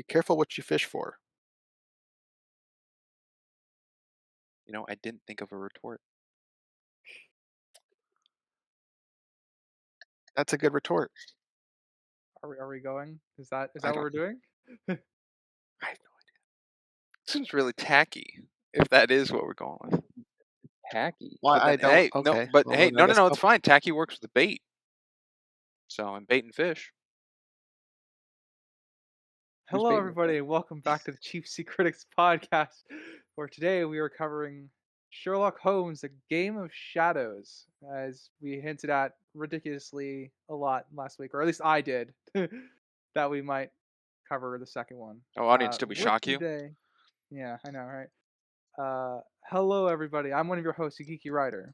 careful what you fish for. I didn't think of a retort. That's a good retort. Are we going? Is that I what don't. we're doing? I have no idea. Seems really tacky. If that is what we're going with. Tacky. Why But I then, don't. hey, no. Okay. But Well, hey, then I no, no, guess no. go. It's fine. Tacky works with the bait. So I'm baiting fish. Who's Hello, baiting? everybody, and welcome back to the Gypsy Critics podcast, where today we are covering Sherlock Holmes: A Game of Shadows, as we hinted at ridiculously a lot last week, or at least I did, that we might cover the second one. Oh, audience, did we With shock me you? today, yeah, I know, right? Hello, everybody. I'm one of your hosts, Geeky Writer.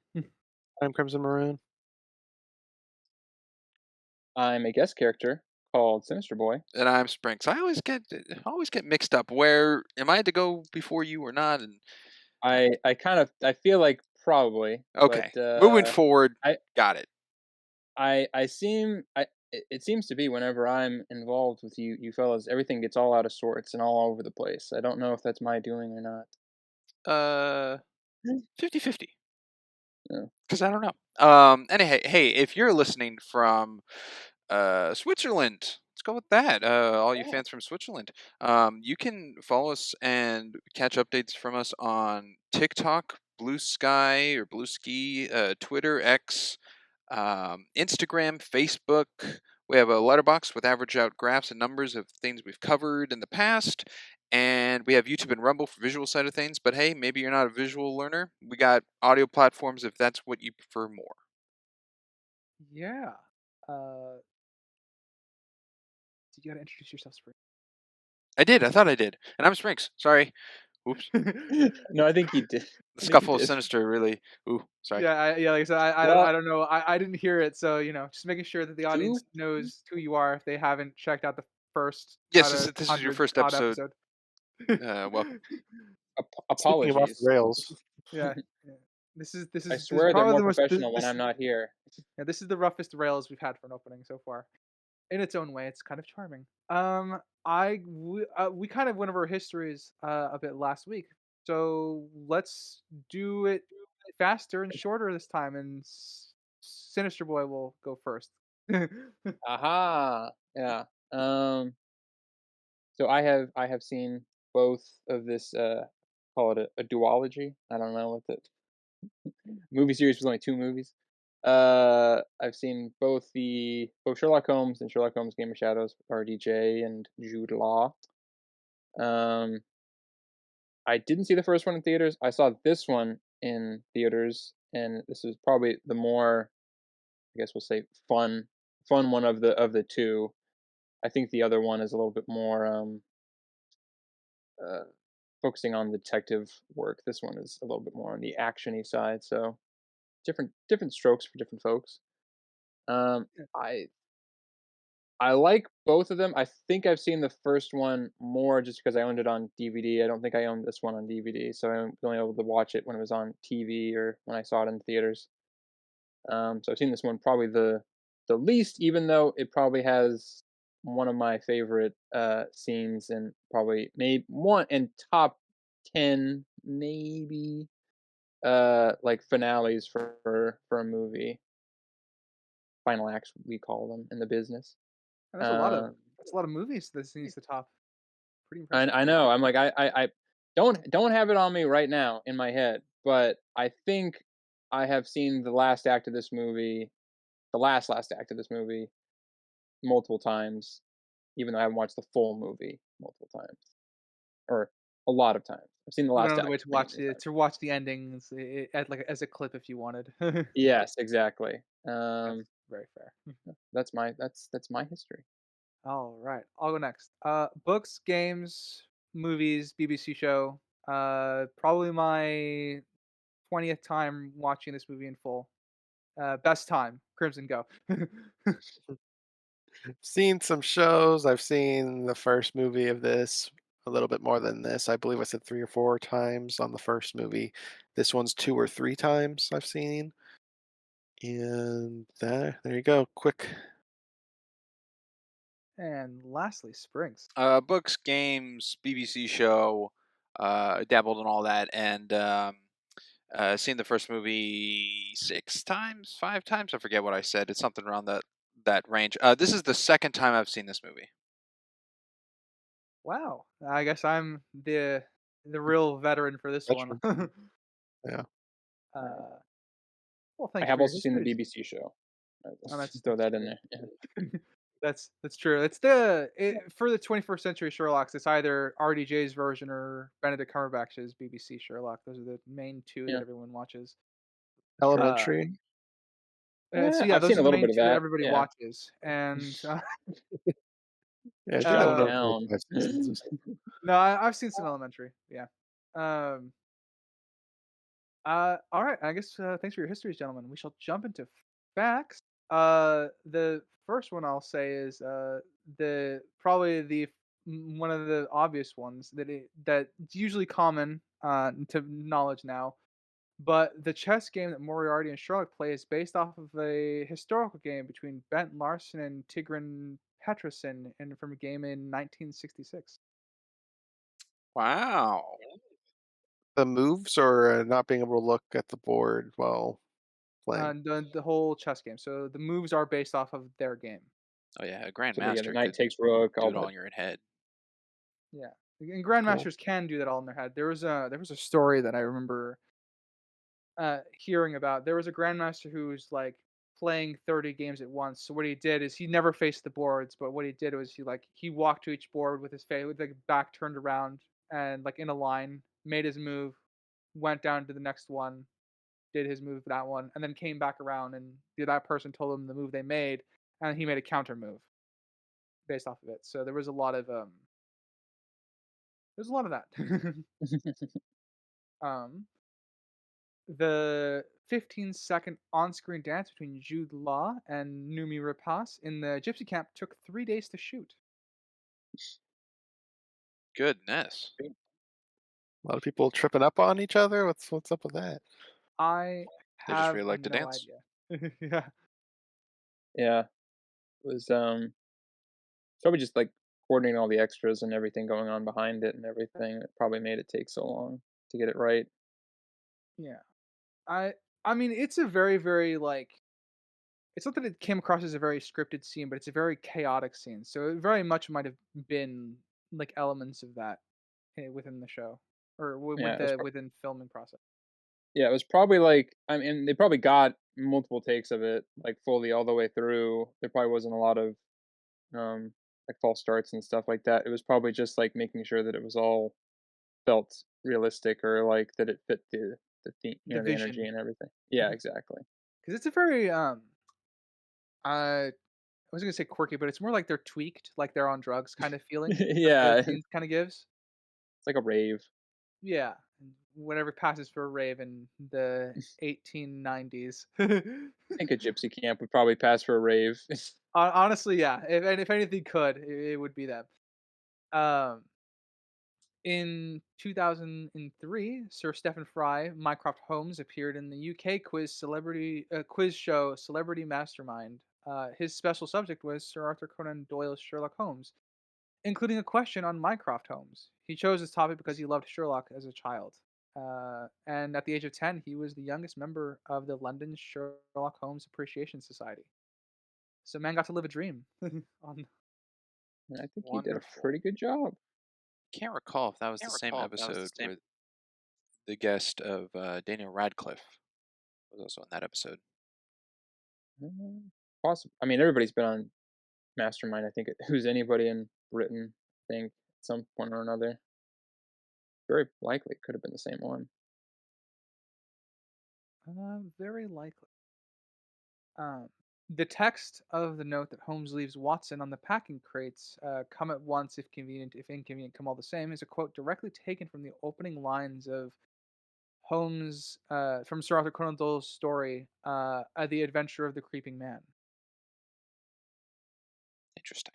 I'm Crimson Maroon. I'm a guest character called Sinister Boy. And I'm Sprinks. I always get mixed up. Where am I to go before you or not? And I feel like probably, okay, but moving forward, I got it. I seem I it seems to be whenever I'm involved with you fellas, everything gets all out of sorts and all over the place. I don't know if that's my doing or not. Uh, Mm. 50-50. No. Because I don't know. Anyway, hey, if you're listening from Switzerland, let's go with that. All you Yeah. fans from Switzerland, you can follow us and catch updates from us on TikTok, Blue Sky or Blue Ski, Twitter, X, Instagram, Facebook. We have a letterbox with average out graphs and numbers of things we've covered in the past. And we have YouTube and Rumble for visual side of things. But hey, maybe you're not a visual learner. We got audio platforms if that's what you prefer more. Yeah. Uh, you gotta introduce yourself, Spring. I did. I thought I did. And I'm Sprinks. Sorry. Oops. No, I think you did. The I think you scuffle of did. sinister really. Ooh, sorry. Yeah, like I said, I don't Well, I don't know. I didn't hear it, so just making sure that the two. audience knows who you are if they haven't checked out the first Yes, out this, of is- this is your 100 first odd episode. episode. Welcome. Speaking of off the Apologies. rails, Yeah, yeah. I This is swear they're probably more the most professional when I'm not here. yeah, this is the roughest rails we've had for an opening so far. In its own way, it's kind of charming. We kind of went over histories a bit last week, so let's do it faster and shorter this time. And Sinister Boy will go first. Aha. Yeah. Um. So I have seen both of this. Call it a duology. I don't know what the movie series was only two movies. I've seen both Sherlock Holmes and Sherlock Holmes: Game of Shadows, RDJ and Jude Law. Um, I didn't see the first one in theaters. I saw this one in theaters, and this is probably the more, I guess we'll say, fun one of the two. I think the other one is a little bit more uh, focusing on detective work. This one is a little bit more on the actiony side. So different strokes for different folks. Um, I I like both of them. I think I've seen the first one more just because I owned it on DVD. I don't think I owned this one on DVD, so I was only able to watch it when it was on TV or when I saw it in theaters. So I've seen this one probably the least, even though it probably has one of my favorite scenes and probably maybe one in top 10 maybe like finales for a movie. Final acts we call them in the business. And Um, that's a lot of movies this needs to top. Pretty I impressive. I know. I'm like I don't have it on me right now in my head, but I think I have seen the last act of this movie, the last act of this movie multiple times, even though I haven't watched the full movie multiple times or a lot of times. I've seen the You went last out of the act way many, many times. to watch the endings like as a clip if you wanted. That's Yes, exactly. very fair. That's my history. All right, I'll go next. Books, games, movies, BBC show. Probably my 20th time watching this movie in full. Best time, Crimson Go. seen some shows. I've seen the first movie of this a little bit more than this. I believe I said 3 or 4 times on the first movie. This one's 2 or 3 times I've seen. And there you go. Quick And lastly, Springs. Books, games, BBC show, dabbled in all that, and seen the first movie 6 times, 5 times. I forget what I said. It's something around that range. This is the second time I've seen this movie. Wow. I guess I'm the real veteran for this one. Veteran. Yeah. uh, well, I thank you have for your also seen the histories. BBC show. Oh, Let's just throw that's that in true. there. Yeah. That's true. For the 21st century Sherlocks, it's either RDJ's version or Benedict Cumberbatch's BBC Sherlock. Those are the main two that Yeah. everyone watches. True. Uh, Elementary. so yeah, I've those seen are a the little main bit of two that that. everybody Yeah. watches. And Yeah, I think that Shut one uh, only had like down. 5 seasons or something. no, I've seen some Elementary. Yeah. Um, all right. I guess thanks for your histories, gentlemen. We shall jump into facts. The first one I'll say is the probably one of the obvious ones that's usually common to knowledge now. But the chess game that Moriarty and Sherlock play is based off of a historical game between Bent Larsen and Tigran Peterson, and from a game in 1966. Wow. The moves or not being able to look at the board while playing? The whole chess game. So the moves are based off of their game. Oh yeah, a So the grandmaster knight could takes rook, do all it all that. in your head. Yeah, and Cool. grandmasters can do that all in their head. There was a story that I remember hearing about. There was a grandmaster who was like playing 30 games at once. So what he did is he never faced the boards, but what he did was he walked to each board with his face with the back turned around and like in a line, made his move, went down to the next one, did his move that one, and then came back around and that person told him the move they made, and he made a counter move based off of it. So there's a lot of that. um the 15-second on-screen dance between Jude Law and Numi Rapace in the Gypsy Camp took 3 days to shoot. Goodness. A lot of people tripping up on each other. What's up with that? I They just have really like to no dance. idea. Yeah, Yeah. It was probably just like coordinating all the extras and everything going on behind it and everything. It probably made it take so long to get it right. yeah. I I mean, it's a very, very like it's not that it came across as a very scripted scene, but it's a very chaotic scene. So it very much might have been like elements of that within the show or Yeah, with the within filming process. yeah, it was probably like I mean, they probably got multiple takes of it, like fully all the way through. There probably wasn't a lot of like false starts and stuff like that. It was probably just like making sure that it was all felt realistic or like that it fit the theme, The the energy vision, and everything. Yeah, exactly. because it's a very I was gonna say quirky, but it's more like they're tweaked, like they're on drugs kind of feeling that the Yeah, it's scene kind of gives. like a rave. Yeah, and whatever passes for a rave in the 1890s. I think a gypsy camp would probably pass for a rave. Honestly, yeah. If anything could, it would be them. Um, in 2003, Sir Stephen Fry, Mycroft Holmes, appeared in the UK quiz show Celebrity Mastermind. His special subject was Sir Arthur Conan Doyle's Sherlock Holmes, including a question on Mycroft Holmes. He chose this topic because he loved Sherlock as a child. And at the age of 10, he was the youngest member of the London Sherlock Holmes Appreciation Society. So man got to live a dream. on And I think he did a Wonderful. pretty good job. Can't recall if that was the same episode where the guest of Daniel Radcliffe was also in that episode. Possible. I mean, everybody's been on Mastermind. I think who's anybody in Britain. I think at some point or another. Very likely it could have been the same one. very likely. Um, the text of the note that Holmes leaves Watson on the packing crates, "Come at once if convenient, if inconvenient, come all the same," is a quote directly taken from the opening lines of Holmes from Sir Arthur Conan Doyle's story, "The Adventure of the Creeping Man." Interesting.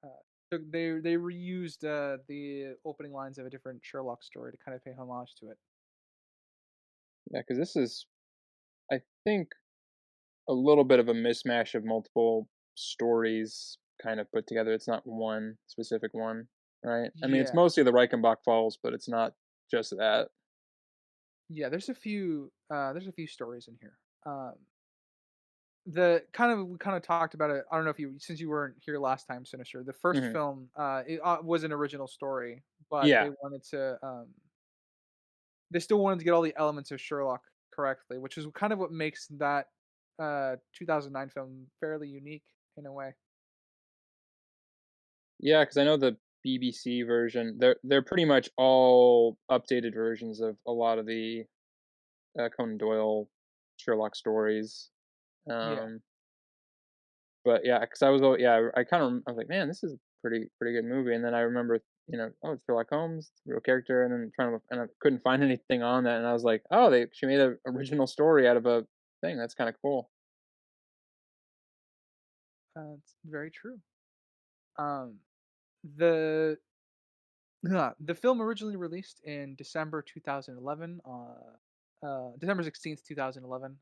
Uh, so they reused the opening lines of a different Sherlock story to kind of pay homage to it. Yeah, because this is, I think, a little bit of a mismatch of multiple stories kind of put together. It's not one specific one, right? I mean, it's Yeah, mostly the Reichenbach Falls, but it's not just that. yeah. There's a few stories in here. The kind of we kind of talked about it. I don't know if you since you weren't here last time, Sinister. The first Hmm. film, was an original story, but Yeah, they still wanted to get all the elements of Sherlock correctly, which is kind of what makes that 2009 film fairly unique in a way. yeah, because I know the BBC version. They're pretty much all updated versions of a lot of the Conan Doyle Sherlock stories. Yeah, Um, but yeah, because I was yeah, I kind of I was like, man, this is a pretty good movie. And then I remember, oh, it's Sherlock Holmes, real character, and then trying to and I couldn't find anything on that, and I was like, oh, she made an original story out of a thing. That's kind of cool. it's very true. Um, the the film originally released in December 2011, December 16th, 2011,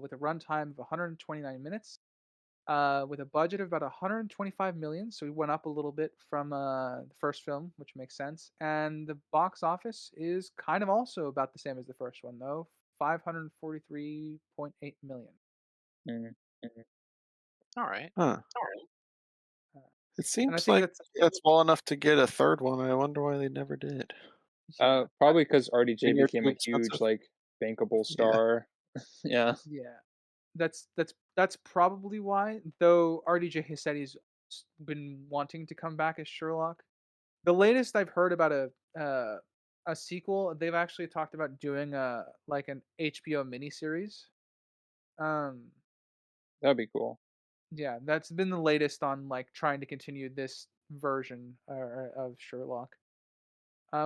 with a runtime of 129 minutes, with a budget of about 125 million. So we went up a little bit from the first film, which makes sense. And the box office is kind of also about the same as the first one, though, 543.8 million. Mm, mhm. All right. Huh. Uh, It and I seems think like that's that's well enough to get a third one. I wonder why they never did. yeah, Probably because RDJ Maybe they're became too a huge expensive. like bankable Yeah. star. Yeah. yeah. That's probably why. Though RDJ has said he's been wanting to come back as Sherlock. The latest I've heard about a sequel, they've actually talked about doing like an HBO miniseries. Um, That'd be cool. yeah, that's been the latest on like trying to continue this version of Sherlock,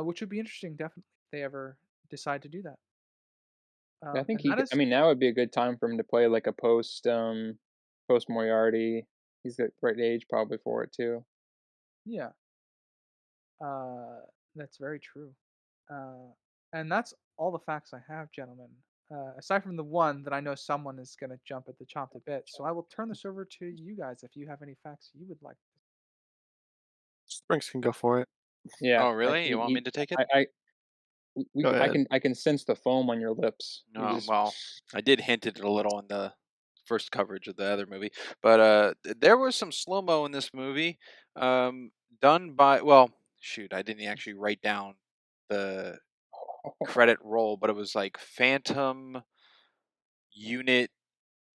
which would be interesting, definitely, if they ever decide to do that. Yeah, I think And that I is, mean, now would be a good time for him to play like a post Moriarty. He's the right age probably for it too. yeah, uh, that's very true. Uh, and that's all the facts I have, gentlemen. Aside from the one that I know someone is going to jump at the chomp to bit, so I will turn this over to you guys if you have any facts you would like. Springs can go for it. Yeah, Oh, really? You want me to take it? I Go ahead. I can sense the foam on your lips. You No, just well, I did hint at it a little in the first coverage of the other movie, but there was some slow mo in this movie, um, done by well, shoot, I didn't actually write down the credit roll, but it was like Phantom Unit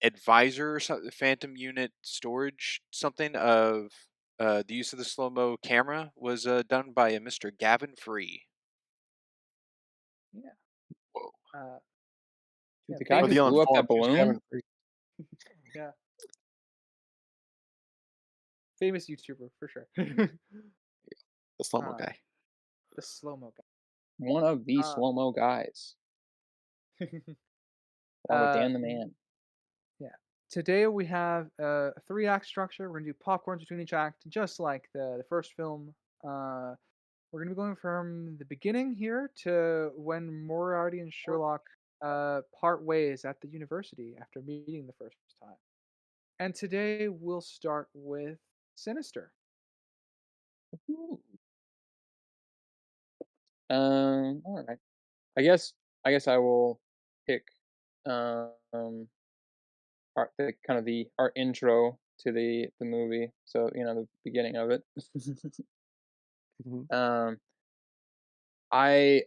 Advisor or something, Phantom Unit Storage something of the use of the slow mo camera was done by a Mr. Gavin Free. Yeah, Whoa. uh, dude, yeah, the guy For who the famous, blew up that uninformed, use balloon. Gavin Free. yeah, famous YouTuber for sure. The slow mo uh, guy. the slow mo One of the guy. slow mo guys, along with Uh, Dan the Man. yeah. Today we have a three-act structure. We're gonna do popcorns between each act, just like the first film. We're gonna be going from the beginning here to when Moriarty and Sherlock part ways at the university after meeting the first time. And today we'll start with Sinister. Ooh. All right. I guess I will pick um the kind of the our intro to the movie. So the beginning of it. Mhm. um, I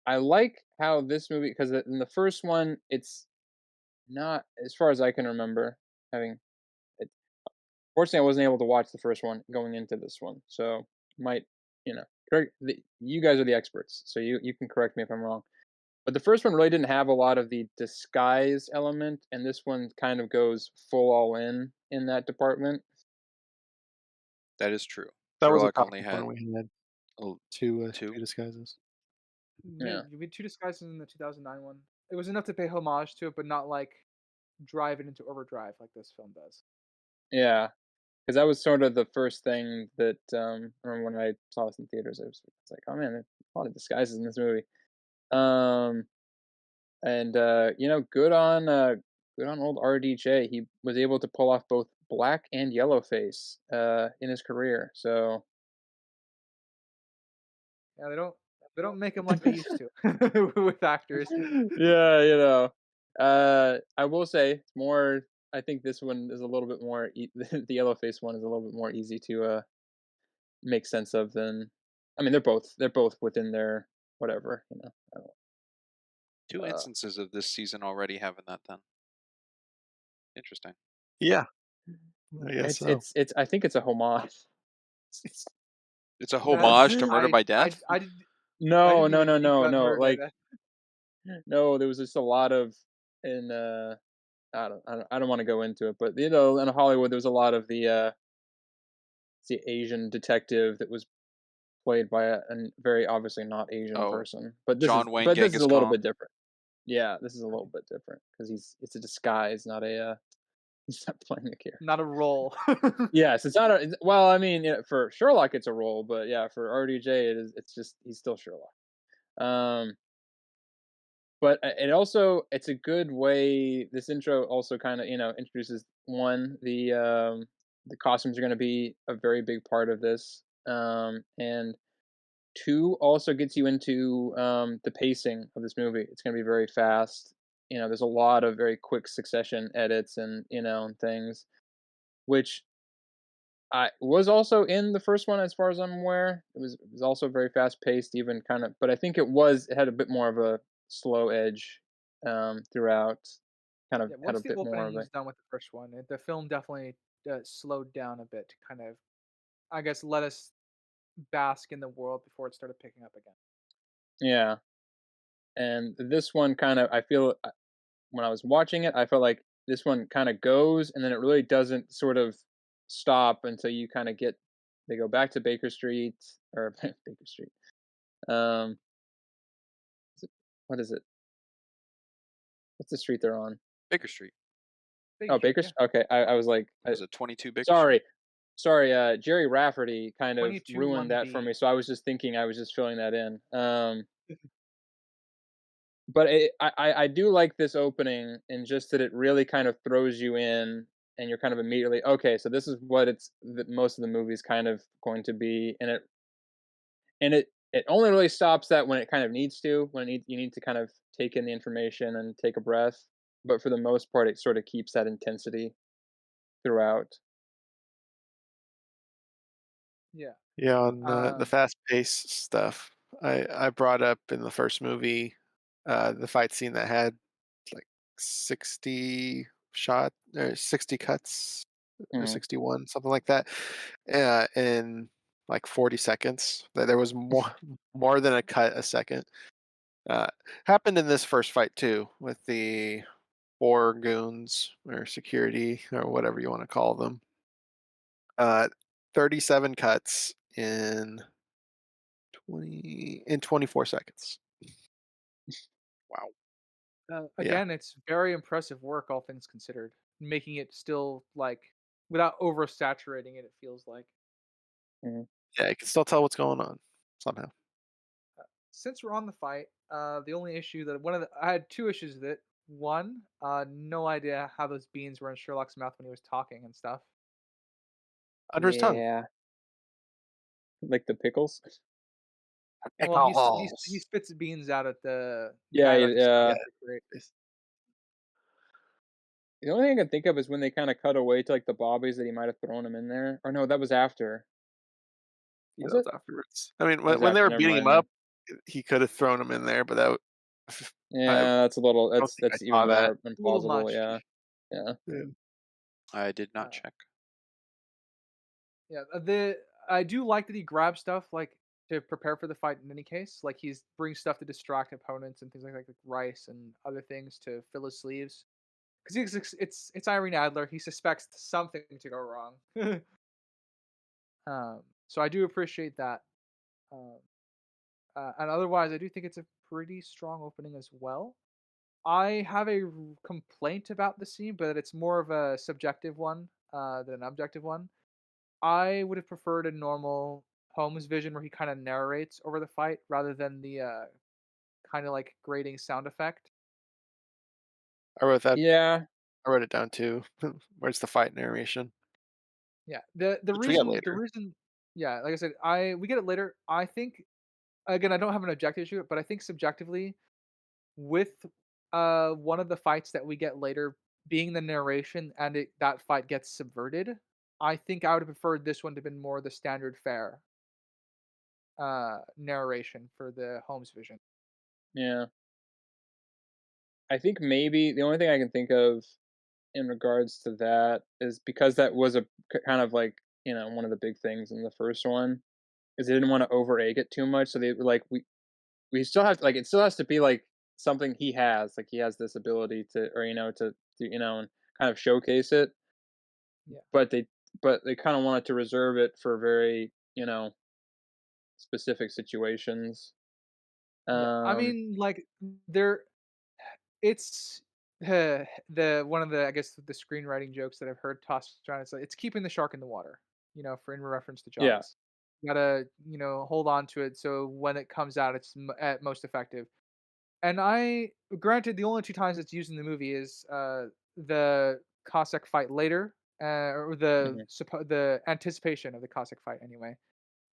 I like how this movie because in the first one it's not as far as I can remember having it. Fortunately, I wasn't able to watch the first one going into this one, so might you guys are the experts, so you can correct me if I'm wrong. But the first one really didn't have a lot of the disguise element, and this one kind of goes full all in that department. That is true. That was a Sherlock only talking point had we had. oh, Two two. disguises. Yeah, Yeah, you made two disguises in the 2009 one. It was enough to pay homage to it, but not like drive it into overdrive like this film does. yeah, because that was sort of the first thing that I remember when I saw this in theaters. I was like, oh man, there's a lot of disguises in this movie. Um, and good on old RDJ. He was able to pull off both black and yellow face in his career. So Yeah, they don't make them like they used to with actors. yeah, I will say it's more. I think this one is a little bit more. The yellow face one is a little bit more easy to make sense of than. I mean, they're both within their whatever. I don't, Two uh, instances of this season already having that then. Interesting. Yeah, I guess so. it's. I think it's a homage. It's a That's homage to Murder I by I Death? I did I No, didn't no, even no, think no, about no. Murder by Like Death. no, there was just a lot of in. I don't want to go into it, but in Hollywood, there was a lot of the Asian detective that was played by a very obviously not Asian Oh, person. But this is John Wayne but this is Genghis a little Khan. bit different. Yeah, this is a little bit different because it's a disguise, not a he's not playing a character. Not a role. Yes, it's not a well. I mean, for Sherlock, it's a role, but yeah, for RDJ, it's just he's still Sherlock. Um, but it's a good way. This intro also kind of introduces the costumes are going to be a very big part of this, and two also gets you into the pacing of this movie. It's going to be very fast. There's a lot of very quick succession edits and and things, which I was also in the first one, as far as I'm aware. It was also very fast paced, even kind of, but I think it had a bit more of a slow edge throughout. Kind of Yeah, had a once the bit more opening of a was done with the first one, the film definitely slowed down a bit to kind of, I guess, let us bask in the world before it started picking up again. yeah. And this one kind of, I feel when I was watching it, I felt like this one kind of goes, and then it really doesn't sort of stop until you kind of get. They go back to Baker Street or Baker Street. Um, what is it? What's the street they're on? Baker Street. Baker Oh, Street, Baker yeah, Street. Okay, I was like, Was it 22 Baker Street? sorry, sorry. Jerry Rafferty kind of ruined that for 22-1B. me, so I was just thinking, I was just filling that in. But I do like this opening, and just that it really kind of throws you in, and you're kind of immediately okay. So this is what most of the movie's kind of going to be, and it only really stops that when it kind of needs to, you need to kind of take in the information and take a breath. But for the most part, it sort of keeps that intensity throughout. Yeah. Yeah, on the Um, fast paced stuff, I brought up in the first movie, the fight scene that had like 60 shot or 60 cuts or Mhm. 61, something like that, in like 40 seconds. There was more than a cut a second. Uh, Happened in this first fight too, with the four goons or security or whatever you want to call them. Uh, 37 cuts in 24 seconds. Wow. Yeah. again, it's very impressive work, all things considered, making it still like without oversaturating it. It feels like. Mhm. Yeah, you can still tell what's going on somehow. Since we're on the fight, the only issue that I had two issues with it. One, no idea how those beans were in Sherlock's mouth when he was talking and stuff. Under his tongue. Yeah, like the pickles. Well, he Pickles. spits beans out at the Yeah, guy that just got Yeah. off the crate. it's- the only thing I can think of is when they kind of cut away to like the bobbies that he might have thrown him in there. Or no, that was after. Yeah, Was that it? was afterwards. I mean, That was when they after. were Never beating him mind then. up, he could have thrown him in there, but I Yeah, that's a little. don't think I That's even saw that. more A little implausible. much. Yeah, yeah. Yeah. I did not Uh, check. yeah, I do like that he grabs stuff like to prepare for the fight in any case. Like he's brings stuff to distract opponents and things like rice and other things to fill his sleeves. Because it's Irene Adler. He suspects something to go wrong. So I do appreciate that. Um, and otherwise, I do think it's a pretty strong opening as well. I have a complaint about the scene, but it's more of a subjective one than an objective one. I would have preferred a normal Holmes vision where he kind of narrates over the fight rather than the kind of like grating sound effect. I wrote that. Yeah, I wrote it down too. Where's the fight narration, Yeah. The which we get reason, later. yeah, like I said, I we get it later. I think, again, I don't have an objective issue, but I think subjectively, with one of the fights that we get later being the narration, and that fight gets subverted, I think I would have preferred this one to have been more the standard fare narration for the Holmes vision. Yeah. I think maybe the only thing I can think of in regards to that is because that was a kind of like, one of the big things in the first one is they didn't want to over egg it too much. So they were like, we still have to, like, it still has to be like something he has, like he has this ability to, or, and kind of showcase it. Yeah. But they kind of wanted to reserve it for very, specific situations. Yeah. I Um, mean, like, there it's the one of the, I guess, the screenwriting jokes that I've heard tossed around. It's keeping the shark in the water, for in reference to yeah. Jaws. You gotta, hold on to it so when it comes out, it's at most effective. And granted, the only two times it's used in the movie is the Cossack fight later, or Hmm. the anticipation of the Cossack fight anyway,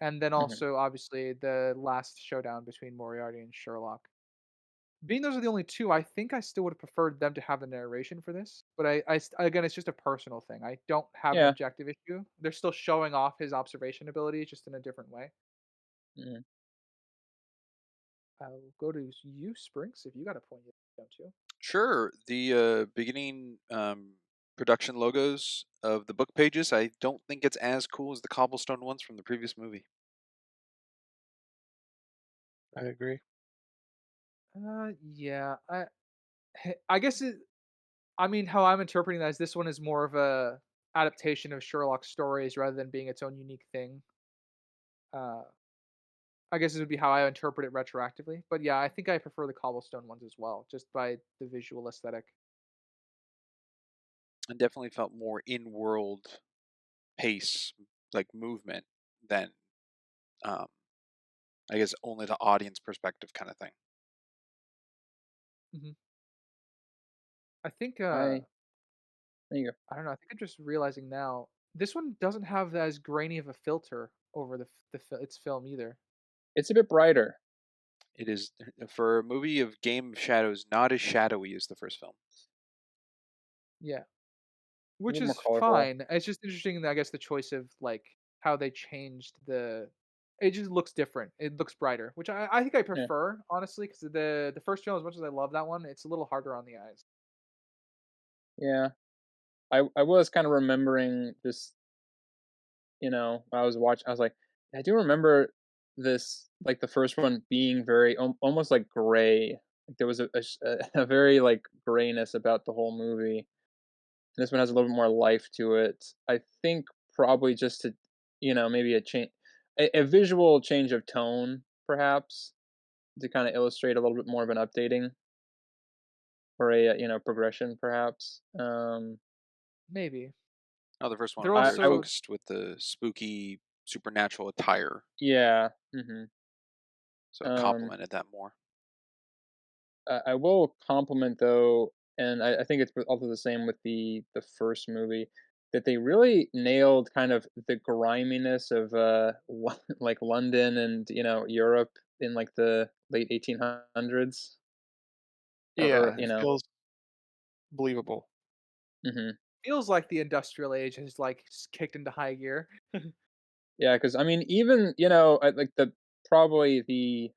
and then Hmm. also obviously the last showdown between Moriarty and Sherlock. Being those are the only two, I think I still would have preferred them to have the narration for this. But again, it's just a personal thing. I don't have an Yeah. objective issue. They're still showing off his observation ability, just in a different way. Mhm. I'll go to you, Sprinks, if you got a point you don't you. Sure. The beginning production logos of the book pages, I don't think it's as cool as the cobblestone ones from the previous movie. I agree. Yeah, I guess I mean, how I'm interpreting that is this one is more of a adaptation of Sherlock's stories rather than being its own unique thing. Uh, I guess this would be how I interpret it retroactively. But yeah, I think I prefer the cobblestone ones as well, just by the visual aesthetic. And definitely felt more in-world pace, like movement, than um, I guess only the audience perspective kind of thing. Hmm. I think I There you go. I don't know. I think I'm just realizing now this one doesn't have as grainy of a filter over its film either. It's a bit brighter, It is for a movie of Game of Shadows, not as shadowy as the first film. Yeah, a which little more is colorful. fine. It's just interesting, I guess, the choice of like how they changed the. It just looks different. It looks brighter, which I think I Yeah, prefer honestly, because the first film, as much as I love that one, it's a little harder on the eyes. yeah. I was kind of remembering this, I was watching. I was like, I do remember this, like the first one being very almost like gray. Like there was a very like grayness about the whole movie. This one has a little bit more life to it. I think probably just to, maybe a visual change of tone, perhaps, to kind of illustrate a little bit more of an updating or a progression, perhaps. Maybe Oh, the first one they're was I very I w- also focused with the spooky supernatural attire, yeah. Hmm. so it Um, complemented that more. I will compliment though, and I think it's also the same with the first movie, that they really nailed kind of the griminess of like London and Europe in like the late 1800s, or Yeah, it feels believable. mhm. feels like the industrial age has like kicked into high gear. Yeah, because I mean, even like probably the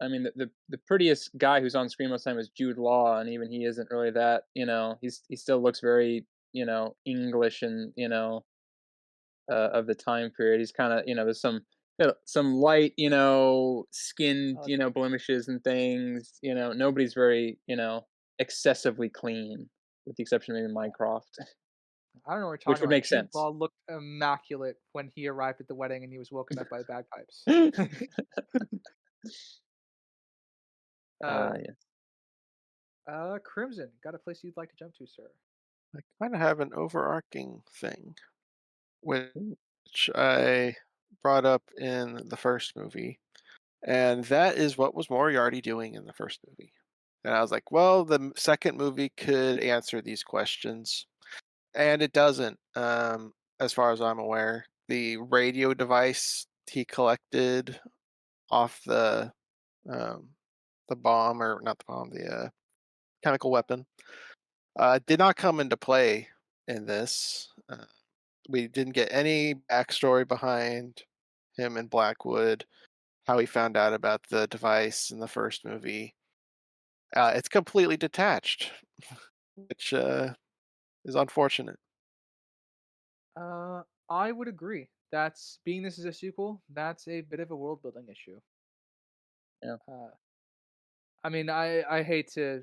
I mean, the prettiest guy who's on screen most of the time is Jude Law, and even he isn't really that. He still looks very English, and of the time period. He's kind of there's some light skin Uh, blemishes and things. Nobody's very excessively clean, with the exception of maybe Mycroft, I don't know what we're which talking would about. make Jude sense. Law looked immaculate when he arrived at the wedding and he was woken up by bagpipes. uh, Yes. Crimson, got a place you'd like to jump to, sir? I kind of have an overarching thing, which Ooh. I brought up in the first movie, and that is what was Moriarty doing in the first movie? And I was like, well, the second movie could answer these questions, and it doesn't. As far as I'm aware, the radio device he collected off um, the bomb, or not the bomb, the chemical weapon, did not come into play in this. We didn't get any backstory behind him in Blackwood, how he found out about the device in the first movie. It's completely detached, which is unfortunate. Uh, I would agree. That's being this is a sequel. That's a bit of a world building issue. Yeah. Uh, I mean, I hate to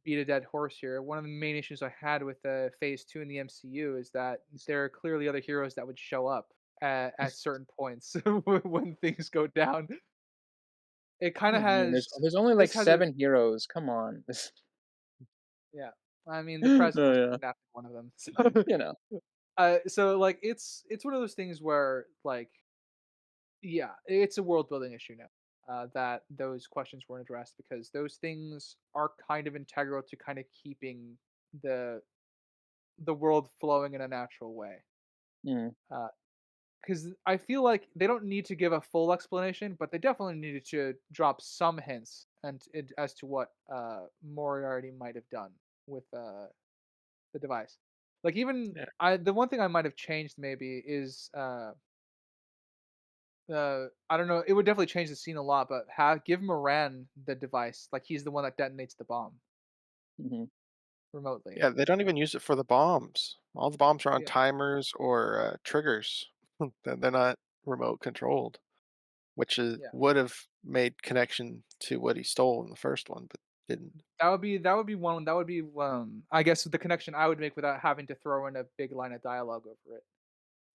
beat a dead horse here. One of the main issues I had with Phase Two in the MCU is that there are clearly other heroes that would show up at certain points when things go down. It kind I of mean, has there's only like this has a 7 heroes. Come on. yeah. I mean, the president Oh was yeah. kidnapped one of them. You know. So like it's one of those things where like yeah, it's a world building issue now. That those questions weren't addressed because those things are kind of integral to kind of keeping the the world flowing in a natural way. Mm, Because I feel like they don't need to give a full explanation, but they definitely needed to drop some hints as to what Moriarty might have done with the device. Like even Yeah. the one thing I might have changed maybe is I don't know. It would definitely change the scene a lot, but have give Moran the device, like he's the one that detonates the bomb mhm. remotely. Yeah, they don't even use it for the bombs. All the bombs are on Yeah, timers or triggers. They're not remote controlled, which is yeah. would have made connection to what he stole in the first one, but didn't. That would be one. That would be I guess the connection I would make without having to throw in a big line of dialogue over it.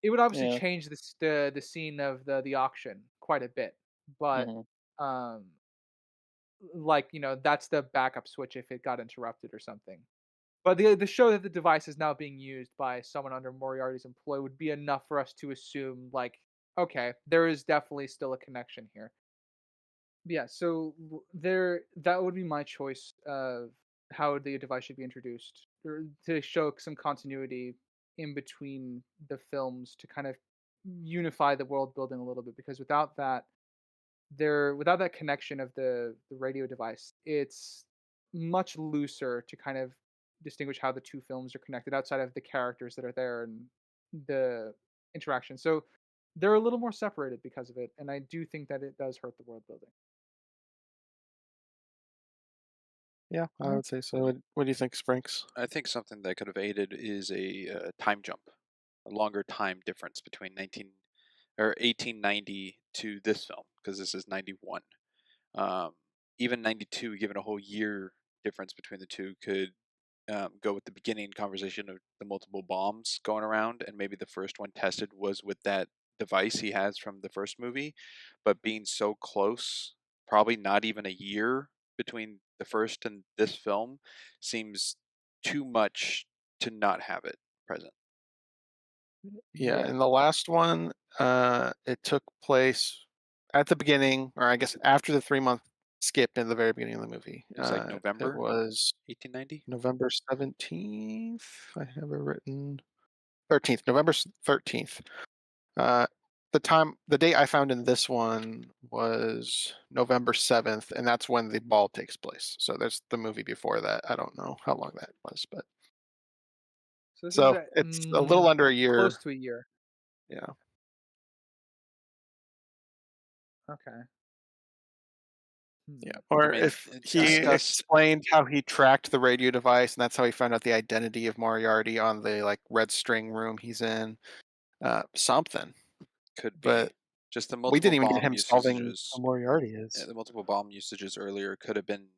It would obviously Yeah. change the scene of the auction quite a bit, but Mhm. um like that's the backup switch if it got interrupted or something. But the show that the device is now being used by someone under Moriarty's employ would be enough for us to assume, like, okay, there is definitely still a connection here. But yeah, so there that would be my choice of how the device should be introduced, or to show some continuity in between the films to kind of unify the world building a little bit. Because without that connection of the radio device, it's much looser to kind of distinguish how the two films are connected outside of the characters that are there and the interaction. So they're a little more separated because of it, and I do think that it does hurt the world building. Yeah, I Yeah. would say so. What do you think, Sprinks? I think something that could have aided is a time jump, a longer time difference between 1890 to this film, because this is 91. Um, Even 92, given a whole year difference between the two, could go with the beginning conversation of the multiple bombs going around, and maybe the first one tested was with that device he has from the first movie, but being so close, probably not even a year between the first and this film, seems too much to not have it present. Yeah, Yeah. in the last one, it took place at the beginning, or I guess after the 3 month skip in the very beginning of the movie. It was like It November was 1890. November 17th. I have it written 13th, November 13th. Uh, the date I found in this one was November 7th, and that's when the ball takes place. So there's the movie before that. I don't know how long that was, but So this is so it's a little under a close year. to a year. Yeah. Okay. Yeah, Hmm. I or mean, if it's he I discussed. explained how he tracked the radio device, and that's how he found out the identity of Moriarty on the like red string room he's in. Something, Could but be just the we multiple didn't even get bomb him solving usages. who Moriarty is. The multiple bomb usages earlier could have been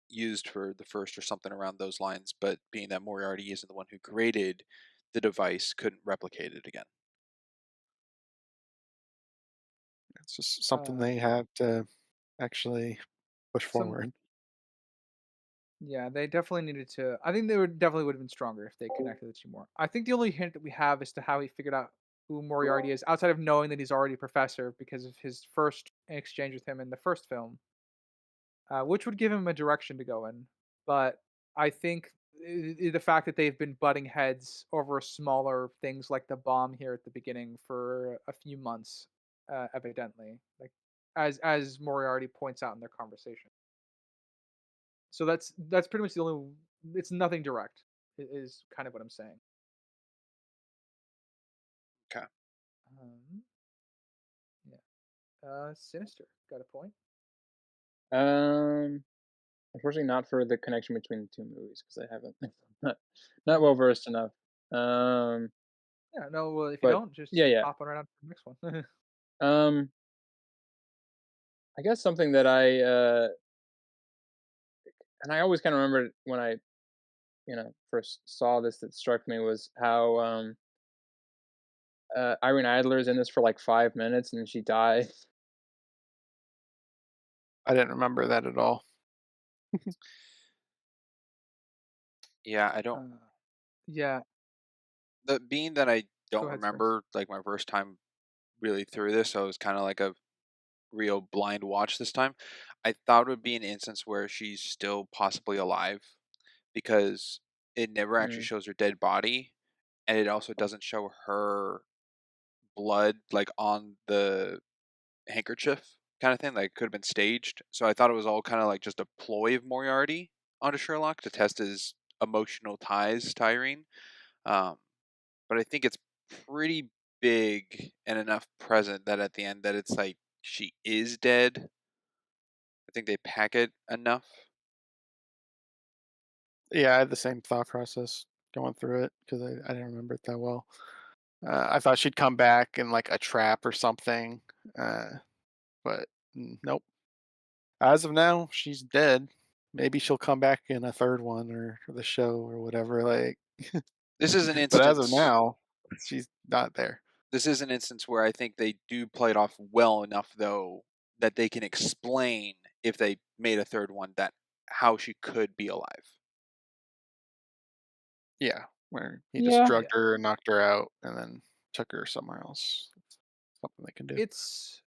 used for the first or something around those lines, but being that Moriarty isn't the one who created the device, couldn't replicate it again. It's just something uh they had to actually push some forward. Yeah, they definitely needed to. I think they would definitely would have been stronger if they connected the two more. I think the only hint that we have as to how he figured out who Moriarty is, outside of knowing that he's already a professor because of his first exchange with him in the first film, which would give him a direction to go in. but I think the fact that they've been butting heads over smaller things like the bomb here at the beginning for a few months, evidently, like as Moriarty points out in their conversation. So that's pretty much the only. It's nothing direct, is kind of what I'm saying. Okay. Um, yeah. Sinister got a point. Um, Unfortunately, not for the connection between the two movies because I haven't not not Mm. well versed enough. Um, Yeah, no. Well, if you but don't, just yeah, yeah. hop on right on to the next one. Um, I guess something that and I always kind of remember when I first saw this that struck me was how Irene Adler's in this for like 5 minutes and then she dies. I didn't remember that at all. Yeah, I don't. uh, yeah. The being that I Go don't ahead, Springs. remember like my first time really through this, so it was kind of like a real blind watch this time. I thought it would be an instance where she's still possibly alive because it never actually Mm, shows her dead body, and it also doesn't show her blood like on the handkerchief kind of thing. Like could have been staged. So I thought it was all kind of like just a ploy of Moriarty onto Sherlock to test his emotional ties to Irene. Um, but I think it's pretty big and enough present that at the end that it's like she is dead. I think they pack it enough. Yeah, I had the same thought process going through it because I didn't remember it that well. I thought she'd come back in like a trap or something, uh, but nope. As of now, she's dead. Maybe she'll come back in a third one or the show or whatever. Like, This is an but as of instance. now, she's not there. This is an instance where I think they do play it off well enough, though, that they can explain if they made a third one that how she could be alive. Yeah, where he just yeah. drugged Yeah. her and knocked her out, and then took her somewhere else. Something they can do. It's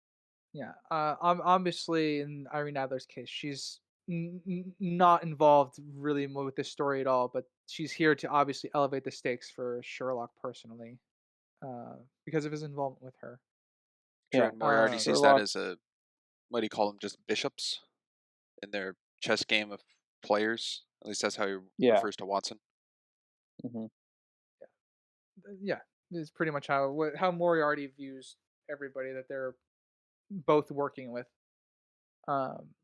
yeah. Obviously in Irene Adler's case, she's not involved really with this story at all, but she's here to obviously elevate the stakes for Sherlock personally, because of his involvement with her. True, Yeah. and Moriarty Um, sees that Sherlock. as a what do you call them? Just bishops in their chess game of players. At least that's how he Yeah. refers to Watson. Hmm. yeah, is pretty much how Moriarty views everybody that they're both working with. Um,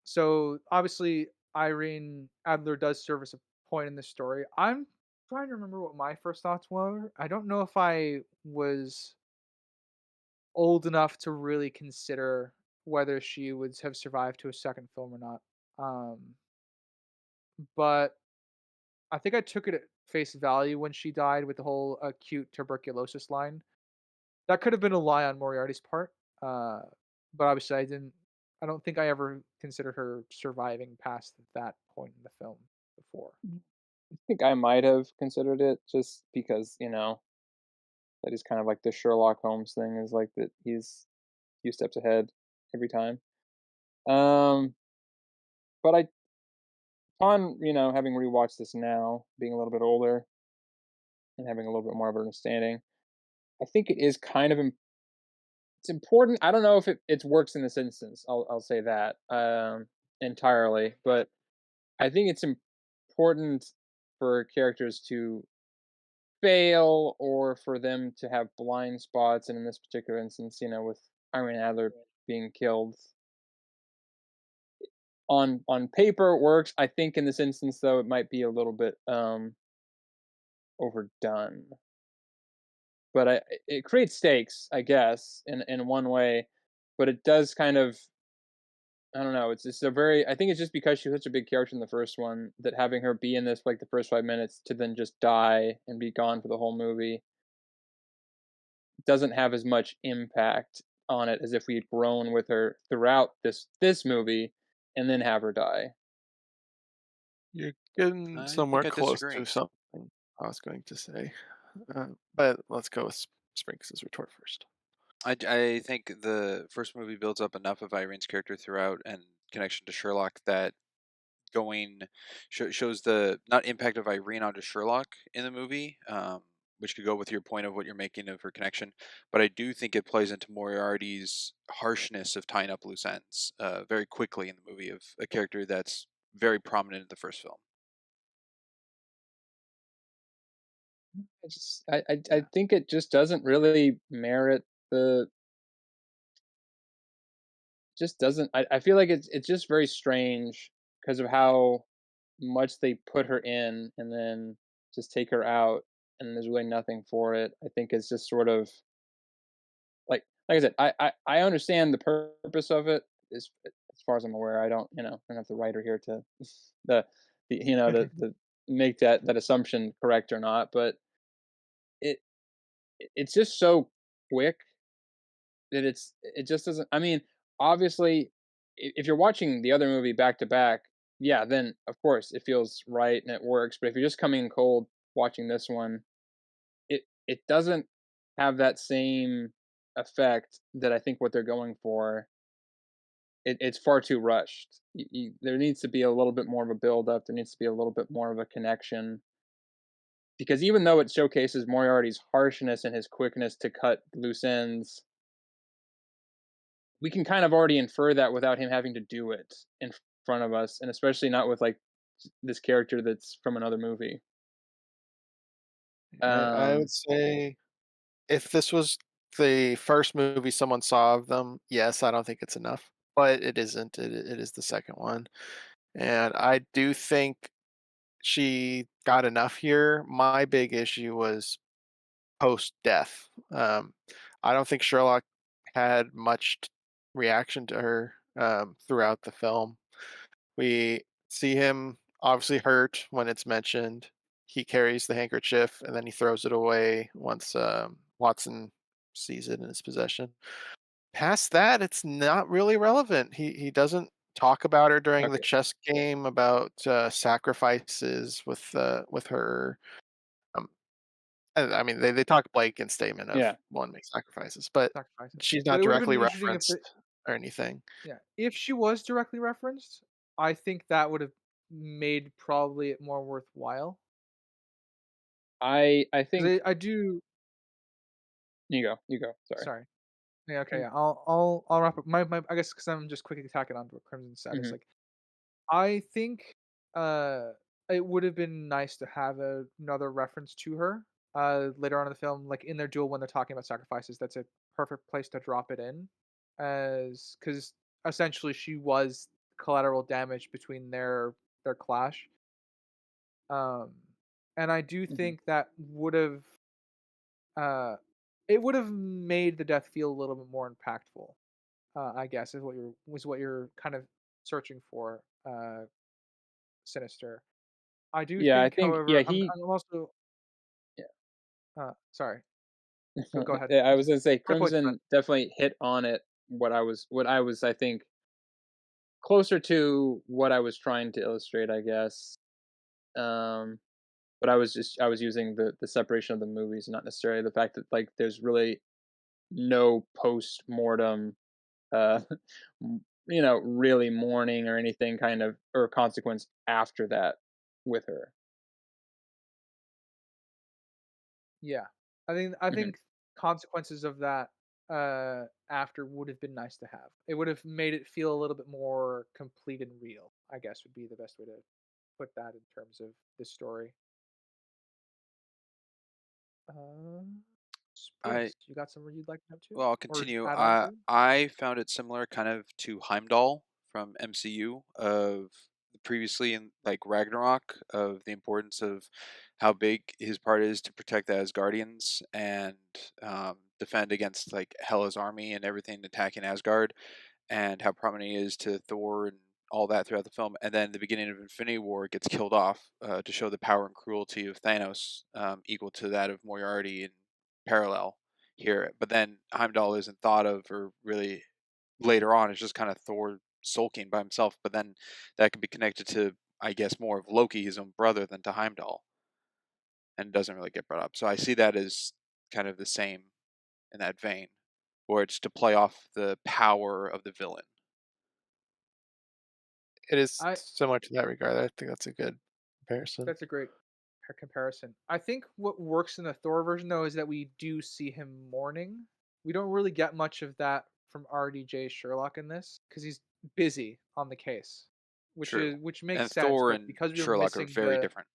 so obviously Irene Adler does serve as a point in this story. I'm trying to remember what my first thoughts were. I don't know if I was old enough to really consider whether she would have survived to a second film or not. But I think I took it at face value when she died with the whole acute tuberculosis line. That could have been a lie on Moriarty's part, uh, but obviously I didn't. I don't think I ever considered her surviving past that point in the film before. I think I might have considered it just because that is kind of like the Sherlock Holmes thing is like that he's a few steps ahead every time. Um, but upon having rewatched this now, being a little bit older and having a little bit more of an understanding, I think it is kind of it's important. I don't know if it works in this instance. I'll say that entirely, but I think it's important for characters to fail or for them to have blind spots. And in this particular instance, with Irene Adler being killed, on paper it works. I think in this instance, though, it might be a little bit overdone. But it creates stakes, I guess, in one way. But it does kind of, I don't know. It's just a very. I think it's just because she was such a big character in the first one that having her be in this like the first 5 minutes to then just die and be gone for the whole movie doesn't have as much impact on it as if we had grown with her throughout this movie and then have her die. You're getting I think somewhere I close to disagree. something I was going to say, but let's go with Sprinks' retort first. I think the first movie builds up enough of Irene's character throughout and connection to Sherlock that going shows the not impact of Irene onto Sherlock in the movie, which could go with your point of what you're making of her connection. But I do think it plays into Moriarty's harshness of tying up loose ends very quickly in the movie of a character that's very prominent in the first film. I think it just doesn't really merit the just doesn't I feel like it's just very strange because of how much they put her in and then just take her out and there's really nothing for it. I think it's just sort of like I said, I understand the purpose of it as far as I'm aware. I don't, I don't have the writer here to the, the make that assumption correct or not, but it it's just so quick that it just doesn't. I mean, obviously, if you're watching the other movie back to back, yeah, then of course it feels right and it works. But if you're just coming in cold watching this one, it doesn't have that same effect that I think what they're going for. It's far too rushed. There needs to be a little bit more of a build up. There needs to be a little bit more of a connection because even though it showcases Moriarty's harshness and his quickness to cut loose ends, we can kind of already infer that without him having to do it in front of us, and especially not with like this character that's from another movie. I would Um, say if this was the first movie someone saw of them, yes, I don't think it's enough, but it isn't. It is the second one, and I do think she got enough here. My big issue was post death. I don't think Sherlock had much reaction to her throughout the film. We see him obviously hurt when it's mentioned. He carries the handkerchief and then he throws it away once Watson sees it in his possession. Past that, it's not really relevant. He doesn't talk about her during the okay, chess game about sacrifices with her. Um, I mean, they talk blanket statement of yeah, one makes sacrifices, but Sacrifices. she's But not it would have directly been interesting if the referenced or anything. yeah, if she was directly referenced, I think that would have made probably it more worthwhile. I think 'Cause I do you go. Sorry. sorry. Yeah, okay, Mm, yeah. I'll wrap up my I guess because I'm just quickly tacking on to what Crimson said. It's mhm. like I think uh it would have been nice to have another reference to her later on in the film, like in their duel when they're talking about sacrifices. That's a perfect place to drop it in, as because essentially she was collateral damage between their clash. Um, and I do Mhm. think that would have uh it would have made the death feel a little bit more impactful. I guess is what you're kind of searching for. Sinister. I do Yeah, I think, think yeah, however, I'm also yeah. sorry. Go ahead. Yeah, I was gonna say Rip away the thread. Crimson definitely hit on it. What I was I think closer to what I was trying to illustrate, I guess. Um, but I was using the separation of the movies, not necessarily the fact that like there's really no post mortem, uh, really mourning or anything kind of or consequence after that with her. Yeah, I Mhm. think consequences of that after would have been nice to have. It would have made it feel a little bit more complete and real. I guess would be the best way to put that in terms of this story. Um, I Spruce, you got somewhere you'd like to have too, Well, I'll or continue. add on to? I found it similar, kind of, to Heimdall from MCU of previously in like Ragnarok of the importance of how big his part is to protect the Asgardians and defend against like Hela's army and everything attacking Asgard, and how prominent he is to Thor and all that throughout the film. And then the beginning of Infinity War gets killed off to show the power and cruelty of Thanos equal to that of Moriarty in parallel here. But then Heimdall isn't thought of or really later on. It's just kind of Thor sulking by himself. But then that can be connected to, I guess, more of Loki, his own brother, than to Heimdall, and doesn't really get brought up. So I see that as kind of the same in that vein, where it's to play off the power of the villain. it is I similar to that regard. I think that's a good comparison. That's a great comparison. I think what works in the Thor version though is that we do see him mourning. We don't really get much of that from RDJ Sherlock in this because he's busy on the case, True. which makes And sense. Thor But and because we were Sherlock are missing very the different.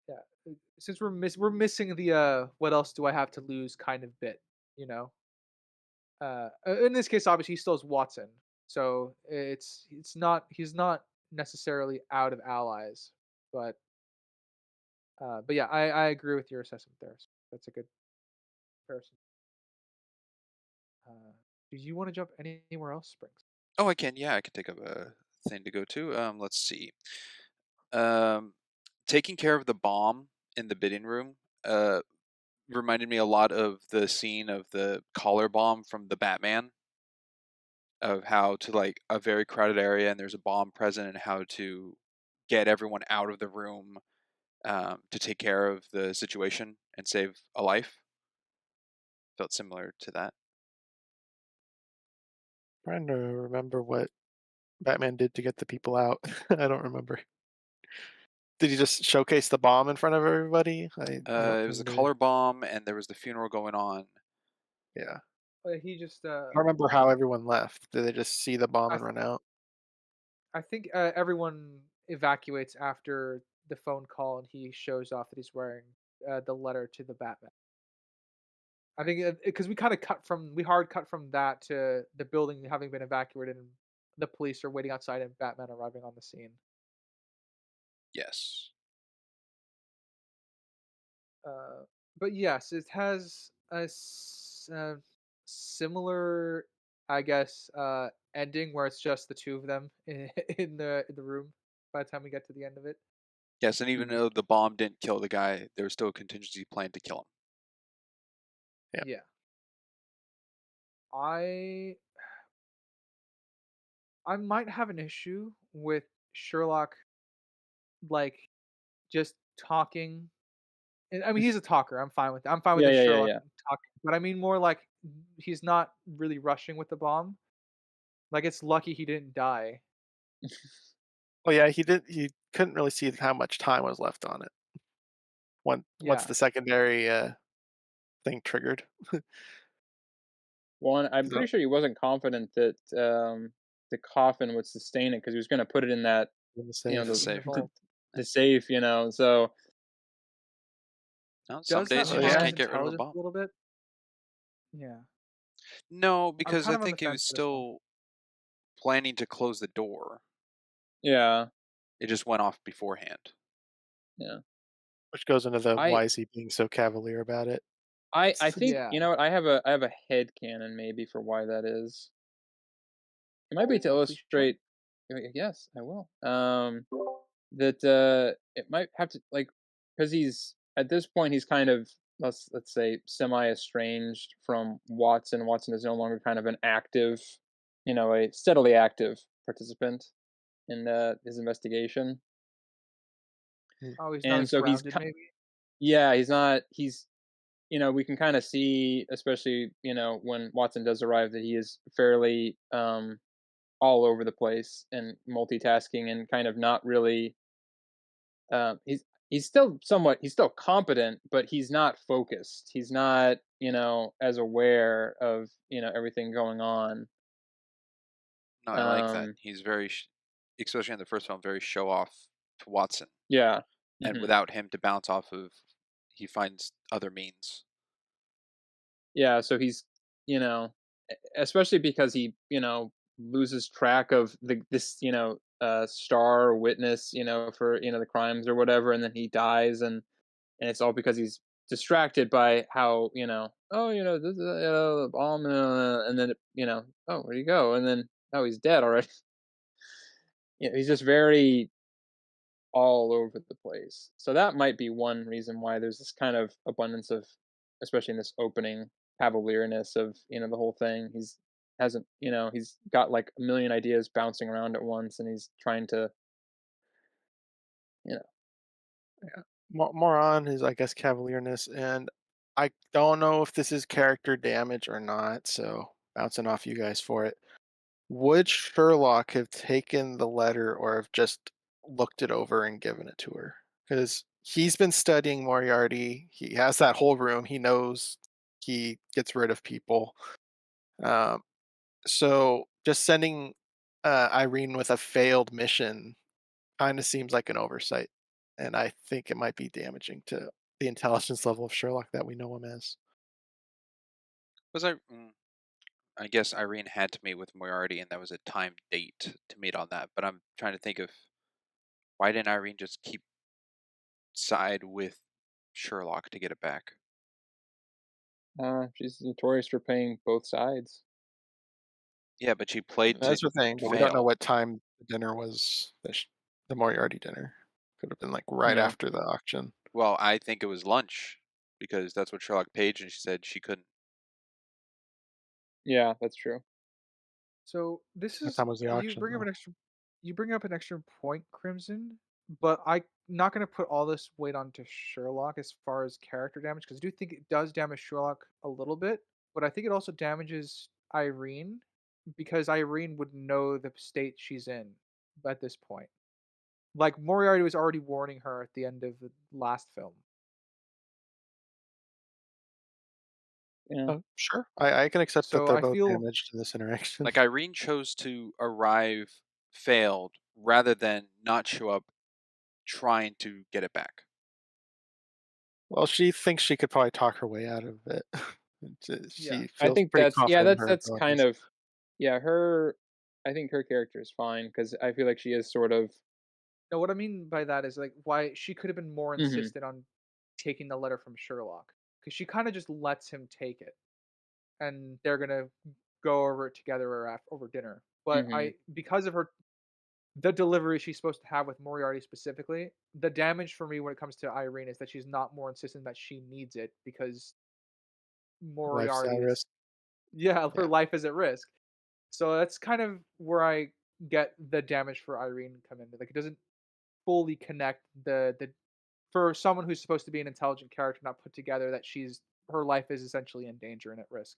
yeah, since we're missing the what else do I have to lose kind of bit, you know. In this case, obviously, he still has Watson, so it's not he's not necessarily out of allies, but yeah, I agree with your assessment there. So that's a good comparison. Uh, do you want to jump anywhere else, Springs? Oh, I can. Yeah, I can think of a thing to go to. Let's see. Um, taking care of the bomb in the bidding room reminded me a lot of the scene of the collar bomb from the Batman, of how to like a very crowded area and there's a bomb present, and how to get everyone out of the room to take care of the situation and save a life. Felt similar to that. Trying to remember what Batman did to get the people out. I don't remember. Did he just showcase the bomb in front of everybody? I don't It was a remember. collar bomb, and there was the funeral going on. Yeah. He just I remember how everyone left. Did they just see the bomb I and run out? I think everyone evacuates after the phone call, and he shows off that he's wearing the letter to the Batman. I think because we hard cut from that to the building having been evacuated and the police are waiting outside and Batman arriving on the scene. Yes. Uh, but yes, it has a similar, I guess, ending where it's just the two of them in the room by the time we get to the end of it. Yes, and even Mhm. though the bomb didn't kill the guy, there was still a contingency plan to kill him. Yeah. Yeah. I I might have an issue with Sherlock, like, just talking. And, I mean, he's a talker. I'm fine with that. I'm fine with Yeah, the yeah, yeah, Sherlock yeah. talking, but I mean more like he's not really rushing with the bomb. Like it's lucky he didn't die. Well, yeah, he couldn't really see how much time was left on it once Yeah. the secondary, thing triggered. Well, and I'm So pretty sure he wasn't confident that the coffin would sustain it because he was going to put it in that, in the you know, In the safe. In the safe. vault. the safe, you know. So No, some Does that days you Oh, just harm yeah. his can't get rid of a intelligence bomb. a little bit? Yeah. No, I'm because kind I of on the think he was fence for this one. still planning to close the door. yeah, It just went off beforehand. yeah. Which goes into the I why is he being so cavalier about it? I think Yeah. you know what I have a head canon maybe for why that is. It might be to Please share. illustrate. Yes, I will. That it might have to like because he's at this point he's kind of let's say semi estranged from Watson. Watson is no longer kind of an active, you know, a steadily active participant in his investigation, Mm. Oh, he's not and as so grounded, maybe. yeah, he's not he's you know we can kind of see especially you know when Watson does arrive that he is fairly all over the place and multitasking and kind of not really he's still somewhat he's still competent, but he's not focused. He's not you know as aware of you know everything going on. No, I like that. Um, He's very, especially in the first film, very show off to Watson, yeah, and hmm without him to bounce off of, he finds other means. yeah. So he's you know especially because he you know loses track of this you know star witness you know for you know the crimes or whatever, and then he dies and it's all because he's distracted by how you know oh you know this is bomb and then you know oh where would you go and then oh he's dead already. You know, he's just very all over the place, so that might be one reason why there's this kind of abundance of especially in this opening cavalierness of you know the whole thing. He's hasn't you know he's got like a million ideas bouncing around at once and he's trying to you know More on his, I guess, cavalierness, and I don't know if this is character damage or not, so bouncing off you guys for it. would Sherlock have taken the letter or have just looked it over and given it to her? Because he's been studying Moriarty. He has that whole room. He knows he gets rid of people. Um, so just sending Irene with a failed mission kind of seems like an oversight. And I think it might be damaging to the intelligence level of Sherlock that we know him as. Was I guess Irene had to meet with Moriarty, and that was a timed date to meet on that. But I'm trying to think of why didn't Irene just keep side with Sherlock to get it back? She's notorious for playing both sides. Yeah, but she played to That's the thing, but we don't know fail. what time the dinner was, the Moriarty dinner. Could have been, like, right Yeah, after the auction. Well, I think it was lunch because that's what Sherlock paid, and she said she couldn't. yeah, that's true. So this What is time was the auction, though? you bring up an extra point, Crimson, but I'm not going to put all this weight onto Sherlock as far as character damage because I do think it does damage Sherlock a little bit, but I think it also damages Irene because Irene would know the state she's in at this point. Like Moriarty was already warning her at the end of the last film. Yeah. Sure. I can accept that So they're I both feel damaged in this interaction. Like Irene chose to arrive failed rather than not show up trying to get it back. Well, she thinks she could probably talk her way out of it. yeah. She I feels think pretty that's yeah, confident in her that's kind abilities. of yeah, her I think her character is fine because I feel like she is sort of No, what I mean by that is like why she could have been more mhm, insistent on taking the letter from Sherlock because she kind of just lets him take it, and they're gonna go over it together or over dinner. But mhm, because of her the delivery she's supposed to have with Moriarty specifically, the damage for me when it comes to Irene is that she's not more insistent that she needs it because Moriarty Lifestyle is risk. yeah her Yeah. life is at risk. So that's kind of where I get the damage for Irene come in. Like it doesn't fully connect the for someone who's supposed to be an intelligent character not put together that she's her life is essentially in danger and at risk.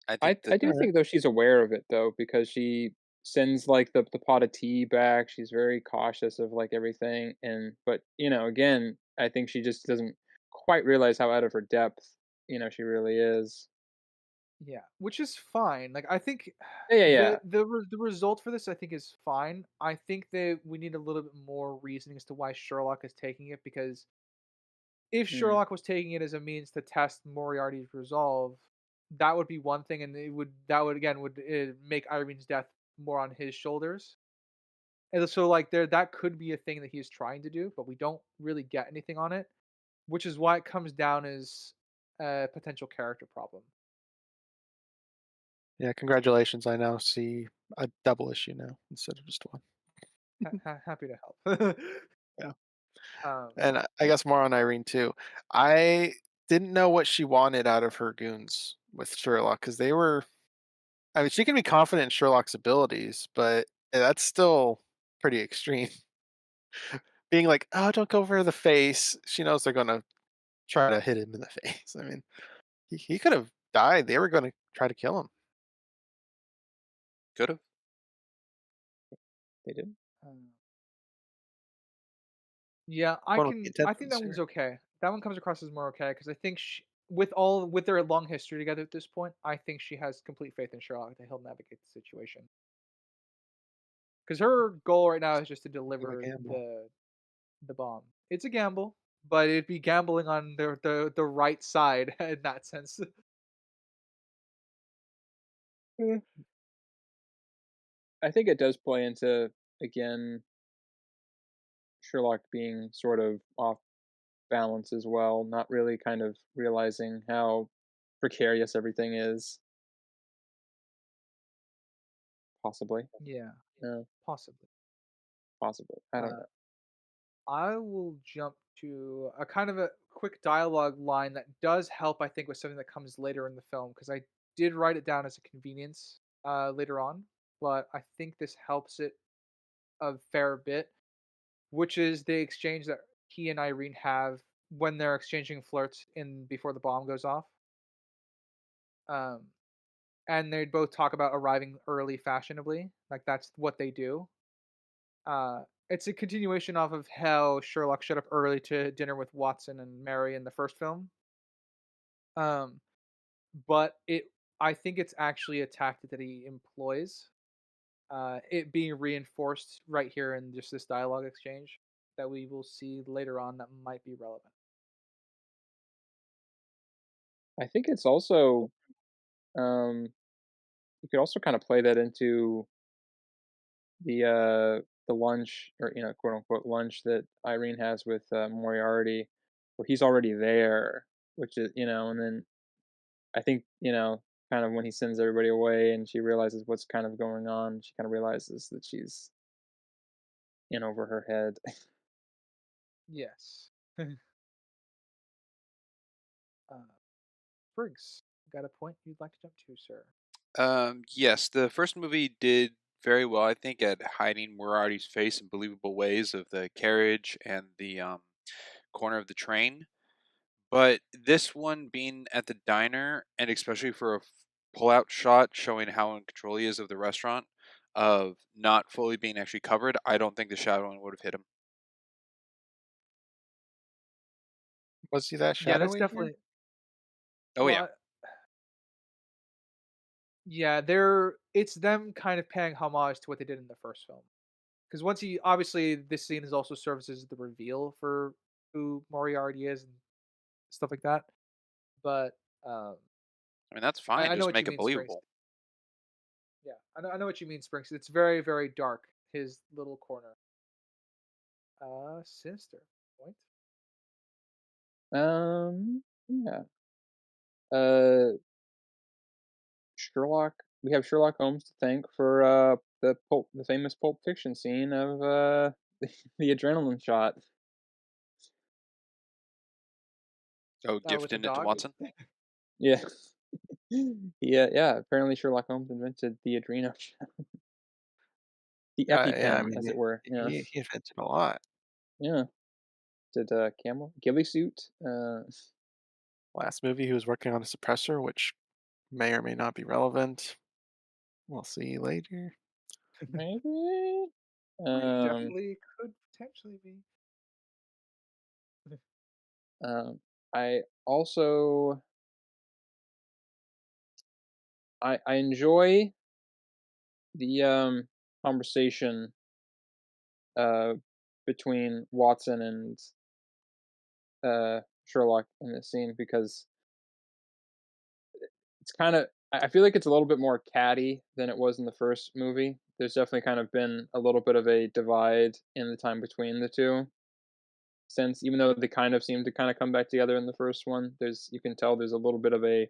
I think I that do Alright. think though she's aware of it though because she sends like the pot of tea back. She's very cautious of like everything and but again, I think she just doesn't quite realize how out of her depth, she really is. Yeah, which is fine. Like I think Yeah, yeah, yeah. the result for this I think is fine. I think that we need a little bit more reasoning as to why Sherlock is taking it because if Mm, Sherlock was taking it as a means to test Moriarty's resolve, that would be one thing, and would make Irene's death more on his shoulders. And so like there that could be a thing that he's trying to do, but we don't really get anything on it, which is why it comes down as a potential character problem. Yeah, congratulations. I now see a double issue now instead of just one. Happy to help. Yeah. um, And I guess more on Irene too. I didn't know what she wanted out of her goons with Sherlock because they were. I mean, she can be confident in Sherlock's abilities, but that's still pretty extreme. Being like, "Oh, don't go for the face." She knows they're gonna try to hit him in the face. I mean, he could have died. They were gonna try to kill him. could have. they did. um, yeah, Going with the I think intentions that one's here. okay. That one comes across as more okay because I think with their long history together at this point, I think she has complete faith in Sherlock that he'll navigate the situation. Because her goal right now is just to Bit of a deliver gamble. the bomb. It's a gamble, but it'd be gambling on the right side in that sense. Eh, I think it does play into again Sherlock being sort of off balance as well, not really kind of realizing how precarious everything is. Possibly, Yeah, yeah, possibly. possibly. I don't Uh, know. I will jump to a kind of a quick dialogue line that does help, I think, with something that comes later in the film because I did write it down as a convenience later on, but I think this helps it a fair bit, which is the exchange that he and Irene have when they're exchanging flirts in before the bomb goes off. Um, and they both talk about arriving early fashionably, like that's what they do. It's a continuation off of how Sherlock showed up early to dinner with Watson and Mary in the first film. Um, but I think it's actually a tactic that he employs. It being reinforced right here in just this dialogue exchange that we will see later on that might be relevant. I think it's also, um, you could also kind of play that into the lunch, or quote unquote lunch that Irene has with Moriarty, where he's already there, which is, and then I think, kind of when he sends everybody away and she realizes what's kind of going on, she kind of realizes that she's in over her head. Yes. uh, Briggs, got a point you'd like to jump to, sir? Yes, the first movie did very well, I think, at hiding Moriarty's face in believable ways of the carriage and the corner of the train. But this one being at the diner, and especially for a pull-out shot showing how in control he is of the restaurant, of not fully being actually covered, I don't think the shadowing would have hit him. Was he that Yeah, that's shadowy here? definitely. Oh yeah, Well, yeah, it's them kind of paying homage to what they did in the first film. Because once he obviously this scene is also serves as the reveal for who Moriarty is and stuff like that. But um, I mean that's I fine. know Just what you make it mean, Springs. believable. Yeah, I know what you mean, Springs. It's very very dark. His little corner. Sinister point. Yeah. Uh, Sherlock. We have Sherlock Holmes to thank for the famous Pulp Fiction scene of the adrenaline shot. Oh, With the gifting it to dog. Watson. Yeah. Yeah. Apparently, Sherlock Holmes invented the adrenal shot, the Yeah, I EpiPen, mean, as it were. Yeah. he invented a lot. Yeah. Did camel ghillie suit? Last movie, he was working on a suppressor, which may or may not be relevant. We'll see later. Maybe. Um. Definitely could potentially be. I also I enjoy the conversation uh between Watson and Sherlock in this scene, because it's kind of, I feel like it's a little bit more catty than it was in the first movie. There's definitely kind of been a little bit of a divide in the time between the two. Since even though they kind of seem to kind of come back together in the first one, you can tell there's a little bit of a,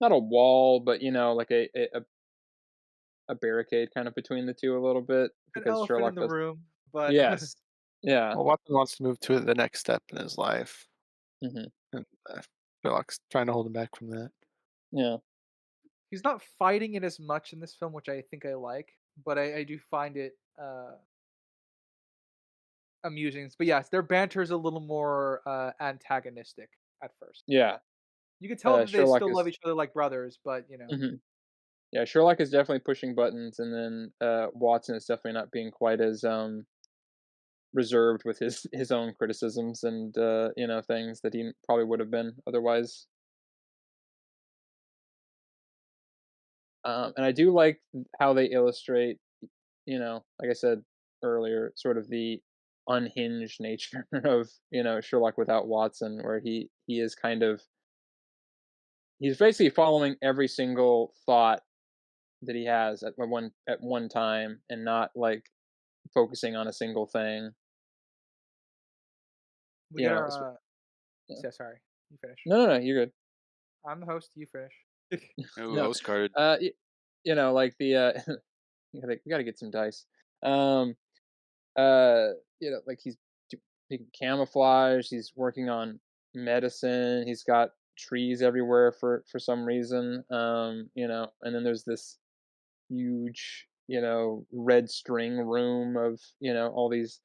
not a wall, but like a barricade kind of between the two a little bit, An because elephant in Sherlock the does. room, but Yes. Yeah. Well, Watson wants to move to the next step in his life, Hmm. and Sherlock's trying to hold him back from that. Yeah. he's not fighting it as much in this film, which I think I like. But I do find it amusing. But yes, their banter is a little more antagonistic at first. Yeah. You can tell that they Sherlock still love is. each other like brothers, but you know, Mhm. Yeah, Sherlock is definitely pushing buttons, and then Watson is definitely not being quite as reserved with his own criticisms and things that he probably would have been otherwise. And I do like how they illustrate, like I said earlier, sort of the unhinged nature of Sherlock without Watson, where he is kind of, he's basically following every single thought that he has at one time, and not like focusing on a single thing. we You get know, our. yeah. Sorry, you finish. No, you're good. I'm the host. You finish. Ooh, No, host card. like the we gotta get some dice. Um, uh, like he's taking camouflage. He's working on medicine. He's got trees everywhere for some reason. And then there's this huge, red string room of all these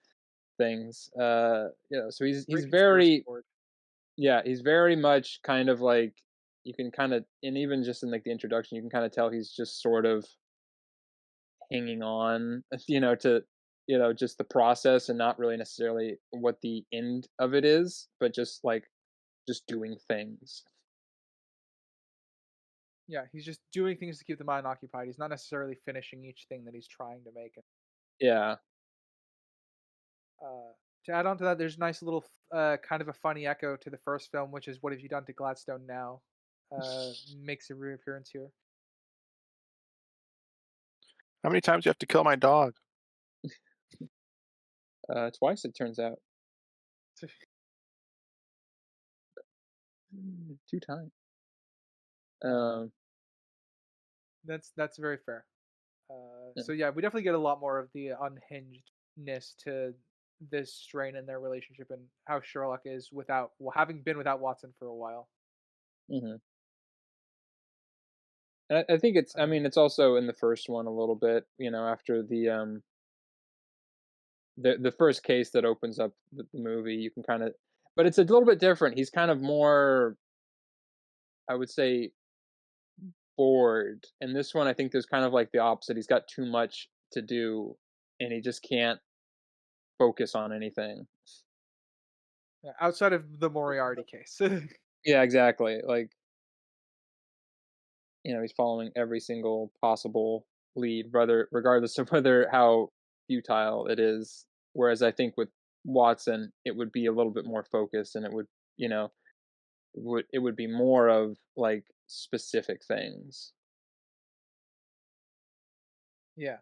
things. So he's Great conspiracy very, board. yeah, he's very much kind of like you can kind of, and even just in like the introduction, you can kind of tell he's just sort of hanging on, to just the process and not really necessarily what the end of it is, but just like just doing things. Yeah, he's just doing things to keep the mind occupied. He's not necessarily finishing each thing that he's trying to make. Yeah. To add on to that, there's a nice little, kind of a funny echo to the first film, which is "What have you done to Gladstone now?" Makes a reappearance here. How many times do you have to kill my dog? Twice it turns out. 2 times. Um, That's very fair. yeah. So yeah, we definitely get a lot more of the unhingedness to this strain in their relationship and how Sherlock is without, well, having been without Watson for a while. Mhm. I think it's, I Uh, mean, it's also in the first one a little bit, after the first case that opens up the movie, you can kinda, but it's a little bit different. He's kind of more, I would say, bored. And this one, I think there's kind of like the opposite. He's got too much to do, and he just can't focus on anything. yeah, outside of the Moriarty case. Yeah, exactly. Like, he's following every single possible lead, whether regardless of whether how futile it is. Whereas I think with Watson, it would be a little bit more focused, and it would, you know, it would be more of like specific things. Yeah.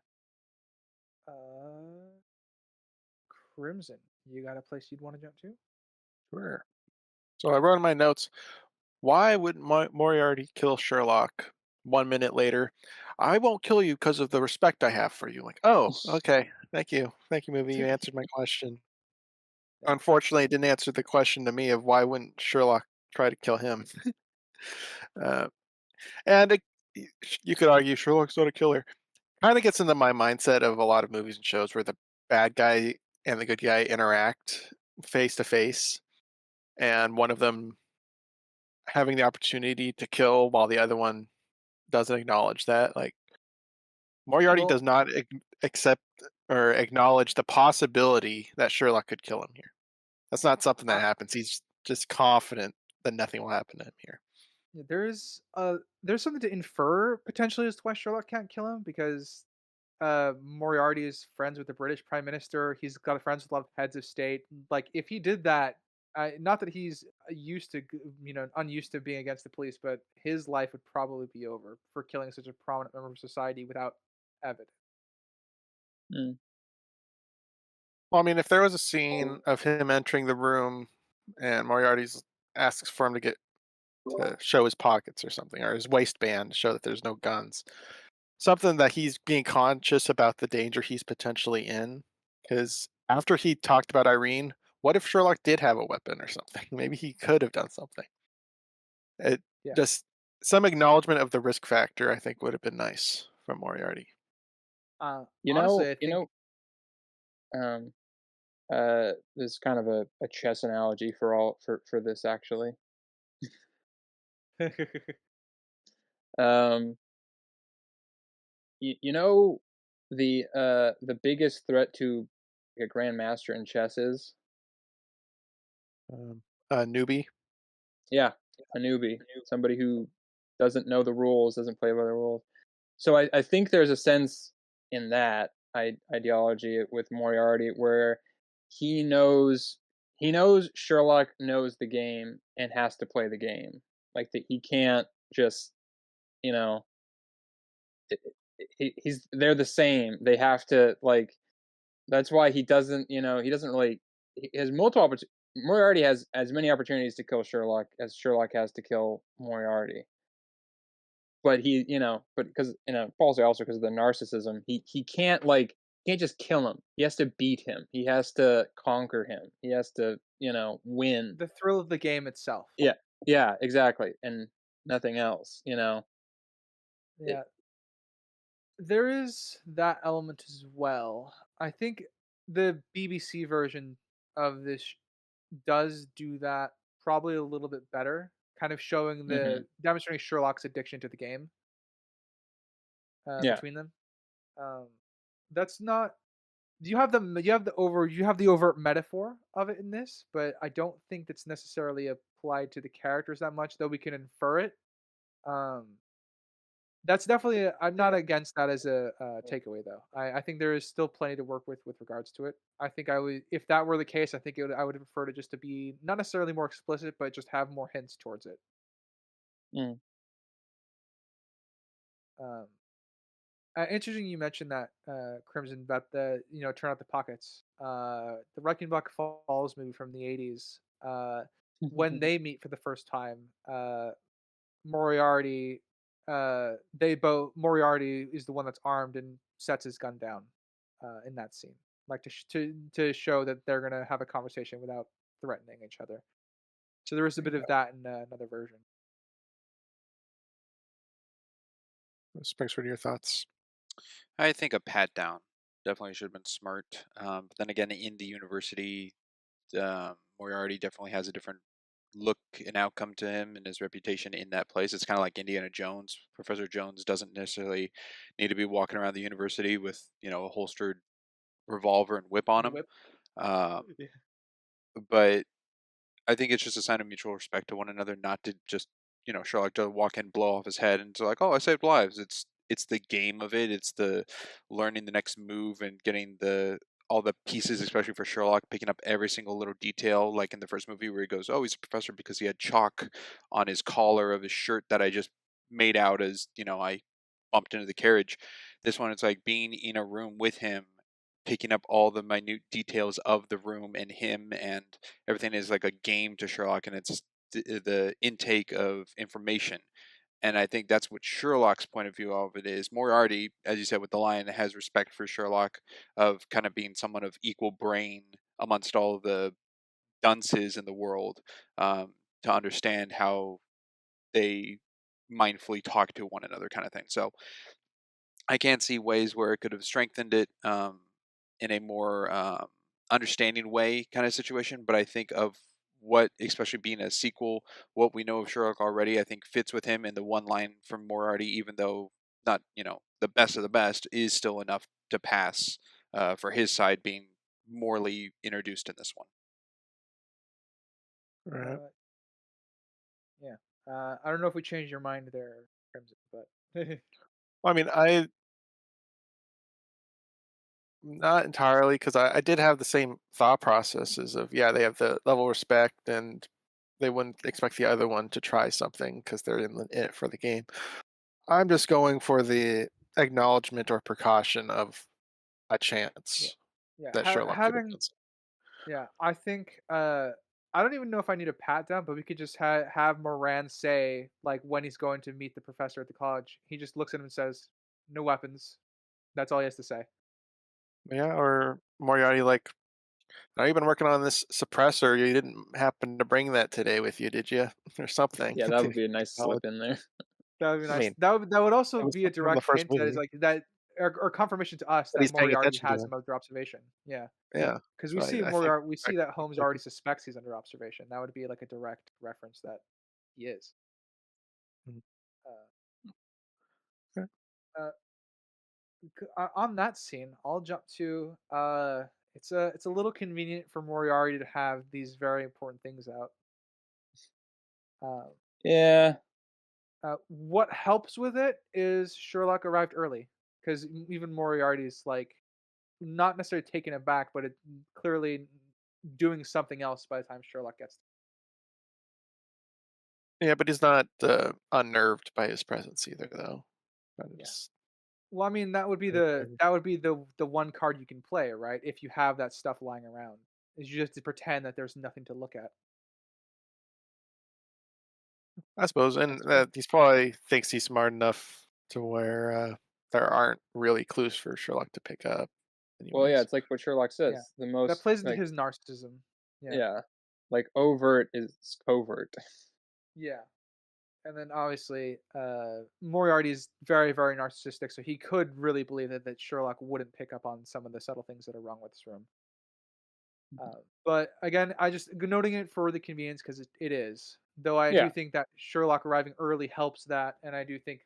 Uh, Crimson. You got a place you'd want to jump to? Sure. So I wrote in my notes, why would Moriarty kill Sherlock 1 minute later? I won't kill you because of the respect I have for you. Like, oh, okay. Thank you. Thank you, movie. You answered my question. Yeah. Unfortunately, it didn't answer the question to me of why wouldn't Sherlock try to kill him? uh, and you could argue Sherlock's not a killer. Kind of gets into my mindset of a lot of movies and shows where the bad guy and the good guy interact face to face, and one of them having the opportunity to kill while the other one doesn't acknowledge that. Like Moriarty Well, does not accept or acknowledge the possibility that Sherlock could kill him here. That's not something that I, happens. He's just confident that nothing will happen to him here. yeah, there's something to infer potentially as to why Sherlock can't kill him because Moriarty is friends with the British Prime Minister. He's got friends with a lot of heads of state. Like if he did that, not that he's used to, unused to being against the police, but his life would probably be over for killing such a prominent member of society without evidence. Mm. Well, I mean, if there was a scene of him entering the room and Moriarty's asks for him to show his pockets or something, or his waistband to show that there's no guns, something that he's being conscious about the danger he's potentially in. Because after he talked about Irene, what if Sherlock did have a weapon or something? Maybe he could have done something. It Yeah. just some acknowledgement of the risk factor, I think, would have been nice from Moriarty. You know, Honestly, I you think. know, um, this is kind of a chess analogy for this actually. Um, you know, the biggest threat to a grandmaster in chess is, Um, newbie. yeah, a newbie, somebody who doesn't know the rules, doesn't play by the rules. So I think there's a sense in that ideology with Moriarty where he knows he knows Sherlock knows the game and has to play the game. Like that he can't just, you know, he's they're the same. They have to like that's why he doesn't really he has multiple Moriarty has as many opportunities to kill Sherlock as Sherlock has to kill Moriarty. But but because Paul's also because of the narcissism, he can't can't just kill him. He has to beat him. He has to conquer him. He has to win. The thrill of the game itself. Yeah, yeah, exactly, and nothing else. It, Yeah, there is that element as well. I think the BBC version of this does do that probably a little bit better. kind of showing Hmm. demonstrating Sherlock's addiction to the game Yeah. between them. Um, that's not. You have the overt metaphor of it in this, but I don't think that's necessarily applied to the characters that much, though we can infer it. Um, that's definitely I'm not Yeah. against that as a takeaway though. I think there is still plenty to work with regards to it. I think I would if that were the case, I would prefer to just to be not necessarily more explicit, but just have more hints towards it. Mm. Um, interesting you mentioned that Crimson about the turn out the pockets. The Wrecking Block Falls movie from the '80s. When they meet for the first time, Moriarty, Moriarty is the one that's armed and sets his gun down in that scene, like to show that they're gonna have a conversation without threatening each other. So there is a bit of that in another version. Spencer, what are your thoughts? I think a pat down definitely should have been smart. But then again, in the university, Moriarty definitely has a different look and outcome to him and his reputation in that place. It's kind of like Indiana Jones. Professor Jones doesn't necessarily need to be walking around the university with a holstered revolver and whip on And the him. whip. Um, Yeah. but I think it's just a sign of mutual respect to one another, not to just Sherlock to walk in, blow off his head, and it's like, oh, I saved lives. It's the game of it. It's the learning the next move and getting the all the pieces, especially for Sherlock, picking up every single little detail. Like in the first movie where he goes, oh, he's a professor because he had chalk on his collar of his shirt that I just made out as I bumped into the carriage. This one, it's like being in a room with him, picking up all the minute details of the room and him, and everything is like a game to Sherlock, and it's the intake of information. And I think that's what Sherlock's point of view of it is. Moriarty, as you said with the lion, has respect for Sherlock of kind of being someone of equal brain amongst all the dunces in the world, to understand how they mindfully talk to one another, kind of thing. So I can't see ways where it could have strengthened it in a more understanding way kind of situation. But I think of what, especially being a sequel, what we know of Sherlock already, I think fits with him. And the one line from Moriarty, even though not the best of the best, is still enough to pass for his side being morally introduced in this one. All right. Uh, yeah. I don't know if we changed your mind there, Crimson, but Well, I mean, I not entirely because I did have the same thought processes of yeah, they have the level of respect and they wouldn't expect the other one to try something because they're in it for the game. I'm just going for the acknowledgement or precaution of a yeah, chance yeah. that Sherlock could have Having done something. Yeah, I think I don't even know if I need a pat down, but we could just have Moran say like when he's going to meet the professor at the college, he just looks at him and says, "No weapons." That's all he has to say. Yeah, or Moriarty like, "Are you been working on this suppressor? You didn't happen to bring that today with you, did you?" Or something Yeah, that to would be a nice acknowledge. slip in there. That would be I nice. mean, That would also it was be a something from the direct first hint that is movie like that or confirmation to us that that he's paying Moriarty attention to has him. him under observation. Yeah, Yeah, because so We see that Holmes I already suspects he's under observation. That would be like a direct reference that he is. Mhm. Uh, Okay. uh, on that scene, I'll jump to it's a little convenient for Moriarty to have these very important things out. Uh, Yeah. what helps with it is Sherlock arrived early because even Moriarty's like not necessarily taken aback, but it clearly doing something else by the time Sherlock gets. Yeah, but he's not unnerved by his presence either, though. That Yeah. is Well, I mean that would be the one card you can play, right? If you have that stuff lying around, is you just to pretend that there's nothing to look at. I suppose, and That's fair. he's probably thinks he's smart enough to where there aren't really clues for Sherlock to pick up, Well, yeah, anyways. it's like what Sherlock Yeah, says. The that most plays into like his narcissism. Yeah, yeah, like overt is covert. yeah, and then obviously Moriarty is very, very narcissistic, so he could really believe that Sherlock wouldn't pick up on some of the subtle things that are wrong with this room. But again, I just noting it for the convenience because it is. Though I do Yeah, think that Sherlock arriving early helps that, and I do think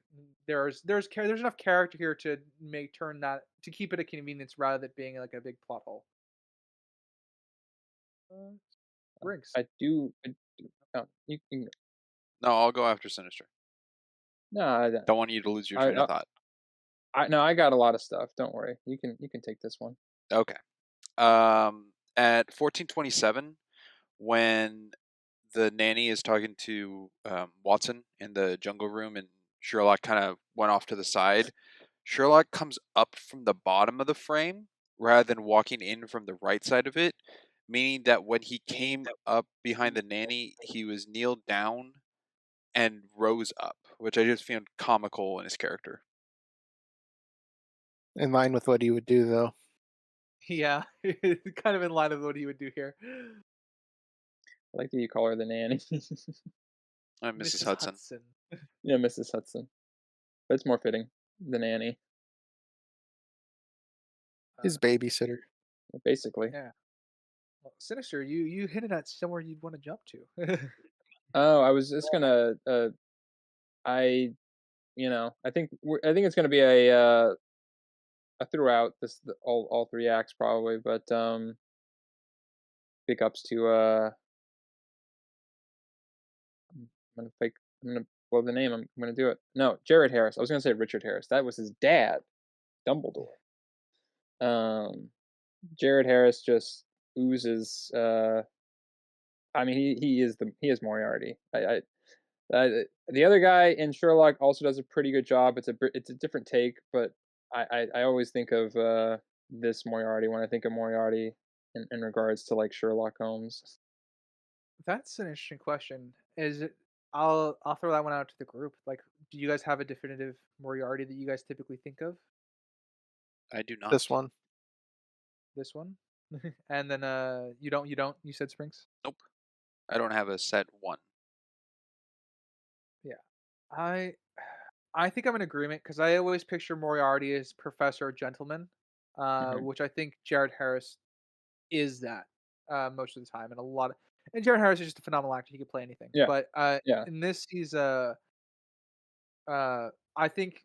there's enough character here to make turn that to keep it a convenience rather than being like a big plot hole. Uh, Brinks. I do. Oh, you can. No, I'll go after Sinister. No, Don't want you to lose your I, train of I, thought. no, I got a lot of stuff. Don't worry. You can take this one. Okay. At 1427, when the nanny is talking to Watson in the jungle room, and Sherlock kind of went off to the side. Sherlock comes up from the bottom of the frame rather than walking in from the right side of it, meaning that when he came up behind the nanny, he was kneeled down and rose up, which I just found comical in his character. In line with what he would do, though. Yeah, kind of in line with what he would do here. I like that you call her the nanny. Mrs. Mrs. Hudson. Hudson. Yeah, Mrs. Hudson. But it's more fitting. The nanny, His babysitter. basically. Yeah. Well, Sinister, you hinted at somewhere you'd want to jump to. Oh, I was just gonna. I I think it's gonna be a throughout all three acts probably, but big ups to I'm gonna fake. I'm gonna blow the name. I'm gonna do it. No, Jared Harris. I was gonna say Richard Harris. That was his dad, Dumbledore. Um, Jared Harris just oozes. I mean, he is Moriarty. The other guy in Sherlock also does a pretty good job. It's a different take, but I always think of this Moriarty when I think of Moriarty in regards to like Sherlock Holmes. That's an interesting question. Is it? I'll throw that one out to the group. Like, do you guys have a definitive Moriarty that you guys typically think of? I do not. This one. This one, and then you don't. You said Springs. Nope. I don't have a set one. Yeah, I I think I'm in agreement because I always picture Moriarty as Professor Gentleman, Hmm. which I think Jared Harris is that most of the time, and a lot of. And Jared Harris is just a phenomenal actor; he could play anything. Yeah, But yeah, in this, I think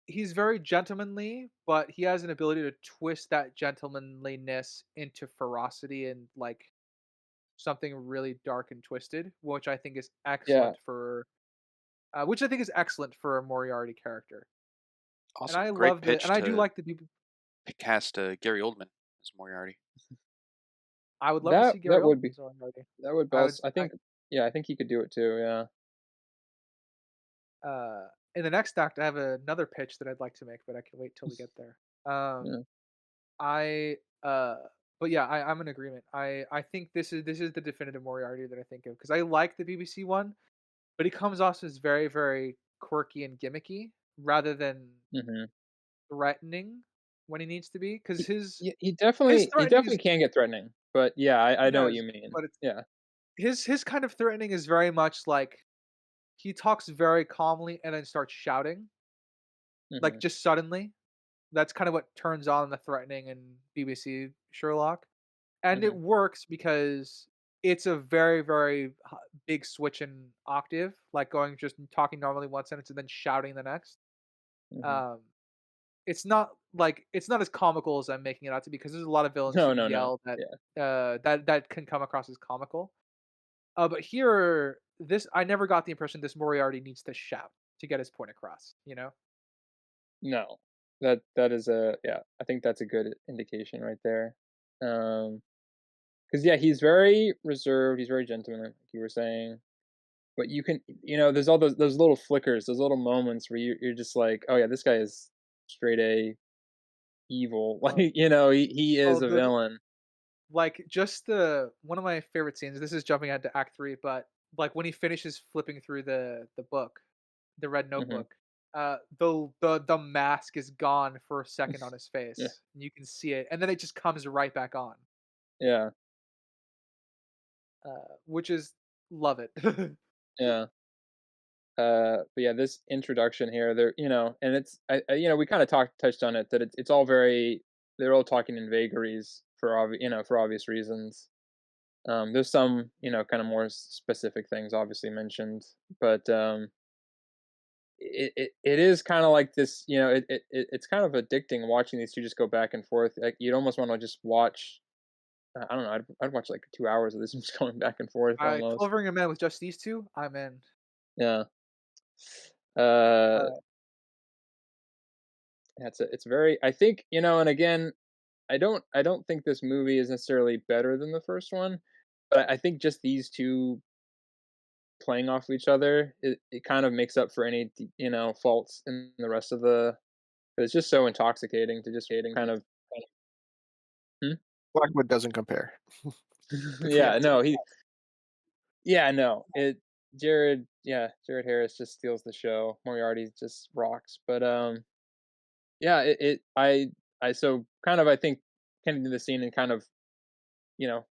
he's very gentlemanly, but he has an ability to twist that gentlemanliness into ferocity and like something really dark and twisted, yeah. which I think is excellent for a Moriarty character. And Also, I great love the and pitch I do to like the people. cast Gary Oldman as Moriarty. I would love to That see Gary that would Oldman be as Moriarty. that would I would best. I think. Yeah, I think he could do it too. Yeah. in the next act I have another pitch that I'd like to make, but I can wait till we get there. Um Yeah. I but yeah, I'm in agreement. I think this is the definitive Moriarty that I think of because I like the BBC one, but he comes off as very very quirky and gimmicky rather than Hmm. threatening when he needs to be because He, his yeah, he his definitely he threatening definitely is can get threatening, but yeah, I he know what you does, mean. but it's Yeah. his kind of threatening is very much like he talks very calmly and then starts shouting like Hmm. just suddenly. That's kind of what turns on the threatening in BBC Sherlock. And it Hmm. works because it's a very, very big switch in octave, like going just talking normally one sentence and then shouting the next. Hmm. Um, it's not as comical as I'm making it out to be because there's a lot of villains No, who no, no. yell that Yeah. that can come across as comical. But here, this I never got the impression this Moriarty needs to shout to get his point across. You know? No. That is a yeah. I think that's a good indication right there. Because yeah, he's very reserved. He's very gentlemanly, like you were saying. But there's all those little flickers, those little moments where you're just like, oh yeah, this guy is straight A evil. Like Oh, he oh, is a the villain. like just the one of my favorite scenes. This is jumping ahead to Act 3, but like when he finishes flipping through the book, the red Hmm. notebook, the mask is gone for a second on his Yeah, face. And you can see it, and then it just comes right back on, yeah, which is love it. yeah. But yeah, this introduction here, and it's we kind of touched on it that it's all very they're all talking in vagaries for for obvious reasons. There's some, kind of more specific things obviously mentioned, but it is kind of like this, it's kind of addicting watching these two just go back and forth. Like you'd almost want to just watch. I don't know. I'd watch like 2 hours of this just going back and forth almost. Covering a man with just these two, I'm in. Yeah. Uh, Uh, it's very. I think and again, I don't think this movie is necessarily better than the first one, but I think just these two playing off each other, it kind of makes up for any faults in the rest of the. It's just so intoxicating to just kind of. Hmm? Blackwood doesn't compare. Yeah, yeah, no, yeah, no, Jared Harris just steals the show. Moriarty just rocks, but yeah, I so kind of I think getting to the scene and kind of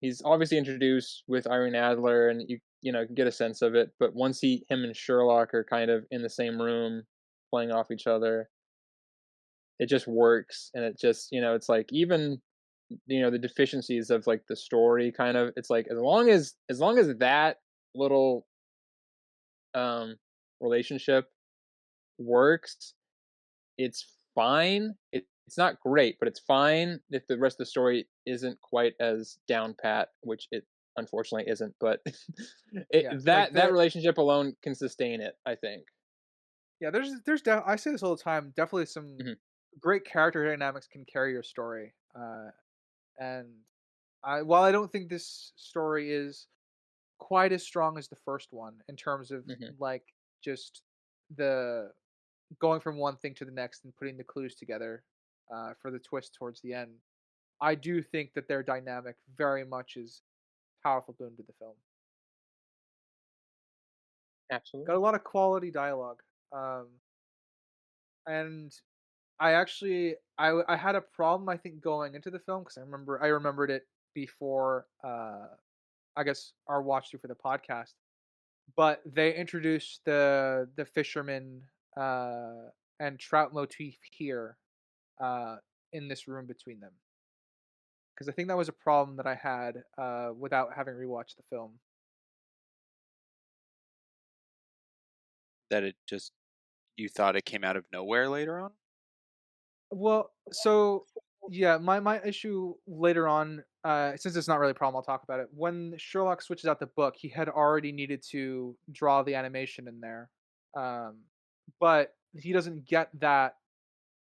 he's obviously introduced with Irene Adler, and you can get a sense of it. But once him and Sherlock are kind of in the same room, playing off each other, it just works, and it just it's like even the deficiencies of like the story kind of it's like as long as that little um relationship works, it's fine. It's not great, but it's fine if the rest of the story isn't quite as down pat, which it unfortunately isn't. But yeah. Like that relationship alone can sustain it, I think. yeah, I say this all the time. Definitely some Mhm, great character dynamics can carry your story. And while I don't think this story is quite as strong as the first one in terms of mhm. like just the going from one thing to the next and putting the clues together for the twist towards the end. I do think that their dynamic very much is powerful boon to the film. Got a Absolutely. lot of quality dialogue, and I had a problem I think going into the film because I remembered it before I guess our watch through for the podcast. But they introduced the fisherman uh, and trout motif here uh, in this room between them because I think that was a problem that I had without having rewatched the film. That it just you thought it came out of nowhere later on? Well, so yeah, my issue later on, since it's not really a problem, I'll talk about it. When Sherlock switches out the book, he had already needed to draw the animation in there, um, but he doesn't get that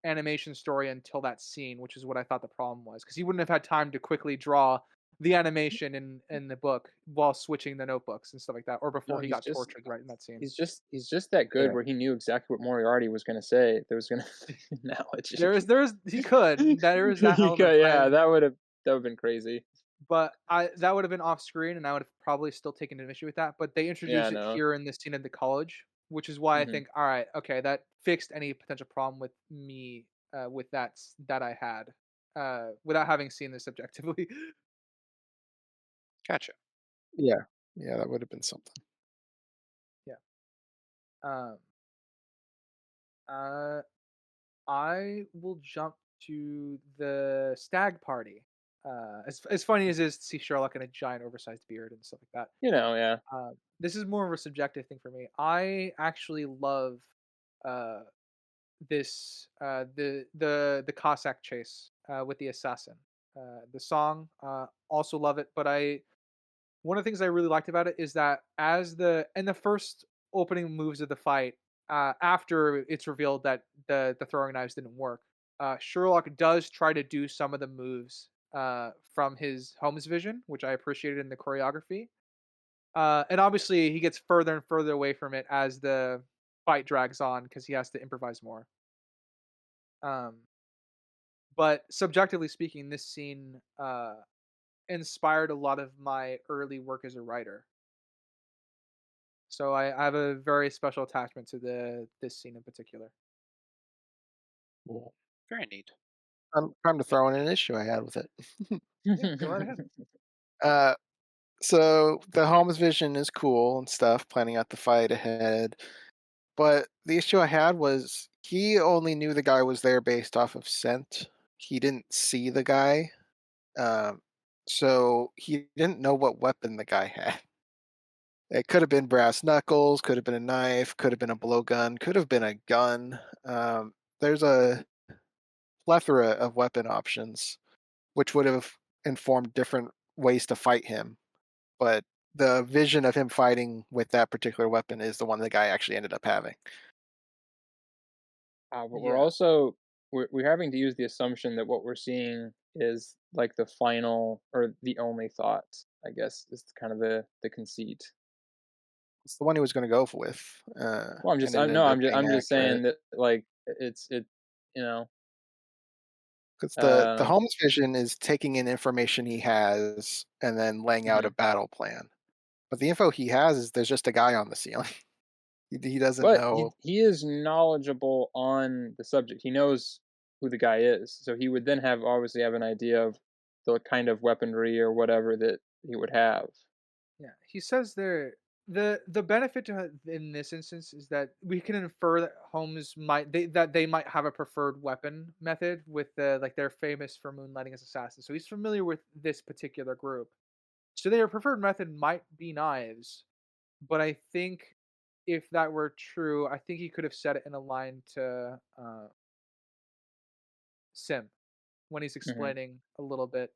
animation story until that scene, which is what I thought the problem was, because he wouldn't have had time to quickly draw the animation in the book while switching the notebooks and stuff like that, or No, before he got tortured right in that scene. he's just that good Yeah. where he knew exactly what Moriarty was going to say. There was going to now it's just There is there is that he element, could, but yeah, that would have been crazy. that would have been off screen, and I would have probably still taken an issue with that. But they Yeah, introduced it no. here in this scene at the college, which is why I Hmm. think, all right, okay, that fixed any potential problem with me with that I had without having seen this objectively. Gotcha. Yeah. Yeah, that would have been something. Yeah. Um. Uh. I will jump to the stag party. As funny as it is to see Sherlock in a giant oversized beard and stuff like that. Yeah. This is more of a subjective thing for me. I actually love uh, the Cossack chase with the assassin. The song, also love it, but I one of the things I really liked about it is that as the first opening moves of the fight, after it's revealed that the throwing knives didn't work, Sherlock does try to do some of the moves from his Holmes vision, which I appreciated in the choreography. And obviously, he gets further and further away from it as the fight drags on because he has to improvise more. Um, but subjectively speaking, this scene inspired a lot of my early work as a writer. So I have a very special attachment to this scene in particular. Cool. Very neat. Time to throw in an issue I had with it. Yeah, go right ahead. Uh, so the Holmes vision is cool and stuff, planning out the fight ahead. But the issue I had was he only knew the guy was there based off of scent. He didn't see the guy. Um, So he didn't know what weapon the guy had. It could have been brass knuckles, could have been a knife, could have been a blowgun, could have been a gun. There's a plethora of weapon options, which would have informed different ways to fight him. But the vision of him fighting with that particular weapon is the one the guy actually ended up having. But we're Yeah. also we're having to use the assumption that what we're seeing is like the final or the only thought. I guess is kind of the conceit. It's the one he was going to go with, Well, and it I'm no, ended up being I'm just saying accurate. that like it you know Because the um Holmes vision is taking in information he has and then laying out a mhm. battle plan. But the info he has is there's just a guy on the ceiling. He doesn't But know. he is knowledgeable on the subject. He knows who the guy is, so he would then have obviously have an idea of the kind of weaponry or whatever that he would have. Yeah, he says there the benefit to in this instance is that we can infer that Holmes they might have a preferred weapon method with like they're famous for moonlighting as assassins. So he's familiar with this particular group. So their preferred method might be knives, but I think if that were true, I think he could have said it in a line to Sim when he's Hmm. explaining a little bit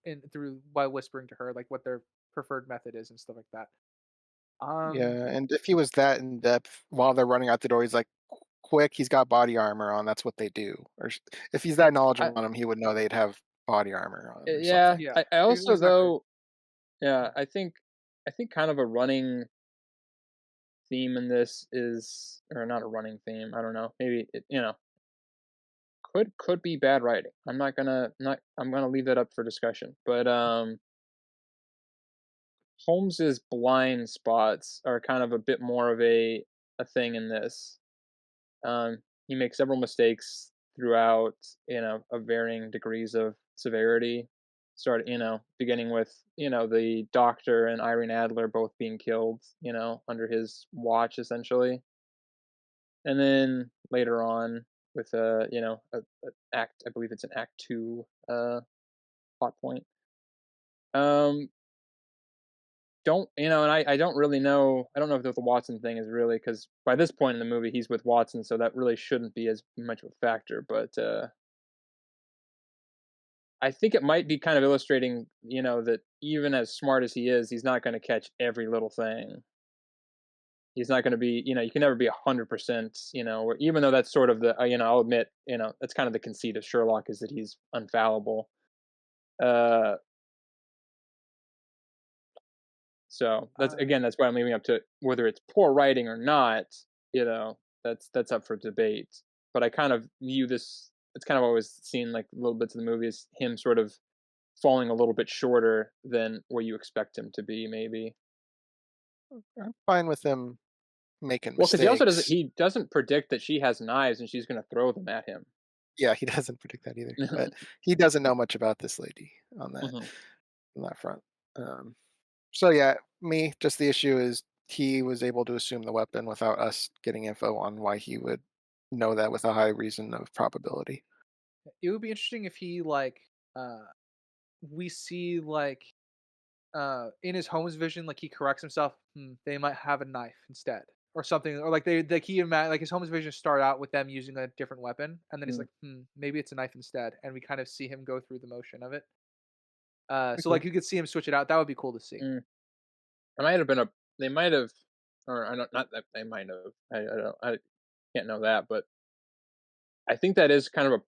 in through by whispering to her like what their preferred method is and stuff like that. Um Yeah, and if he was that in depth while they're running out the door, he's like, quick, he's got body armor on. That's what they do. If he's that I knowledgeable on him, he would know they'd have body armor on or yeah, something. Yeah, I also exactly. though yeah, Yeah. I think kind of a running theme in this is or not a running theme. I don't know. Maybe could be bad writing. I'm gonna leave that up for discussion. But Holmes's blind spots are kind of a bit more of a thing in this. He makes several mistakes throughout, of varying degrees of severity. Beginning with the doctor and Irene Adler both being killed, under his watch essentially, and then later on with a act. I believe it's an act 2 plot point. Um, don't and I don't really know. I don't know if the Watson thing is really because by this point in the movie he's with Watson, so that really shouldn't be as much of a factor. But I think it might be kind of illustrating, that even as smart as he is, he's not going to catch every little thing. He's not going to be, you can never be 100%, or even though that's sort of I'll admit, that's kind of the conceit of Sherlock is that he's infallible. Uh, So that's Uh, again, that's why I'm leaving up to whether it's poor writing or not. That's up for debate. But I kind of view this. It's kind of always seen like little bits of the movie as him sort of falling a little bit shorter than where you expect him to be, maybe. I'm fine with him making Well, because he also doesn't mistakes. he doesn't predict that she has knives and she's going to throw them at him. Yeah, he doesn't predict that either, but he doesn't know much about this lady on that Hmm. on that front. Um, so yeah, me, just the issue is he was able to assume the weapon without us getting info on why he would know that with a high reason of probability. it would be interesting if he like uh we see like in his Holmes vision like he corrects himself. They might have a knife instead or something, or like they like he like his Holmes vision start out with them using a different weapon, and then he's Mm, like, maybe it's a knife instead, and we kind of see him go through the motion of it. So Okay. like you could see him switch it out. That would be cool to see. mm. It might have been a. They might have, or I don't. Not that they might have. I don't. I can't know that, but I think that is kind of a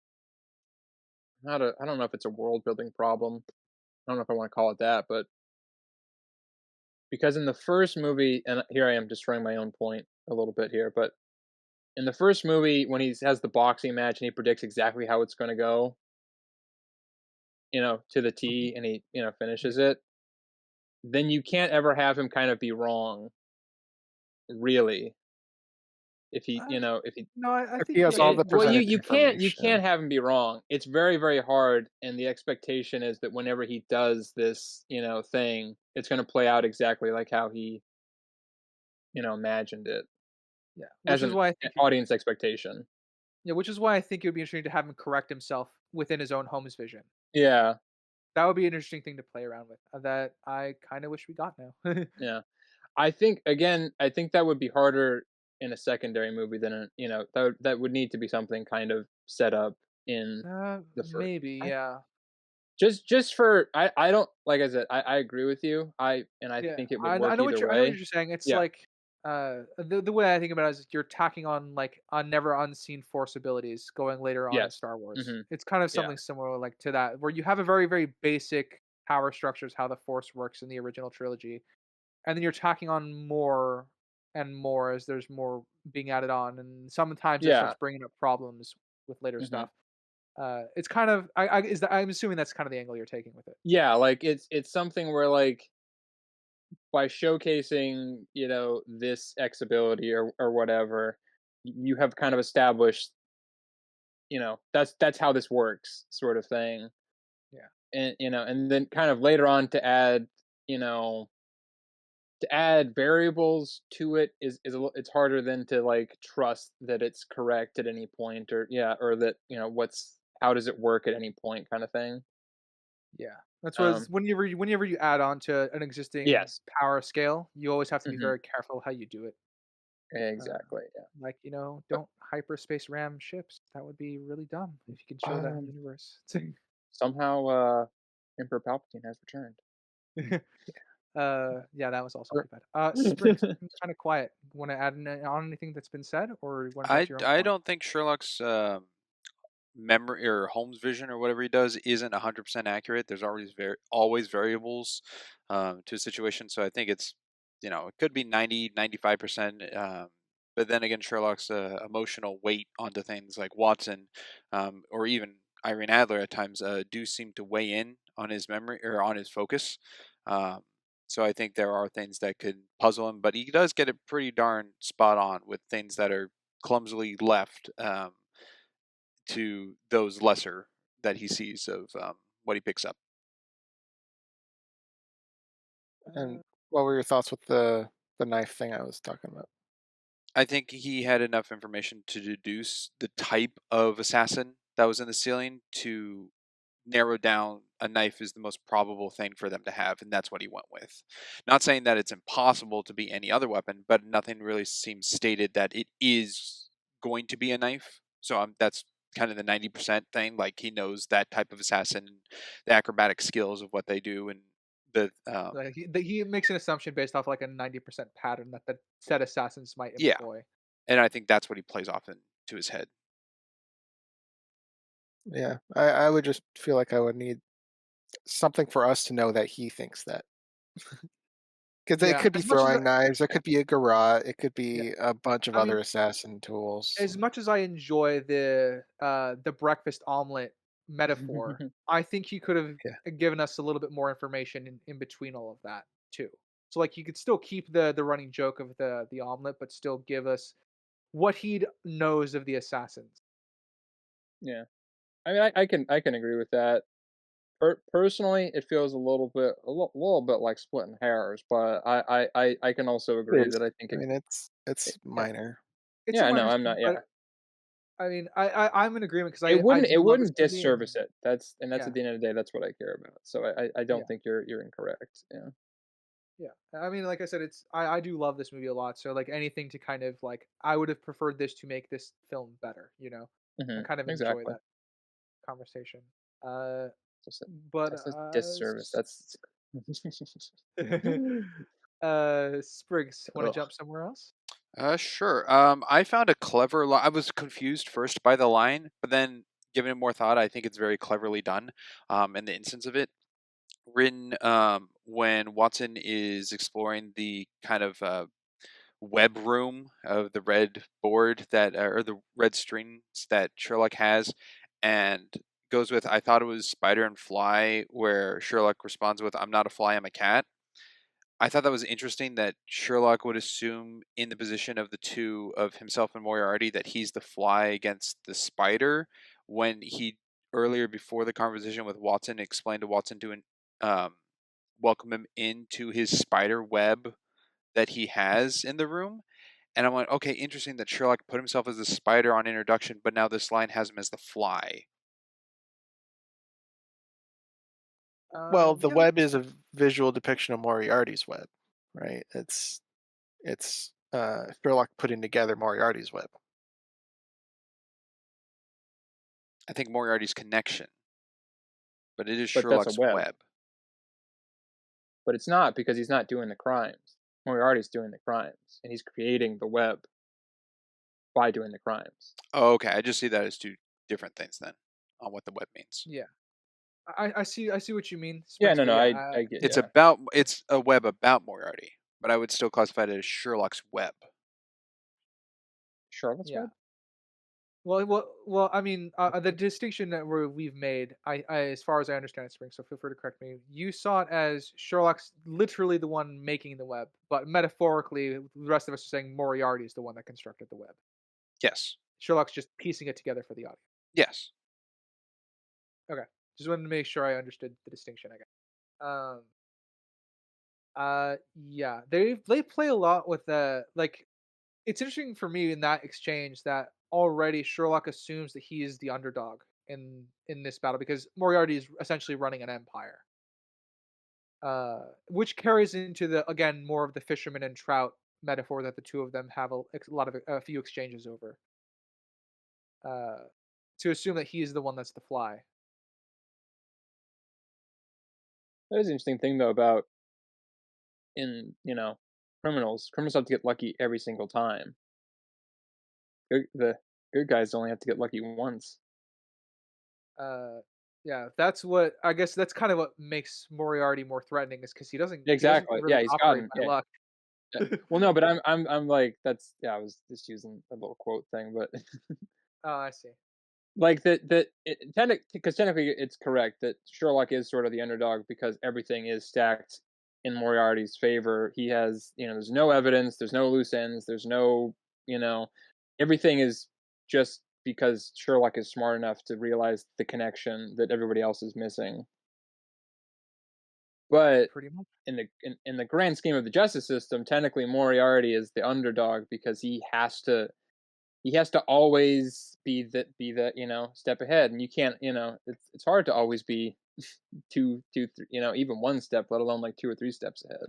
not a. I don't know if it's a world building problem. I don't know if I want to call it that, but because in the first movie, and here I am destroying my own point a little bit here, but in the first movie, when he has the boxing match and he predicts exactly how it's going to go, to the Mhm. T, and he, Yeah. finishes it, then you can't ever have him kind of be wrong, really. If he, Uh, if he, no, I If he think has yeah, all he, the well, presented you can't information. have him be wrong. It's very, very hard, and the expectation is that whenever he does this, thing, it's going to play out exactly like how he, imagined it yeah, as which is an why I think audience expectation. yeah, which is why I think it would be interesting to have him correct himself within his own Holmes vision. Yeah. that would be an interesting thing to play around with. That I kind of wish we got now. Yeah. I think again, I think that would be harder in a secondary movie than that would need to be something kind of set up in the first. Maybe, yeah. Just for I don't like I said, I agree with you. I Yeah, think it would I work know what either you're I know what way. you're saying. It's Yeah. like, the way I think about it is you're tacking on, like, on never unseen force abilities going later on in Yes. Star Wars. Mhm. It's kind of Yeah. something similar, like, to that, where you have a very, very basic power structures, how the force works in the original trilogy, and then you're tacking on more and more as there's more being added on, and sometimes it starts Yeah. bringing up problems with later Mhm. stuff. It's kind of I is that I'm assuming that's kind of the angle you're taking with it. Yeah, like it's something where like by showcasing, this X ability or whatever, you have kind of established, that's how this works sort of thing. Yeah. And then kind of later on you know, to add variables to it it's harder than to like trust that it's correct at any point or yeah, or that, what's how does it work at any point kind of thing. Yeah, that's what Um whenever you add on to an existing yes. power scale, you always have to be Mhm. very careful how you do it. Uh, Exactly, yeah. like, But, don't hyperspace ram ships. That would be really dumb if you can show that in the um universe. somehow Emperor Palpatine has returned. Yeah, that was also Or- pretty bad. Spriggs, kind of quiet. Want to add on anything that's been said, or want to jump I to your own I thought? don't think Sherlock's memory or Holmes vision or whatever he does isn't 100% accurate. There's always variables to a situation, so I think it's it could be 90-95%. But then again, Sherlock's emotional weight onto things like Watson or even Irene Adler at times do seem to weigh in on his memory or on his focus. Um, so I think there are things that could puzzle him, but he does get it pretty darn spot on with things that are clumsily left. To those lesser that he sees of what he picks up. Uh, And what were your thoughts with the knife thing I was talking about? I think he had enough information to deduce the type of assassin that was in the ceiling to narrow down a knife is the most probable thing for them to have, and that's what he went with. Not saying that it's impossible to be any other weapon, but nothing really seems stated that it is going to be a knife. So that's kind of the 90% thing. Like he knows that type of assassin, the acrobatic skills of what they do, and the like he makes an assumption based off like a 90% pattern that the said assassins might yeah, employ. and I think that's what he plays off into his head. Yeah, I would just feel like I would need something for us to know that he thinks that. Because it Yeah, could be as much as throwing knives, it yeah, could be a garrote, it could yeah. be a bunch of I other mean, assassin tools. as much as I enjoy the breakfast omelet metaphor, I think he could have Yeah. given us a little bit more information in between all of that too. So like you could still keep the running joke of the omelet, but still give us what he knows of the assassins. Yeah. I mean, I can agree with that. Personally, it feels a little bit like splitting hairs, but I can also It agree is. that I think I it, mean, it it's yeah. minor. It's a Yeah, no, minor I'm thing, not. Yeah, but I mean, I'm in agreement because it I wouldn't do it love this wouldn't movie and disservice it. That's yeah, at the end of the day, that's what I care about. So I yeah. don't think you're incorrect. Yeah. Yeah. I mean, like I said, I do love this movie a lot. So like anything to kind of like I would have preferred this to make this film better, I kind of enjoy Exactly. that conversation. Uh Just a, but just a disservice. That's Spriggs, want to ugh. jump somewhere else? Sure. I found a clever line. I was confused first by the line, but then giving it more thought, I think it's very cleverly done. In the instance of it, written when Watson is exploring the kind of web room of the red board that or the red strings that Sherlock has, and goes with "I thought it was spider and fly," where Sherlock responds with "I'm not a fly, I'm a cat." I thought that was interesting that Sherlock would assume in the position of the two of himself and Moriarty that he's the fly against the spider when he earlier before the conversation with Watson explained to Watson to um, welcome him into his spider web that he has in the room. And I went, okay, interesting that Sherlock put himself as the spider on introduction, but now this line has him as the fly. Well, the Yeah, we web can is start. a visual depiction of Moriarty's web, right? It's Sherlock putting together Moriarty's web. I think Moriarty's connection, but it is But that's a Sherlock's web. web. But it's not, because he's not doing the crimes. Moriarty's doing the crimes, and he's creating the web by doing the crimes. Oh, okay. I just see that as two different things then on what the web means. Yeah, I see what you mean, Yeah, Springs, no, but no, yeah, I get, It's yeah. a web about Moriarty, but I would still classify it as Sherlock's web. Charlotte's yeah. web? Well. I mean, the distinction that we've made, as far as I understand it, Spring. So feel free to correct me. You saw it as Sherlock's literally the one making the web, but metaphorically, the rest of us are saying Moriarty is the one that constructed the web. Yes. Sherlock's just piecing it together for the audience. Yes. Okay, just wanted to make sure I understood the distinction. I guess. Yeah, they play a lot with the like. It's interesting for me in that exchange that already Sherlock assumes that he is the underdog in this battle because Moriarty is essentially running an empire. Which carries into the again more of the fisherman and trout metaphor that the two of them have a few exchanges over. Uh, to assume that he is the one that's the fly. That is an interesting thing, though, about criminals. Criminals have to get lucky every single time. The good guys only have to get lucky once. Uh, yeah, that's what I guess that's kind of what makes Moriarty more threatening is because he doesn't Exactly. really Yeah, he's operate gotten, by yeah. luck. Well, no, but I'm like, that's, yeah. I was just using a little quote thing, but Oh, I see. like because technically it's correct that Sherlock is sort of the underdog because everything is stacked in Moriarty's favor. He has, there's no evidence, there's no loose ends, there's no, you know, everything is just because Sherlock is smart enough to realize the connection that everybody else is missing. But Pretty much. in the grand scheme of the justice system, technically Moriarty is the underdog because he has to always be the step ahead, and you can't, it's hard to always be two, three, even one step, let alone like two or three steps ahead.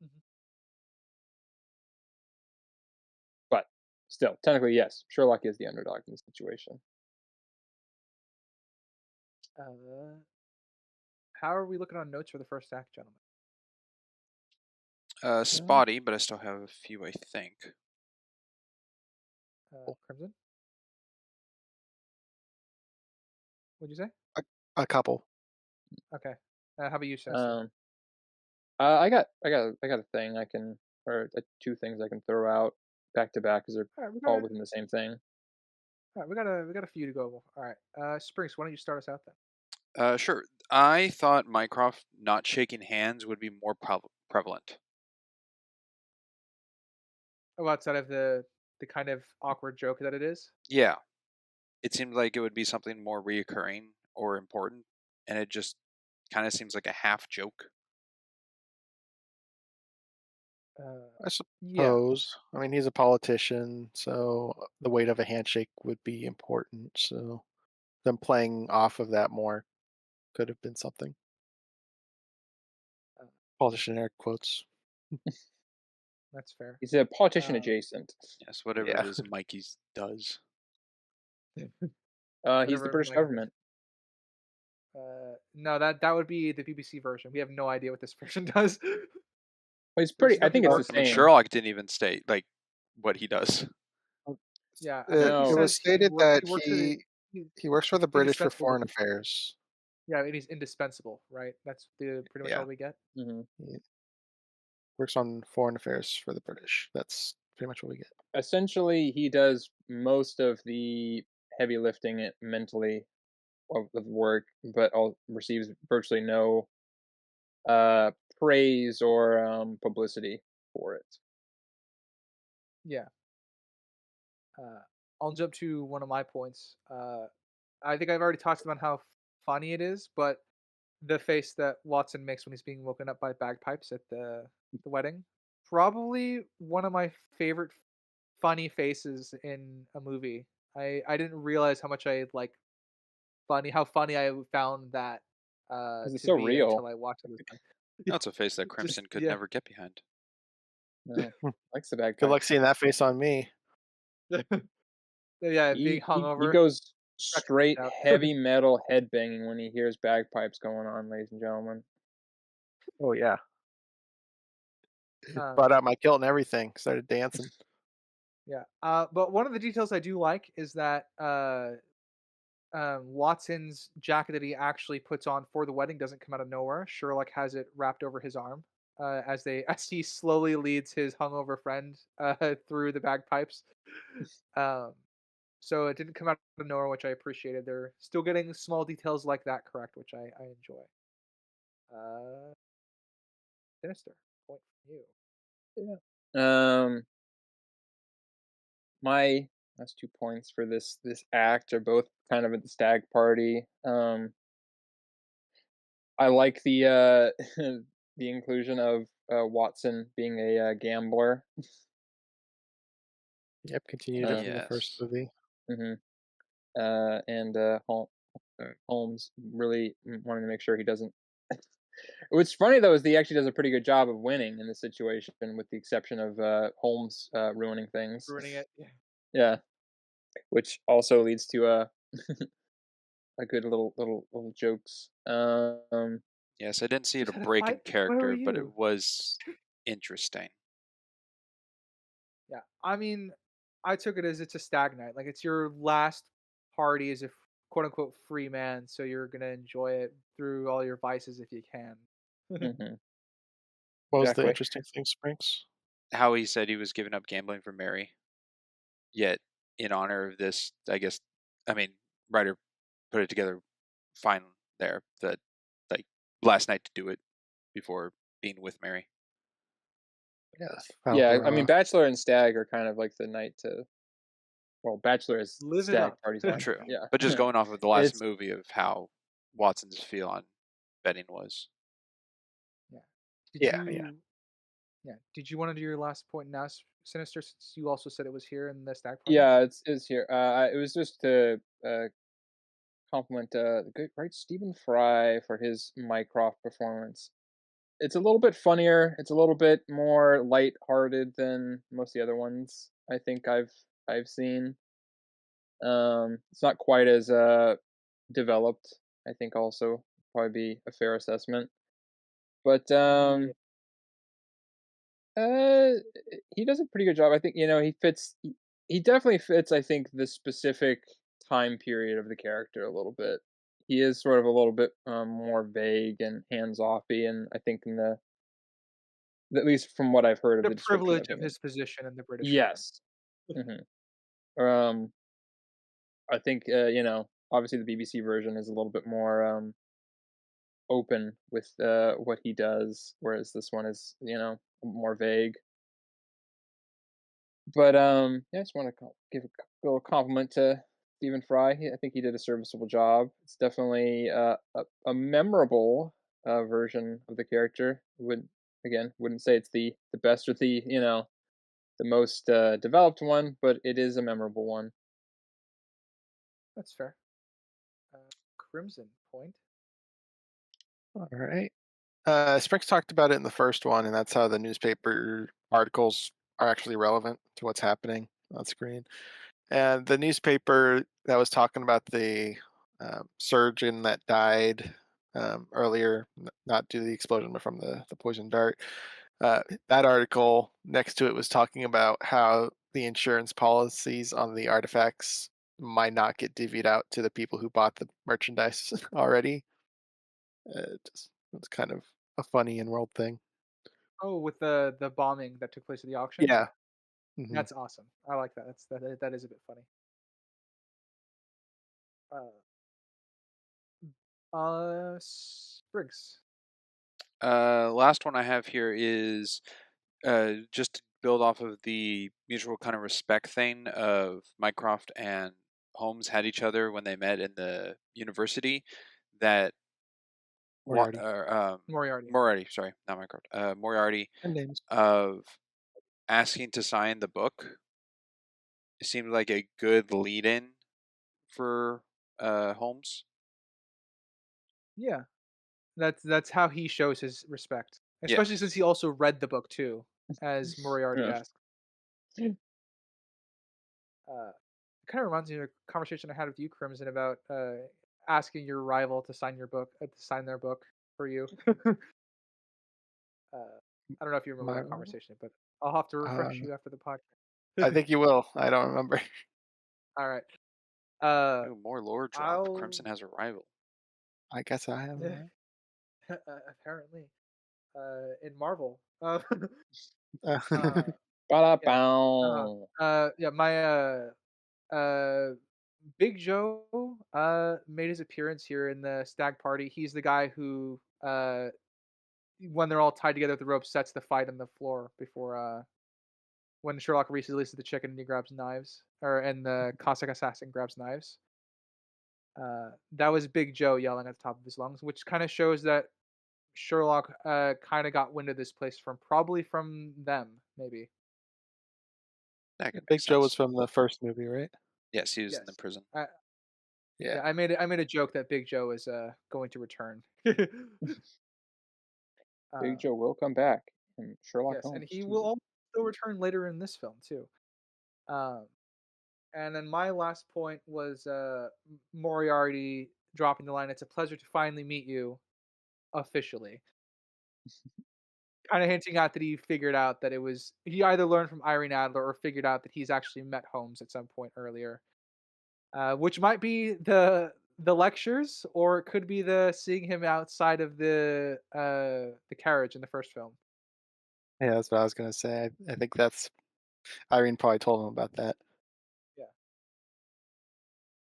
Mhm. But still, technically, yes, Sherlock is the underdog in this situation. Uh, how are we looking on notes for the first act, gentlemen? Spotty, but I still have a few, I think. Crimson? What'd you say? A couple. Okay. How about you, Seth? Um, I got a thing I can, or two things I can throw out back to back because they're All right, all within the same thing. we got a few to go over. All right. Springs, why don't you start us out then? Sure. I thought Mycroft not shaking hands would be more prevalent. Oh, outside of the kind of awkward joke that it is. Yeah. It seemed like it would be something more reoccurring or important, and it just kind of seems like a half joke. I Yeah. suppose. I mean, he's a politician, so the weight of a handshake would be important. So them playing off of that more could have been something. Uh, Politician air quotes. that's fair. He's a politician Uh, adjacent. Yes, whatever Yeah. it is Mikey's does. He's whatever the it British might be. government. No, that would be the BBC version. We have no idea what this version does. Well, he's We're pretty. just I gonna think people it's the I mean, same. Sherlock didn't even state like what he does. Yeah, I think he It No. was says stated that he works for the he works for he's the British for indispensable. foreign affairs. Yeah, and he's indispensable, right? That's pretty much Yeah, all we get. Hmm. he works on foreign affairs for the British. That's pretty much what we get. Essentially, he does most of the heavy lifting mentally of the work, but receives virtually no praise or publicity for it. Yeah. I'll jump to one of my points. I think I've already talked about how funny it is, but the face that Watson makes when he's being woken up by bagpipes at the wedding, probably one of my favorite funny faces in a movie. I didn't realize how much I like how funny I found that 'Cause it's to so be until real. I watch it this time. That's a face that Just Crimson could yeah. never get behind. No, likes the Good luck bagpipes. seeing that face on me. Yeah, being He hungover, goes check straight it out. heavy metal headbanging when he hears bagpipes going on, ladies and gentlemen. Oh yeah, Um, brought out my kilt and everything. Started dancing. yeah. But one of the details I do like is that Watson's jacket that he actually puts on for the wedding doesn't come out of nowhere. Sherlock has it wrapped over his arm as they as he slowly leads his hungover friend through the bagpipes. Um, so it didn't come out of nowhere, which I appreciated. They're still getting small details like that correct, which I enjoy. Uh, Sinister, point from you. Yeah. My last 2 points for this act are both kind of at the stag party. I like the the inclusion of Watson being a gambler. Yep, continued it Uh, from the first Yes. movie. mhm. And Holmes really wanting to make sure he doesn't. What's funny though is he actually does a pretty good job of winning in this situation, with the exception of Holmes ruining things. Ruining it. Yeah. Yeah, which also leads to a good little jokes. Yes, I didn't see it Just a had a break fight. in Where were character, but it you? was interesting. Yeah. I mean, I took it as it's a stag night. Like it's your last party as a quote unquote free man, so you're gonna enjoy it through all your vices if you can. hmm What was the exactly. interesting thing, Sprinks? How he said he was giving up gambling for Mary, yet in honor of this, I guess, I mean, writer put it together fine there. That like last night to do it before being with Mary. Yeah, Yeah, I mean, Valderrama. Bachelor and Stag are kind of like the night to. Well, Bachelor is Live it Stag up. party time. True, Yeah, but just going off of the last it's movie of how Watson's feel on betting was. Yeah. Did Yeah, yeah. you Yeah. Did you want to do your last point now, Sinister, since you also said it was here in the stag party? yeah, it's here. It was just to compliment the great Stephen Fry for his Mycroft performance. It's a little bit funnier. It's a little bit more light-hearted than most of the other ones I think I've seen. It's not quite as developed. I think also probably be a fair assessment. But Yeah. uh, he does a pretty good job. I think he fits. He definitely fits. I think the specific time period of the character a little bit. He is sort of a little bit more vague and hands offy, and I think in the at least from what I've heard of The the description privilege of of him. his position in the British Crown. Yes. hmm I think obviously the BBC version is a little bit more open with what he does, whereas this one is more vague. But yeah, I just want to give a little compliment to Stephen Fry. I think he did a serviceable job. It's definitely a memorable version of the character. Wouldn't say it's the best or the most developed one, but it is a memorable one. That's fair. Uh, Crimson point. All right. Sprinks talked about it in the first one, and that's how the newspaper articles are actually relevant to what's happening on screen. And the newspaper that was talking about the surgeon that died earlier, not due to the explosion, but from the poison dart. That article next to it was talking about how the insurance policies on the artifacts might not get divvied out to the people who bought the merchandise already. It's kind of a funny in-world thing. Oh, with the bombing that took place at the auction. Yeah. hmm That's awesome. I like that. That is a bit funny. Uh, Spriggs. Last one I have here is just to build off of the mutual kind of respect thing of Mycroft and Holmes had each other when they met in the university. That Moriarty. Moriarty. Moriarty, sorry, not Mycroft. Moriarty And names. of asking to sign the book. It seemed like a good lead-in for Holmes. Yeah. That's how he shows his respect, especially since he Yes. also read the book too, as Moriarty Yeah. asked. It kind of reminds me of a conversation I had with you, Crimson, about asking your rival to sign your book, to sign their book for you. I don't know if you remember My that conversation, but I'll have to refresh uh, you after the I podcast. think you will. I don't remember. All right. Uh, Ooh, more lore drop. I'll Crimson has a rival. I guess I have that. apparently in Marvel. Uh, Uh, yeah. Uh-huh. Ba-da-bow. Yeah. My uh, Big Joe made his appearance here in the stag party. He's the guy who when they're all tied together with the rope, sets the fight on the floor before when Sherlock releases the chicken and he grabs knives, and the Cossack assassin grabs knives. That was Big Joe yelling at the top of his lungs, which kind of shows that Sherlock kind of got wind of this place probably from them, maybe. That could make Big Joe was sense. from the first movie, right? Yes, he was in the Yes. prison. Uh, Yeah. yeah, I made a joke that Big Joe is going to return. Big uh, Joe will come back in Sherlock yes, and Holmes he will 2. also return later in this film too. Um, and then my last point was Moriarty dropping the line, "It's a pleasure to finally meet you officially." Kind of hinting out that he figured out that he either learned from Irene Adler or figured out that he's actually met Holmes at some point earlier, which might be the lectures, or it could be the seeing him outside of the carriage in the first film. Yeah, that's what I was gonna say. I think that's Irene probably told him about that Yeah.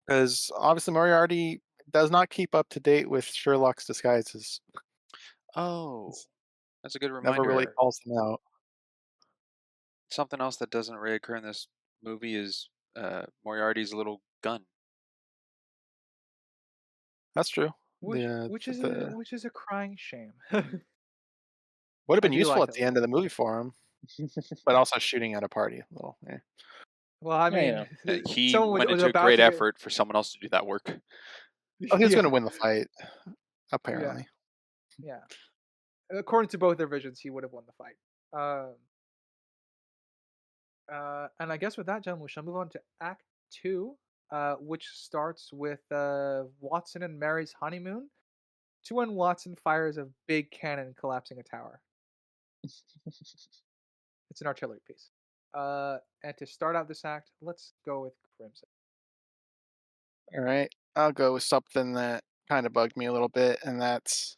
because obviously Moriarty does not keep up to date with Sherlock's disguises. Oh, He's that's a good never really reminder. calls them out. Something else that doesn't reoccur in this movie is Moriarty's little gun. That's true. Which which is a The which is a crying shame. would have I been do useful like at it. the end of the movie for him, but also shooting at a party. A little, eh. Well, I Yeah, mean, yeah. He someone went was into about great to get effort for someone else to do that work. Oh, he was yeah, gonna win the fight, yeah, apparently. yeah. According to both their visions, he would have won the fight. Um, and I guess with that, gentlemen, we shall move on to Act Two, which starts with Watson and Mary's honeymoon to when Watson fires a big cannon collapsing a tower. It's an artillery piece. And to start out this act, let's go with Crimson. All right, I'll go with something that kind of bugged me a little bit, and that's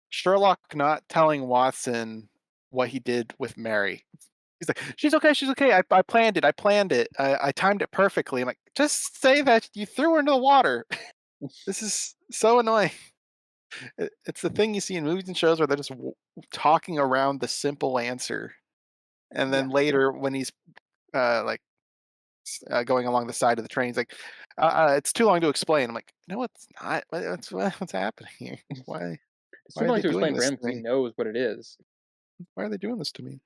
Sherlock not telling Watson what he did with Mary. He's like, "She's okay. She's okay. I planned it. I planned it. I timed it perfectly." I'm like, just say that you threw her into the water. This is so annoying. It's the thing you see in movies and shows where they're just talking around the simple answer, and Yeah. then later when he's like going along the side of the train, he's like, "It's too long to explain." I'm like, "No, it's not. What's happening here? Why It's too why are long they to doing explain for this him to because he me? knows what it is. Why are they doing this to me?"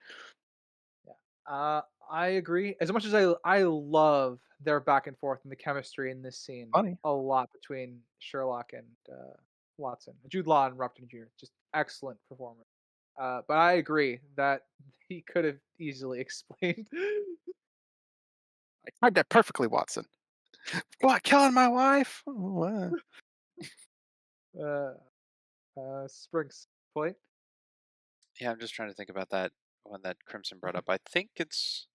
Yeah. I agree. As much as I love their back and forth and the chemistry in this scene Funny. a lot between Sherlock and Watson. Jude Law and Robert Downey Jr. Just excellent performance. But I agree that he could have easily explained. I timed that perfectly, Watson. What, killing my wife? Oh, uh, Spring's point. Yeah, I'm just trying to think about that one that Crimson brought up. I think it's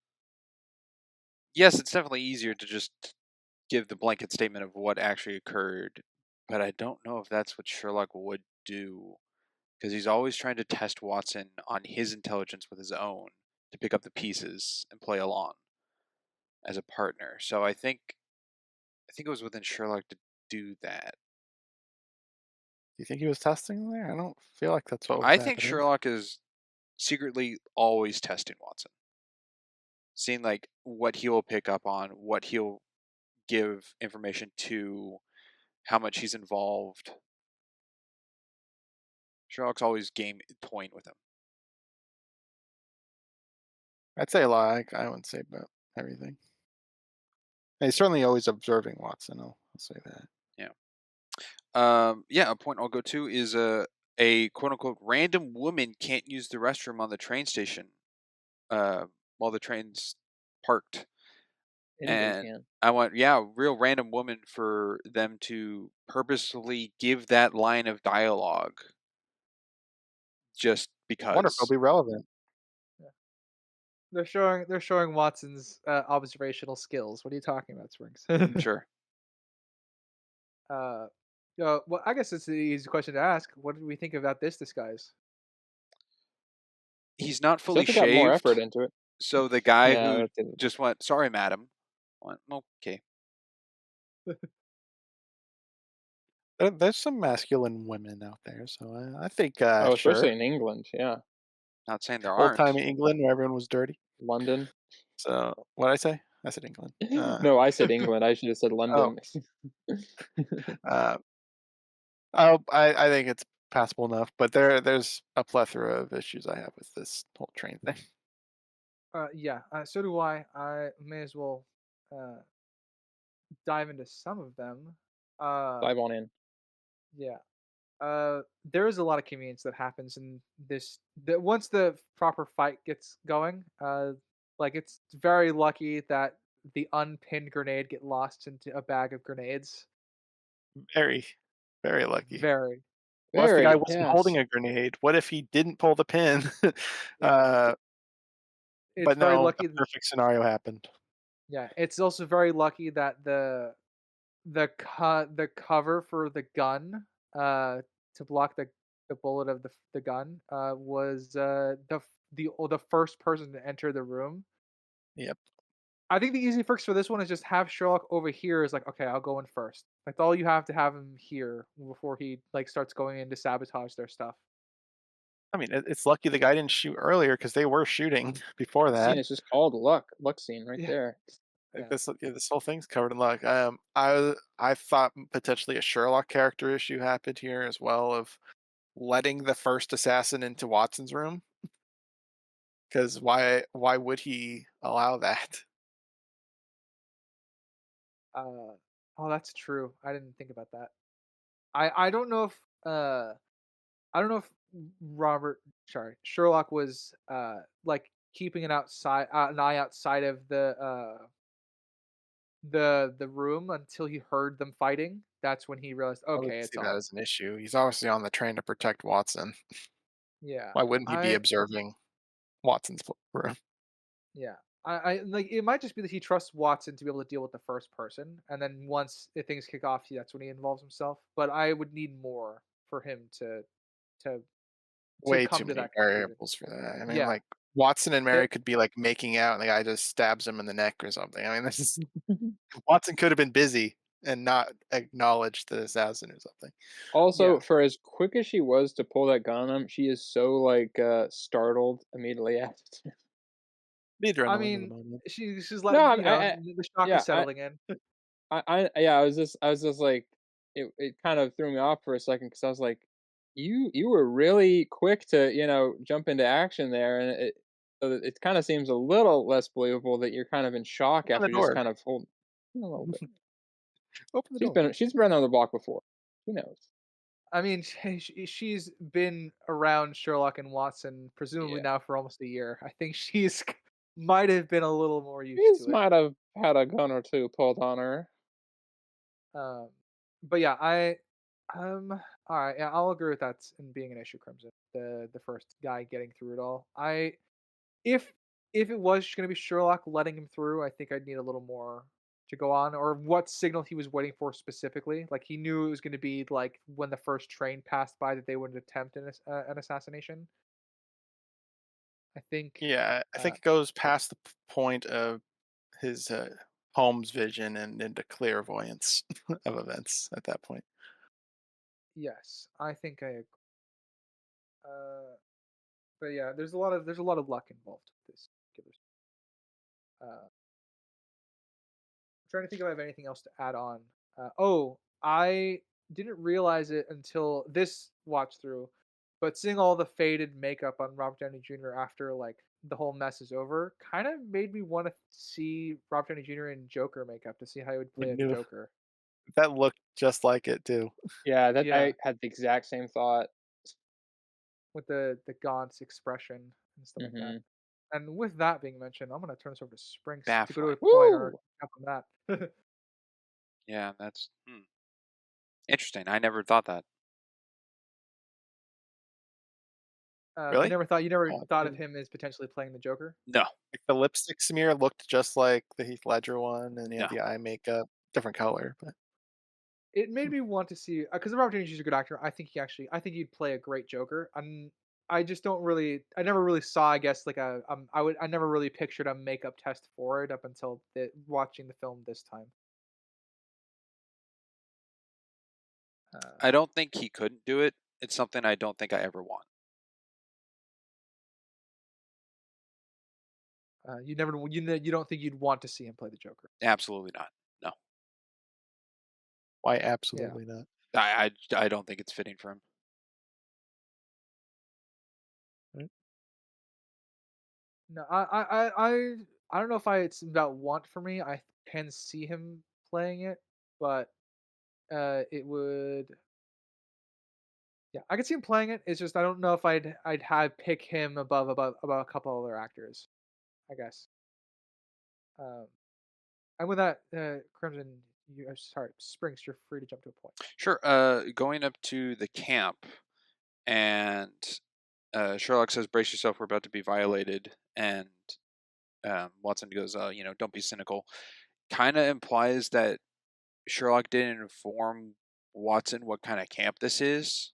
definitely easier to just give the blanket statement of what actually occurred, but I don't know if that's what Sherlock would do because he's always trying to test Watson on his intelligence with his own to pick up the pieces and play along as a partner. So I think it was within Sherlock to do that. do you think he was testing there? I don't feel like that's what was I think happening. Sherlock is secretly always testing Watson, seeing like what he'll pick up on, what he'll give information to, how much he's involved. Sherlock's always game toying with him. I'd say a lot. I wouldn't say about everything. He's certainly always observing Watson. I'll say that. Yeah. Yeah. A point I'll go to is a quote unquote random woman can't use the restroom on the train station uh, while the train's parked. Anybody And can. I want, yeah, real random woman for them to purposely give that line of dialogue just Wonderful, because. be relevant. Yeah. They're showing Watson's observational skills. What are you talking about, Springs? Sure. uh, well, I guess it's an easy question to ask. What did we think about this disguise? He's not It's fully definitely got more effort shaved. into it. So the guy Yeah, who that's it. just went, sorry, madam, went, okay. There's some masculine women out there, so I think Oh, especially sure. in England. Yeah, Not saying there Old aren't. timey England where everyone was dirty. London. So what did I say? I said England. No, I said England. I should have said Oh, London. uh, I think it's passable enough, but there's a plethora of issues I have with this whole train thing. Yeah, so do I. I may as well uh, dive into some of them. Uh, Dive on in. yeah. There is a lot of convenience that happens in this. That once the proper fight gets going, like it's very lucky that the unpinned grenade get lost into a bag of grenades. Very, very lucky. Very. What if the guy Very, wasn't holding yes. a grenade? What if he didn't pull the pin? Yeah. uh, It's but very no, a lucky. perfect scenario happened. Yeah. It's also very lucky that the cover for the gun to block the bullet of the gun was the first person to enter the room. Yep. I think the easy fix for this one is just have Sherlock over here is like, okay, I'll go in first. Like all you have to have him here before he like starts going in to sabotage their stuff. I mean, it's lucky the guy didn't shoot earlier because they were shooting before Scene that. is just called luck. Luck scene right Yeah, there. Like yeah. this, yeah, this whole thing's covered in luck. I thought potentially a Sherlock character issue happened here as well of letting the first assassin into Watson's room. Because why would he allow that? Uh, oh, that's true. I didn't think about that. I don't know if I don't know if Robert, sorry, Sherlock was like keeping an eye outside of the room until he heard them fighting. That's when he realized, I would okay, it's see that on. as an issue. He's obviously on the train to protect Watson. Yeah, Why wouldn't he be I observing Watson's room? yeah. I like it might just be that he trusts Watson to be able to deal with the first person, and then once things kick off, that's when he involves himself. But I would need more for him to Way too come to many that conclusion. variables for that. I mean, Yeah, like Watson and Mary it, could be like making out, and the guy just stabs him in the neck or something. I mean, this is Watson could have been busy and not acknowledged the assassin or something. Also, yeah. for as quick as she was to pull that gun on him, she is so like startled immediately after. The I adrenaline of the mean, moment. she's No, letting I the shock yeah, is settling in. yeah, I was just like, it kind of threw me off for a second because I was like, you were really quick to jump into action there, and it kind of seems a little less believable that you're kind of in shock Open the after just door. kind of hold a little bit. Open the door. She's been on the block before. Who knows? I mean, she's been around Sherlock and Watson presumably Yeah, now for almost a year. I think she's might have been a little more used she's to it. might have had a gun or two pulled on her. Um, but yeah, all right, yeah, I'll agree with that in being an issue, Crimson. The first guy getting through it all. If if it was going to be Sherlock letting him through, I think I'd need a little more to go on, or what signal he was waiting for specifically. Like he knew it was going to be like when the first train passed by that they would attempt an assassination. I think. Yeah, I Uh, think it goes past the point of his Holmes vision and into clairvoyance of events at that point. yes, I think I agree. But yeah, there's a lot of luck involved with this particular. Trying to think if I have anything else to add on. I didn't realize it until this watch through, but seeing all the faded makeup on Robert Downey Jr. after like the whole mess is over, kind of made me want to see Robert Downey Jr. in Joker makeup to see how he would We play as knew Joker. that looked just like it too. Yeah, that Yeah, I had the exact same thought. with the gaunt expression and stuff like that. Mhm. And with that being mentioned, I'm gonna turn this over to Sprinks to go to Baffling. a point or Woo! jump on that. Yeah, that's interesting. I never thought that. Really? You never Oh, thought of didn't him as potentially playing the Joker? No, like the lipstick smear looked just like the Heath Ledger one, and he no. had the eye makeup, different color, but It made hmm, me want to see because Robert De Niro's a good actor. I think he'd play a great Joker. I just don't really. I never really saw. I guess like a. I never really pictured a makeup test for it up until watching the film this time. Uh, I don't think he couldn't do it. It's something I don't think I ever want. you never. You don't think you'd want to see him play the Joker? Absolutely not. No, why Yeah. absolutely not? I don't think it's fitting for him. Right? No. I don't know if it's about want for me. I can see him playing it, but it would. Yeah, I could see him playing it. It's just I don't know if I'd have pick him above a couple other actors. I guess. Um, and with that, Crimson, sorry, Springs, you're free to jump to a point. Sure. Going up to the camp, and Sherlock says, "Brace yourself, we're about to be violated." And Watson goes, don't be cynical." Kind of implies that Sherlock didn't inform Watson what kind of camp this is,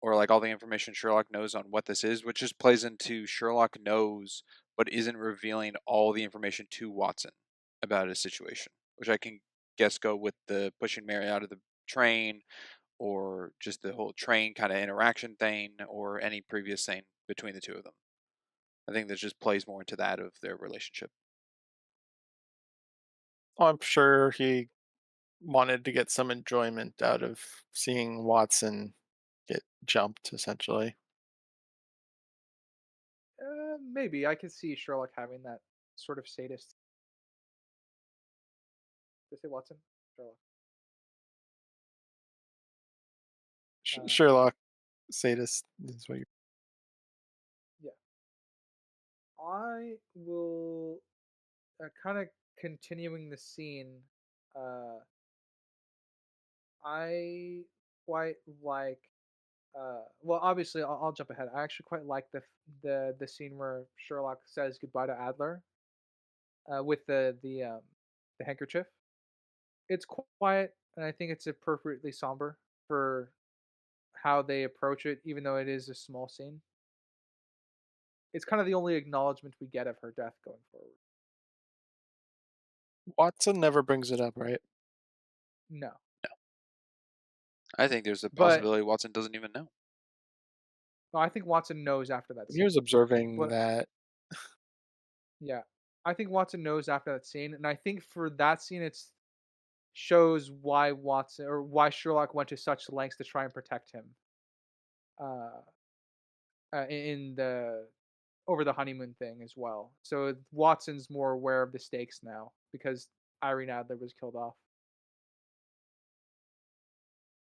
or like all the information Sherlock knows on what this is, which just plays into Sherlock knows but isn't revealing all the information to Watson about his situation, which I can guess go with the pushing Mary out of the train, or just the whole train kind of interaction thing, or any previous thing between the two of them. I think that just plays more into that of their relationship. Oh, I'm sure he wanted to get some enjoyment out of seeing Watson get jumped, essentially. Maybe I could see Sherlock having that sort of sadist. Did I say Watson? Sherlock. Uh, Sherlock sadist is what you. yeah. I will kind of continuing the scene. Uh, I quite like. Well, obviously, I'll jump ahead. I actually quite like the scene where Sherlock says goodbye to Adler with the handkerchief. It's quiet, and I think it's appropriately somber for how they approach it, even though it is a small scene. It's kind of the only acknowledgement we get of her death going forward. Watson never brings it up, right? No, I think there's a but possibility Watson doesn't even know. no, I think Watson knows after that He scene. was observing But that. yeah, I think Watson knows after that scene, and I think for that scene, it's shows why Watson or why Sherlock went to such lengths to try and protect him. Uh, in the over the honeymoon thing as well. So Watson's more aware of the stakes now because Irene Adler was killed off.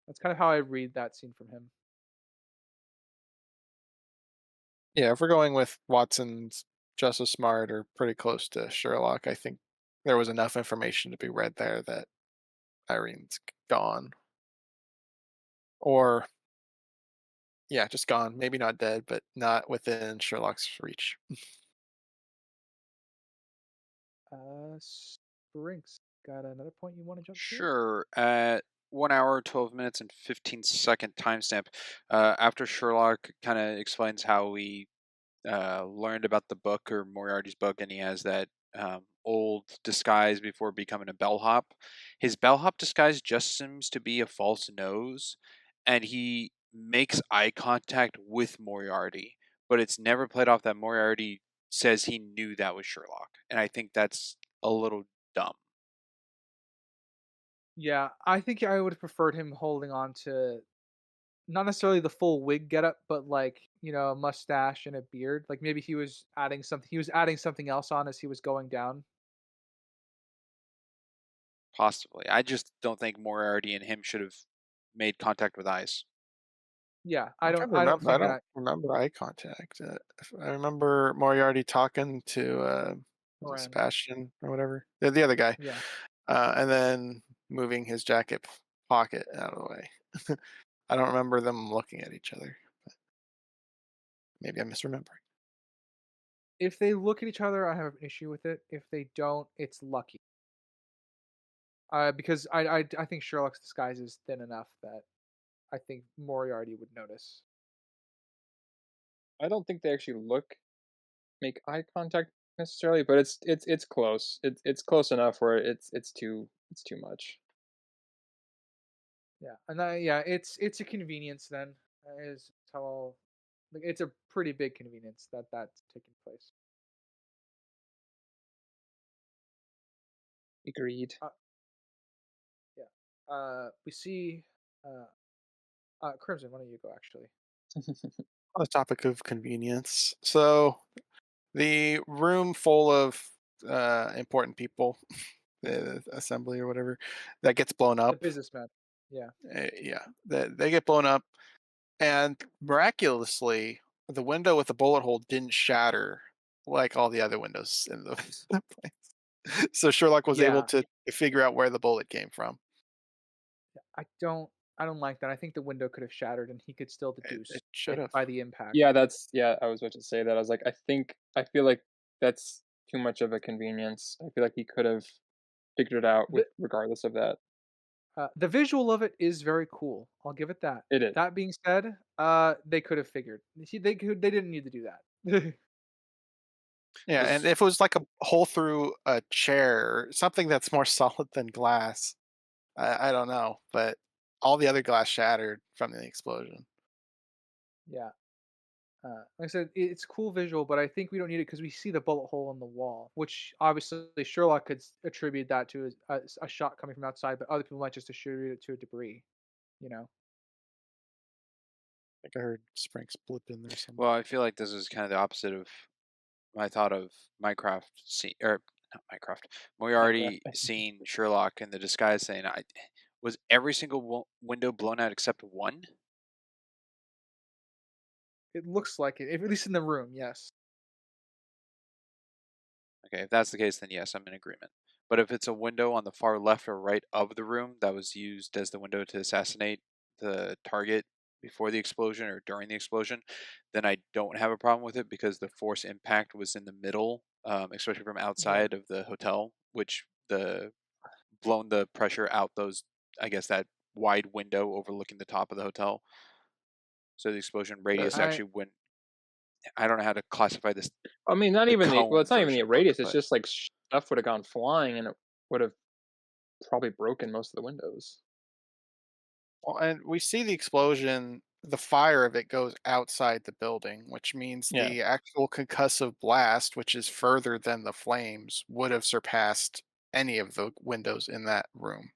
That's kind of how I read that scene from him. Yeah, if we're going with Watson's just as smart or pretty close to Sherlock, I think there was enough information to be read there that Irene's gone. Or, yeah, just gone. Maybe not dead, but not within Sherlock's reach. Sprinks, got another point you want to jump to? Sure. At 1 hour, 12 minutes, and 15-second timestamp, after Sherlock kind of explains how we learned about the book, or Moriarty's book, and he has that old disguise before becoming a bellhop. His bellhop disguise just seems to be a false nose, and he makes eye contact with Moriarty, but it's never played off that Moriarty says he knew that was Sherlock, and I think that's a little dumb. Yeah, I think I would have preferred him holding on to not necessarily the full wig getup, but like a mustache and a beard. Like maybe he was adding something. He was adding something else on as he was going down. Possibly. I just don't think Moriarty and him should have made contact with eyes. Yeah, I'm trying to I don't remember. I think don't that remember eye contact. I remember Moriarty talking to was it Miranda. Sebastian or whatever, the other guy, Yeah. and then moving his jacket pocket out of the way. I don't remember them looking at each other. Maybe I'm misremembering. If they look at each other, I have an issue with it. If they don't, it's lucky. Because I think Sherlock's disguise is thin enough that I think Moriarty would notice. I don't think they actually make eye contact necessarily, but it's close. It's close enough where it's too much. Yeah, and it's a convenience then. Is how like it's a pretty big convenience that that's taking place. Agreed. Uh, yeah. We see. Uh, Crimson. Why don't you go? Actually, On the topic of convenience, so the room full of important people, the assembly or whatever, that gets blown the up. businessman. Yeah. Yeah, they get blown up, and miraculously, the window with the bullet hole didn't shatter like all the other windows in the place. So Sherlock was able Yeah. to figure out where the bullet came from. I don't. I don't like that. I think the window could have shattered, and he could still It deduce should it have. by the impact. Yeah, I was about to say that. I was like, I feel like that's too much of a convenience. I feel like he could have figured it out with The regardless of that. the visual of it is very cool. I'll give it that. It is. That being said, they could have figured. See, they didn't need to do that. Yeah, and Was if it was like a hole through a chair, something that's more solid than glass, I don't know, but all the other glass shattered from the explosion. Yeah. Like I said, it's cool visual, but I think we don't need it because we see the bullet hole in the wall, which obviously Sherlock could attribute that to a shot coming from outside, but other people might just attribute it to a debris. You know. I think I heard Sprinks blip in there well, somewhere. I feel like this is kind of the opposite of my thought of Mycroft scene, or not Mycroft, Minecraft. Moriarty seeing Sherlock in the disguise, saying, "I was every single window blown out except one." It looks like it, at least in the room. Yes. Okay, if that's the case, then yes, I'm in agreement. But if it's a window on the far left or right of the room that was used as the window to assassinate the target before the explosion or during the explosion, then I don't have a problem with it because the force impact was in the middle, especially from Yeah. outside of the hotel, which the blown the pressure out those, I guess, that wide window overlooking the top of the hotel. So the explosion Sure. radius I actually went. I don't know how to classify this, I mean, not the even cone it's not even the version look, radius. It's but just like stuff would have gone flying, and it would have probably broken most of the windows. Well, and we see the explosion, the fire of it goes outside the building, which means Yeah. the actual concussive blast, which is further than the flames, would have surpassed any of the windows in that room.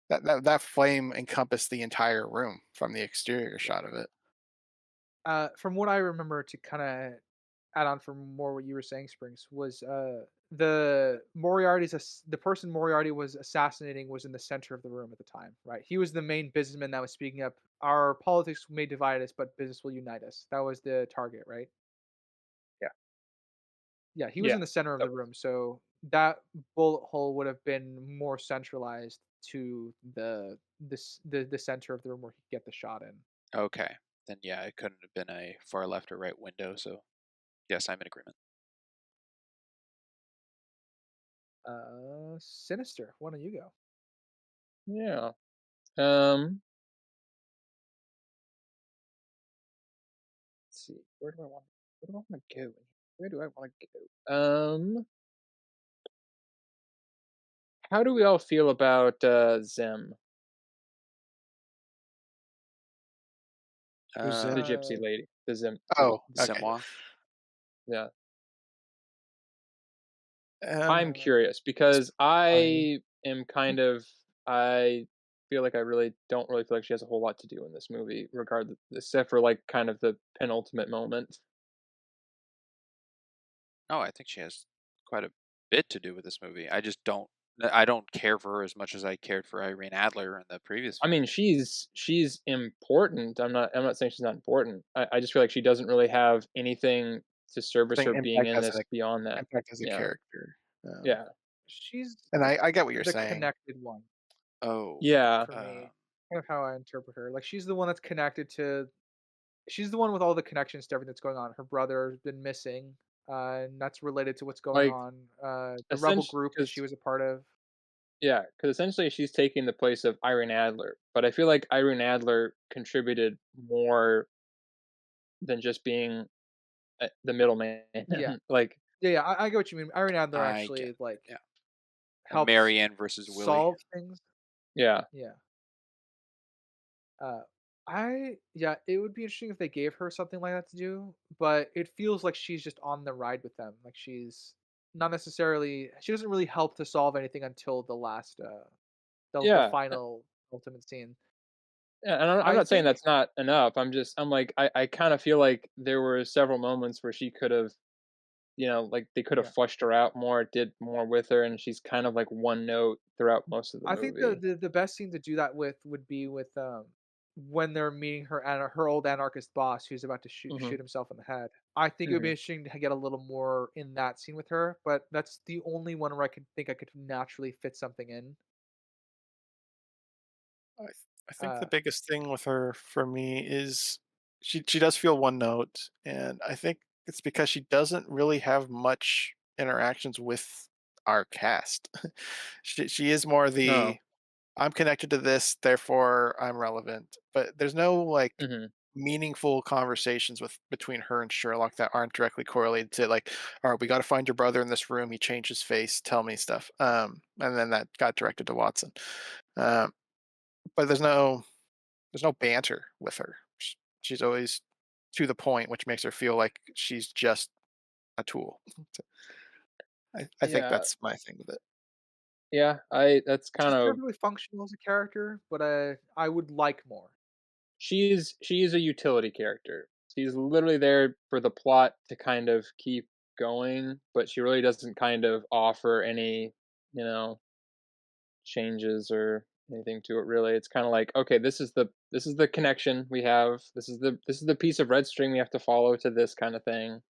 That flame encompassed the entire room from the exterior yeah. shot of it. From what I remember, to kind of add on for more what you were saying, Springs, was the the person Moriarty was assassinating was in the center of the room at the time, right? He was the main businessman that was speaking up. Our politics may divide us, but business will unite us. That was the target, right? Yeah. Yeah, he was Yeah. in the center of That the was room, so that bullet hole would have been more centralized to the center of the room where he'd get the shot in. okay. Then yeah, it couldn't have been a far left or right window. So yes, I'm in agreement. Sinister. Why don't you go? yeah. Um. Let's see. Where do I want to go? Where do I want to go? How do we all feel about Zem, Who's the in? Uh, gypsy lady? The Oh, okay. Zemois. yeah. I'm Um, uh, curious it's because fine. I am kind of I feel like I really don't really feel like she has a whole lot to do in this movie, regardless, except for like kind of the penultimate moment. Oh, I think she has quite a bit to do with this movie. I just don't I don't care for her as much as I cared for Irene Adler in the previous I film. mean, she's important. I'm not saying she's not important. I just feel like she doesn't really have anything to service Saying her being impact in as this beyond that. a Yeah. character. Yeah. She's And I get what you're the saying. connected one Oh, Yeah. for uh, me. Kind of how I interpret her. Like she's the one that's connected to. She's the one with all the connections to everything that's going on. Her brother's been missing, and that's related to what's going Like, on. The rebel essentially, group that she was a part of. yeah, because essentially she's taking the place of Irene Adler. But I feel like Irene Adler contributed more than just being the middleman. Yeah, Like, yeah. I get what you mean. Irene Adler I get actually like yeah. A helped Marianne versus Willie. solve things. yeah, Yeah. Uh, yeah, it would be interesting if they gave her something like that to do, but it feels like she's just on the ride with them. Like she's not necessarily. She doesn't really help to solve anything until the last, the yeah, final ultimate scene. yeah. And I'm I not saying think, that's not enough. I'm like, I kind of feel like there were several moments where she could have, like they could have yeah, fleshed her out more, did more with her, and she's kind of like one note throughout most of the I think the, movie. the the best scene to do that with would be with when they're meeting her old anarchist boss who's about to Hmm. shoot himself in the head. I think it would be Hmm. interesting to get a little more in that scene with her, but that's the only one where I could naturally fit something in. I think the Uh, biggest thing with her for me is she does feel one note, and I think it's because she doesn't really have much interactions with our cast. She is more No. the I'm connected to this, therefore I'm relevant. But there's no like Hmm. meaningful conversations with between her and Sherlock that aren't directly correlated to like, all right, we got to find your brother in this room. He changed his face. Tell me stuff. And then that got directed to Watson. Um, but there's no banter with her. She's always to the point, which makes her feel like she's just a tool. I think Yeah, that's my thing with it. yeah. That's kind she's of perfectly functional as a character, but I would like more. she's a utility character. She's literally there for the plot to kind of keep going, but she really doesn't kind of offer any, you know, changes or anything to it really. It's kind of like, okay, this is the connection we have. This is the piece of red string we have to follow to this kind of thing.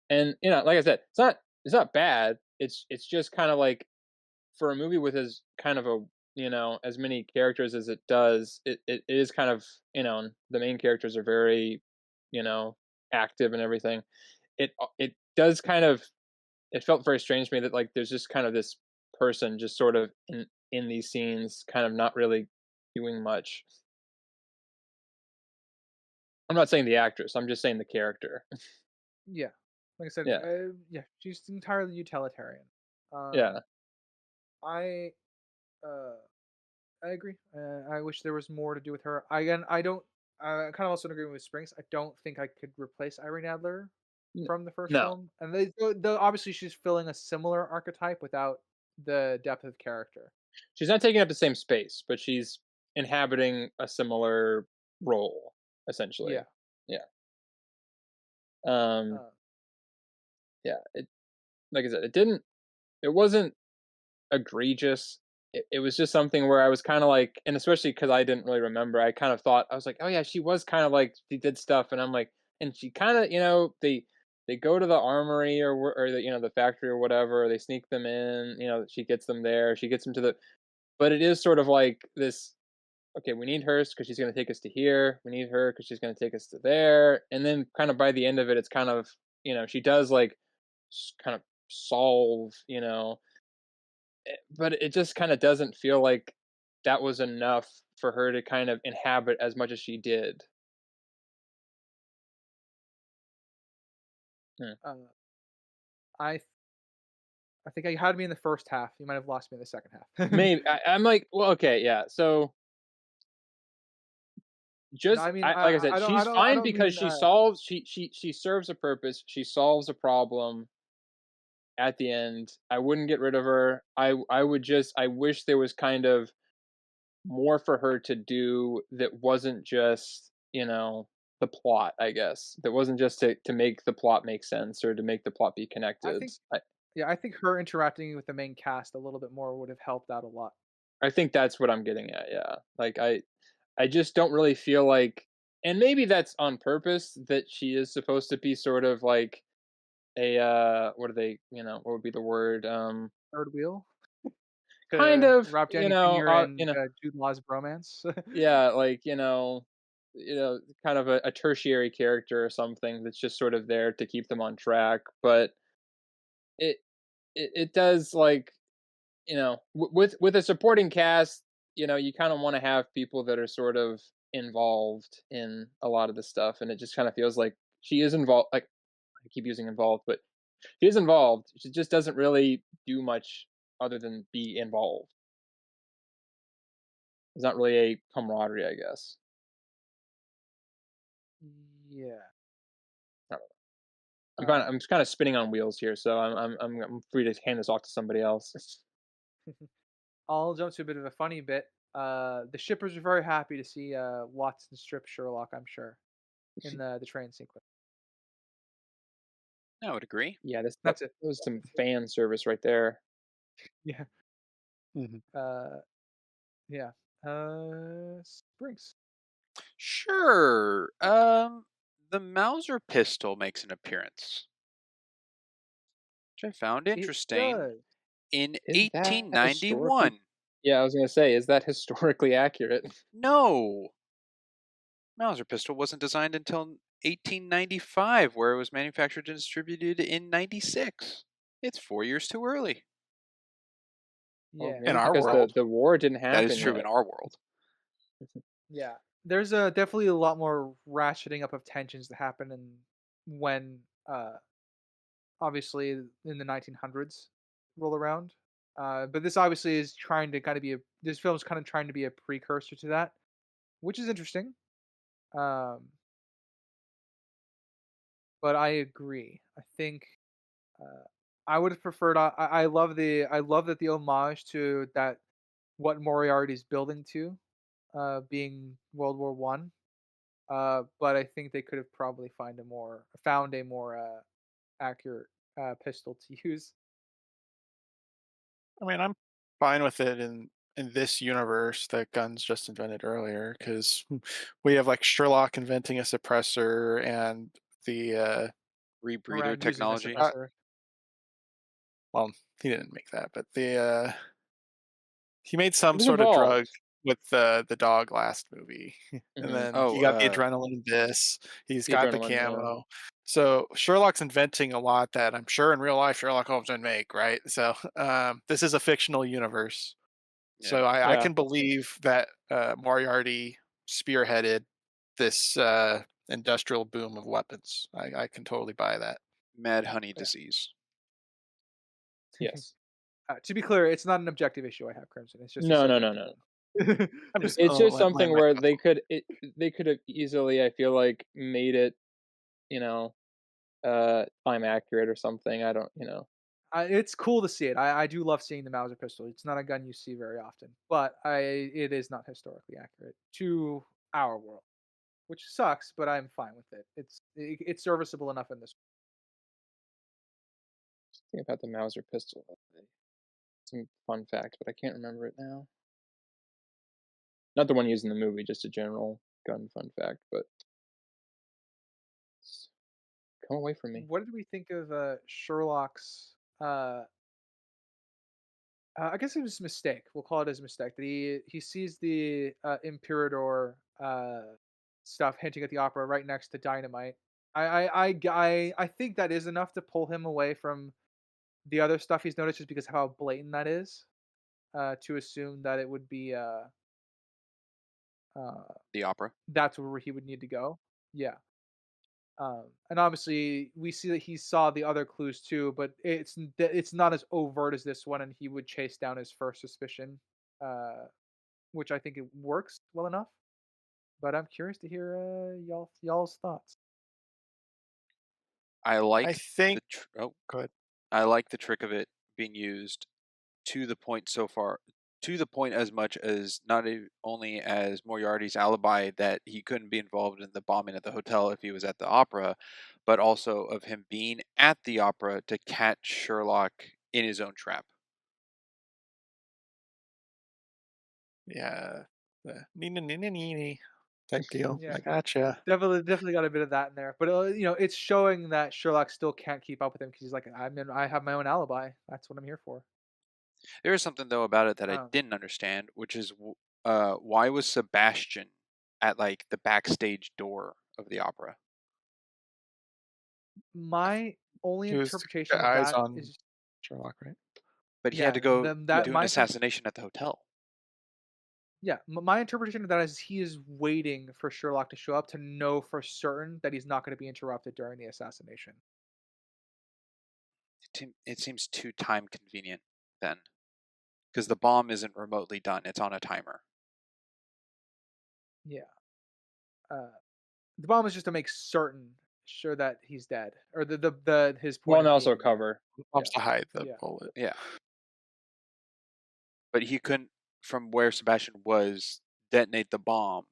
And like I said, it's not bad. It's just kind of like for a movie with as kind of a as many characters as it does, it is kind of the main characters are very you know active and everything. It does kind of it felt very strange to me that like there's just kind of this person just sort of in these scenes, kind of not really doing much. I'm not saying the actress. I'm just saying the character. Yeah, like I said, Yeah, yeah, she's entirely utilitarian. yeah, I uh, I agree. I wish there was more to do with her. Again, I don't. I kind of also agree with Springs. I don't think I could replace Irene Adler N- from the first no, film, and obviously she's filling a similar archetype without the depth of character. she's not taking up the same space, but she's inhabiting a similar role essentially. Yeah. Yeah. Um. Uh, Yeah. Like I said, it wasn't egregious. It was just something where I was kind of like, and especially because I didn't really remember, I kind of thought I was like, oh yeah, she was kind of like she did stuff, and I'm like, and she kind of, they go to the armory or the the factory or whatever, they sneak them in, she gets them there, she gets them to the, but it is sort of like this. Okay, we need her because she's going to take us to here. We need her because she's going to take us to there, and then kind of by the end of it, it's kind of she does like kind of solve but it just kind of doesn't feel like that was enough for her to kind of inhabit as much as she did. Hmm. uh, I I think you had me in the first half. You might have lost me in the second half. Maybe I'm like, well, okay, yeah. So No, just I mean, like I said, she's I fine don't because mean. she solves she serves a purpose. She solves a problem at the end. I wouldn't get rid of her. I would just I wish there was kind of more for her to do that wasn't just the plot, I guess, that wasn't just to make the plot make sense or to make the plot be I connected. think Yeah, I think her interacting with the main cast a little bit more would have helped out a lot. I think that's what I'm getting at, yeah. Like, I just don't really feel like, and maybe that's on purpose, that she is supposed to be sort of like a, what are they, what would be the word? Third wheel Kind to of, Rob Downey Jr. and Jude Law's bromance. yeah, like, kind of a tertiary character or something that's just sort of there to keep them on track. But it it does, like, with a supporting cast, you kind of want to have people that are sort of involved in a lot of the stuff, and it just kind of feels like she is involved. Like, I keep using involved, but she is involved. She just doesn't really do much other than be involved. There's not really a camaraderie, I guess. Yeah. I'm just kind of spinning on wheels here, so I'm free to hand this off to somebody else. I'll jump to a bit of a funny bit. The shippers are very happy to see Watson strip Sherlock, I'm sure, in the train sequence. I would agree. Yeah, that That's it. was some fan service right there. Yeah. Mhm. Uh, yeah. Springs. Sure. The Mauser pistol makes an appearance, which I found It interesting. does. In Is that historically? 1891. Yeah, I was gonna say, is that historically accurate? No, Mauser pistol wasn't designed until 1895, where it was manufactured and distributed in 96. It's 4 years too early. Well, Yeah. In maybe our because world. the war didn't That is happen true in yet. our world. Yeah. There's definitely a lot more ratcheting up of tensions that happen when obviously in the 1900s roll around. But this obviously is trying to kind of this film's kind of trying to be a precursor to that, which is interesting. Um, but I agree. I think uh, I would have preferred. I love that the homage to that what Moriarty's building to, being World War One. But I think they could have probably found a more accurate pistol to use. I mean, I'm fine with it in this universe that Guns just invented earlier, because we have like Sherlock inventing a suppressor, and the Rebreather Around using a technology. suppressor. well, he didn't make that, but the he made He some was sort of drug involved. with the dog last movie, and Hmm. then he Oh, got the adrenaline in this. He's The got the adrenaline, yeah. camo. So Sherlock's inventing a lot that I'm sure in real life Sherlock Holmes didn't make, right? So this is a fictional universe. yeah. So I Yeah, can that's fair. believe that Moriarty spearheaded this industrial boom of weapons. I can totally buy that. Mad honey Yeah. disease. Yes. To be clear, it's not an objective issue I have, Crimson. It's just a No, no, no, no. subjective I'm one. just It's just land something my where thoughts. they could have easily, I feel like, made it, you know, time accurate or something. I don't, It's cool to see it. I do love seeing the Mauser pistol. It's not a gun you see very often, but it is not historically accurate to our world, which sucks. But I'm fine with it. It's serviceable enough in this. think about the Mauser pistol. Some fun fact, but I can't remember it now. Not the one used in the movie, just a general gun fun fact, but it's come away from me. What did we think of Sherlock's? I guess it was a mistake. We'll call it as a mistake. That he sees the Imperator stuff hinting at the opera right next to dynamite. I think that is enough to pull him away from the other stuff he's noticed, just because of how blatant that is. To assume that it would be uh, The opera. that's where he would need to go. Yeah. And obviously, we see that he saw the other clues too, but it's not as overt as this one, and he would chase down his first suspicion, uh, which I think it works well enough. But I'm curious to hear y'all's thoughts. I I like think. the Go ahead. I like the trick of it being used to the point so far to the point as much as not only as Moriarty's alibi that he couldn't be involved in the bombing at the hotel if he was at the opera, but also of him being at the opera to catch Sherlock in his own trap. Yeah. The nee type deal. Yeah, I gotcha. definitely got a bit of that in there. But it's showing that Sherlock still can't keep up with him because he's like, I have my own alibi. That's what I'm here for. There is something though about it that I Um, didn't understand, which is why was Sebastian at like the backstage door of the opera? my only He was to keep interpretation the of eyes that on is, Sherlock, right? But he had yeah, to go that do an my assassination at the hotel. yeah, my interpretation of that is he is waiting for Sherlock to show up to know for certain that he's not going to be interrupted during the assassination. It seems too time convenient then, because the bomb isn't remotely done; it's on a timer. Yeah. Uh, the bomb is just to make sure that he's dead, or the his Well, point and of also being there. cover. Yeah, Helps to hide the yeah. bullet. Yeah, but he couldn't, from where Sebastian was, detonate the bomb,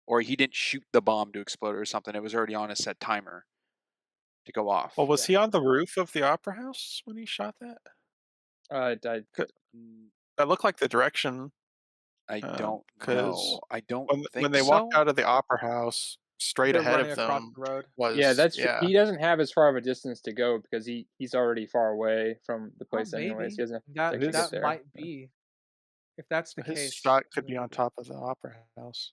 or he didn't shoot the bomb to explode or something. It was already on a set timer to go Well, off. was Yeah. he on the roof of the opera house when he shot that? I 'Cau Mm, that looked like the direction, I don't because know. I don't when think they walked so. out of the opera house, straight They're ahead running of across them the road. Yeah, was that's true. yeah. He doesn't have as far of a distance to go because he's already far away from the Oh, place anyways. maybe He doesn't have to that So actually get that his there. might Yeah. be. If that's the so his case, shot could be on top of the opera house.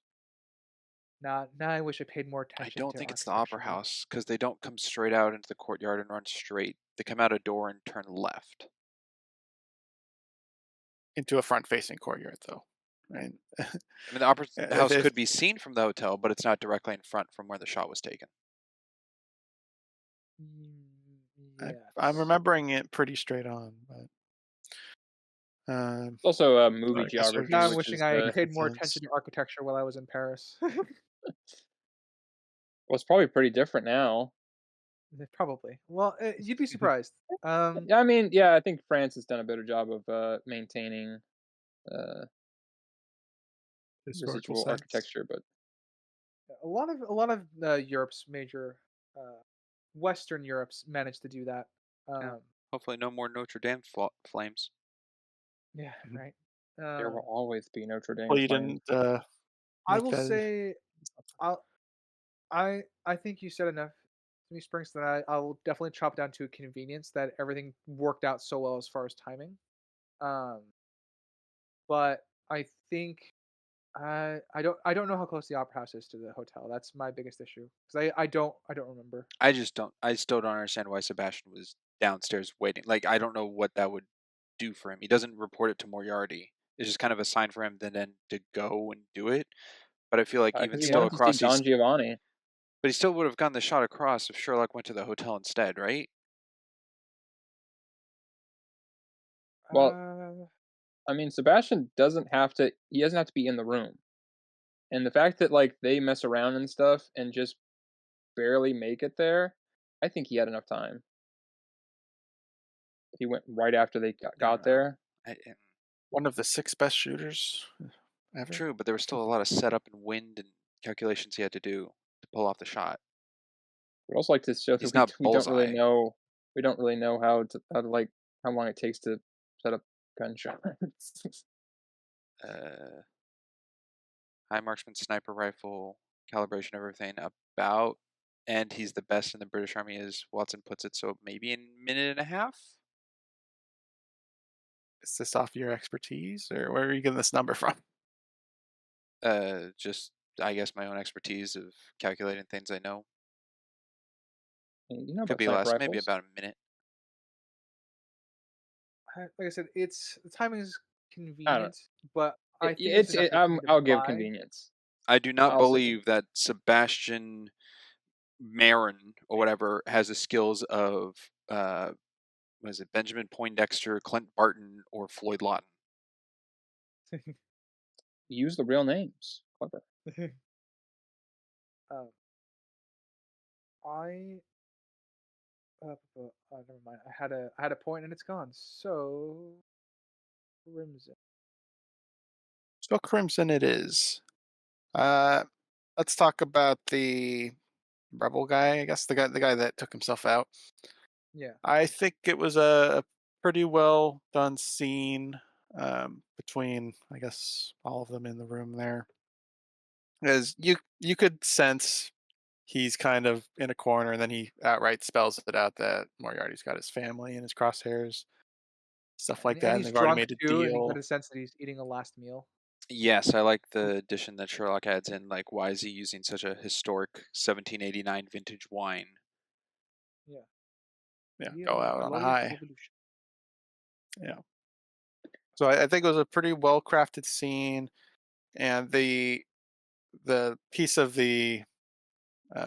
now I wish I paid more I attention don't to think it's the architecture opera then. house because they don't come straight out into the courtyard and run straight. They come out a door and turn left. Into a front-facing courtyard, though, right? I mean, the opera house If could be seen from the hotel, but it's not directly in front from where the shot was taken. I'm Yes. remembering it pretty straight on, but, It's also so movie I guess geography, Now I'm there's which wishing is I the paid different more attention sense. to architecture while I was in Paris. well, it's probably pretty different now. Probably. Well, you'd be surprised. Yeah, I mean, yeah, I think France has done a better job of maintaining uh, Historical residual sense. architecture, but A lot of Europe's major, uh, Western Europe's managed to do that. Yeah. Um, Hopefully, no more Notre Dame flames. yeah, Mhm. right. there will Um, always be Notre Dame Well, you flames. didn't, I make will that say, I'll, I think you said enough to me, Springs, that I'll definitely chop down to convenience that everything worked out so well as far as timing. Um, but I think I don't know how close the opera house is to the hotel. That's my biggest issue because I don't remember. I just don't. I still don't understand why Sebastian was downstairs waiting. Like, I don't know what that would do for him. He doesn't report it to Moriarty. It's just kind of a sign for him then to go and do it. But I feel like even Because he still Yeah. wanted to see across, Don Giovanni. but he still would have gotten the shot across if Sherlock went to the hotel instead, right? Well, Uh, I mean, Sebastian doesn't have to. He doesn't have to be in the room. And the fact that like they mess around and stuff and just barely make it there, I think he had enough time. He went right after they I don't got know. there. one of the 6 best shooters ever. True, but there was still a lot of setup and wind and calculations he had to do to pull off the shot. We'd also like to show that He's not we don't really bullseye. know. We don't really know how to like how long it takes to set up gunshots. Uh, high marksman sniper rifle, calibration, everything about, and he's the best in the British Army, as Watson puts it. So maybe in a minute and a half. Is this off your expertise, or where are you getting this number from? Just I guess my own expertise of calculating things I know. You know Could about be sniper less, maybe rifles? about a minute. like I said, the timing is I don't. convenient, but I think it's It's. necessary for me to I'll give buy. convenience. I do not I'll say believe that Sebastian Marin or whatever has the skills of what is it, Benjamin Poindexter, Clint Barton, or Floyd Lawton. use the real names. Clever. um, I never mind. I had a point and it's gone. So Crimson. So Crimson it is. Uh, let's talk about the rebel guy. I guess the guy that took himself out. Yeah. I think it was a pretty well done scene between, I guess, all of them in the room there, as you could sense he's kind of in a corner, and then he outright spells it out that Moriarty's got his family in his crosshairs, stuff like And that, and he's they've already drunk made a too, and you get deal. a sense that he's eating a last meal. Yes, I like the addition that Sherlock adds in. Like, why is he using such a historic 1789 vintage wine? Yeah. Yeah, The go out on a Glorious high. Revolution. Yeah. So I think it was a pretty well crafted scene, and the piece of the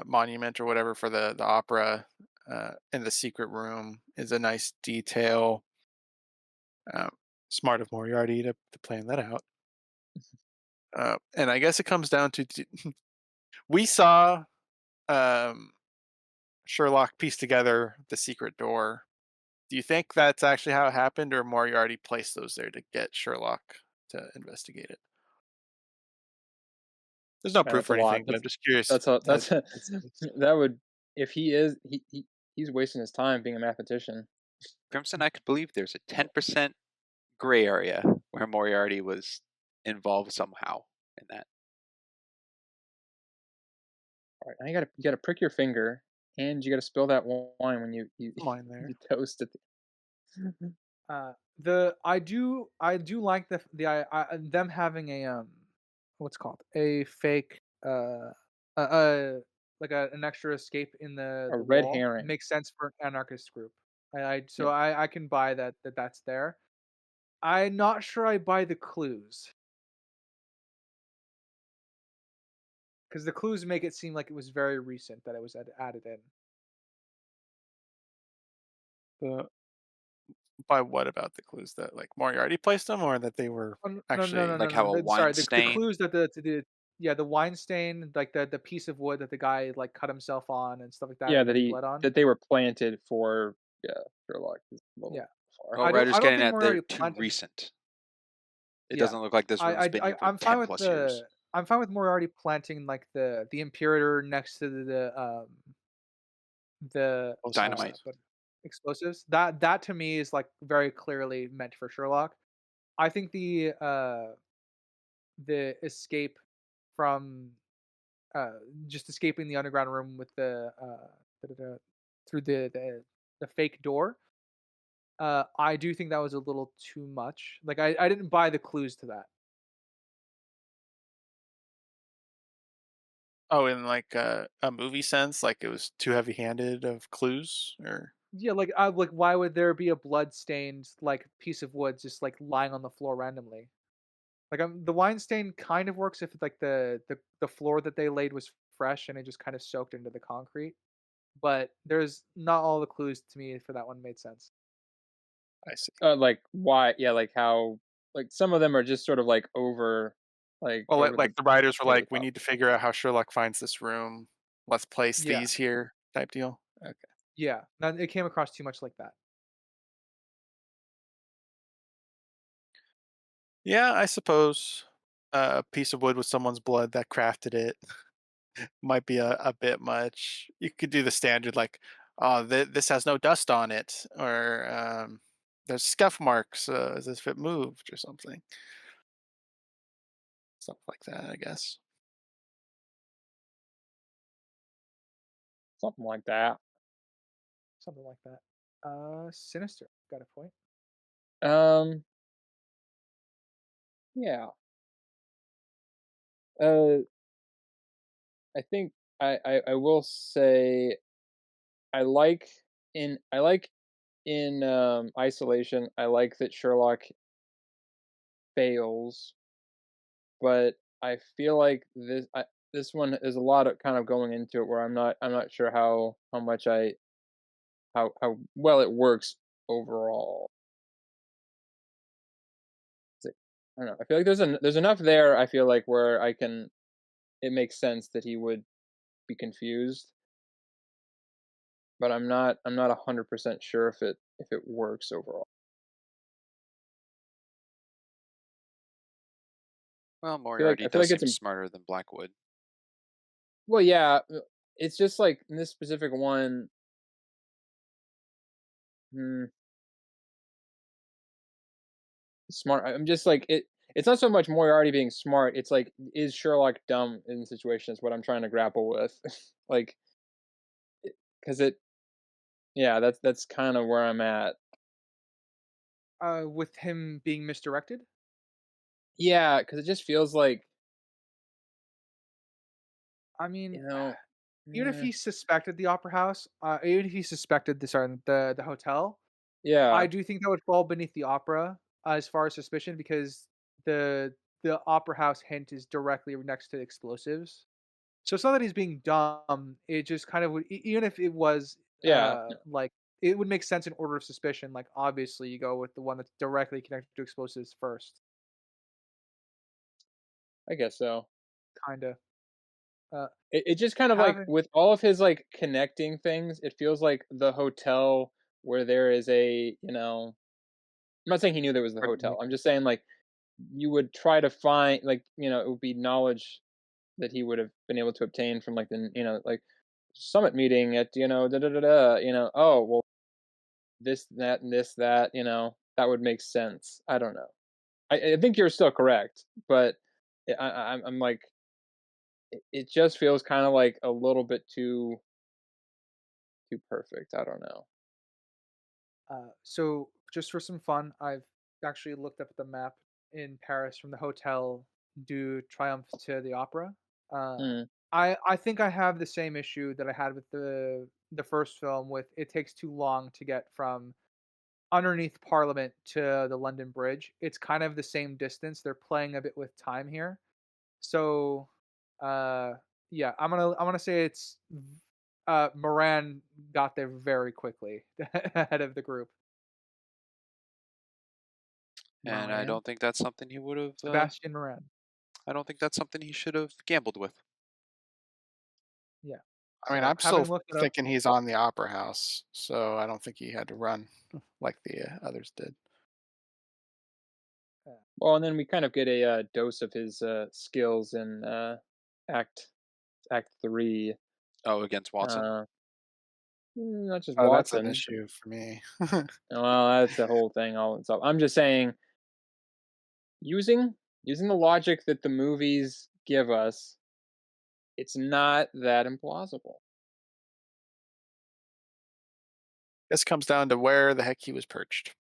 monument or whatever for the opera in the secret room is a nice detail. Uh, Smart of Moriarty to plan that out. And I guess it comes down to we saw um, Sherlock piece together the secret door. Do you think that's actually how it happened, or Moriarty placed those there to get Sherlock to investigate it? There's no Man, proof that's a or lot. anything, but I'm just curious. That's a As, that's as, that would if he is he's wasting his time being a mathematician. Crimson, I could believe there's a 10% gray area where Moriarty was involved somehow in that. All right, now you gotta prick your finger, and you gotta spill that wine when you mine there. you toast it. I do like them having a what's it called a fake like an extra escape in A the red wall herring. makes sense for an anarchist group. So Yeah. I can buy that's there. I'm not sure I buy the clues because the clues make it seem like it was very recent that it was added in. Uh, by what about the clues that like Moriarty placed them, or that they were Oh, no, no, no, actually? no, Like no. how a Sorry, wine the stain. clues that the yeah, the wine stain, like the piece of wood that the guy like cut himself on and stuff like that, Yeah, and then he bled on. that they were planted for Sherlock is a little Yeah, far. Oh, Ryder's I don't getting think at they're Moriarty too planted. recent. It Yeah, doesn't look like this room's been here for I'm fine 10 with plus years. Moriarty planting like the Imperator next to the Dynamite. what explosives. That to me is like very clearly meant for Sherlock. I think the escape from just escaping the underground room with through the fake door. I do think that was a little too much. Like I didn't buy the clues to that. Oh, in like a movie sense, like it was too heavy-handed of clues, or Yeah, like why would there be a blood-stained like piece of wood just like lying on the floor randomly? Like the wine stain kind of works if like the floor that they laid was fresh and it just kind of soaked into the concrete. But there's not all the clues to me for that one made sense. I see. Like why? Yeah, like how? Like some of them are just sort of like Well, over like the writers were over the like, we top. need to figure out how Sherlock finds this room. Let's place Yeah, these here, type deal. Okay. yeah. It came across too much like that. Yeah, I suppose a piece of wood with someone's blood that crafted it might be a bit much. You could do the standard like, oh, this has no dust on it, or there's scuff marks as if it moved or something. Stuff like that, I guess. Something like that. Something like that. Sinister. Got a point. Um, yeah. Uh, I think I will say I like in isolation. I like that Sherlock fails, but I feel like this one is a lot of kind of going into it where I'm not sure how much how well it works overall. I don't know. I feel like there's enough there. I feel like where it makes sense that he would be confused, but I'm not 100% sure if it works overall. Well, I Moriarty feel does like seem smarter than Blackwood. well, yeah, it's just like in this specific one. Hmm, smart. I'm just like it. It's not so much Moriarty being smart. It's like, is Sherlock dumb in the situation? Is what I'm trying to grapple with. Like, because yeah, that's kind of where I'm at. With him being misdirected. Yeah, because it just feels like, I mean, you know, even if eh, he suspected the opera house, even if he suspected the hotel, I yeah, do think that would fall beneath the opera as far as suspicion because the the opera house hint is directly next to explosives. So it's not that he's being dumb. It just kind of would, even if it was yeah, like it would make sense in order of suspicion. Like obviously you go with the one that's directly connected to explosives first, I guess so. kinda. Uh, It just kind of like having with all of his like connecting things, it feels like the hotel where there is a, I'm not saying he knew there was the Pardon me. hotel. I'm just saying like you would try to find like, it would be knowledge that he would have been able to obtain from like like summit meeting at, da da da da, oh, well, this, that, and this, that, that would make sense. I don't know. I think you're still correct, but I'm like, it just feels kind of like a little bit too perfect. I don't know. so just for some fun, I've actually looked up at the map in Paris from the hotel du Triomphe to the opera. Uh, Mm, I think I have the same issue that I had with the first film with it takes too long to get from underneath Parliament to the London Bridge. It's kind of the same distance. They're playing a bit with time here. So, uh, yeah, I'm gonna say it's Moran got there very quickly ahead of the group. And I Moran, don't think that's something he would have. Sebastian Moran. I don't think that's something he should have gambled with. Yeah. I mean, So I'm still having looked it up, thinking he's on the Opera House, so I don't think he had to run like the others did. uh, well, and then we kind of get a dose of his skills in Act Act 3. Oh, against Watson. Not just Oh, that's an Watson. issue for me. Well, that's the whole thing all itself. I'm just saying, using using the logic that the movies give us, it's not that implausible. This comes down to where the heck he was perched.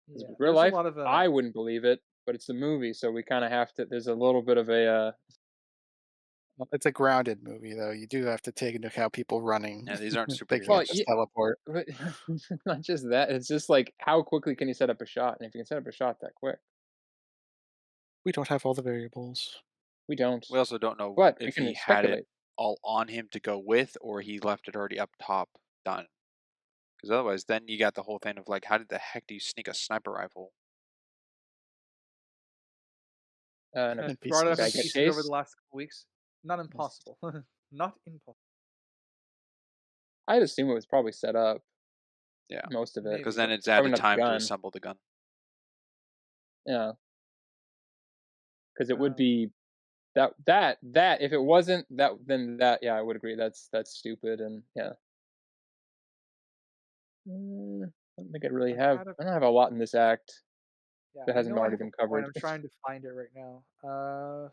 Because yeah, with real there's a life, lot of I wouldn't believe it, but it's the movie, so we kind of have to. There's a little bit of a Well, it's a grounded movie, though. You do have to take into account people running. Yeah, these aren't They well, can't superheroes. just teleport. but not just that. It's just like how quickly can you set up a shot, and if you can set up a shot that quick, We don't have all the variables. we don't. We also don't know But we if he can had it speculate. all on him to go with, or he left it already up top done. Because otherwise, then you got the whole thing of like, how did the heck do you sneak a sniper rifle? In a I've In brought it up in baguette pieces. pieces over the case. last couple weeks. Not impossible. Not impossible. I'd assume it was probably set up, Yeah, most of it. because Maybe. then it's Probably added not the time to gun. assemble the gun. Yeah, because it would Um, be that if it wasn't that, then that, yeah, I would agree. That's stupid, and yeah. I don't think I really I've have. had a I don't have a lot in this act yeah. that I hasn't know I already have a been point. covered. I'm trying to find it right now.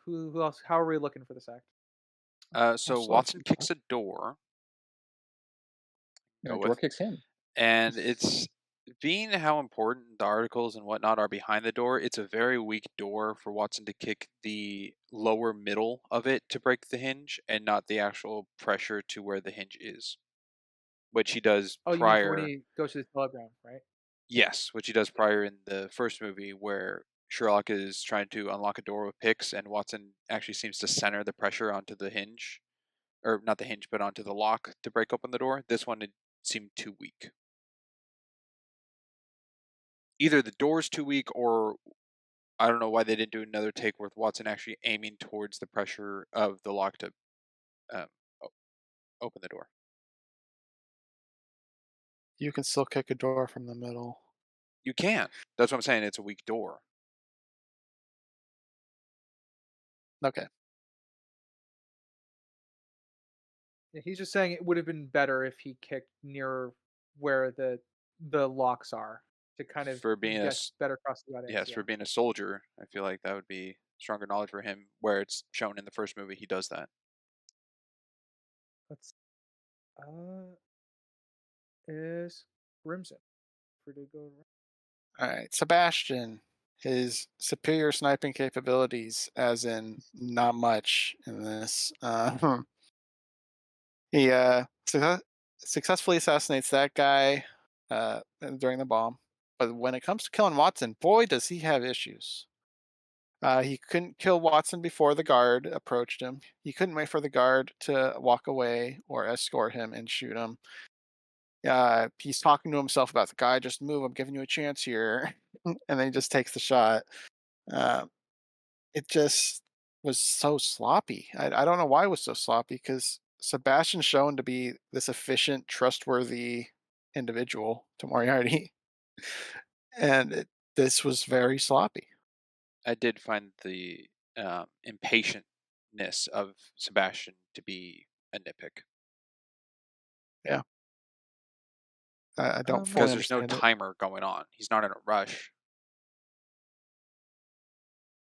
Who else? How are we looking for this act? I So still have Watson some kicks a door. And Go the door with, kicks him. and it's being how important the articles and whatnot are behind the door. It's a very weak door for Watson to kick the lower middle of it to break the hinge, and not the actual pressure to where the hinge is, which he does Oh, you mean for when prior. he goes to the telegram, right? Yes, which he does prior in the first movie, where Sherlock is trying to unlock a door with picks, and Watson actually seems to center the pressure onto the hinge, or not the hinge, but onto the lock to break open the door. This one, it seemed too weak. Either the door's too weak, or I don't know why they didn't do another take with Watson actually aiming towards the pressure of the lock to um, open the door. You can still kick a door from the middle. You can. That's what I'm saying. It's a weak door. Okay. Yeah, he's just saying it would have been better if he kicked near where the locks are to kind of For being a get better across the audience. yes, Yeah. for being a soldier, I feel like that would be stronger knowledge for him. Where it's shown in the first movie, he does that. Let's is Crimson free to go. All right. Sebastian, his superior sniping capabilities, as in not much in this. He successfully assassinates that guy during the bomb. But when it comes to killing Watson, boy, does he have issues. He couldn't kill Watson before the guard approached him. He couldn't wait for the guard to walk away or escort him and shoot him. He's talking to himself about the guy. Just move. I'm giving you a chance here, and then he just takes the shot. Uh, it just was so sloppy. I don't know why it was so sloppy because Sebastian's shown to be this efficient, trustworthy individual to Moriarty, and this was very sloppy. I did find the impatientness of Sebastian to be a nitpick Yeah, I don't fully because there's no understand it. timer going on. He's not in a rush.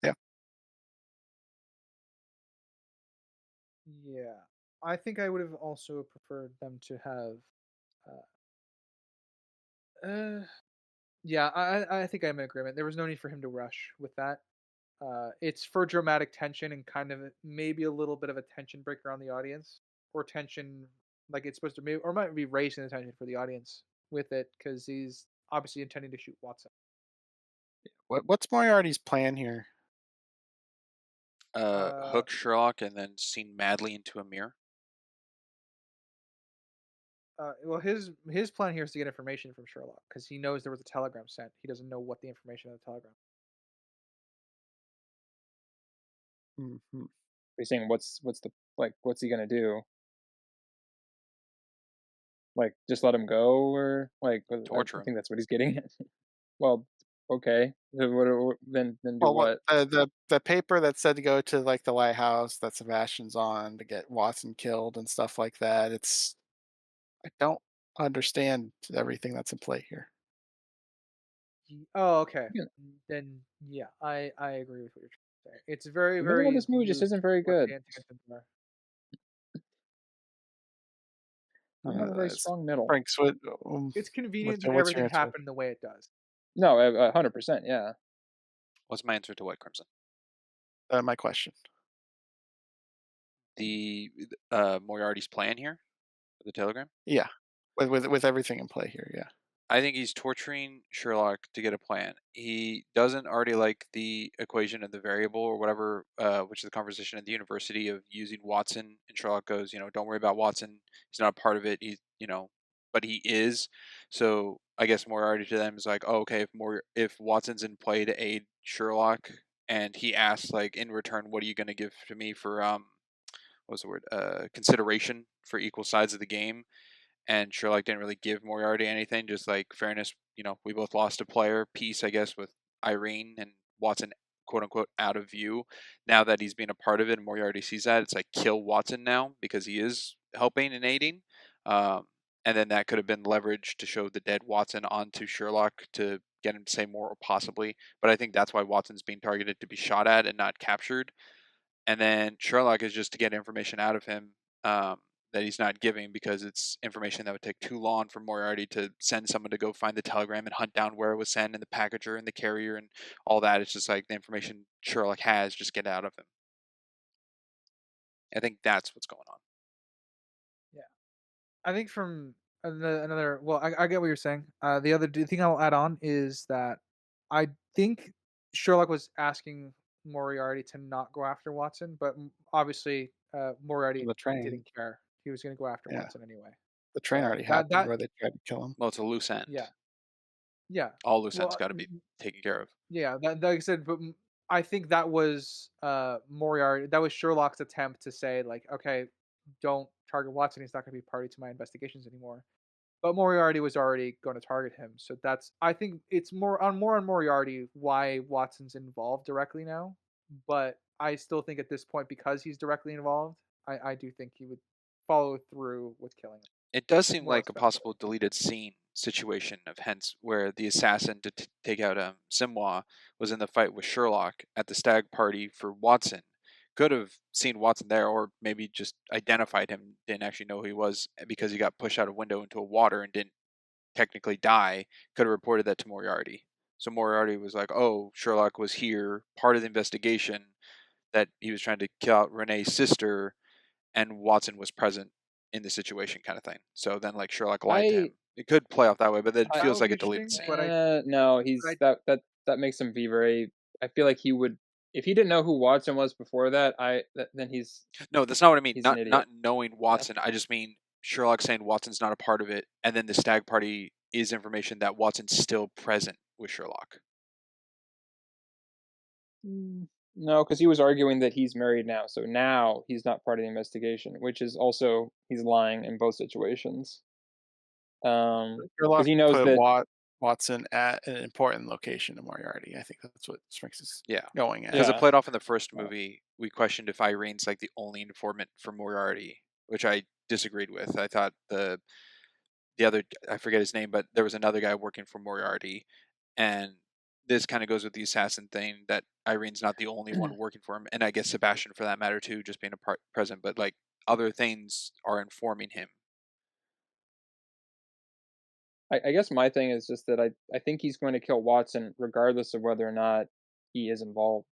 Yeah, Yeah, I think I would have also preferred them to have. Uh, yeah, I think I'm in agreement. There was no need for him to rush with that. It's for dramatic tension and kind of maybe a little bit of a tension breaker on the audience, or tension like it's supposed to be, or might be raising the tension for the audience with it because he's obviously intending to shoot Watson. what's Moriarty's plan here? Uh, Hook Sherlock and then seen madly into a mirror. well, his plan here is to get information from Sherlock because he knows there was a telegram sent. He doesn't know what the information of the telegram. Mhm. You're saying what's the like what's he gonna do? Like just let him go or like Torture I him. think that's what he's getting at. Well, okay. So then do Well, what what? the paper that said to go to like the lighthouse that Sebastian's on to get Watson killed and stuff like that. I don't understand everything that's in play here. Oh, okay. Yeah. Then yeah, I agree with what you're trying to say. It's very The middle of very this movie just loose isn't very what good. the intentions are. Doesn't have a very It's strong middle. Frank. Um, It's convenient that what's your everything answer? happened the way it does. No, 100%. Yeah. What's my answer to White Crimson? My question. The Moriarty's plan here, the telegram. Yeah, with everything in play here. Yeah. I think he's torturing Sherlock to get a plan. He doesn't already like the equation of the variable or whatever, which is the conversation at the university of using Watson. And Sherlock goes, don't worry about Watson. He's not a part of it. But he is. So I guess Moriarty to them is like, oh, okay, if Watson's in play to aid Sherlock, and he asks like in return, what are you going to give to me for what's the word? Consideration for equal sides of the game, and Sherlock didn't really give Moriarty anything, just like fairness. We both lost a player. Peace, I guess, with Irene and Watson, quote unquote, out of view. Now that he's being a part of it, and Moriarty sees that, it's like kill Watson now because he is helping and aiding. Um, and then that could have been leveraged to show the dead Watson onto Sherlock to get him to say more, possibly. But I think that's why Watson's being targeted to be shot at and not captured. And then Sherlock is just to get information out of him that he's not giving because it's information that would take too long for Moriarty to send someone to go find the telegram and hunt down where it was sent and the packager and the carrier and all that. It's just like the information Sherlock has, just get out of him. I think that's what's going on. Yeah, I think from another. Well, I get what you're saying. The other thing I'll add on is that I think Sherlock was asking Moriarty to not go after Watson, but obviously Moriarty The train. didn't care. He was going to go after Yeah, Watson anyway. the train So already that happened that where they tried to kill him. Well, it's a loose end. yeah, yeah. All loose ends Well, got to be taken care of. yeah. That like I said, but I think that was Moriarty. That was Sherlock's attempt to say like, okay, don't target Watson. He's not going to be party to my investigations anymore. But Moriarty was already going to target him, so that's. I think it's more on Moriarty why Watson's involved directly now. But I still think at this point, because he's directly involved, I do think he would follow through with killing him, It does seem more like a especially. possible deleted scene situation of Hence, where the assassin to take out Simwa was in the fight with Sherlock at the stag party for Watson. Could have seen Watson there, or maybe just identified him, didn't actually know who he was because he got pushed out a window into a water and didn't technically die. Could have reported that to Moriarty. So Moriarty was like, "Oh, Sherlock was here, part of the investigation that he was trying to kill out Renee's sister, and Watson was present in the situation," kind of thing. So then, like, Sherlock lied to I him. It could play off that way, but it I That feels would like be a deleted interesting, scene. no, but he's I that makes him be very. I feel like he would if he didn't know who Watson was before that. Then No, that's not what I mean. he's an Not idiot. knowing Yeah. Watson. I just mean Sherlock saying Watson's not a part of it, and then the stag party is information that Watson's still present with Sherlock. No, because he was arguing that he's married now, so now he's not part of the investigation, which is also he's lying in both situations. Because Sherlock he knows put that. Watson at an important location to Moriarty. I think that's what Strix is Yeah, going because at. it Yeah. played off in the first uh, movie. We questioned if Irene's like the only informant for Moriarty, which I disagreed with. I thought the other, I forget his name, but there was another guy working for Moriarty, and this kind of goes with the assassin thing that Irene's not the only one working for him, and I guess Sebastian for that matter too, just being a part present, but like other things are informing him. I guess my thing is just that I think he's going to kill Watson regardless of whether or not he is involved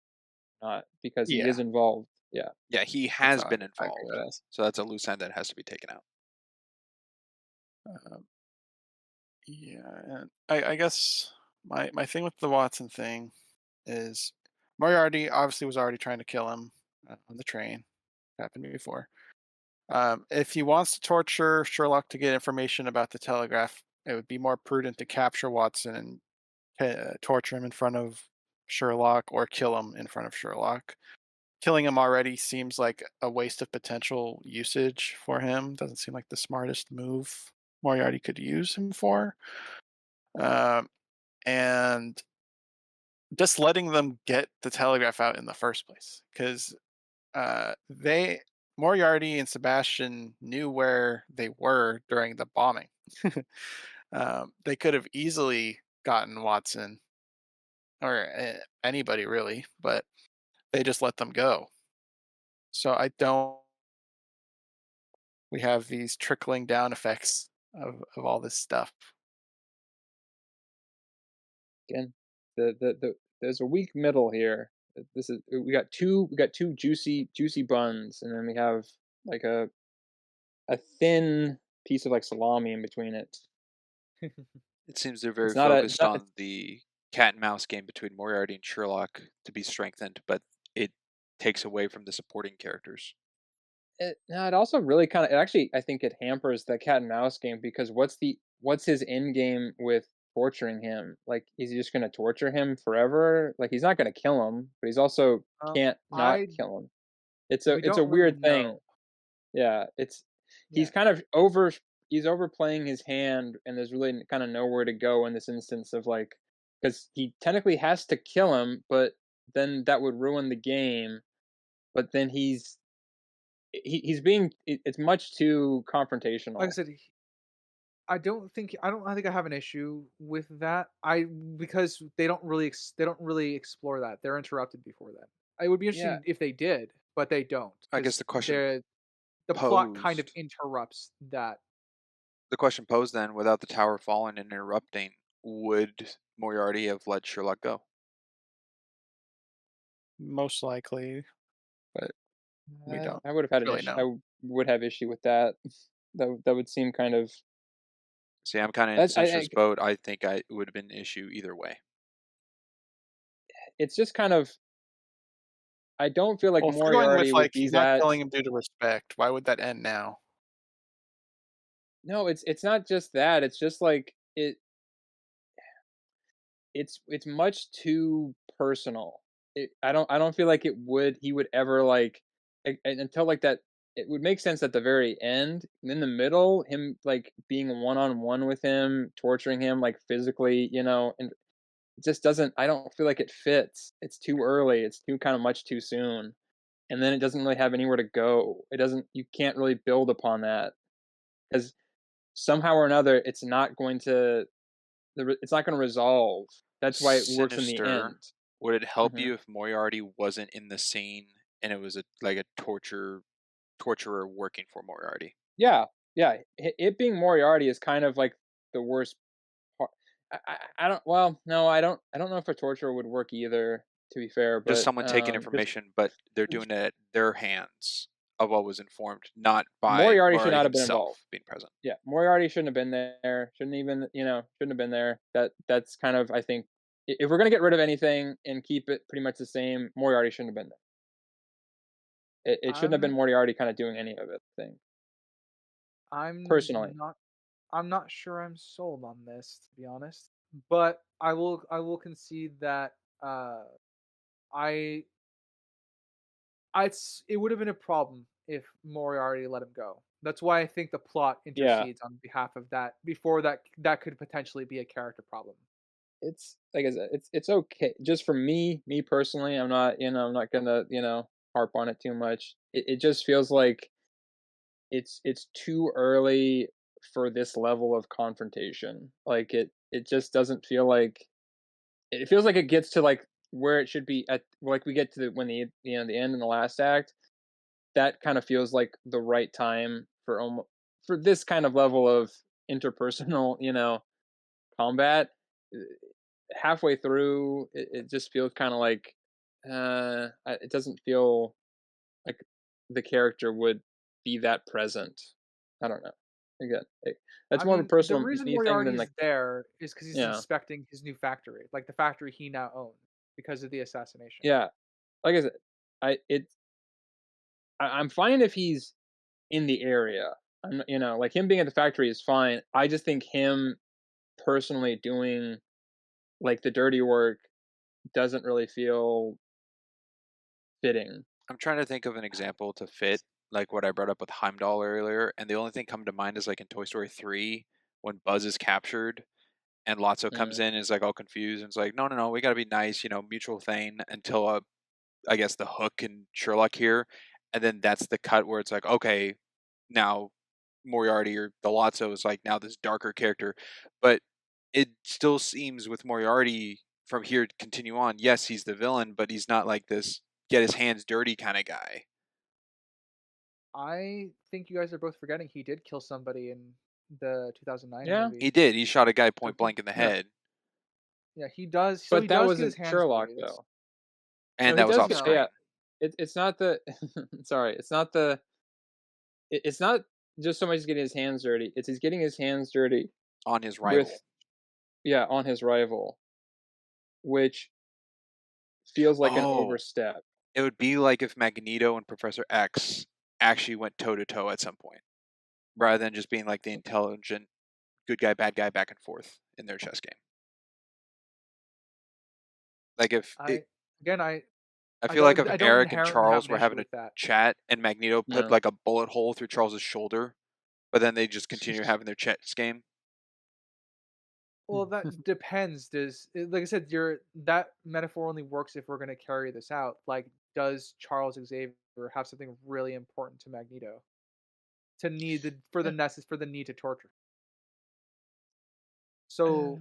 or not, because he Yeah, is involved. Yeah. Yeah, he that's has how been I agree involved, with that. so that's a loose end that has to be taken out. Um, yeah, and I guess my thing with the Watson thing is Moriarty obviously was already trying to kill him on the train. Happened before. If he wants to torture Sherlock to get information about the telegraph, it would be more prudent to capture Watson and torture him in front of Sherlock or kill him in front of Sherlock. Killing him already seems like a waste of potential usage for him. Doesn't seem like the smartest move Moriarty could use him for. Um, and just letting them get the telegraph out in the first place, because they Moriarty and Sebastian knew where they were during the bombing. They could have easily gotten Watson or anybody really, but they just let them go. So I don't. We have these trickling down effects of all this stuff. Again, there's a weak middle here. This is we got two juicy buns, and then we have like a thin piece of like salami in between it. It seems they're It's very not a focused on the cat and mouse game between Moriarty and Sherlock to be strengthened, but it takes away from the supporting characters. it also really kind of actually I think it hampers the cat and mouse game, because what's his end game with torturing him? Like, is he just going to torture him forever? Like, he's not going to kill him, but he's also can't not I kill him. We It's a don't really weird thing. know. Yeah, it's Yeah, he's kind of he's overplaying his hand, and there's really kind of nowhere to go in this instance of like, because he technically has to kill him, but then that would ruin the game. But then he's being it's much too like I confrontational. said, I think I have an issue with that. I Because they don't really explore that. They're interrupted before that. It would be Yeah, interesting if they did, but they don't, I guess because the plot kind of posed interrupts that. the question posed then, without the tower falling and interrupting, would Moriarty have let Sherlock go? Most likely, but we don't I would have had an really issue. know. Would have issue with that. That would seem kind of See, I'm kind of in that's Centra's boat. I think it would have been an issue either way. it's just kind of I don't feel like Well, if we're going with Moriarty would like be he's not that. killing him due to respect, why would that end now? No, it's not just that. It's just like it's much too personal. I don't feel like he would ever like until like that. It would make sense at the very end. And in the middle, him like being one on one with him, torturing him like physically, and it just doesn't. I don't feel like it fits. It's too early. It's too kind of much too soon, and then it doesn't really have anywhere to go. It doesn't. You can't really build upon that because somehow or another, it's not going to. It's not going to resolve. That's why it works in the Sinister. end. Would it help Hmm. you if Moriarty wasn't in the scene and it was like a torturer working for Moriarty? Yeah, yeah. It being Moriarty is kind of like the worst part. I don't. Well, no, I don't. I don't know if a torturer would work either. To be fair, Just but someone taking because information, but they're doing it at their hands of what was informed, not by Moriarty should Moriarty not have been involved. himself being present. Yeah, Moriarty shouldn't have been there. Shouldn't even, shouldn't have been there. That's kind of, I think, if we're gonna get rid of anything and keep it pretty much the same, Moriarty shouldn't have been there. It shouldn't have been I'm Moriarty kind of doing any of it. I think I'm personally, not I'm not sure I'm sold on this, to be honest. But I will concede that uh I it would have been a problem if Moriarty let him go. That's why I think the plot yeah. intercedes on behalf of that before that could potentially be a character problem. It's like I said, it's okay. Just for me personally, I'm not gonna, harp on it too much. It just feels like it's too early for this level of confrontation. Like it just doesn't feel like it feels like it gets to like where it should be at, like we get to the end in the last act. That kind of feels like the right time for for this kind of level of interpersonal, combat. Uh, Halfway through, it just feels kind of like it doesn't feel like the character would be that present. I don't know. Again, that's I more of a mean, the personal reason me thing than Moriarty's like, there is because he's yeah, inspecting his new factory, like the factory he now owns because of the assassination. yeah. Like I said, I it I'm fine if he's in the area. Like him being at the factory is fine. I just think him personally doing like the dirty work doesn't really feel fitting. I'm trying to think of an example to fit like what I brought up with Heimdall earlier, and the only thing come to mind is like in Toy Story 3 when Buzz is captured and Lotso comes Mm. in and is like all confused and it's like, no, no, no, we got to be nice, mutual thing until I guess the Hook and Sherlock here, and then that's the cut where it's like, okay, now Moriarty or the Lotso is like now this darker character, but it still seems with Moriarty from here to continue on. Yes, he's the villain, but he's not like this get his hands dirty kind of guy. I think you guys are both forgetting he did kill somebody in the 2009 Yeah, He movie. did. He shot a guy So point blank in the yeah. head, yeah, he does. So But he that does get his wasn't hands Sherlock dirty. That's though. No, and he that was does off get, no. yeah. screen It's not the sorry, it's not the it's not just so much he's getting his hands dirty. It's he's getting his hands dirty on his with, rival. yeah, on his rival, which feels like an Oh, overstep. it would be like if Magneto and Professor X actually went toe to toe at some point, rather than just being like the intelligent good guy, bad guy back and forth in their chess game. Like if it, I again, I feel like if I don't Eric and inherently have Charles an were issue having a with that. chat and Magneto put No. like a bullet hole through Charles's shoulder, but then they just continue having their chess game. Well, that depends. Like I said, that metaphor only works if we're going to carry this out. Like, does Charles Xavier have something really important to Magneto to need the for the need to torture? So,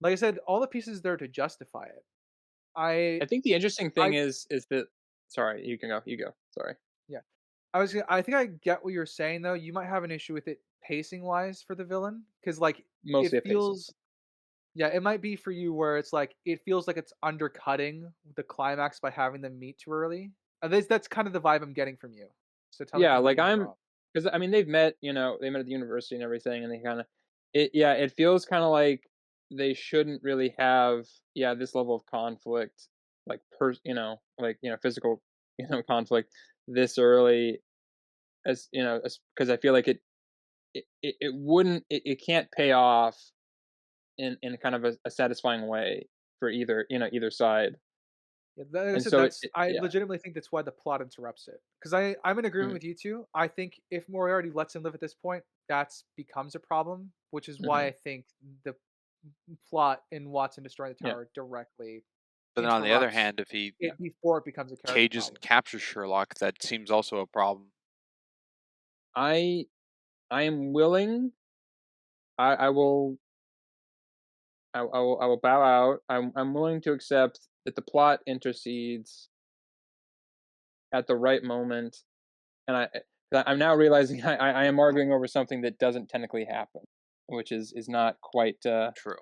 like I said, all the pieces there to justify it. I I think the interesting thing I is that sorry, you can go. You go. Sorry. yeah. I think I get what you're saying though. You might have an issue with it pacing wise for the villain because like it Mostly a pacing. feels. Yeah, it might be for you where it's like it feels like it's undercutting the climax by having them meet too early. That's kind of the vibe I'm getting from you. So Yeah, tell like me if I'm I'm wrong. because I mean they've met, they met at the university and everything, and they kind of yeah, it feels kind of like they shouldn't really have, yeah, this level of conflict, like like physical, conflict this early, as because I feel like it wouldn't, it can't pay off in kind of a satisfying way for either side, Yeah, like I and said, so I yeah. legitimately think that's why the plot interrupts it. Because I'm in agreement Mm, with you two. I think if Moriarty lets him live at this point, that becomes a problem, which is why mhm. I think the plot in Watson destroying the Yeah. tower directly But then on the other interrupts hand, if he Yeah. it before it becomes a character cages and problem. captures Sherlock, that seems also a problem. I I am willing. I will I will bow out. I'm willing to accept that the plot intercedes at the right moment, and I'm now realizing I am arguing over something that doesn't technically happen, which is not quite True. So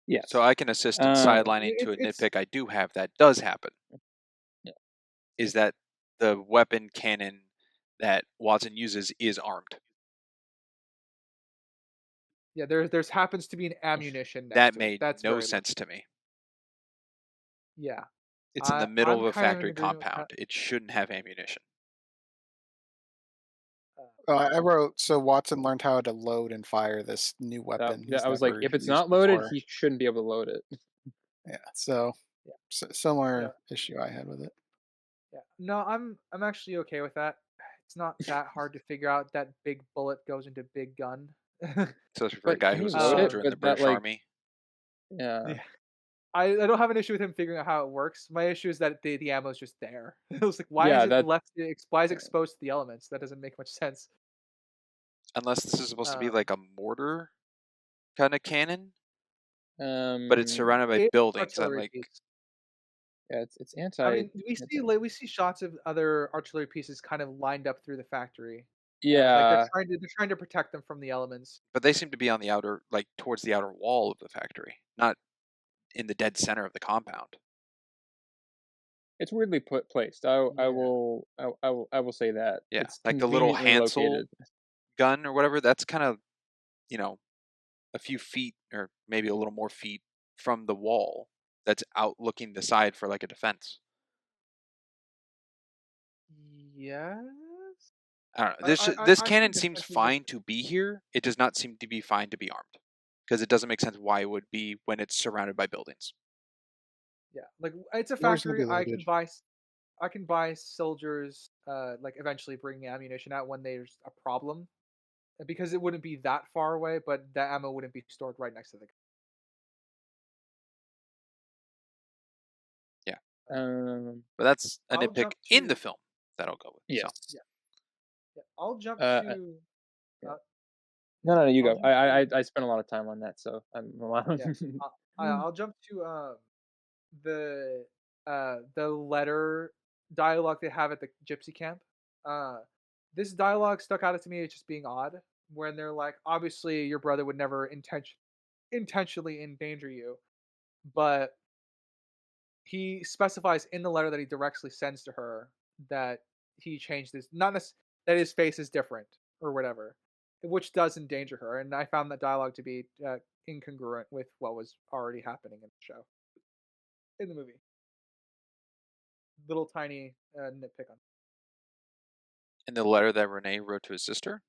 yes. I can assist in Um, sidelining to a It's nitpick I do have that does happen, yeah. is that the weapon cannon that Watson uses is armed. yeah, there's happens to be an ammunition next That to it. made That's no very lucky. sense to me. Yeah. It's in the middle I'm of a kind of in factory agreement with that. compound. It shouldn't have ammunition. Uh, I wrote so Watson learned how to load and fire this new weapon Yeah, he's I was like, never if it's used not loaded, before. he shouldn't be able to load it. Yeah, so yeah. similar No. issue I had with it. Yeah. No, I'm actually okay with that. It's not that hard to figure out that big bullet goes into big gun. Especially for a But guy can who he was a load it? soldier um, in the But that British like, Army. yeah, yeah. I don't have an issue with him figuring out how it works. My issue is that the ammo is just there. It was like, why is yeah, it that left? Why is it yeah. exposed to the elements? That doesn't make much sense. Unless this is supposed to be Um, like a mortar kind of cannon, but it's um, surrounded by it's buildings. I'm artillery like, piece. yeah, it's I anti mean, we see anti. like we see shots of other artillery pieces kind of lined up through the factory. Like Yeah, they're trying to protect them from the elements. but they seem to be on the outer, like towards the outer wall of the factory, not in the dead center of the compound. it's weirdly placed. Yeah. I will say that Yeah, it's like the little conveniently Hansel located. gun or whatever. That's kind of, you know, a few feet or maybe a little more feet from the wall. That's out looking the side for like a defense. Yes. I don't know. This I cannon think seems defenses are fine to be here. It does not seem to be fine to be armed because it doesn't make sense why it would be when it's surrounded by buildings. yeah. Like it's a Where's gonna factory. be loaded? I can buy soldiers like eventually bringing ammunition out when there's a problem because it wouldn't be that far away, but the ammo wouldn't be stored right next to the. Yeah, Um, but that's a I'll nitpick jump in the to film that I'll go with. So yes. yeah. Yeah. I'll jump Uh, to yeah. uh, No, no, no, you I'll go. jump to I spent a lot of time on that, so I'm allowed. yeah. I'll jump to the letter dialogue they have at the gypsy camp. Uh, this dialogue stuck out to me as just being odd when they're like, obviously your brother would never intentionally endanger you, but he specifies in the letter that he directly sends to her that he changed his not that his face is different or whatever, which does endanger her. And I found that dialogue to be incongruent with what was already happening in the show, in the movie. Little tiny nitpick on. in the letter that Renee wrote to his sister,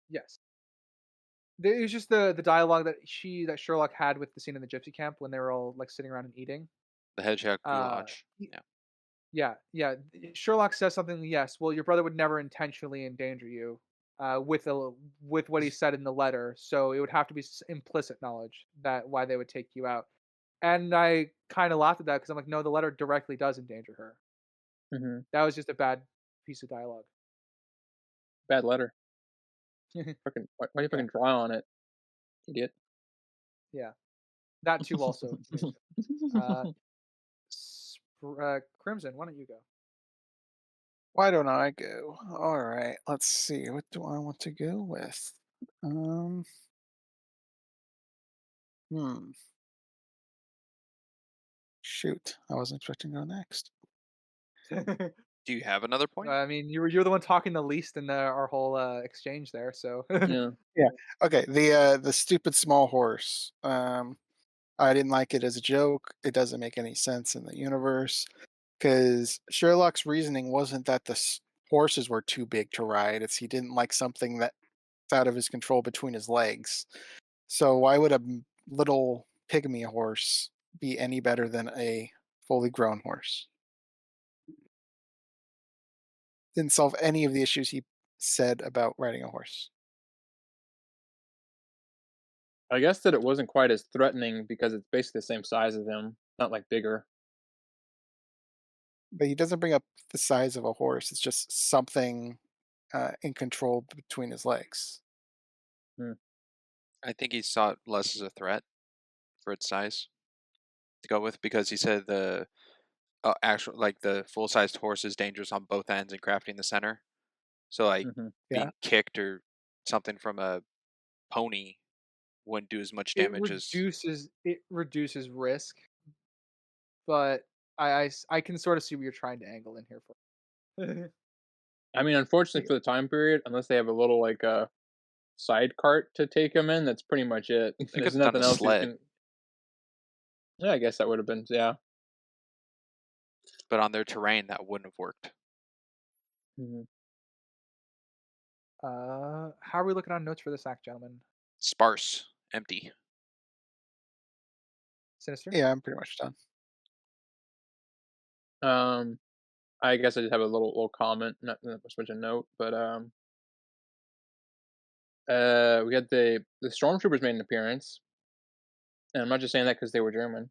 Yes, it was just the dialogue that Sherlock had with the scene in the gypsy camp when they were all like sitting around and eating. the hedgehog Uh, goulash. Yeah, Yeah, yeah. Sherlock says something. Yes. Well, your brother would never intentionally endanger you, with what he said in the letter. So it would have to be implicit knowledge that why they would take you out. And I kind of laughed at that because I'm like, no, the letter directly does endanger her. Hmm. That was just a bad piece of dialogue. Bad letter. Yeah, Fucking, why do you fucking draw on it, idiot? yeah. That too also. Uh, Crimson, why don't you go? Why don't I go? All right, let's see. What do I want to go with? Um, hmm. Shoot, I wasn't expecting to go next. do you have another point? I mean, you're the one talking the least in our whole exchange there. So Yeah. Yeah. Okay. The stupid small horse. I didn't like it as a joke. It doesn't make any sense in the universe because Sherlock's reasoning wasn't that the horses were too big to ride. It's he didn't like something that's out of his control between his legs. So why would a little pygmy horse be any better than a fully grown horse? Didn't solve any of the issues he said about riding a horse. I guess that it wasn't quite as threatening because it's basically the same size as him, not like bigger. But he doesn't bring up the size of a horse. It's just something in control between his legs. Hmm. I think he saw it less as a threat for its size to go with, because he said the actual, like, the full-sized horse is dangerous on both ends and crafty in the center. So like Hmm. Yeah. being kicked or something from a pony wouldn't do as much It damage as. reduces risk, but I can sort of see what you're trying to angle in here for. I mean, unfortunately for the time period, unless they have a little like side cart to take him in, that's pretty much it. They could There's have done nothing a else you sled, can. Yeah, I guess that would have been yeah. but on their terrain that wouldn't have worked. Hmm. How are we looking on notes for this act, gentlemen? Sparse, empty. Sinister. Yeah, I'm pretty much done. I guess I just have a little comment, not so much a note, but we had the stormtroopers made an appearance, and I'm not just saying that because they were German.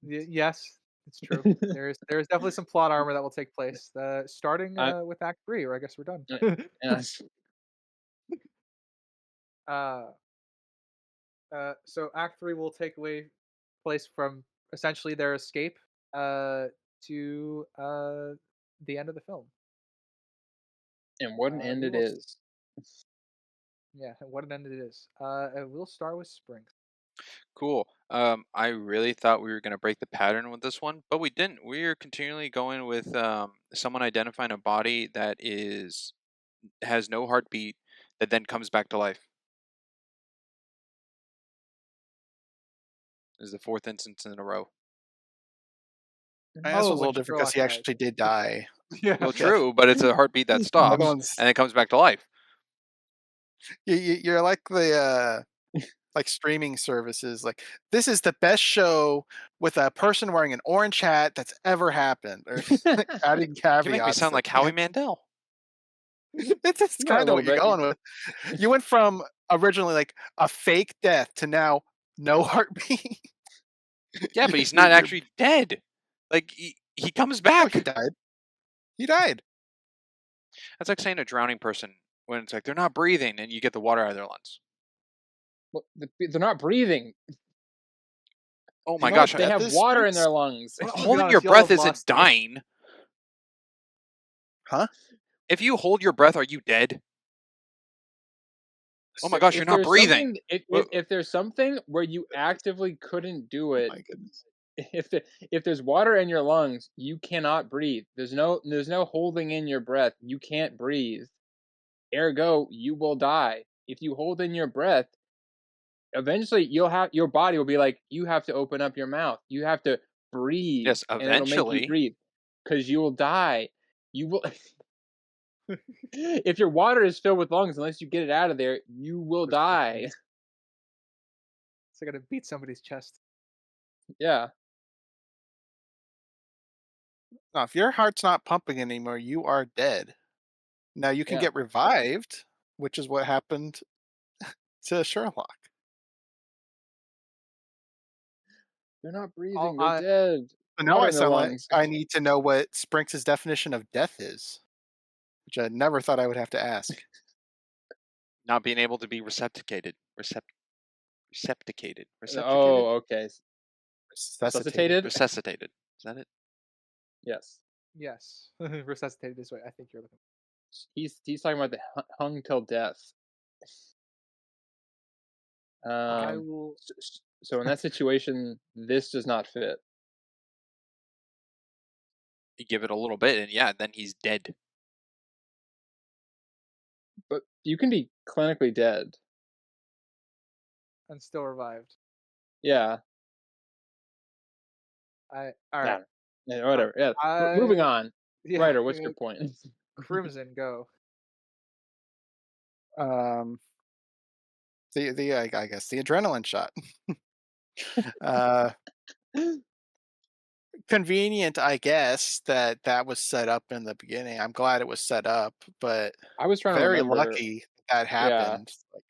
Yes, it's true. There's definitely some plot armor that will take place. Starting I, with Act 3, or I guess we're done. yeah, uh, so Act 3 will take away place from essentially their escape to the end of the film. and what an end We it will, is. yeah, what an end it is. And we'll start with Springs. Cool. I really thought we were going to break the pattern with this one, but we didn't. We are continually going with someone identifying a body that has no heartbeat that then comes back to life. This is the fourth instance in a row. I guess it was a When little different because Sherlock he dies. actually did die. Yeah. Well, Yeah. true, but it's a heartbeat that The other stops one's and then comes back to life. you're like the like streaming services. Like, this is the best show with a person wearing an orange hat that's ever happened, or like, adding You make me caveats sound at like the Howie end. Mandel. It's Yeah, a kind of little what you're bit. going with. You went from originally like a fake death to now no heartbeat. Yeah, but he's not You're actually dead. Like he comes no, he back. died. He died. That's like saying a drowning person when it's like they're not breathing and you get the water out of their lungs. Well, they're not breathing. Oh Do you my know what gosh! They death have is, water in Sprinks? their lungs. I'm gonna be Holding your honest, y'all have breath isn't lost me. dying. Huh? If you hold your breath, are you dead? Oh my gosh, you're If not there's breathing. something, if there's something where you actively couldn't do Oh it, my goodness. if there's water in your lungs, you cannot breathe. There's no holding in your breath. You can't breathe. Ergo, you will die. If you hold in your breath, eventually your body will be like, you have to open up your mouth. You have to breathe, Yes, and it'll make you eventually. breathe because you will die. You will. If your water is filled with lungs, unless you get it out of there, you will die. So I gotta beat somebody's chest. Yeah. No, if your heart's not pumping anymore, you are dead. Now you can Yeah. get revived, which is what happened to Sherlock. They're not All breathing. They're I dead. So now Water I in their sound like lungs. I need to know what Sprinks' definition of death is, which I never thought I would have to ask. Not being able to be recepticated. Recepticated. Recepticated? Oh, okay. Resuscitated. Resuscitated? Resuscitated. Is that it? Yes. yes, resuscitated this way. I think you're looking. He's talking about the hung till death. I Um. will. So in that situation, this does not fit. You give it a little bit and yeah, then he's dead. But you can be clinically dead. And still revived. Yeah. All Yeah. right. Yeah, whatever. Yeah. I Moving on. yeah. Ryder, what's your point? Crimson, go. Um, I guess the adrenaline shot. uh, Convenient, I guess, that was set up in the beginning. I'm glad it was set up, but I was trying to very remember. lucky that Yeah. happened. Like,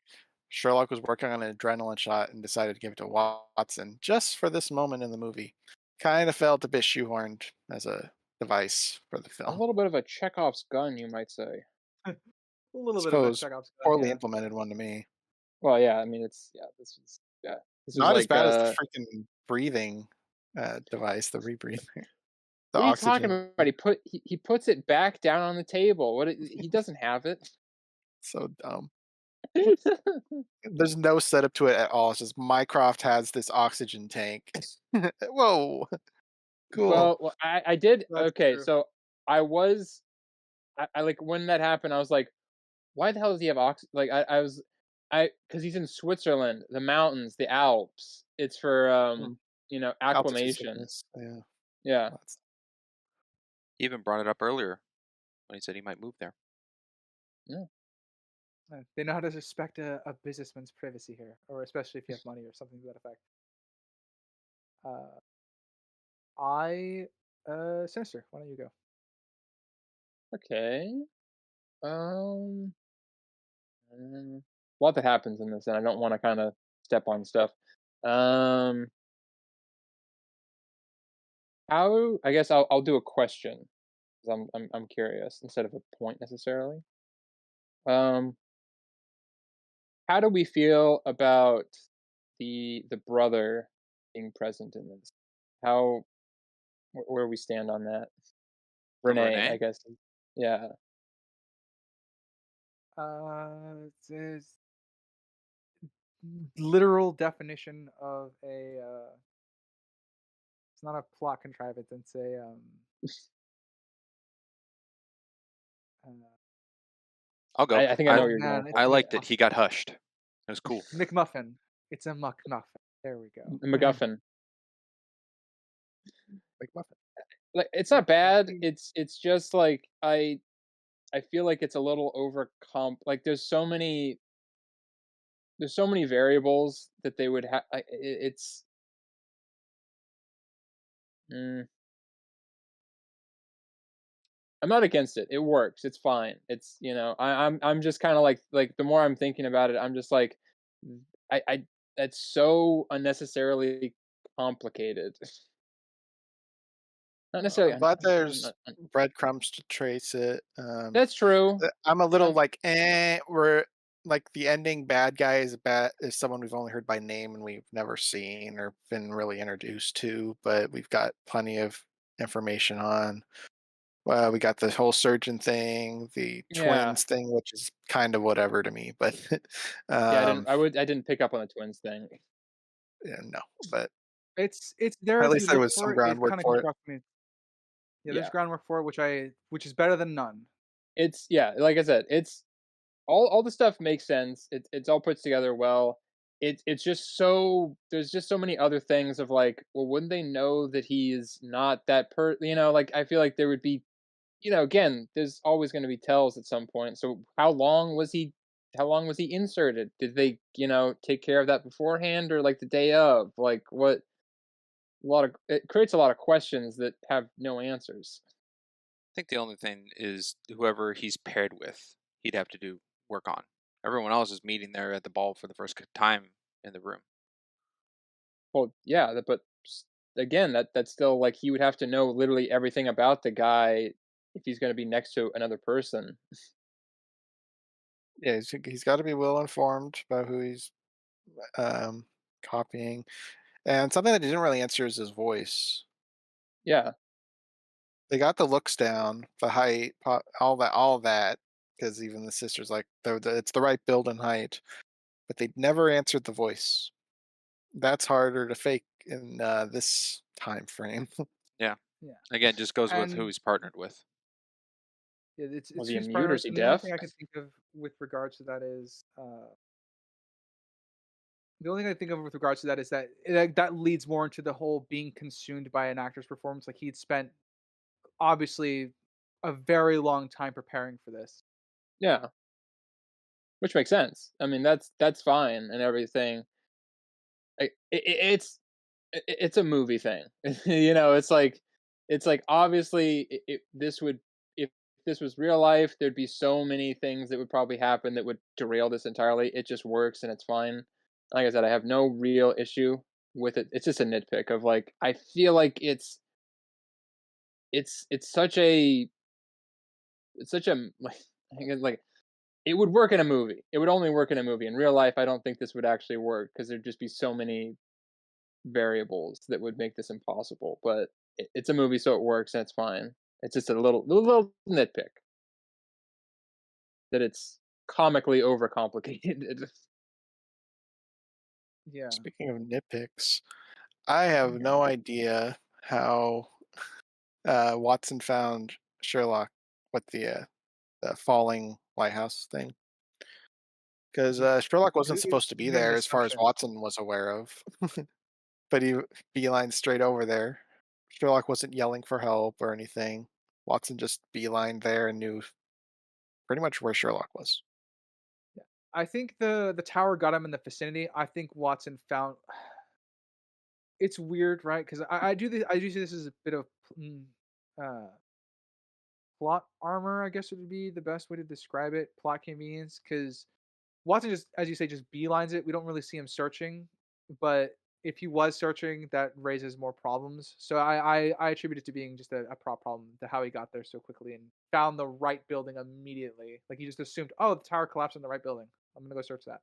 Sherlock was working on an adrenaline shot and decided to give it to Watson just for this moment in the movie. Kind of felt a bit shoehorned as a device for the A film. little bit of a Chekhov's gun, you might say. A little bit of a Suppose Chekhov's gun, poorly yeah. implemented one to me. Well, yeah, I mean, it's yeah, this was yeah, this was Not as like, bad as the freaking breathing device, the rebreather, the what are you talking oxygen. about? He puts it back down on the table. He doesn't have it. So dumb. There's no setup to it at all. It's just Mycroft has this oxygen tank. Whoa, cool. I did That's okay, true. so I was I like, when that happened, I was like, "Why the hell does he have like, I was because he's in Switzerland, the mountains, the Alps. It's for, Hmm. Altitude acclimation." sickness. Yeah, Yeah. that's He even brought it up earlier when he said he might move there. Yeah. They know how to respect a businessman's privacy here, or especially if you have money or something to that effect. Uh, I Sinister. Why don't you go? Okay. Um, a lot that happens in this, and I don't wanna kinda step on stuff. Um, how I guess I'll do a question 'cause I'm curious instead of a point necessarily. Um, how do we feel about the brother being present in this? How where we stand on that? Renee, I Renee? guess. Yeah. It's literal definition of a. It's not a plot contrivance. It's a uh, I'll go. I think I know I oh where you're going man, for. I it's a liked it. He got hushed. It was cool. McMuffin. It's a McMuffin. There we go. MacGuffin. McMuffin. Like, it's not bad. He- It's just like I feel like it's a little like there's so many variables that they would have. It's mm, I'm not against it. It works. It's fine. It's I'm just kind of like the more I'm thinking about it, I'm just like I that's so unnecessarily complicated. Not necessarily. I'm glad there's Un- breadcrumbs to trace it. That's true. I'm a little Um, like, we're like the ending bad guy is someone we've only heard by name and we've never seen or been really introduced to, but we've got plenty of information on. We got the whole surgeon thing, the yeah, twins thing, which is kind of whatever to me, but yeah. um, I didn't pick up on the twins thing. yeah, no, but it's there at if you least there look was some for it. It groundwork kind of for it. constructs me. Yeah, there's Yeah, groundwork for it, which is better than none. it's yeah. Like I said, it's all the stuff makes sense. It's all put together well. It's just so there's just so many other things of like, well, wouldn't they know that he is not that like I feel like there would be again, there's always going to be tells at some point. So how long was he inserted? Did they, take care of that beforehand or like the day of? Like what it creates a lot of questions that have no answers. I think the only thing is whoever he's paired with, he'd have to do work on. Everyone else is meeting there at the ball for the first time in the room. Well, yeah, again, that's still like he would have to know literally everything about the guy if he's going to be next to another person. Yeah, he's got to be well informed about who he's um, copying, and something that he didn't really answer is his voice. Yeah, They got the looks down, the height, all that, because even the sister's like, it's the right build and height, but they never answered the voice. That's harder to fake in this time frame. Yeah. Yeah, Again, just goes with who and he's partnered with. was it's he who's mute or is partner. he And the only deaf? thing I can think of with regards to that is the only thing I think of with regards to that is that leads more into the whole being consumed by an actor's performance. Like he'd spent obviously a very long time preparing for this. Yeah, which makes sense. I mean, that's fine and everything. It's it's a movie thing, it's like obviously this would if this was real life, there'd be so many things that would probably happen that would derail this entirely. It just works and it's fine. Like I said, I have no real issue with it. It's just a nitpick of like I feel like it's such a like I think it's like it would work in a movie. It would only work in a movie. In real life, I don't think this would actually work because there'd just be so many variables that would make this impossible. But it's a movie, so it works and it's fine. It's just a little nitpick that it's comically overcomplicated. Yeah. Speaking of nitpicks, I have no idea how Watson found Sherlock with the falling lighthouse thing. Because Sherlock wasn't supposed to be Made an there as far as assumption. Watson was aware of. But he beelined straight over there. Sherlock wasn't yelling for help or anything. Watson just beelined there and knew pretty much where Sherlock was. I think the tower got him in the vicinity. I think Watson found. It's weird, right? Because I do see this as a bit of uh, plot armor. I guess would be the best way to describe it. Plot convenience, because Watson just, as you say, just beelines it. We don't really see him searching, but if he was searching, that raises more problems. So I attribute it to being just a prop problem to how he got there so quickly and found the right building immediately. Like he just assumed, oh, the tower collapsed in the right building. I'm gonna go search that.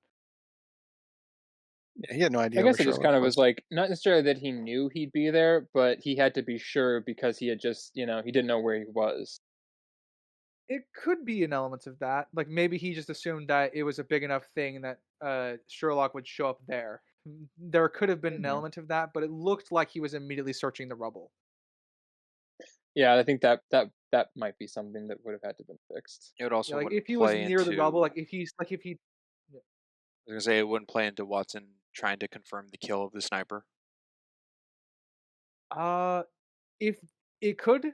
Yeah, he had no I idea where guess it just Sherlock kind of was. was like not necessarily that he knew he'd be there, but he had to be sure because he had just he didn't know where he was. It could be an element of that. Like maybe he just assumed that it was a big enough thing that Sherlock would show up there. There could have been an Hmm. element of that, but it looked like he was immediately searching the rubble. Yeah, I think that might be something that would have had to been fixed. It Yeah, also like if wouldn't he was play near the rubble, into. like if he's like if he, yeah. I was gonna say it wouldn't play into Watson trying to confirm the kill of the sniper. uh, if it could,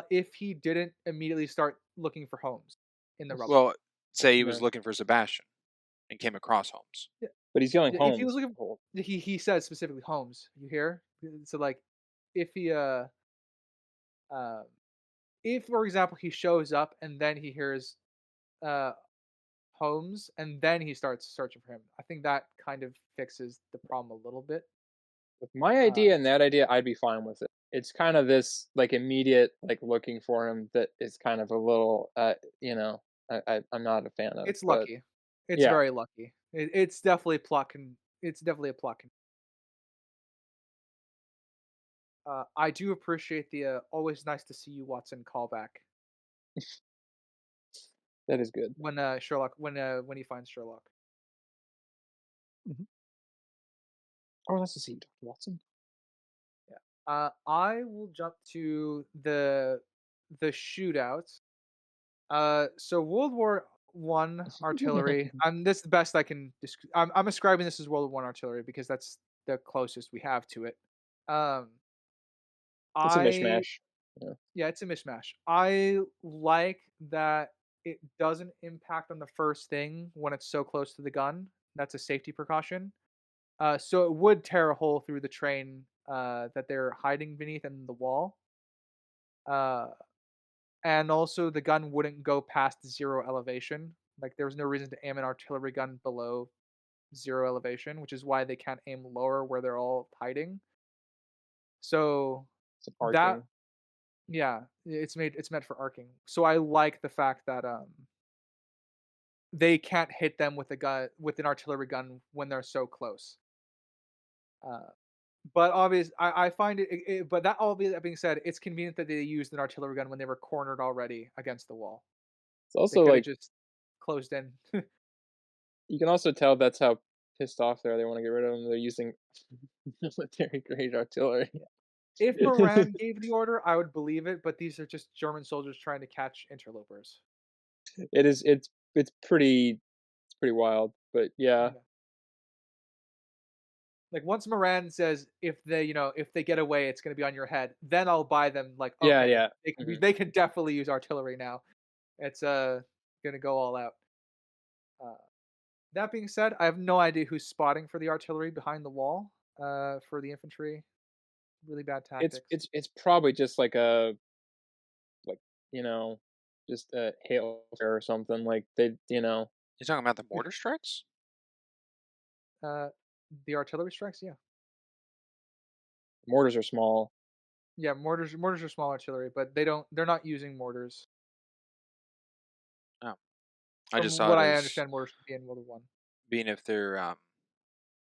if he didn't immediately start looking for Holmes in the rubble. Well, say he was Right. looking for Sebastian and came across Holmes. Yeah, But he's yelling yeah, if he was Holmes. looking, he said specifically Holmes. You hear? So like, if he um if, for example, he shows up and then he hears uh, Holmes and then he starts searching for him, I think that kind of fixes the problem a little bit. With my Uh, idea and that idea, I'd be fine with it. It's kind of this like immediate like looking for him that is kind of a little I'm not a fan of. it's But lucky. It's yeah, very lucky. It's definitely plot. It's definitely a plot. I do appreciate the always nice to see you, Watson callback that is good. when when he finds Sherlock. Mhm. Oh, that's to see Dr. Watson. Yeah. I will jump to the shootouts. So World War One artillery. This is the best I can. I'm ascribing this as World War One artillery because that's the closest we have to it. Um, It's a I mishmash. Yeah. Yeah, it's a mishmash. I like that it doesn't impact on the first thing when it's so close to the gun. That's a safety precaution. So it would tear a hole through the train that they're hiding beneath and the wall. Uh, and also the gun wouldn't go past zero elevation. Like there was no reason to aim an artillery gun below zero elevation, which is why they can't aim lower where they're all hiding. So It's an that arcing. yeah, it's meant for arcing. So I like the fact that they can't hit them with a gun with an artillery gun when they're so close. Uh, but I find but that all that being said, it's convenient that they used an artillery gun when they were cornered already against the wall. It's They also could have like just closed in. you can also tell that's how pissed off they are. They want to get rid of them. They're using military grade artillery. If Moran gave the order, I would believe it, but these are just German soldiers trying to catch interlopers. It is. It's pretty. It's pretty wild. But yeah, Yeah. Like once Moran says if they get away, it's going to be on your head. Then I'll buy them. Like yeah, okay, yeah. Hmm. they can definitely use artillery now. It's going to go all out. Uh, that being said, I have no idea who's spotting for the artillery behind the wall. For the infantry, really bad It's tactics. it's it's probably just like a like you know just a hailstorm or something. Like they, You're talking about the mortar strikes? Uh, the artillery strikes, yeah. mortars are small. Yeah, mortars are small artillery, but they're not using mortars. Oh, I just From saw what it I as understand, mortars to be in World War I. being if they're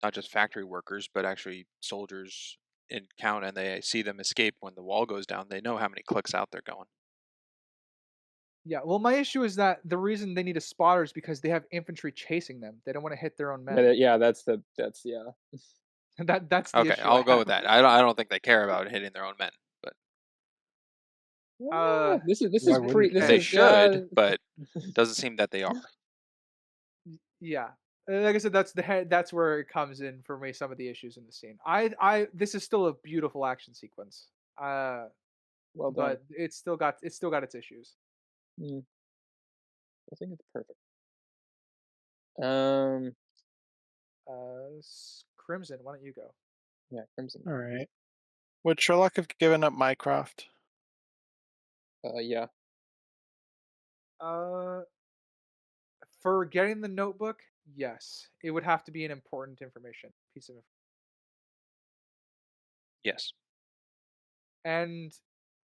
not just factory workers, but actually soldiers in count, and they see them escape when the wall goes down. They know how many clicks out they're going. Yeah, well, my issue is that the reason they need a spotter is because they have infantry chasing them. They don't want to hit their own Yeah, men. yeah, that's yeah. That's the Okay, issue I I'll go have. with that. I don't think they care about hitting their own men, but Uh, This Why is wouldn't this they? they is should. But doesn't seem that they are. yeah. Like I said, that's where it comes in for me. Some of the issues in the scene. This is still a beautiful action sequence. well done. But it's still got its issues. Mm, I think it's perfect. Um, Crimson, why don't you go? yeah, Crimson. All right. Would Sherlock have given up Mycroft? Yeah, Uh, for getting the notebook, yes, it would have to be an important information piece of. Yes. And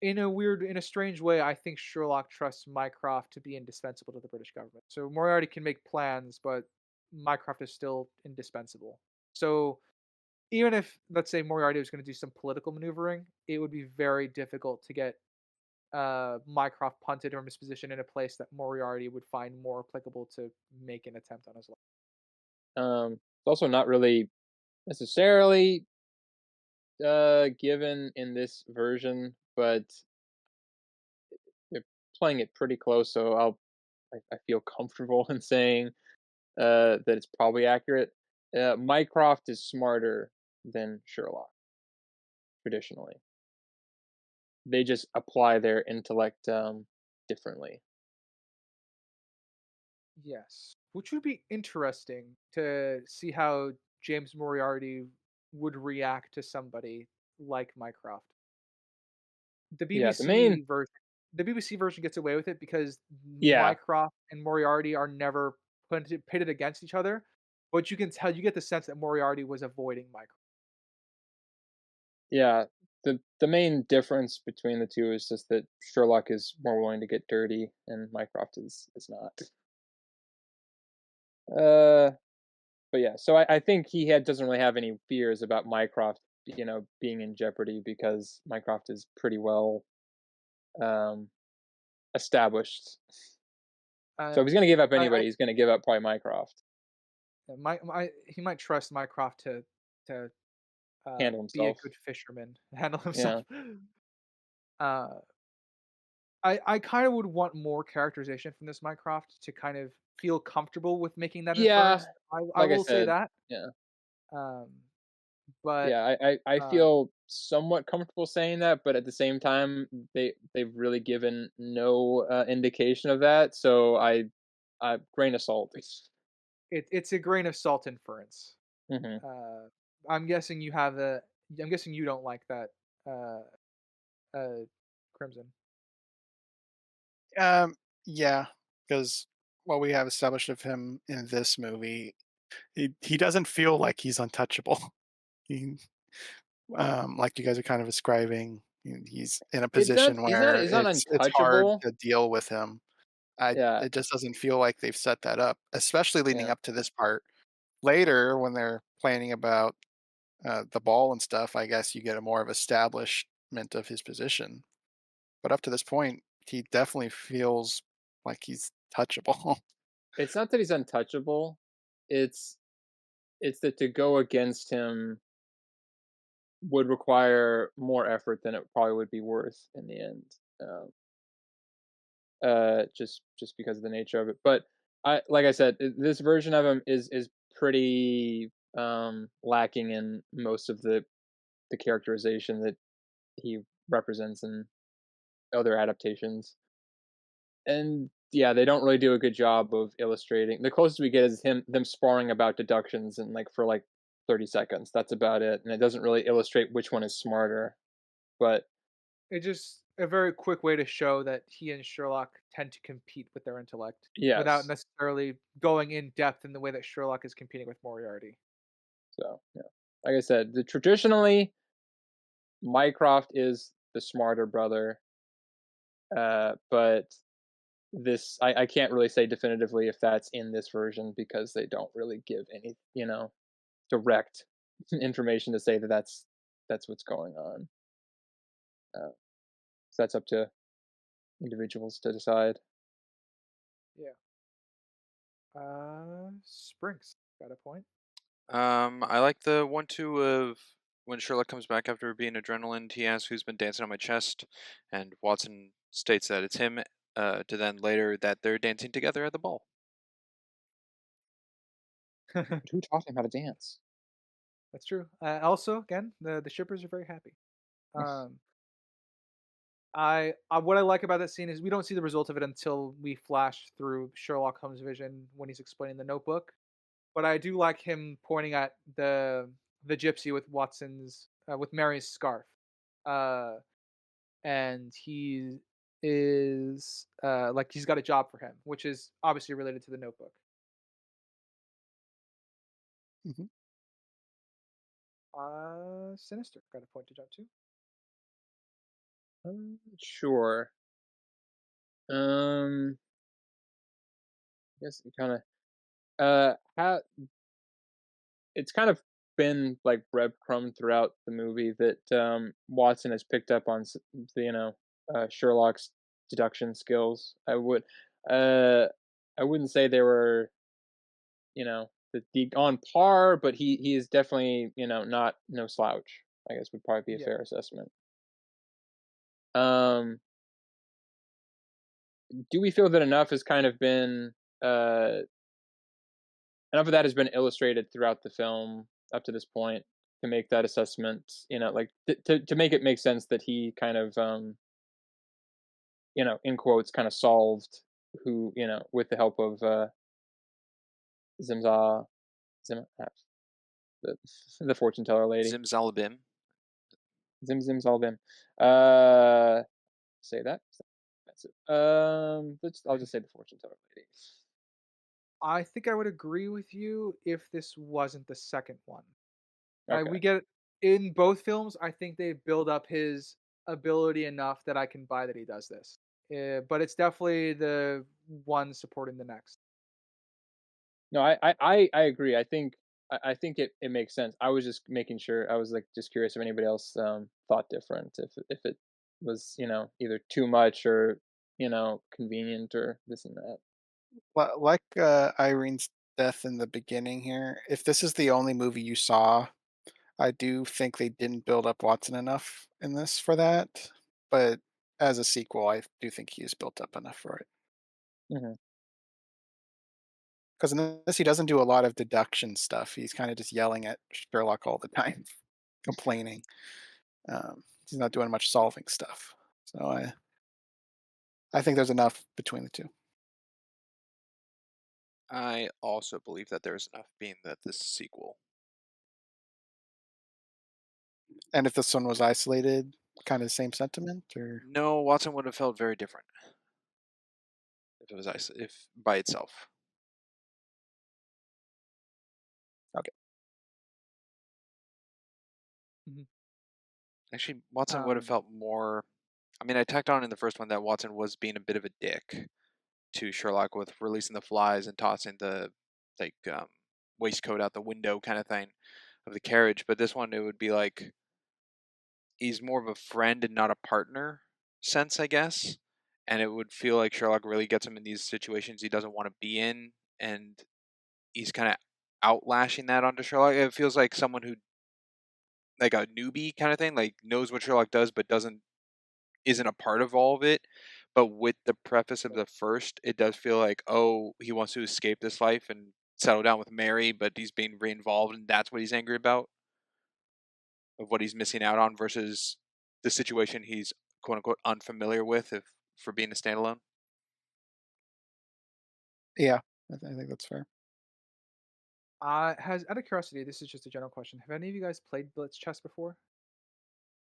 in a strange way, I think Sherlock trusts Mycroft to be indispensable to the British government. So Moriarty can make plans, but Mycroft is still indispensable. So even if, let's say, Moriarty was going to do some political maneuvering, it would be very difficult to get Mycroft punted from his position in a place that Moriarty would find more applicable to make an attempt on his life. it's also not really necessarily given in this version, but they're playing it pretty close, so I feel comfortable in saying that it's probably accurate. Mycroft is smarter than Sherlock traditionally. They just apply their intellect differently. Yes, which would be interesting to see how James Moriarty would react to somebody like Mycroft. The Yeah, the main BBC version, the BBC version gets away with it because yeah Mycroft and Moriarty are never pitted against each other, but you can tell you get the sense that Moriarty was avoiding Mycroft. yeah the main difference between the two is just that Sherlock is more willing to get dirty and Mycroft is not. Uh, but yeah, so I think doesn't really have any fears about Mycroft, being in jeopardy because Mycroft is pretty well um established. So Uh, if he's gonna give up I anybody, he's gonna give up probably Mycroft. he might trust Mycroft to Handle be a himself. good fisherman, handle Yeah. himself. Uh, I kind of would want more characterization from this Mycroft to kind of feel comfortable with making that Yeah, inference. I like I will say said, that. yeah. Um, but Yeah, I uh, feel somewhat comfortable saying that, but at the same time, they've really given no indication of that. So I grain of salt. it's a grain of salt inference. Hmm. Uh, I'm guessing you have a. I'm guessing you don't like that. Uh, Crimson. Yeah, because what we have established of him in this movie, he doesn't feel like he's untouchable. He, like you guys are kind of describing, he's in a It's not. position He's not. where He's not it's hard untouchable. to deal with him. Yeah. It just doesn't feel like they've set that up, especially leading Yeah. up to this part. Later, when they're planning about the ball and stuff, I guess you get a more of establishment of his position. But up to this point, he definitely feels like he's touchable. It's not that he's untouchable. It's it's that to go against him would require more effort than it probably would be worth in the end. Um, just because of the nature of it. But like I said, this version of him is pretty lacking in most of the characterization that he represents in other adaptations. And yeah, they don't really do a good job of illustrating. The closest we get is them sparring about deductions and like for like 30 seconds. That's about it. And it doesn't really illustrate which one is smarter. But a very quick way to show that he and Sherlock tend to compete with their intellect without Yes. necessarily going in depth in the way that Sherlock is competing with Moriarty. So yeah, like I said, traditionally Mycroft is the smarter brother, but this I can't really say definitively if that's in this version because they don't really give any direct information to say that that's what's going on. So that's up to individuals to decide. Yeah. Sprinks got a point. I like the 1-2 of when Sherlock comes back after being adrenaline. He asks who's been dancing on my chest, and Watson states that it's him. To then later that they're dancing together at the ball. Who taught him how to dance? That's true. Also, again, the shippers are very happy. Um, what I like about that scene is we don't see the result of it until we flash through Sherlock Holmes' vision when he's explaining the Notebook. But I do like him pointing at the gypsy with with Mary's scarf, uh, and he is like he's got a job for him, which is obviously related to the Notebook. Mhm. Sinister got a point to jump to. Sure. I guess you kind of how it's kind of been like breadcrumb throughout the movie that Watson has picked up on Sherlock's deduction skills. Uh I wouldn't say they were the on par, but he is definitely not no slouch. I guess would probably be a Yeah. fair assessment. Um, do we feel that uh enough of that has been illustrated throughout the film up to this point to make that assessment, like to make it make sense that he kind of in quotes kind of solved who, with the help of Zimza Zim the the fortune teller lady. Zimzalabim. Zimzalbim. Uh say that. That's it. I'll just say the fortune teller lady. I think I would agree with you if this wasn't the second one. Okay. We get in both films. I think they build up his ability enough that I can buy that he does this. But it's definitely the one supporting the next. No, I agree. I think it makes sense. I was just making sure. I was like just curious if anybody else thought different. If it was either too much or convenient or this and that. Like Irene's death in the beginning here, if this is the only movie you saw, I do think they didn't build up Watson enough in this for that. But as a sequel, I do think he is built up enough for it. Hmm. Because in this, he doesn't do a lot of deduction stuff. He's kind of just yelling at Sherlock all the time, complaining. He's not doing much solving stuff. So I think there's enough between the two. I also believe that there's enough being that this is a sequel. And if this one was isolated, kind of the same sentiment, or No, Watson would have felt very different if it was if by itself. okay, Mhm. Actually, Watson would have Um, felt more. I mean, I tacked on in the first one that Watson was being a bit of a dick to Sherlock with releasing the flies and tossing the like waistcoat out the window kind of thing of the carriage. But this one, it would be like he's more of a friend and not a partner sense, I guess. And it would feel like Sherlock really gets him in these situations he doesn't want to be in, and he's kind of outlashing that onto Sherlock. It feels like someone who, like a newbie kind of thing, like knows what Sherlock does but isn't a part of all of it. But with the preface of the first, it does feel like, oh, he wants to escape this life and settle down with Mary, but he's being re-involved, and that's what he's angry about, of what he's missing out on versus the situation he's quote unquote unfamiliar with, if for being a standalone. yeah, I think that's fair. has out of curiosity, this is just a general question. Have any of you guys played Blitz chess before?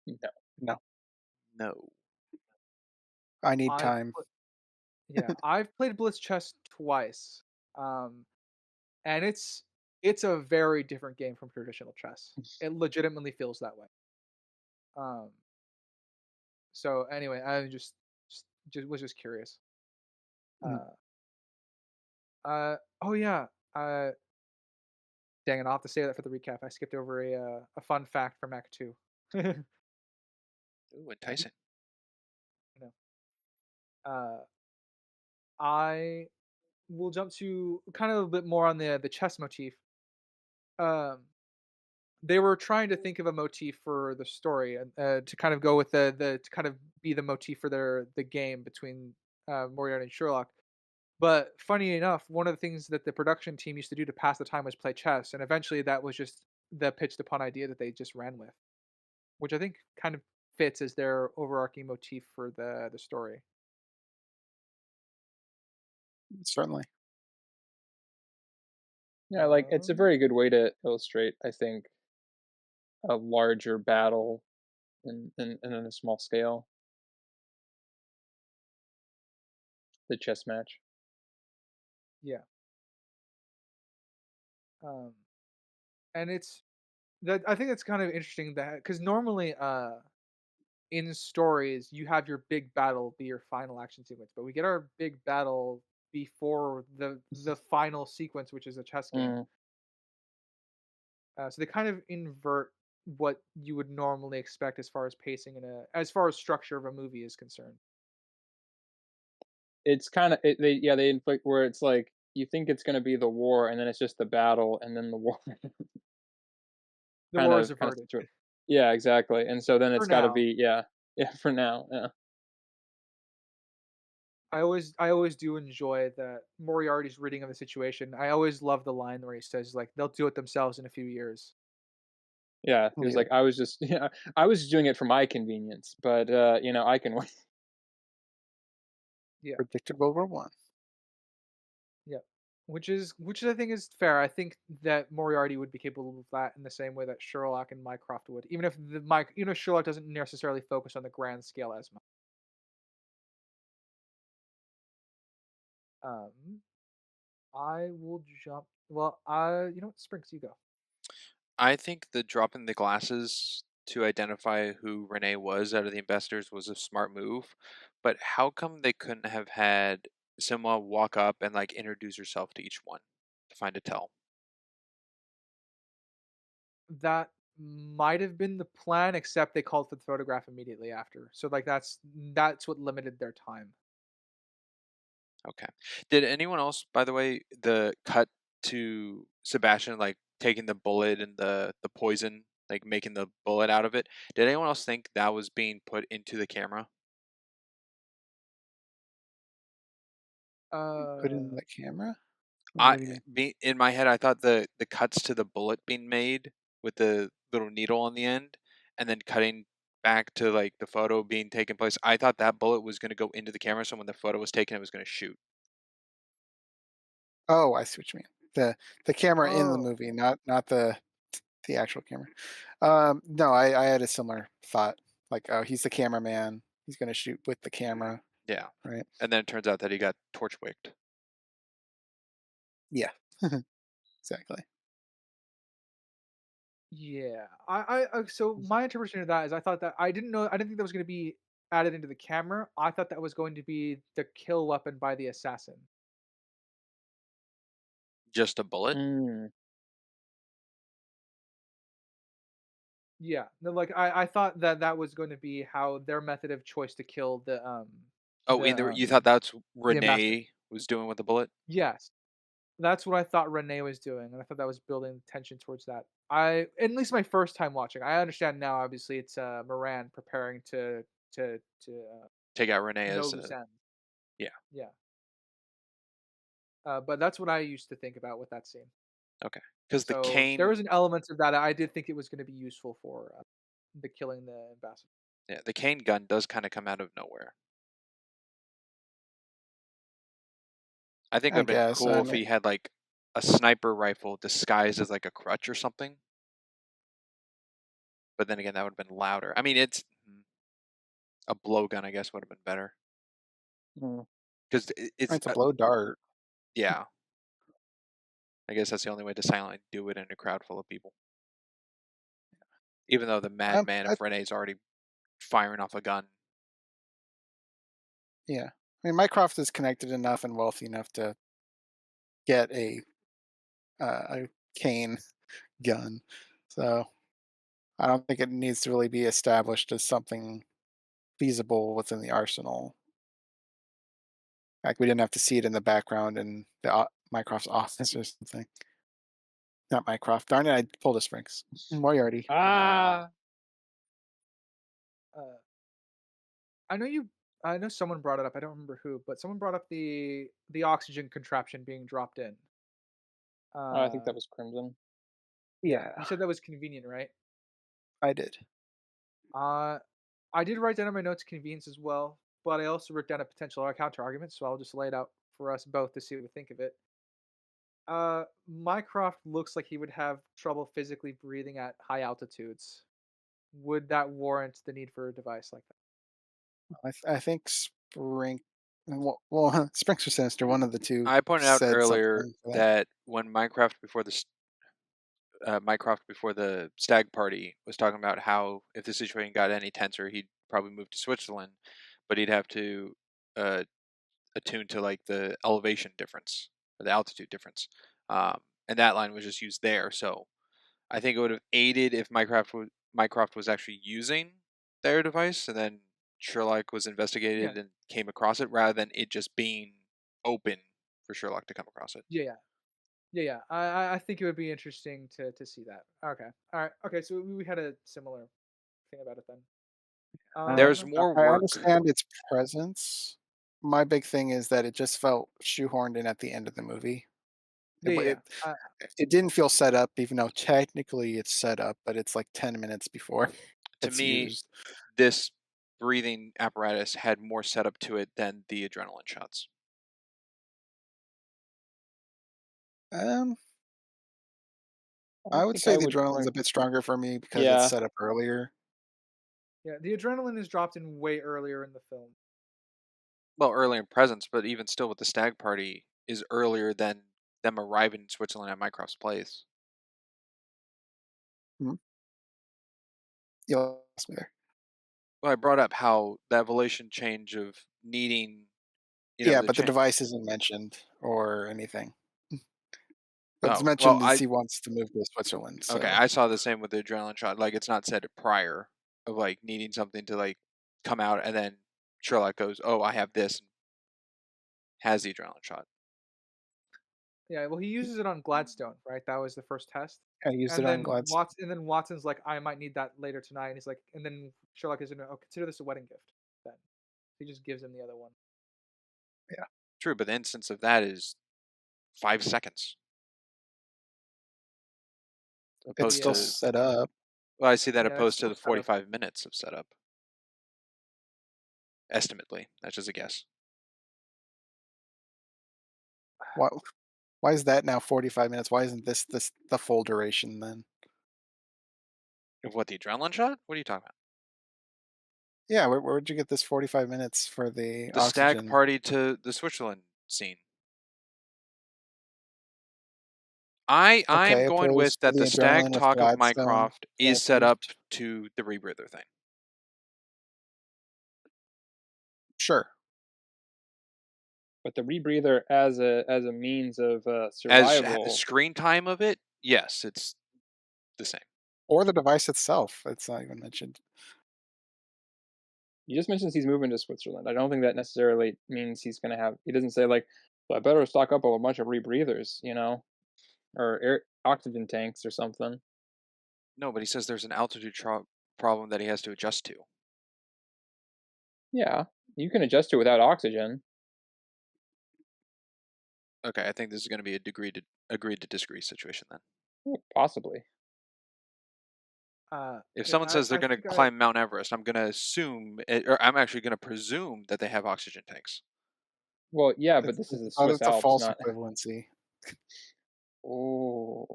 No. No, No. I need I've time. yeah, I've played Blitz chess twice, and it's a very different game from traditional chess. It legitimately feels that way. Um, so anyway, I just was just curious. Mhm. Uh, oh yeah. Uh, Dang it, I'll have to say that for the recap. I skipped over a fun fact from Act Two. You Ooh, enticing. know, uh, I will jump to kind of a bit more on the chess motif. Um, they were trying to think of a motif for the story and to kind of go with the to kind of be the motif for the game between Moriarty and Sherlock. But funny enough, one of the things that the production team used to do to pass the time was play chess, and eventually that was just the pitched upon idea that they just ran with, which I think kind of fits as their overarching motif for the story. Certainly. Yeah, like it's a very good way to illustrate, I think, a larger battle in a small scale. The chess match. Yeah, um, and it's that I think it's kind of interesting that because normally in stories you have your big battle be your final action sequence, but we get our big battle before the final sequence, which is a chess game. Mm. So they kind of invert what you would normally expect as far as pacing and as far as structure of a movie is concerned. It's kind of they inflict where it's like you think it's going to be the war, and then it's just the battle, and then the war The kind war is of averted yeah, exactly. And so then for it's got to now. be yeah yeah for now yeah. I always do enjoy that Moriarty's reading of the situation. I always love the line where he says like they'll do it themselves in a few years. Yeah, he was Yeah. like, I was just yeah, I was doing it for my convenience, but I can wait. Yeah. Predictable World One. Yeah. Which I think is fair. I think that Moriarty would be capable of that in the same way that Sherlock and Mycroft would, even if Sherlock doesn't necessarily focus on the grand scale as much. Um, I will jump. Well, you know what, Sprinks, you go. I think the dropping the glasses to identify who Renee was out of the investors was a smart move, but how come they couldn't have had someone walk up and like introduce herself to each one to find a tell? That might have been the plan, except they called for the photograph immediately after. So like that's what limited their time. Okay. Did anyone else, by the way, the cut to Sebastian like taking the bullet and the poison, like making the bullet out of it? Did anyone else think that was being put into the camera? Put in Uh, the camera. I What do you mean? in my head I thought the cuts to the bullet being made with the little needle on the end and then cutting back to like the photo being taken place. I thought that bullet was going to go into the camera so when the photo was taken it was going to shoot. Oh, I see what you mean. The camera in the oh, movie, not the actual camera. No, I had a similar thought. Like, oh, he's the cameraman. He's gonna shoot with the camera, Yeah. right? And then it turns out that he got torch wicked. Yeah, exactly. yeah. So my interpretation of that is I didn't think that was going to be added into the camera. I thought that was going to be the kill weapon by the assassin. Just a bullet? Mm. Yeah. No, like I thought that that was going to be how their method of choice to kill Oh, in the you thought that's the ambassador. Renee was doing with the bullet? Yes. That's what I thought Renee was doing, and I thought that was building tension towards that. At least my first time watching. I understand now. Obviously, it's Moran preparing to Take out Renee no as loose ends. yeah. Yeah, but that's what I used to think about with that scene. Okay. Because the So there cane was an element of that I did think it was going to be useful for the killing the ambassador. yeah, the cane gun does kind of come out of nowhere. I think it I would have been guess. cool I if mean, he had like a sniper rifle disguised as like a crutch or something. But then again, that would have been louder. I mean, it's a blowgun, I guess, would have been better. Mm. because it's It's a blow dart. yeah. I guess that's the only way to silently do it in a crowd full of people. Even though the madman I, of Renee's already firing off a gun. yeah. I mean, Mycroft is connected enough and wealthy enough to get a cane gun, so I don't think it needs to really be established as something feasible within the arsenal. Like we didn't have to see it in the background in the Mycroft's office or something. Not Mycroft. Darn it! I pulled a Springs. Moriarty. Ah, Uh, I know you. I know someone brought it up. I don't remember who, but someone brought up the oxygen contraption being dropped in. oh, I think Uh, that was Crimson. yeah, Yeah, you said that was convenient, right? I did. Uh, I did write down in my notes convenience as well, but I also wrote down a potential counter argument, so I'll just lay it out for us both to see what we think of it. Mycroft looks like he would have trouble physically breathing at high altitudes. Would that warrant the need for a device like that? I think well, Springs or Sinister, one of the two I pointed out said earlier something for that. that when Mycroft before the stag party was talking about how if the situation got any tenser, he'd probably move to Switzerland, but he'd have to uh, attune to like the elevation difference or the altitude difference, and that line was just used there. So I think it would have aided if Mycroft was actually using their device, and then Sherlock was Yeah, investigated and came across it, rather than it just being open for Sherlock to come across it. yeah, yeah. Yeah, yeah. I think it would be interesting to see that. Okay. All right. Okay. So we had a similar thing about it then. There's Um. more I work. understand its presence. My big thing is that it just felt shoehorned in at the end of the movie. It, Yeah, wa- yeah. it, it didn't feel set up, even though technically it's set up, but it's like 10 minutes before To it's me, used. this breathing apparatus had more setup to it than the adrenaline shots. Um, I I would think say I the would adrenaline's rank. a bit stronger for me because it's Yeah, set up earlier. Yeah. The adrenaline is dropped in way earlier in the film. Well, earlier in presence, but even still with the stag party is earlier than them arriving in Switzerland at Mycroft's place. Mhm. You lost me there. Well, I brought up how that evolution change of needing, Yeah, the but the change. device isn't mentioned or anything. But it's Oh, well, mentioned as he wants to move to Switzerland. okay, So I saw the same with the adrenaline shot. Like, it's not said prior of like needing something to like come out, and then Sherlock goes, "Oh, I have this," and has the adrenaline shot. Yeah. Well, he uses it on Gladstone, right? That was the first test. I used it on Gladstone. And then Watson's like, I might need that later tonight. And he's like, and then Sherlock is gonna, oh, consider this a wedding gift. Then he just gives him the other one. Yeah, True, but the instance of that is 5 seconds it's opposed still Yeah. to. set up. Well, I see that Yeah. That's opposed to still the set up. 45 minutes of setup. Estimately, that's just a guess. Why? Why is that now 45 minutes? Why isn't this the full duration then? Of what, the adrenaline shot? What are you talking about? Yeah, where'd you get this 45 minutes for the The stag oxygen? party to the Switzerland scene. I'm Okay, going with opposed to that the the stag adrenaline with talk of Gladstone Mycroft is set characters. up to the rebreather thing. Sure. but the rebreather as a means of As survival. screen time of it, yes, it's the same. Or the device itself. It's not even mentioned. He just mentions he's moving to Switzerland. I don't think that necessarily means he's going to have. He doesn't say like, well, I better stock up on a bunch of rebreathers, or oxygen tanks or something. No, but he says there's an altitude problem that he has to adjust to. Yeah, you can adjust to it without oxygen. Okay, I think this is going to be a agreed to disagree situation then. Possibly. If Yeah. someone says they're I going to think I. climb Mount Everest, I'm going to assume, or I'm actually going to presume that they have oxygen tanks. Well, yeah, but It's, this is the oh, Swiss it's a Alps, false not. equivalency. Oh,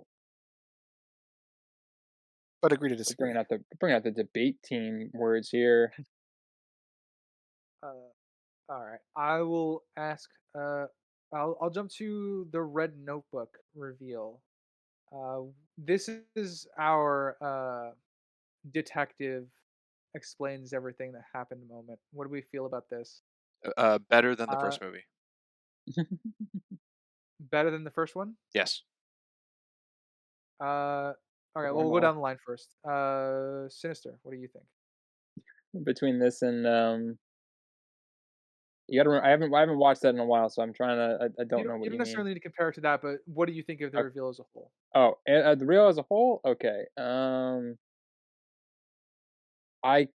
But agree to we're disagree. bringing out the debate team words here. Uh, All right. I will ask. I'll jump to the Red Notebook reveal. Uh, this is our detective explains everything that happened moment. What do we feel about this? Better than the Uh, first movie. better than the first one? Yes. All right, well, we'll go Normal. down the line first. Sinister, what do you think? Between this and you gotta. I haven't watched that in a while, so I'm trying to. I don't know You what don't you mean. necessarily need to compare it to that, but what do you think of the Uh, reveal as a whole? oh, and, the reel as a whole. Okay. I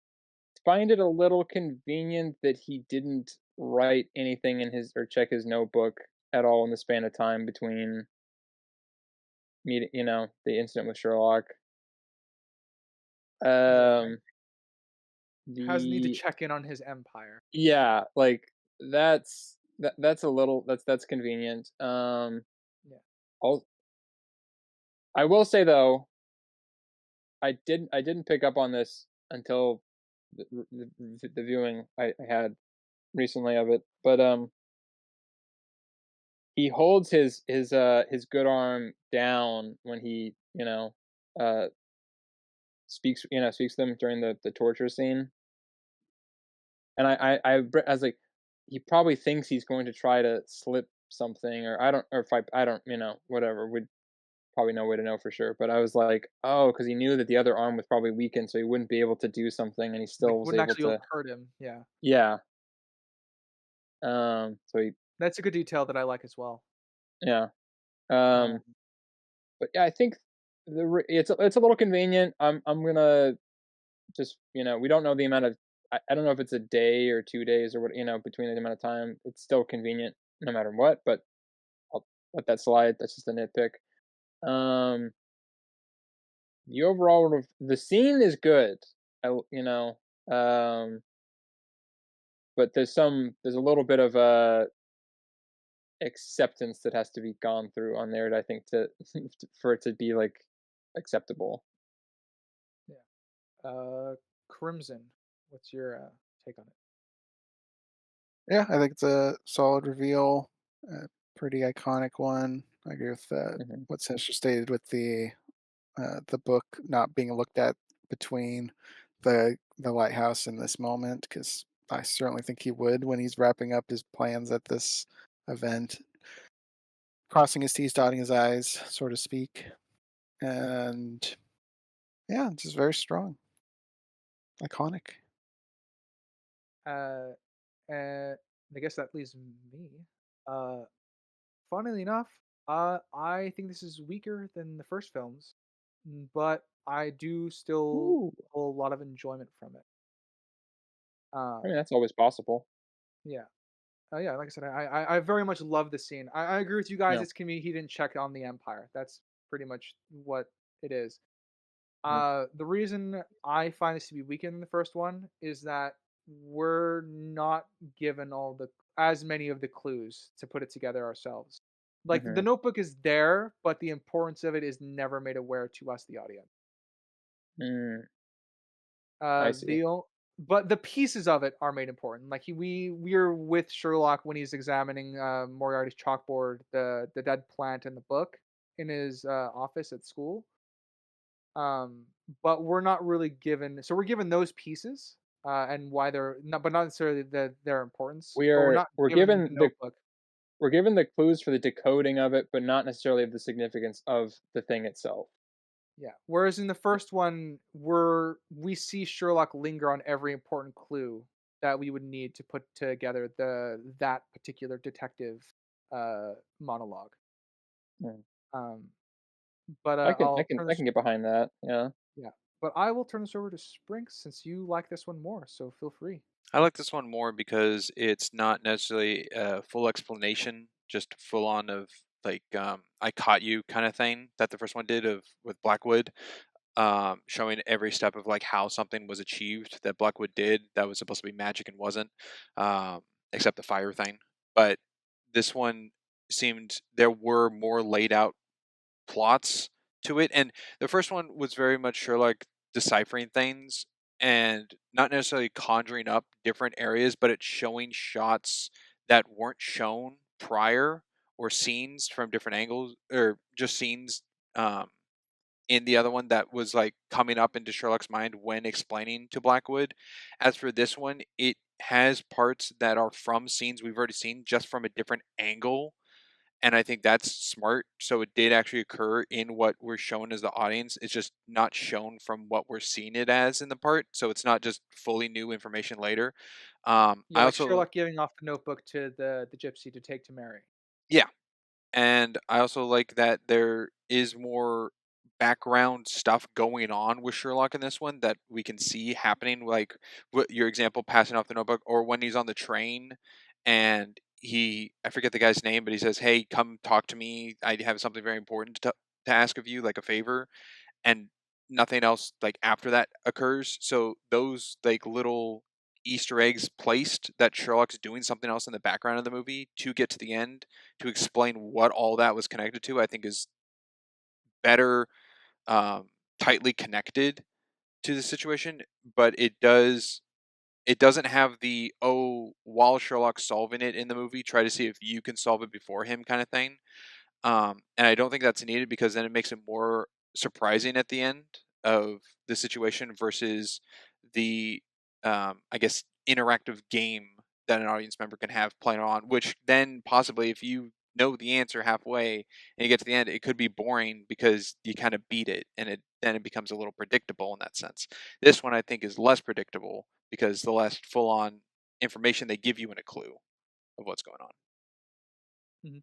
find it a little convenient that he didn't write anything in his or check his notebook at all in the span of time between meeting, the incident with Sherlock. Yeah, Um, has need to the check in on his empire. yeah, like that's a little that's convenient. Yeah, I'll, I will say though, I didn't pick up on this until the viewing I had recently of it, but he holds his good arm down when he uh speaks to them during the torture scene, and I was like, he probably thinks he's going to try to slip something, or I don't, or if I don't, whatever. We'd probably no way to know for sure, but I was like, oh, because he knew that the other arm was probably weakened, so he wouldn't be able to do something, and he like still was wouldn't able actually to. hurt him. Yeah, Yeah. So he, that's a good detail that I like as well. yeah. Um, Um, but yeah, I think it's a little convenient. I'm gonna just we don't know the amount of. I don't know if it's a day or 2 days or what between the amount of time. It's still convenient no matter what, but I'll let that slide. That's just a nitpick. Um, the overall the scene is good. Um, but there's a little bit of acceptance that has to be gone through on there. I think to for it to be like acceptable. yeah. Crimson, what's your take on it? Yeah, I think it's a solid reveal, a pretty iconic one. I agree with Hmm. what Sinister stated with the book not being looked at between the lighthouse and this moment, because I certainly think he would when he's wrapping up his plans at this event, crossing his T's, dotting his I's, so to speak. And yeah, it's just very strong, iconic. Uh, I guess that leaves me. Uh, Funnily enough, I think this is weaker than the first films, but I do still Ooh, pull a lot of enjoyment from it. I mean Um, that's always possible. yeah, yeah. Like I said, I very much love the scene. I agree with you guys. Yeah. It's convenient he didn't check on the Empire. That's pretty much what it is. Mhm. The reason I find this to be weaker than the first one is that we're not given all the as many of the clues to put it together ourselves. Like the Mhm. notebook is there, but the importance of it is never made aware to us, the audience. Mm, I see. The but the pieces of it are made important. Like we're with Sherlock when he's examining Moriarty's chalkboard, the dead plant in the book in his office at school. Um, but we're not really given. So we're given those pieces and why they're not, but not necessarily their importance. We But we're are not we're given the given the notebook. we're given the clues for the decoding of it, but not necessarily of the significance of the thing itself. Yeah. Whereas in the first one, we see Sherlock linger on every important clue that we would need to put together that particular detective monologue. Mm. Um, but I can I I'll can turn I this. can get behind that. Yeah. Yeah. But I will turn this over to Sprinks since you like this one more. So feel free. I like this one more because it's not necessarily a full explanation, just full on of like I caught you kind of thing that the first one did of with Blackwood, showing every step of like how something was achieved that Blackwood did that was supposed to be magic and wasn't, um, except the fire thing. But this one seemed there were more laid out plots to it, and the first one was very much Sherlock deciphering things and not necessarily conjuring up different areas, but it's showing shots that weren't shown prior, or scenes from different angles, or just scenes um, in the other one that was like coming up into Sherlock's mind when explaining to Blackwood. As for this one, it has parts that are from scenes we've already seen, just from a different angle, and I think that's smart. So it did actually occur in what we're shown as the audience. It's just not shown from what we're seeing it as in the part. So it's not just fully new information later. Yeah, I like also, Sherlock giving off the notebook to the gypsy to take to Mary. yeah, and I also like that there is more background stuff going on with Sherlock in this one that we can see happening, like what your example, passing off the notebook, or when he's on the train and I forget the guy's name, but he says, "Hey, come talk to me. I have something very important to ask of you, like a favor," and nothing else like after that occurs. So those like little Easter eggs placed that Sherlock's doing something else in the background of the movie to get to the end to explain what all that was connected to, I think is better, um, tightly connected to the situation. But it doesn't have the, oh, while Sherlock's solving it in the movie, try to see if you can solve it before him kind of thing. And I don't think that's needed, because then it makes it more surprising at the end of the situation versus the, I guess, interactive game that an audience member can have playing on, which then possibly, if you know the answer halfway and you get to the end, it could be boring because you kind of beat it, and then it becomes a little predictable in that sense. This one I think is less predictable because the less full on information they give you in a clue of what's going on. Mhm.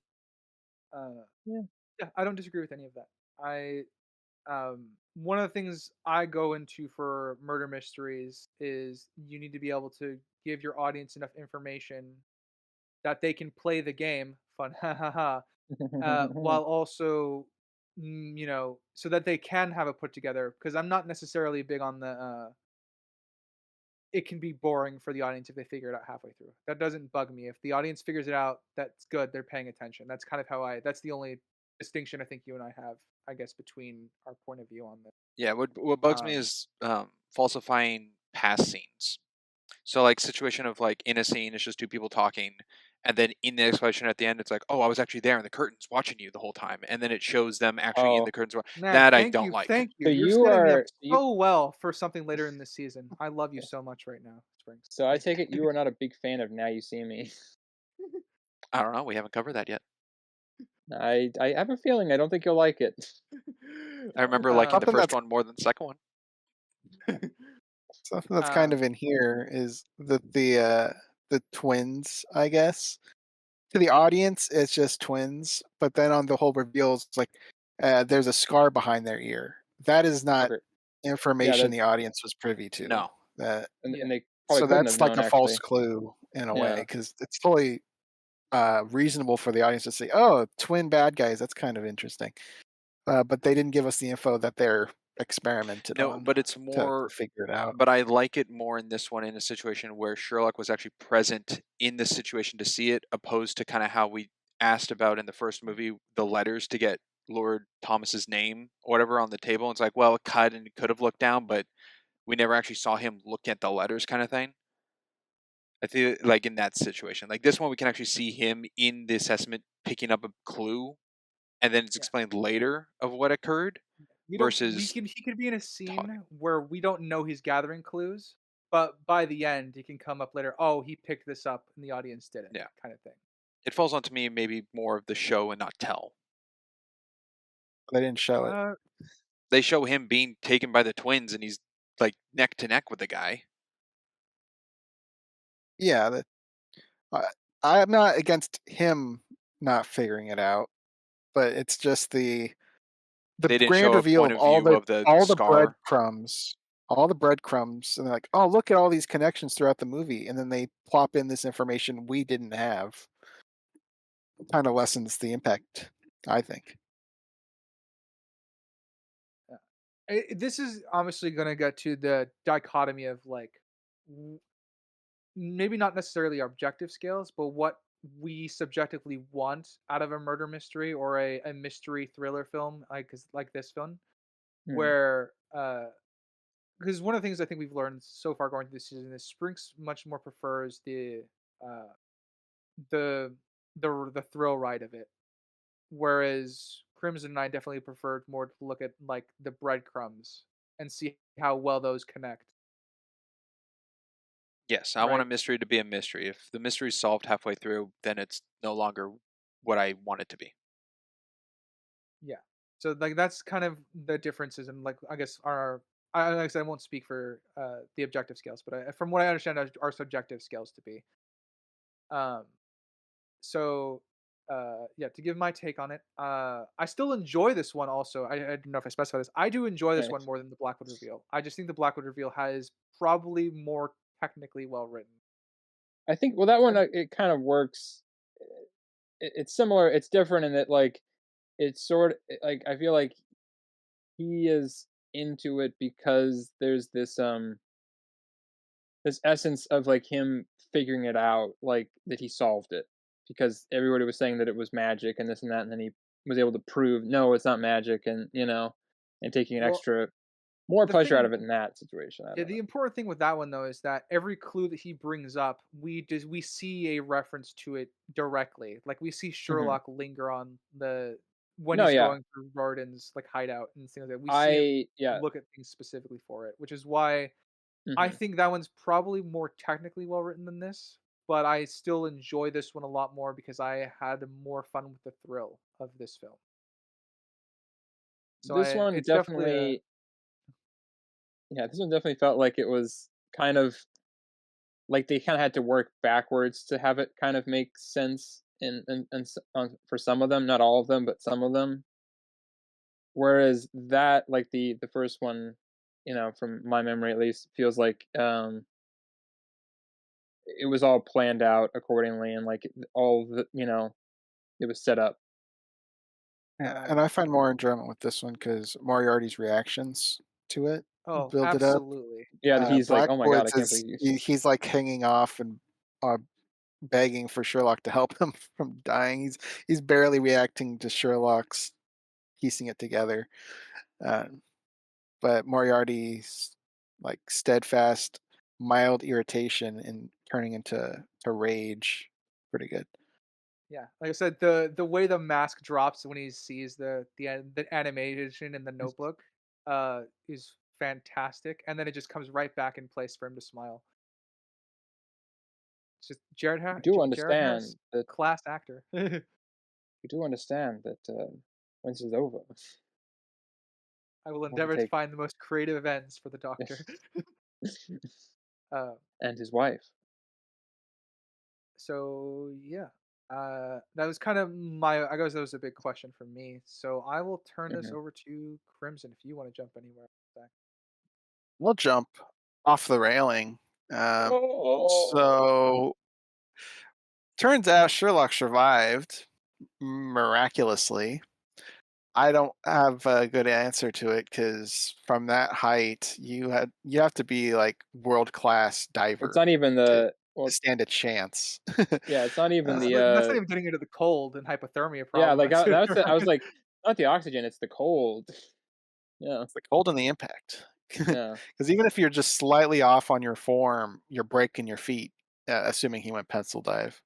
Uh, Yeah. yeah, I don't disagree with any of that. One of the things I go into for murder mysteries is you need to be able to give your audience enough information that they can play the game, fun, ha ha ha, while also, so that they can have it put together. Because I'm not necessarily big on the. It can be boring for the audience if they figure it out halfway through. That doesn't bug me. If the audience figures it out, that's good. They're paying attention. That's kind of how I. That's the only distinction I think you and I have, I guess, between our point of view on this. Yeah, what bugs me Um, is falsifying past scenes. So like situation of like in a scene, it's just two people talking, and then in the explanation at the end, it's like, oh, I was actually there in the curtains watching you the whole time, and then it shows them actually in Oh, the curtains. Man, That I thank don't you, like. thank you. so You're you setting me up are you. so well for something later in this season. I love you so much right now, Springs. So I take it you are not a big fan of Now You See Me. I don't know. We haven't covered that yet. I have a feeling I don't think you'll like it. I remember liking the um, Something first that's one more than the second one. something that's kind of um, in here is the twins, I guess. To the audience, it's just twins, but then on the whole reveals, like there's a scar behind their ear. That is not Okay, yeah, information that the audience was privy to. No, That yeah, and they probably so couldn't have that's like known a false actually. clue in a way Yeah. because it's totally reasonable for the audience to say, "Oh, twin bad guys." That's kind of interesting, but they didn't give us the info that they're experimented no, on but it's to more. figure it out. But I like it more in this one, in a situation where Sherlock was actually present in the situation to see it, opposed to kind of how we asked about in the first movie, the letters to get Lord Thomas's name or whatever on the table. It's like, well, it cut and it could have looked down, but we never actually saw him look at the letters, kind of thing. I feel like in that situation, like this one, we can actually see him in the assessment picking up a clue, and then it's yeah. explained later of what occurred We don't. We versus can. He could be in a talking. scene where we don't know he's gathering clues, but by the end, he can come up later. Oh, he picked this up, and the audience didn't, Yeah, kind of thing. it falls onto me maybe more of the show and not tell. They didn't show it. Uh, They show him being taken by the twins, and he's like neck to neck with the guy. Yeah, I, I'm not against him not figuring it out, but it's just the They didn't grand show a reveal point of of view of the all the scar. breadcrumbs, all the breadcrumbs, and they're like, "Oh, look at all these connections throughout the movie," and then they plop in this information we didn't have. Kind of lessens the impact, I think. this is obviously going to get to the dichotomy of like, w- maybe not necessarily objective scales, but what we subjectively want out of a murder mystery or a mystery thriller film, like this film, Hmm. where because one of the things I think we've learned so far going through this season is Sprinks much more prefers uh the the thrill ride of it, whereas Crimson and I definitely preferred more to look at like the breadcrumbs and see how well those connect, Yes, I want a right? mystery to be a mystery. If the mystery's solved halfway through, then it's no longer what I want it to be. Yeah. So like that's kind of the differences and like I guess like I said, I won't speak for the objective scales, but from what I understand, our subjective scales to be. Um, so yeah, to give my take on it, I still enjoy this one. Also, I don't know if I specify this. I do enjoy this one Nice. more than the Blackwood reveal. I just think the Blackwood reveal has probably more technically well written. I think well that one And it kind of works. It's similar. It's different in that like it's like I feel like he is into it because there's this essence of like him figuring it out, like that he solved it because everybody was saying that it was magic and this and that, and then he was able to prove no, it's not magic, and and taking an well, extra more the pleasure out thing of it in that situation. I Yeah, don't the know. important thing with that one though is that every clue that he brings up, we see a reference to it directly. Like we see Hmm. Sherlock linger on the when No, he's yeah, going through Varden's like hideout and things like that. We see him yeah. look at things specifically for it, which is why I Hmm. think that one's probably more technically well written than this. But I still enjoy this one a lot more because I had more fun with the thrill of this film. So This one it's definitely a definitely, yeah, this one definitely felt like it was kind of like they kind of had to work backwards to have it kind of make sense for some of them, not all of them, but some of them. Whereas that, like the first one, from my memory at least, feels like it was all planned out accordingly, and like all the it was set up. Yeah, and um I find more enjoyment with this one because Moriarty's reactions to it oh, build it up. absolutely. Yeah, that he's like, oh my god, I Blackwood's can't is believe you. he's like hanging off and uh, begging for Sherlock to help him from dying. He's barely reacting to Sherlock's piecing it together. Uh, but Moriarty's like steadfast, mild irritation and turning into rage, pretty good. Yeah, like I said, the way the mask drops when he sees the animation in the notebook, is fantastic, and then it just comes right back in place for him to smile. It's just You do Jared understand Harris, that class actor. when this is over, I will want to endeavor to take find the most creative ends for the Doctor. uh, and his wife. so yeah, that was kind of I guess that was a big question for me. So I will turn this Hmm. over to Crimson if you want to jump anywhere. We'll jump off the railing. Um, Oh, so turns out Sherlock survived miraculously. I don't have a good answer to it because from that height, you have to be like world class it's diver not even to the well, stand a chance. yeah, it's not even the That's not even getting into the cold and hypothermia yeah, problem. like That's I was like, not the oxygen, it's the cold. Yeah, It's the cold and the impact. yeah, Because even if you're just slightly off on your form, you're breaking your feet. Assuming he went pencil dive,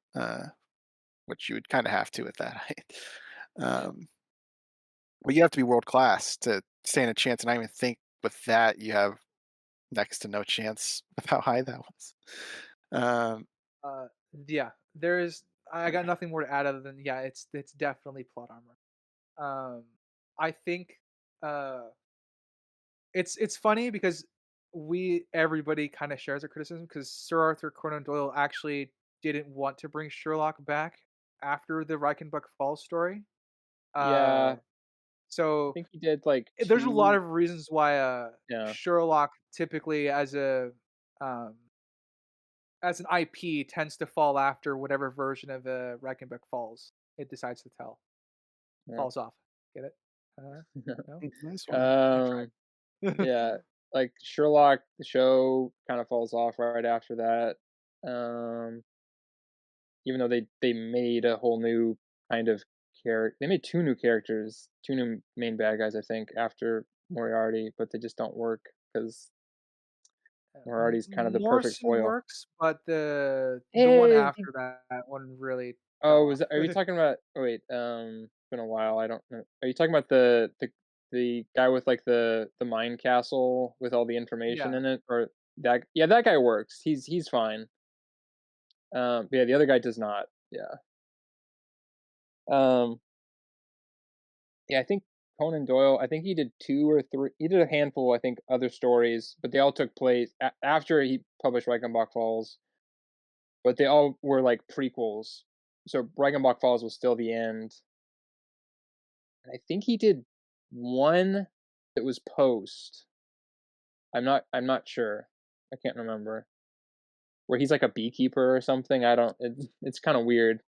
which you would kind of have to at that height. Um, but you have to be world class to stand a chance, and I even think with that you have next to no chance with how high that was. Um, uh, yeah, there's I got nothing more to add other than yeah, it's definitely plot armor. Um, I think uh, it's funny because everybody kind of shares a criticism because Sir Arthur Conan Doyle actually didn't want to bring Sherlock back after the Reichenbach Falls story. Uh, yeah. I so think he did like there's a lot two. of reasons why Yeah, Sherlock typically um, as an IP tends to fall after whatever version of Reichenbach Falls it decides to tell. yeah. Falls off. Get it? No? nice one. I tried. um, yeah, like Sherlock, the show kind of falls off right after that. Um, even though they made a whole new kind of character, they made two new characters, two new main bad guys, I think, after Moriarty, but they just don't work because Moriarty's kind of the perfect Morrison foil. works, but the one Eh, after that one really fell oh, off. are you talking about? Oh, wait, it's been a while. I don't know. Are you talking about the guy with like the mine castle with all the information Yeah. in it, or that? Yeah, that guy works. He's fine. But yeah, the other guy does not. Yeah. Um, yeah, I think Conan Doyle. I think he did 2 or 3. He did a handful, I think, other stories, but they all took place after he published Reichenbach Falls. But they all were like prequels. So Reichenbach Falls was still the end. And I think he did one that was post. I'm not sure. I can't remember. Where he's like a beekeeper or something. I don't it's kind of weird.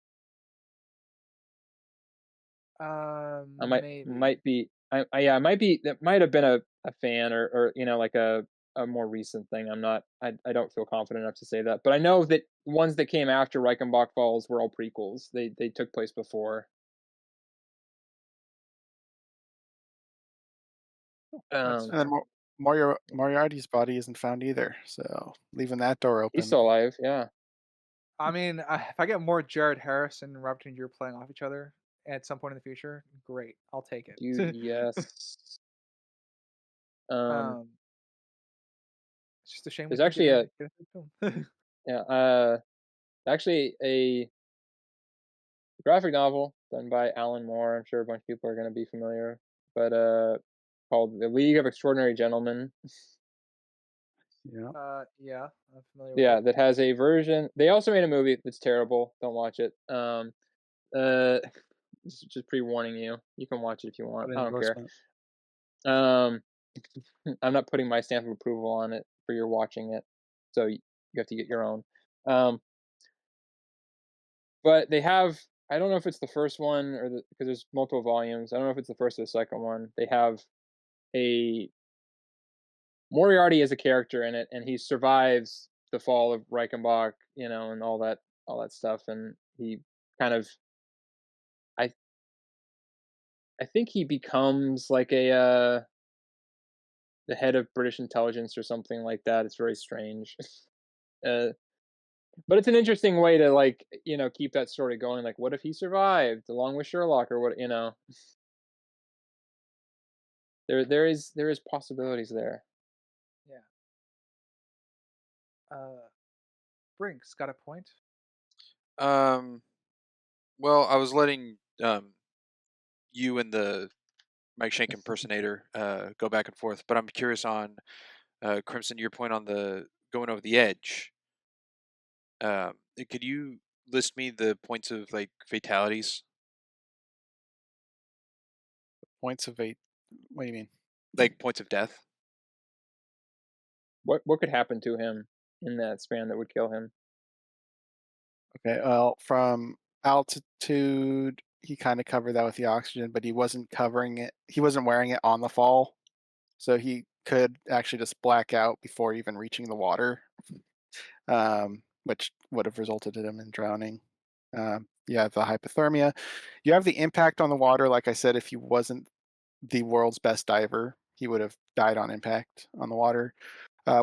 I Maybe. might be I might be that might have been a fan or like a more recent thing. I don't feel confident enough to say that. But I know that ones that came after Reichenbach Falls were all prequels. They took place before. That's Um And then fair. Moriarty's body isn't found either, so leaving that door he's open. still alive, yeah. I mean, if I get more Jared Harris and Robert De Niro playing off each other at some point in the future, great. I'll take Dude, it. yes. Um um, it's just a shame we there's didn't actually get a good film. yeah, actually a graphic novel done by Alan Moore. I'm sure a bunch of people are going to be familiar, but called The League of Extraordinary Gentlemen. Yeah. Yeah, I'm familiar with Yeah, it. that has a version. They also made a movie that's terrible. Don't watch it. Uh, just pre-warning you. You can watch it if you want. What an I don't care. endorsement. Um, I'm not putting my stamp of approval on it for your watching it, so you have to get your own. Um, but they have. I don't know if it's the first one or because there's multiple volumes. I don't know if it's the first or the second one. They have a Moriarty as a character in it, and he survives the fall of Reichenbach, and all that stuff, and he kind of, I I think he becomes like the head of British intelligence or something like that. It's very strange, uh, but it's an interesting way to keep that story going. Like, what if he survived along with Sherlock, or what? There is possibilities there. Yeah. Brink's got a point. Um, well, I was letting you and the Mike Shank impersonator go back and forth, but I'm curious on Crimson, your point on the going over the edge. Could you list me the points of like fatalities, Points of eight. What do you mean? like points of death? What could happen to him in that span that would kill him? Okay, well, from altitude, he kind of covered that with the oxygen, but he wasn't covering it. He wasn't wearing it on the fall, so he could actually just black out before even reaching the water, which would have resulted in him in drowning. You have the hypothermia. You have the impact on the water. Like I said, if he wasn't the world's best diver, he would have died on impact on the water.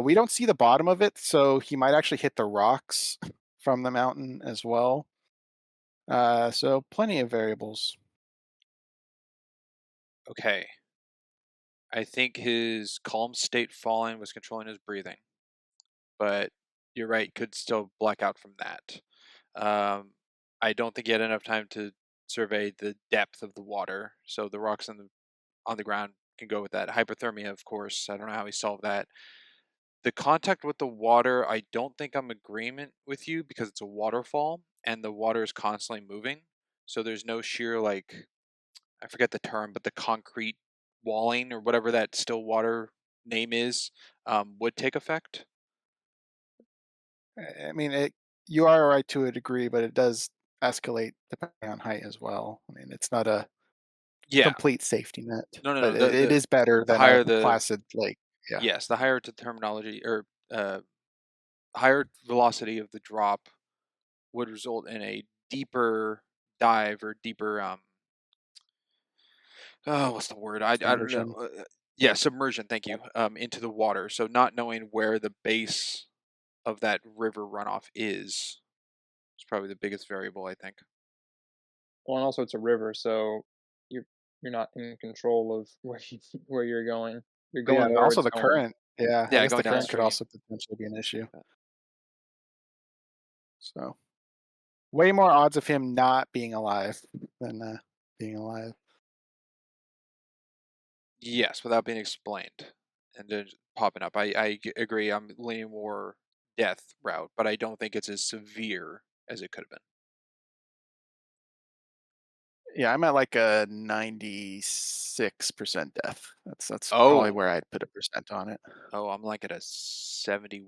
We don't see the bottom of it, so he might actually hit the rocks from the mountain as well. So plenty of variables. Okay. I think his calm state falling was controlling his breathing, but you're right, could still black out from that. I don't think he had enough time to survey the depth of the water, so the rocks on the ground can go with that. Hypothermia, of course. I don't know how he solved that. The contact with the water, I don't think I'm in agreement with you because it's a waterfall and the water is constantly moving. So there's no sheer I forget the term, but the concrete walling or whatever that still water name is would take effect. I mean, you are right to a degree, but it does escalate depending on height as well. I mean, it's not a Yeah. complete safety net, No, no, but no. it is better The than a higher the placid lake. Yeah. yes, the higher the terminology or uh, higher velocity of the drop would result in a deeper dive or deeper oh, what's the word? I don't know. Submersion. Yeah, submersion, thank you, into the water. So not knowing where the base of that river runoff is probably the biggest variable, I think. Well, and also it's a river, so you're you're not in control of where you're going. You're But yeah, going and where also it's the going. current. Yeah, I Yeah, guess the going current could downstream. also potentially be an Something issue. like that. So way more odds of him not being alive than being alive. Yes, without being explained and then popping up. Agree. I'm leaning more death route, but I don't think it's as severe as it could have been. Yeah, I'm at like a 96% death. That's probably Oh, where I'd put a percent on it. I'm like at a 71,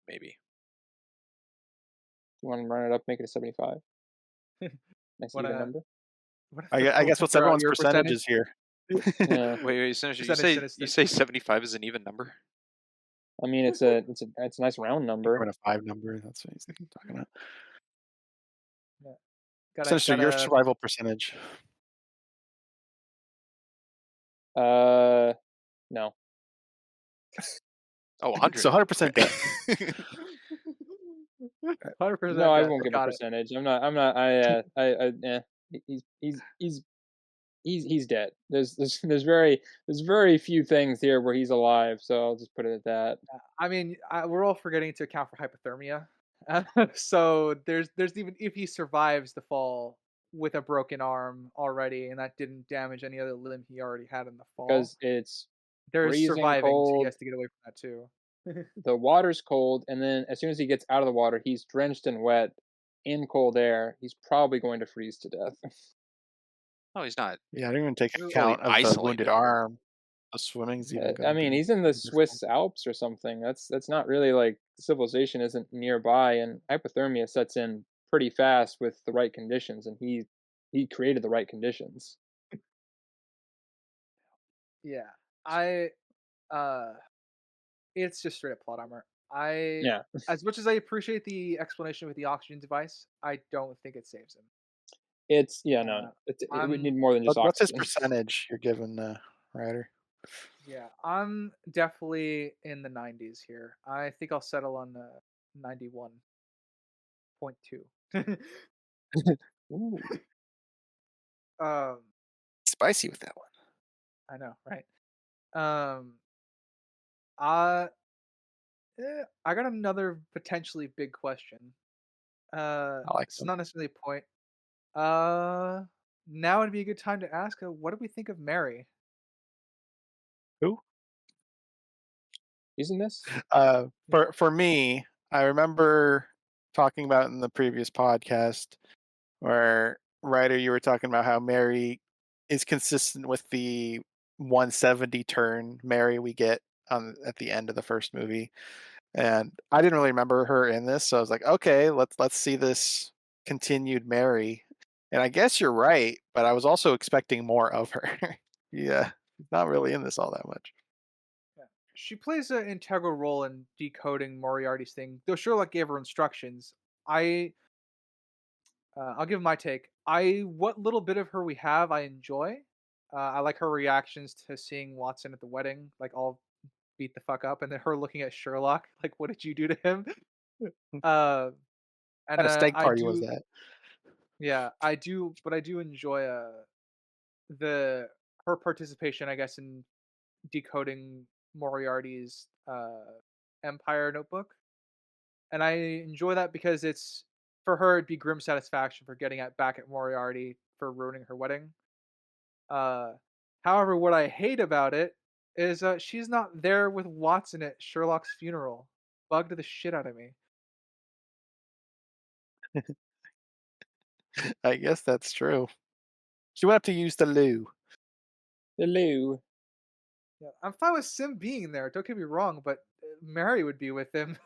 maybe. You want to run it up, make it a 75. Nice even Wanna number. what if I guess to what's throw out everyone's your percentage? percentages here? Yeah, Wait, Sinister, you Percentage say sinister. 75 is an even number? I mean it's a nice round You're number. going a 5 number. That's what he's talking about. Yeah. Gotta Sinister, your gotta survival percentage. Uh, no. Oh, 100. So 100% Okay. death. 100% No, I death. won't give a Got it. percentage. I'm not. He's he's dead. There's very few things here where he's alive, so I'll just put it at that. I mean, we're all forgetting to account for hypothermia. So there's even if he survives the fall with a broken arm already, and that didn't damage any other limb he already had in the fall, Because it's there's freezing surviving. He cold, has to get away from that too. the water's cold, and then as soon as he gets out of the water, he's drenched and wet in cold air. He's probably going to freeze to death. Oh, he's not Yeah, I didn't even take really account of the wounded isolated. arm. The swimming's even going I to mean, be he's in the difficult. Swiss Alps or something. That's not really like civilization isn't nearby, and hypothermia sets in pretty fast with the right conditions, and he created the right conditions. Yeah, I uh, it's just straight up plot armor. I Yeah, as much as I appreciate the explanation with the oxygen device, I don't think it saves him. it's yeah no, Uh, it would I'm need more than just What's his oxygen. percentage you're giving Ryder? Yeah, I'm definitely in the 90s here. I think I'll settle on 91.2. Ooh, um, Spicy with that one. I know, right? Um, I I got another potentially big question. I like This is them. not necessarily a point. Uh, Now would be a good time to ask, what do we think of Mary? Who? isn't this? Yeah, For me, I remember talking about in the previous podcast where Ryder, you were talking about how Mary is consistent with the 170 turn Mary we get on at the end of the first movie, and I didn't really remember her in this, so I was like, okay, let's see this continued Mary, and I guess you're right, but I was also expecting more of her. Yeah, not really in this all that much. yeah. She plays an integral role in decoding Moriarty's thing. Though Sherlock gave her instructions, I I'll give my take. What little bit of her we have, I enjoy. I like her reactions to seeing Watson at the wedding, like all beat the fuck up, and then her looking at Sherlock, like, "What did you do to him?" uh, and At a steak I party was do, that? yeah, I do, but I do enjoy the her participation, I guess, in decoding Moriarty's Empire notebook, and I enjoy that because it's for her it'd be grim satisfaction for getting back at Moriarty for ruining her wedding. Uh, However, what I hate about it is she's not there with Watson at Sherlock's funeral. Bugged the shit out of me. I guess that's true. She went up to use the loo. The Lou. Yeah, I'm fine with Sim being there. Don't get me wrong, but Mary would be with him.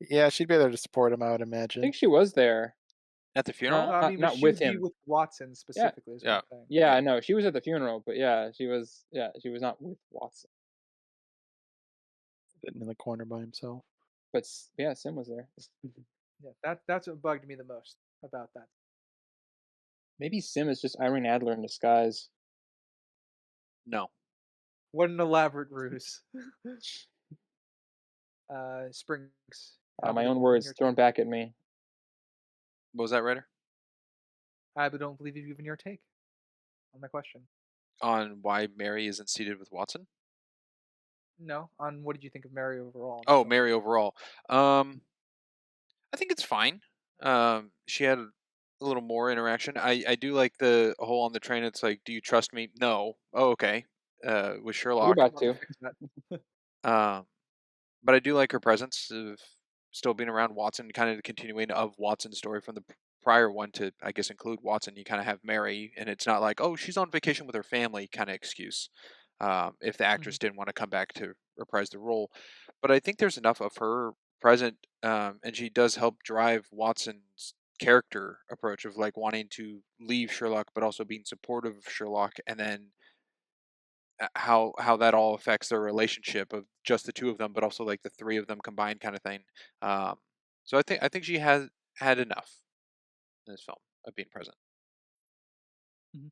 Yeah, she'd be there to support him, I would I imagine. think she was there. At the No, funeral? I mean, but Not she with would be him. with Watson Yeah, specifically. Is what Yeah. I'm saying. yeah, Okay. I know. She was at the funeral, but yeah, she was. Yeah, she was not with Watson. Sitting in the corner by himself. But yeah, Sim was there. Yeah, that's what bugged me the most about that. Maybe Sim is just Irene Adler in disguise. No. What an elaborate ruse. Springs. I My believe own in words your take. thrown back at me. What was that, Ryder? I don't believe you've given your take on my question. On why Mary isn't seated with Watson? No, on what did you think of Mary overall in the Oh, film? Mary overall. I think it's fine. She had a little more interaction. I do like the whole on the train. It's like, do you trust me? No. Oh, okay. With We're Sherlock. about Love to to. fix that. Um, but I do like her presence of still being around Watson, kind of the continuing of Watson's story from the prior one to, I guess, include Watson. You kind of have Mary, and it's not like, oh, she's on vacation with her family kind of excuse. If the actress Mhm. didn't want to come back to reprise the role, but I think there's enough of her present, and she does help drive Watson's character approach of like wanting to leave Sherlock, but also being supportive of Sherlock, and then how that all affects their relationship of just the two of them, but also like the three of them combined kind of thing. Um, so I think she has had enough in this film of being present. Mhm.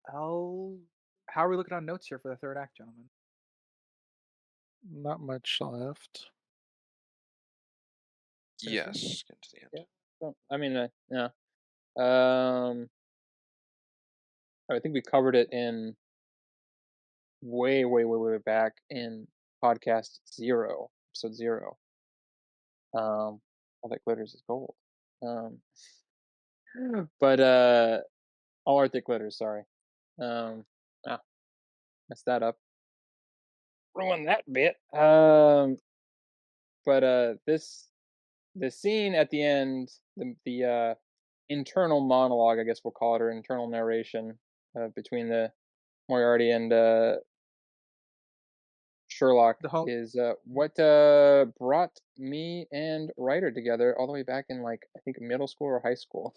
How are we looking on notes here for the third act, gentlemen? Not much left. Sinister? Yes, get to the end. Yeah. So, I mean, yeah. Um, I think we covered it in way back in podcast 0, episode 0. All that glitters is gold. Um, but all art that glitters. Sorry. Um, ah, messed that up. Ruined that bit. But the scene at the end, the internal monologue, I guess we'll call it, or internal narration between the Moriarty and Sherlock The whole is what brought me and Ryder together all the way back in, like, I think middle school or high school.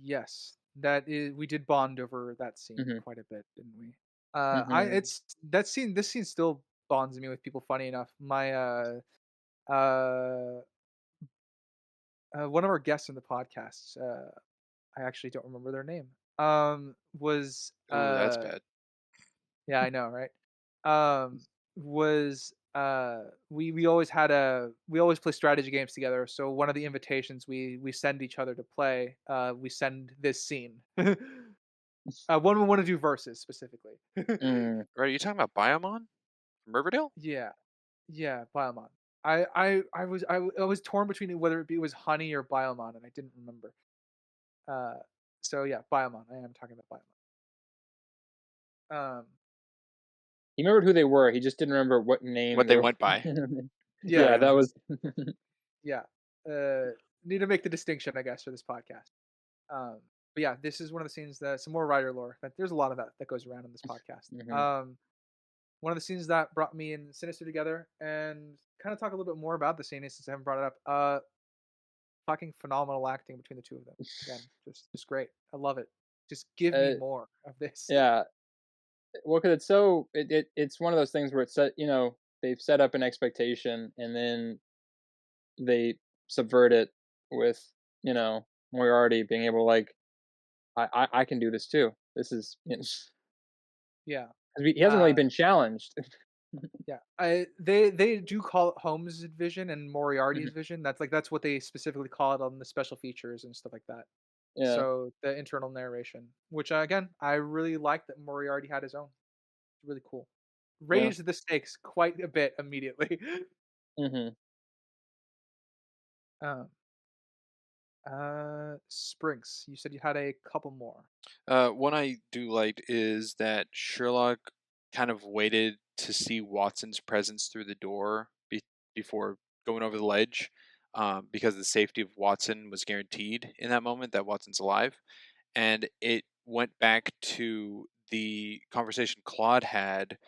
yes. That is, we did bond over that scene Hmm. quite a bit, didn't we? I Hmm. it's that scene this scene still bonds me with people, funny enough. My uh one of our guests in the podcast, I actually don't remember their name. Was Ooh, that's bad. Yeah, I know, right? Um, was we always had a we always play strategy games together. So one of the invitations we send each other to play, we send this scene. One we want to do versus specifically. Mm. Right? Are you talking about Biomon from Riverdale? Yeah, yeah, Biomon. I was torn between whether it was Honey or Biomon, and I didn't remember. Uh, so yeah, Biomon. I am talking about Biomon. He remembered who they were. He just didn't remember what name What they they were. went by. Yeah, Yeah, Fair that enough. was. yeah. Need to make the distinction, I guess, for this podcast. Um, but yeah, this is one of the scenes that some more writer lore. That there's a lot of that goes around in this podcast. Hmm. One of the scenes that brought me and Sinister together, and kind of talk a little bit more about the scene since I haven't brought it up. Fucking phenomenal acting between the two of them. Again, just great. I love it. Just give me Uh, more of this. yeah. Well, because it's one of those things where it's set. They've set up an expectation and then they subvert it with Moriarty being able to, like, I can do this too. This is 'cause Yeah. he hasn't really Uh, been challenged. yeah. They do call it Holmes' vision and Moriarty's Mhm. vision. That's what they specifically call it on the special features and stuff like that. Yeah, So the internal narration, which again, I really like that Moriarty had his own. Really cool. yeah. Raised the stakes quite a bit immediately. Hmm. um, Sprinks, you said you had a couple more. One I do like is that Sherlock kind of waited to see Watson's presence through the door before going over the ledge, because the safety of Watson was guaranteed in that moment that Watson's alive. And it went back to the conversation Claude had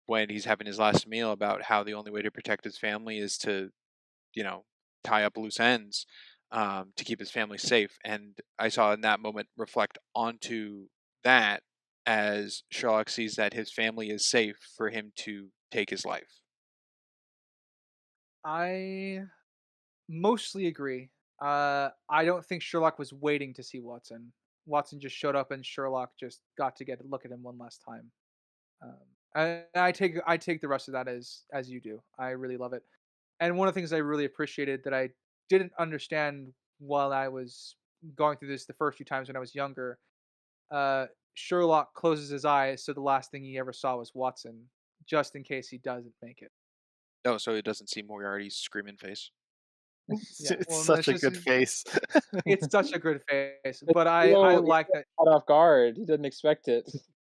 when he's having his last meal about how the only way to protect his family is to, you know, tie up loose ends, to keep his family safe. And I saw in that moment reflect onto that as Sherlock sees that his family is safe for him to take his life. I mostly agree. I don't think Sherlock was waiting to see Watson. Watson just showed up, and Sherlock just got to get a look at him one last time. I take the rest of that as you do. I really love it. And one of the things I really appreciated that I didn't understand while I was going through this the first few times when I was younger, uh, Sherlock closes his eyes, so the last thing he ever saw was Watson, just in case he doesn't make it. Oh, so it doesn't see Moriarty's screaming face. Yeah, It's well, no, such a good face. it's such a good face, It's but I he's like that. caught off guard. He didn't expect it.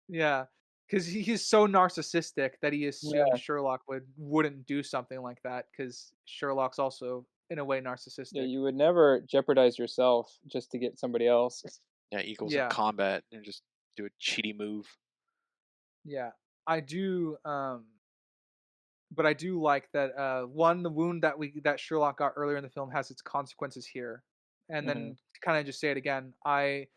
Yeah, because he's so narcissistic that he assumes Yeah, Sherlock wouldn't do something like that. Because Sherlock's also in a way yeah. narcissistic. You would never jeopardize yourself just to get somebody else. Yeah, equals in Yeah, combat and just do a cheaty move. yeah, I do. But I do like that. One, the wound that Sherlock got earlier in the film has its consequences here, and Hmm. then to kind of just say it again. I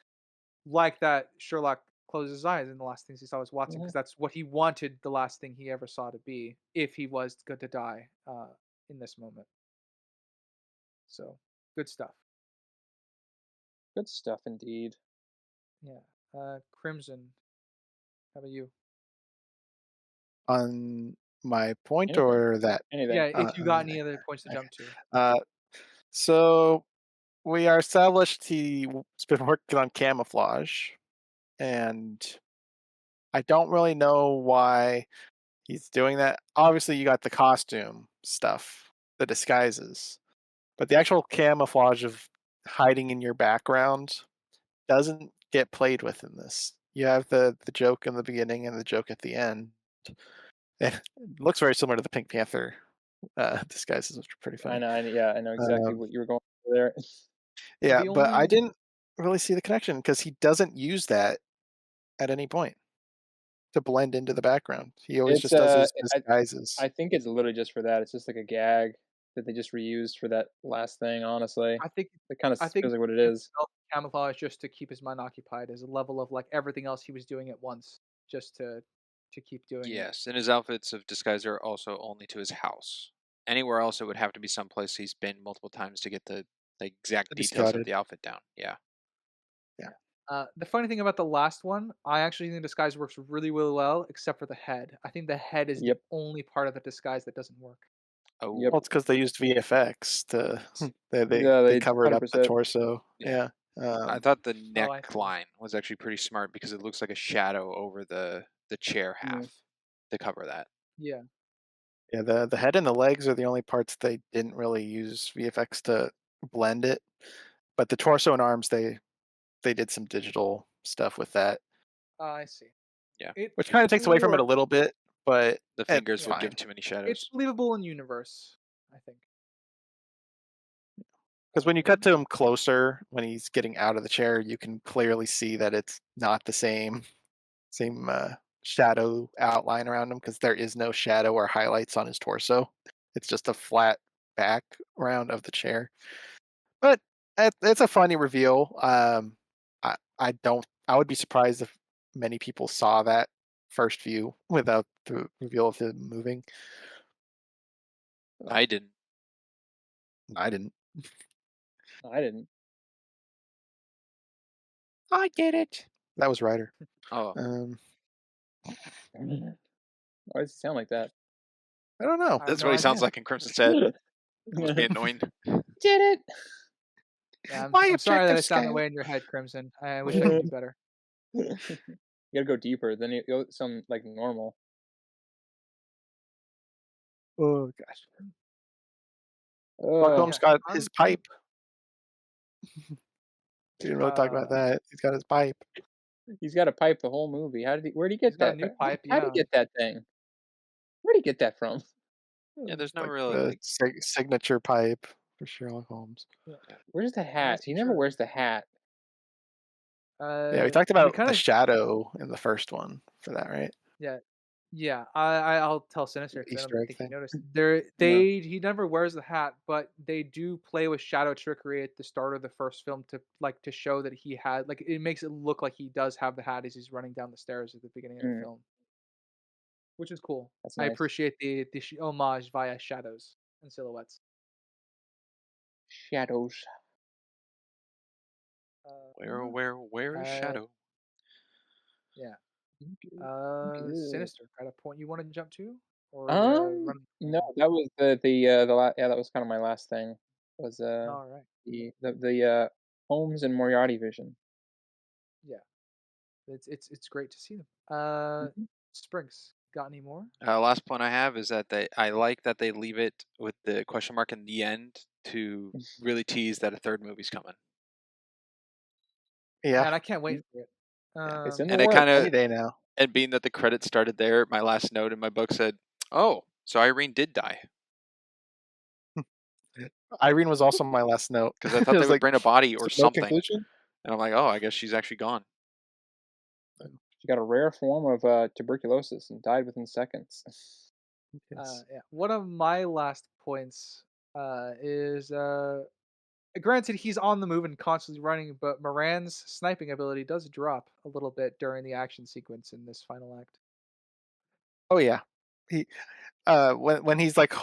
like that Sherlock closed his eyes and the last things he saw was Watson Hmm. because that's what he wanted the last thing he ever saw to be if he was good to die in this moment. So good stuff. Good stuff indeed. Yeah. Crimson. How about you? On my point Anything, or that? Yeah, anything. if you got On any other points to okay. jump to. Uh, so we are established he's been working on camouflage, and I don't really know why he's doing that. Obviously, you got the costume stuff, the disguises, but the actual camouflage of hiding in your background doesn't get played with in this. You have the joke in the beginning and the joke at the end. It looks very similar to the Pink Panther disguises, which are pretty I funny. know. Yeah, I know exactly Um, what you were going for there. yeah, The but I only didn't really see the connection because he doesn't use that at any point to blend into the background. He always It's just does his I disguises. think it's literally just for that. It's just like a gag that they just reused for that last thing. Honestly, I think it kind of I think feels like what it it's is. camouflage just to keep his mind occupied as a level of like everything else he was doing at once, just to keep doing it. Yes, and his outfits of disguise are also only to his house. Anywhere else, it would have to be someplace he's been multiple times to get the exact To be details of scouted. the outfit down. Yeah. Yeah. Yeah. The funny thing about the last one, I actually think the disguise works really, really well, except for the head. I think the head is the Yep, only part of the disguise that doesn't work. yep. Well, Oh, it's because they used VFX to Yeah, they they covered up the 100%. torso. yeah. Yeah. I Um, thought the Oh, I see. neckline was actually pretty smart because it looks like a shadow over the chair Mm. half to cover that. Yeah. yeah, the head and the legs are the only parts they didn't really use VFX to blend it, but the torso and arms they did some digital stuff with that, I see. Yeah. It which kind of takes away from it a works. little bit, but The it's fingers Yeah. would give fine. too many It's shadows. believable in universe, I think. Because when you cut Um, to him closer, when he's getting out of the chair, you can clearly see that it's not the same shadow outline around him because there is no shadow or highlights on his torso. It's just a flat background of the chair. But it's a funny reveal. I don't. I would be surprised if many people saw that first view without the reveal of him moving. I didn't. I didn't. I didn't. I get it. That was Ryder. Oh, Um, Why does it sound like that? I don't know. I have that's no what he sounds idea. like in Crimson's head. It must be annoying. Did it? Yeah, My I'm sorry that objective I sound that scale. way in your head, Crimson. I wish I could do better. You gotta go deeper. Then you'll sound like normal. Oh gosh. Sherlock Uh, Holmes Yeah, got his I'm pipe. We didn't really talk about that. He's got his pipe. he's got a pipe the whole movie. How did he? Where'd he he's get got a that? new pipe, How'd he yeah. get that thing? Where'd he get that from? Yeah, there's no Like real the like. signature pipe for Sherlock Holmes. Yeah. Yeah. Where's the hat? Nice He and never short. wears the hat. Yeah, we talked We about kind the of shadow in the first one for that, right? yeah. Yeah, I'll tell Sinister because I don't Easter egg think he thing. noticed. No. He never wears the hat, but they do play with shadow trickery at the start of the first film to show that he had like it makes it look like he does have the hat as he's running down the stairs at the beginning of the Mm, film, which is cool. that's I nice. appreciate the homage via shadows and silhouettes. Shadows. Where, Yeah, where, where is uh, Shadow? yeah. Good. Sinister. Got a point you want to jump to, or are we running? No, that was yeah, that was kind of my last thing. Was All right. the Holmes and Moriarty vision. Yeah, it's great to see them. Mhm. Springs. Got any more? Last point I have is that I like that they leave it with the question mark in the end to really tease that a third movie's coming. Yeah, Man, I can't wait for it. Yeah. It's in the And it works. kind of any day now. and being that the credits started there, my last note in my book said, "Oh, so Irene did die," Irene was also my last note. because I It thought they was would like, bring a body or so no something, conclusion. and I'm like, "Oh, I guess she's actually gone." She got a rare form of tuberculosis and died within seconds. Yes. Yeah. One of my last points is granted he's on the move and constantly running, but Moran's sniping ability does drop a little bit during the action sequence in this final act. Oh yeah. He when he's like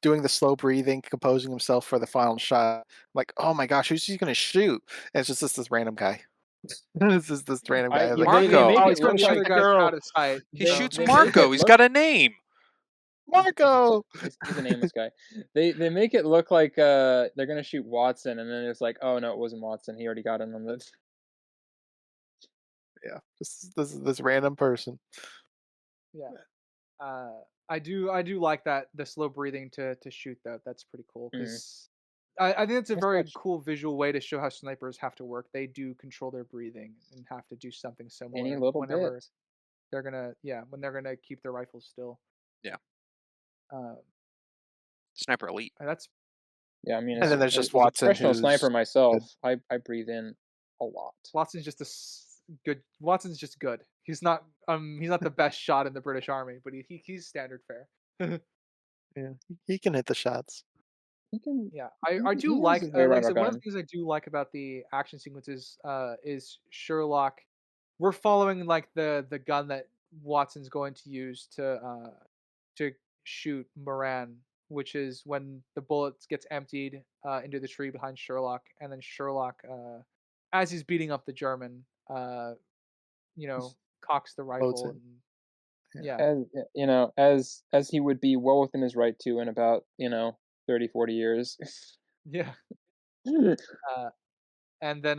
doing the slow breathing, composing himself for the final shot. I'm like, oh my gosh, who's he gonna shoot? And it's just this random guy. It's just this random guy. I was like, They Marco. make oh, it he's gonna look The shoot other like the guy's out girl, of sight. He So shoots they make it Marco. He's look got a name. Marco. he's a nameless guy. They make it look like they're gonna shoot Watson, and then it's like, oh no, it wasn't Watson. He already got in on this. Yeah, this random person. yeah. I do like that the slow breathing to shoot though. That's pretty cool Mm. because I think it's a Nice very touch. cool visual way to show how snipers have to work. They do control their breathing and have to do something Any similar little whenever bit. when they're gonna keep their rifles still. Yeah, Um, Sniper Elite. and that's Yeah, I mean, And yeah. then there's just as a Watson, professional sniper who's good. myself, I breathe in a lot. Watson's just good. Watson's just good. He's not the best shot in the British Army, but he's standard fare. Yeah, he can hit the shots. He can. Yeah, I He do knows like his way like I around a said, one of the gun. things I do like about the action sequences is Sherlock. We're following like the gun that Watson's going to use to shoot Moran, which is when the bullets gets emptied into the tree behind Sherlock, and then Sherlock, as he's beating up the German, cocks the Loads rifle it. and Yeah. yeah, As you know, as he would be well within his right to in about 30, 40 years. yeah, uh, and then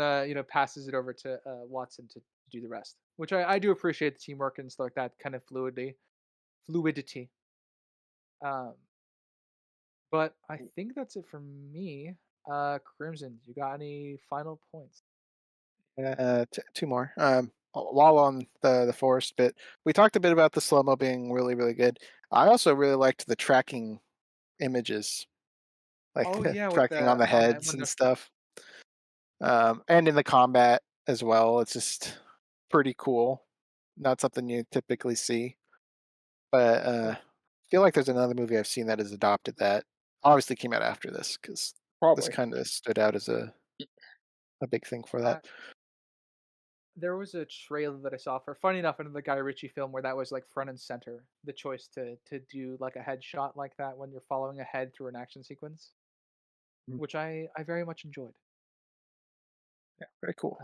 passes it over to Watson to do the rest, which I do appreciate the teamwork and stuff like that kind of fluidity. Um, but I think that's it for me. Crimson, you got any final points? Two more. While on the forest bit, we talked a bit about the slow mo being really really good. I also really liked the tracking images, like Oh yeah, with tracking on the the on the heads when and the stuff. And in the combat as well. It's just pretty cool. Not something you typically see, but yeah, I feel like there's another movie I've seen that has adopted that. Obviously, came out after this because this Probably. kind of stood out as a big thing for that. I, there was a trailer that I saw for funny enough in the Guy Ritchie film where that was like front and center, the choice to do like a headshot like that when you're following a head through an action sequence, Mm. which I very much enjoyed. Yeah, very cool.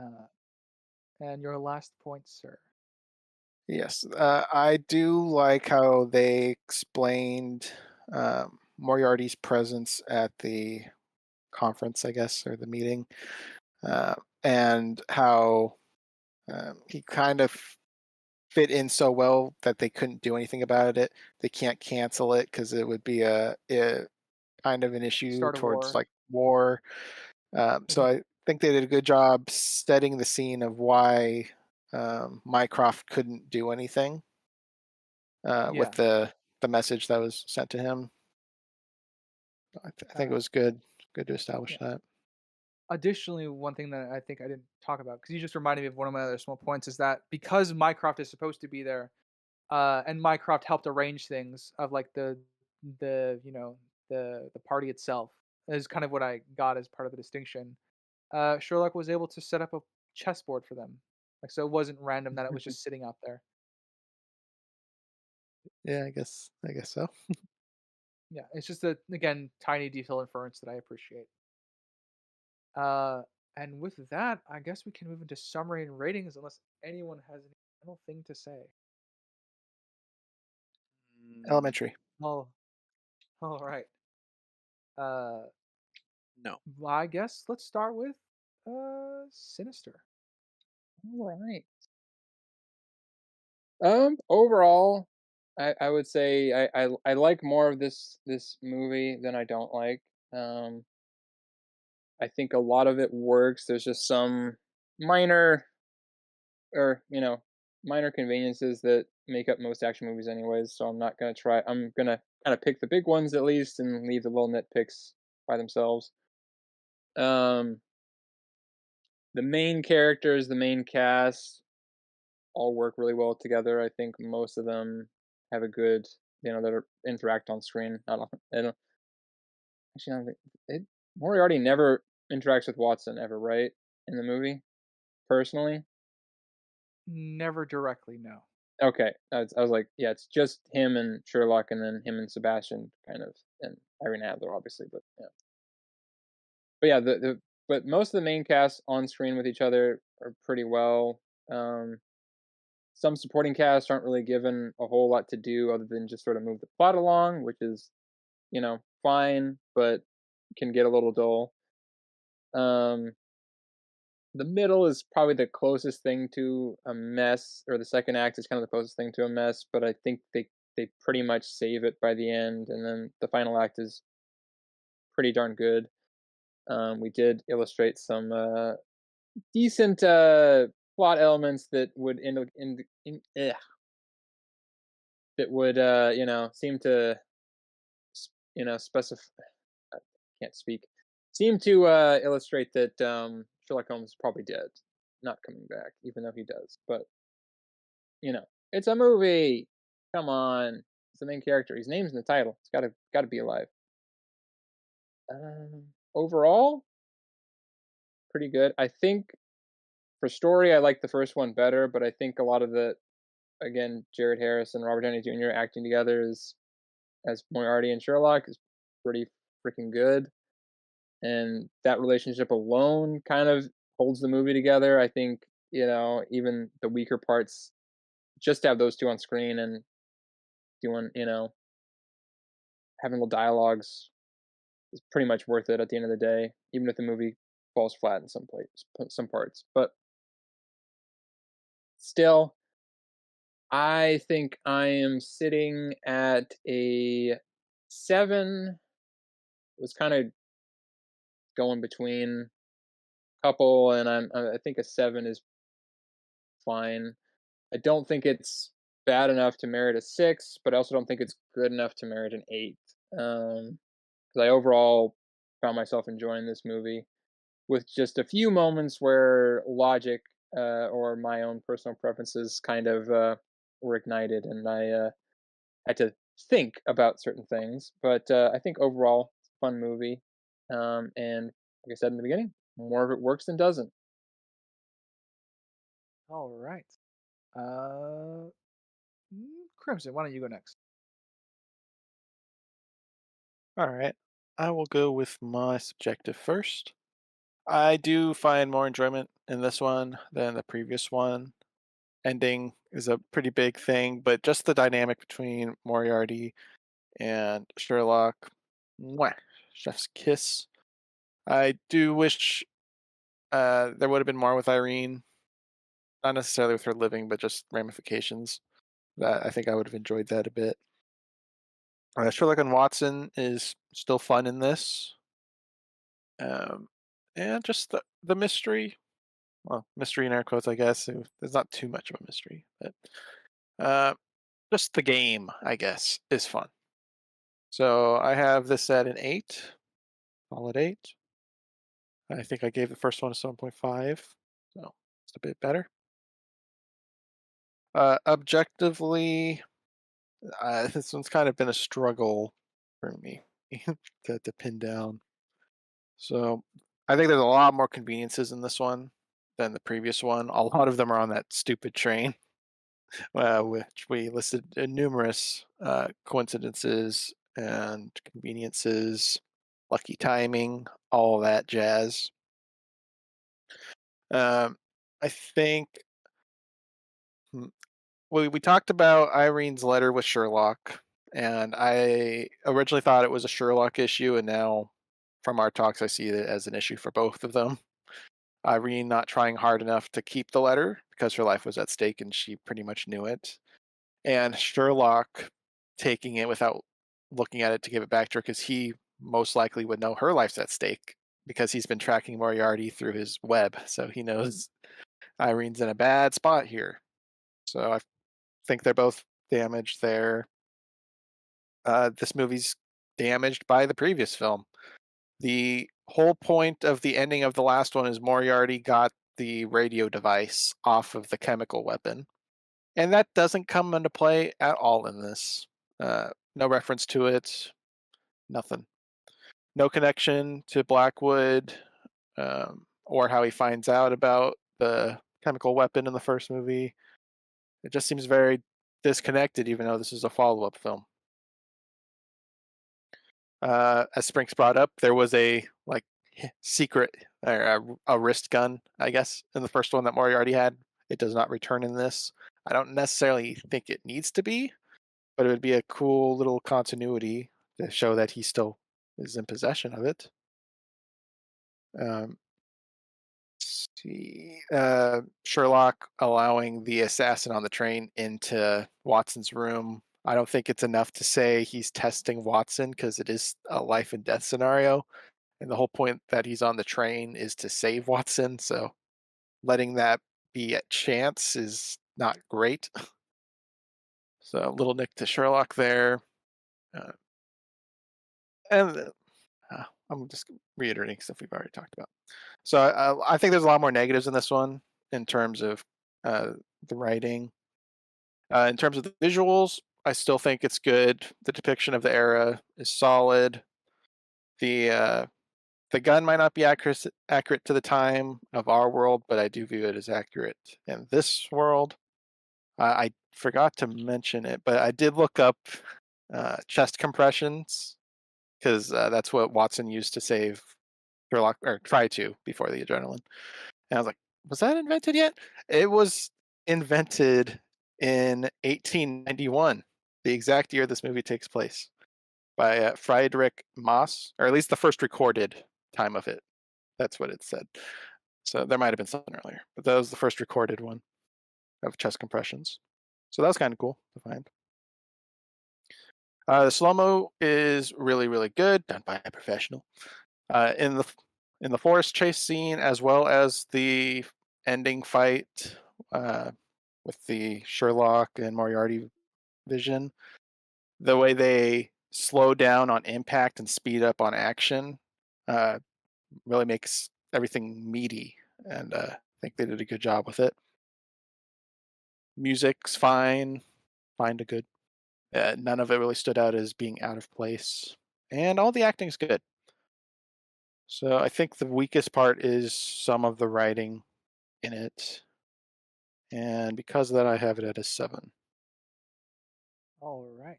And your last point, sir. Yes, I do like how they explained Moriarty's presence at the conference, I guess, or the meeting, uh, and how he kind of fit in so well that they couldn't do anything about it. They can't cancel it because it would be a kind of an issue Start a towards war. like war. So I think they did a good job setting the scene of why Mycroft couldn't do anything with Yeah. the message that was sent to him. I think it Uh, was good to establish yeah. that. Additionally, one thing that I think I didn't talk about because you just reminded me of one of my other small points is that because Mycroft is supposed to be there, and Mycroft helped arrange things of like the the party itself is kind of what I got as part of the distinction. Sherlock was able to set up a chessboard for them, like so it wasn't random that it was just sitting out there. Yeah, I guess so. Yeah, it's just a again tiny detail inference that I appreciate. Uh, and with that, I guess we can move into summary and ratings unless anyone has any Final thing to say. Mm, Elementary. Oh, all right. Uh, no. well, I guess let's start with Sinister. All right. Overall, I would say I like more of this movie than I don't like. Um, I think a lot of it works. There's just some minor or minor conveniences that make up most action movies anyways, so I'm gonna kind of pick the big ones at least and leave the little nitpicks by themselves. um the main characters, the main cast, all work really well together. I think most of them have a good, that interact on screen. Not all, I don't actually, I don't think it, Moriarty never interacts with Watson ever, right, in the movie, personally. Never directly, no. Okay, I was like, yeah, it's just him and Sherlock, and then him and Sebastian, kind of, and Irene Adler, obviously, but yeah, but yeah, but most of the main cast on screen with each other are pretty well. Um, some supporting cast aren't really given a whole lot to do other than just sort of move the plot along, which is fine, but can get a little dull. Um, the middle is probably the closest thing to a mess, or the second act is kind of the closest thing to a mess, but I think they pretty much save it by the end, and then the final act is pretty darn good. We did illustrate some decent plot elements that would that would seem to specify. I can't speak. Seem to illustrate that Sherlock Holmes is probably dead, not coming back, even though he does. But it's a movie. Come on, it's the main character. His name's in the title. It's gotta be alive. Overall, pretty good. I think for story, I like the first one better, but I think a lot of the, again, Jared Harris and Robert Downey Jr. acting together as Moriarty and Sherlock is pretty freaking good, and that relationship alone kind of holds the movie together. I think even the weaker parts, just to have those two on screen and doing having little dialogues is pretty much worth it at the end of the day, even if the movie falls flat in some parts. But still, I think I am sitting at a 7. It was kind of going between a couple, and I think a 7 is fine. I don't think it's bad enough to merit a 6, but I also don't think it's good enough to merit an 8. Because I overall found myself enjoying this movie, with just a few moments where logic or my own personal preferences kind of were ignited, and I had to think about certain things. But I think overall, it's a fun movie. And like I said in the beginning, more of it works than doesn't. All right. Uh, Crimson, why don't you go next? All right. I will go with my subjective first. I do find more enjoyment in this one than the previous one. Ending is a pretty big thing, but just the dynamic between Moriarty and Sherlock, mwah, chef's kiss. I do wish there would have been more with Irene, not necessarily with her living, but just ramifications. That I think I would have enjoyed that a bit. Sherlock and Watson is still fun in this, um, and just the mystery. Well, mystery in air quotes, I guess. There's not too much of a mystery, but uh, just the game, I guess, is fun. So I have this at an 8, solid 8. I think I gave the first one a 7.5, so it's a bit better. Objectively, this one's kind of been a struggle for me to pin down. So I think there's a lot more conveniences in this one than the previous one. A lot of them are on that stupid train, which we listed numerous coincidences and conveniences, lucky timing, all that jazz. Um, I think we talked about Irene's letter with Sherlock, and I originally thought it was a Sherlock issue, and now from our talks, I see it as an issue for both of them. Irene not trying hard enough to keep the letter because her life was at stake and she pretty much knew it. And Sherlock taking it without looking at it to give it back to her because he most likely would know her life's at stake because he's been tracking Moriarty through his web. So he knows Irene's in a bad spot here. So I think they're both damaged there. This movie's damaged by the previous film. The whole point of the ending of the last one is Moriarty got the radio device off of the chemical weapon. And that doesn't come into play at all in this. No reference to it, nothing. No connection to Blackwood or how he finds out about the chemical weapon in the first movie. It just seems very disconnected, even though this is a follow up film. As Sprinks brought up, there was a like secret or a wrist gun, I guess, in the first one that Moriarty had. It does not return in this. I don't necessarily think it needs to be, but it would be a cool little continuity to show that he still is in possession of it. Um, see, Sherlock allowing the assassin on the train into Watson's room. I don't think it's enough to say he's testing Watson because it is a life and death scenario. And the whole point that he's on the train is to save Watson. So letting that be at chance is not great. So little nick to Sherlock there. Uh, and I'm just reiterating stuff we've already talked about. So I think there's a lot more negatives in this one in terms of the writing. In terms of the visuals, I still think it's good. The depiction of the era is solid. The gun might not be accurate to the time of our world, but I do view it as accurate in this world. I forgot to mention it, but I did look up chest compressions because that's what Watson used to save Sherlock, or try to before the adrenaline. And I was like, was that invented yet? It was invented in 1891, the exact year this movie takes place, by Friedrich Maas, or at least the first recorded time of it. That's what it said. So there might have been something earlier, but that was the first recorded one of chest compressions. So that was kind of cool to find. The slow mo is really, really good, done by a professional. In the forest chase scene, as well as the ending fight with the Sherlock and Moriarty vision, the way they slow down on impact and speed up on action really makes everything meaty, and I think they did a good job with it. Music's fine to good. None of it really stood out as being out of place, and all the acting's good. So I think the weakest part is some of the writing in it, and because of that, I have it at a 7. All right.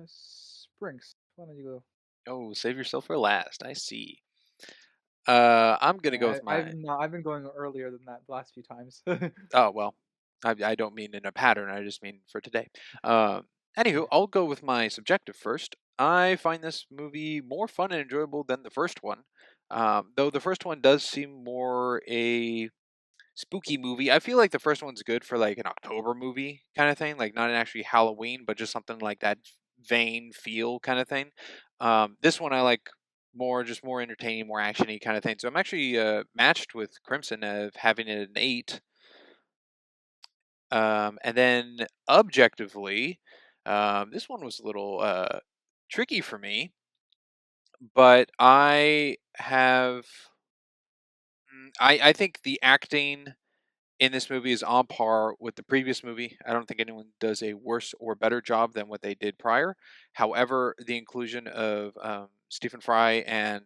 Sprinks, why don't you go? Oh, save yourself for last. I see. I'm gonna go Yeah, with my. I've been going earlier than that the last few times. Oh well, I don't mean in a pattern. I just mean for today. Anywho, I'll go with my subjective first. I find this movie more fun and enjoyable than the first one. Though the first one does seem more a spooky movie. I feel like the first one's good for like an October movie kind of thing, like not an actually Halloween, but just something like that vein feel kind of thing. This one I like more, just more entertaining, more actiony kind of thing. So I'm actually matched with Crimson of having it an 8. And then objectively, this one was a little tricky for me, but I think the acting in this movie is on par with the previous movie. I don't think anyone does a worse or better job than what they did prior. However, the inclusion of Stephen Fry and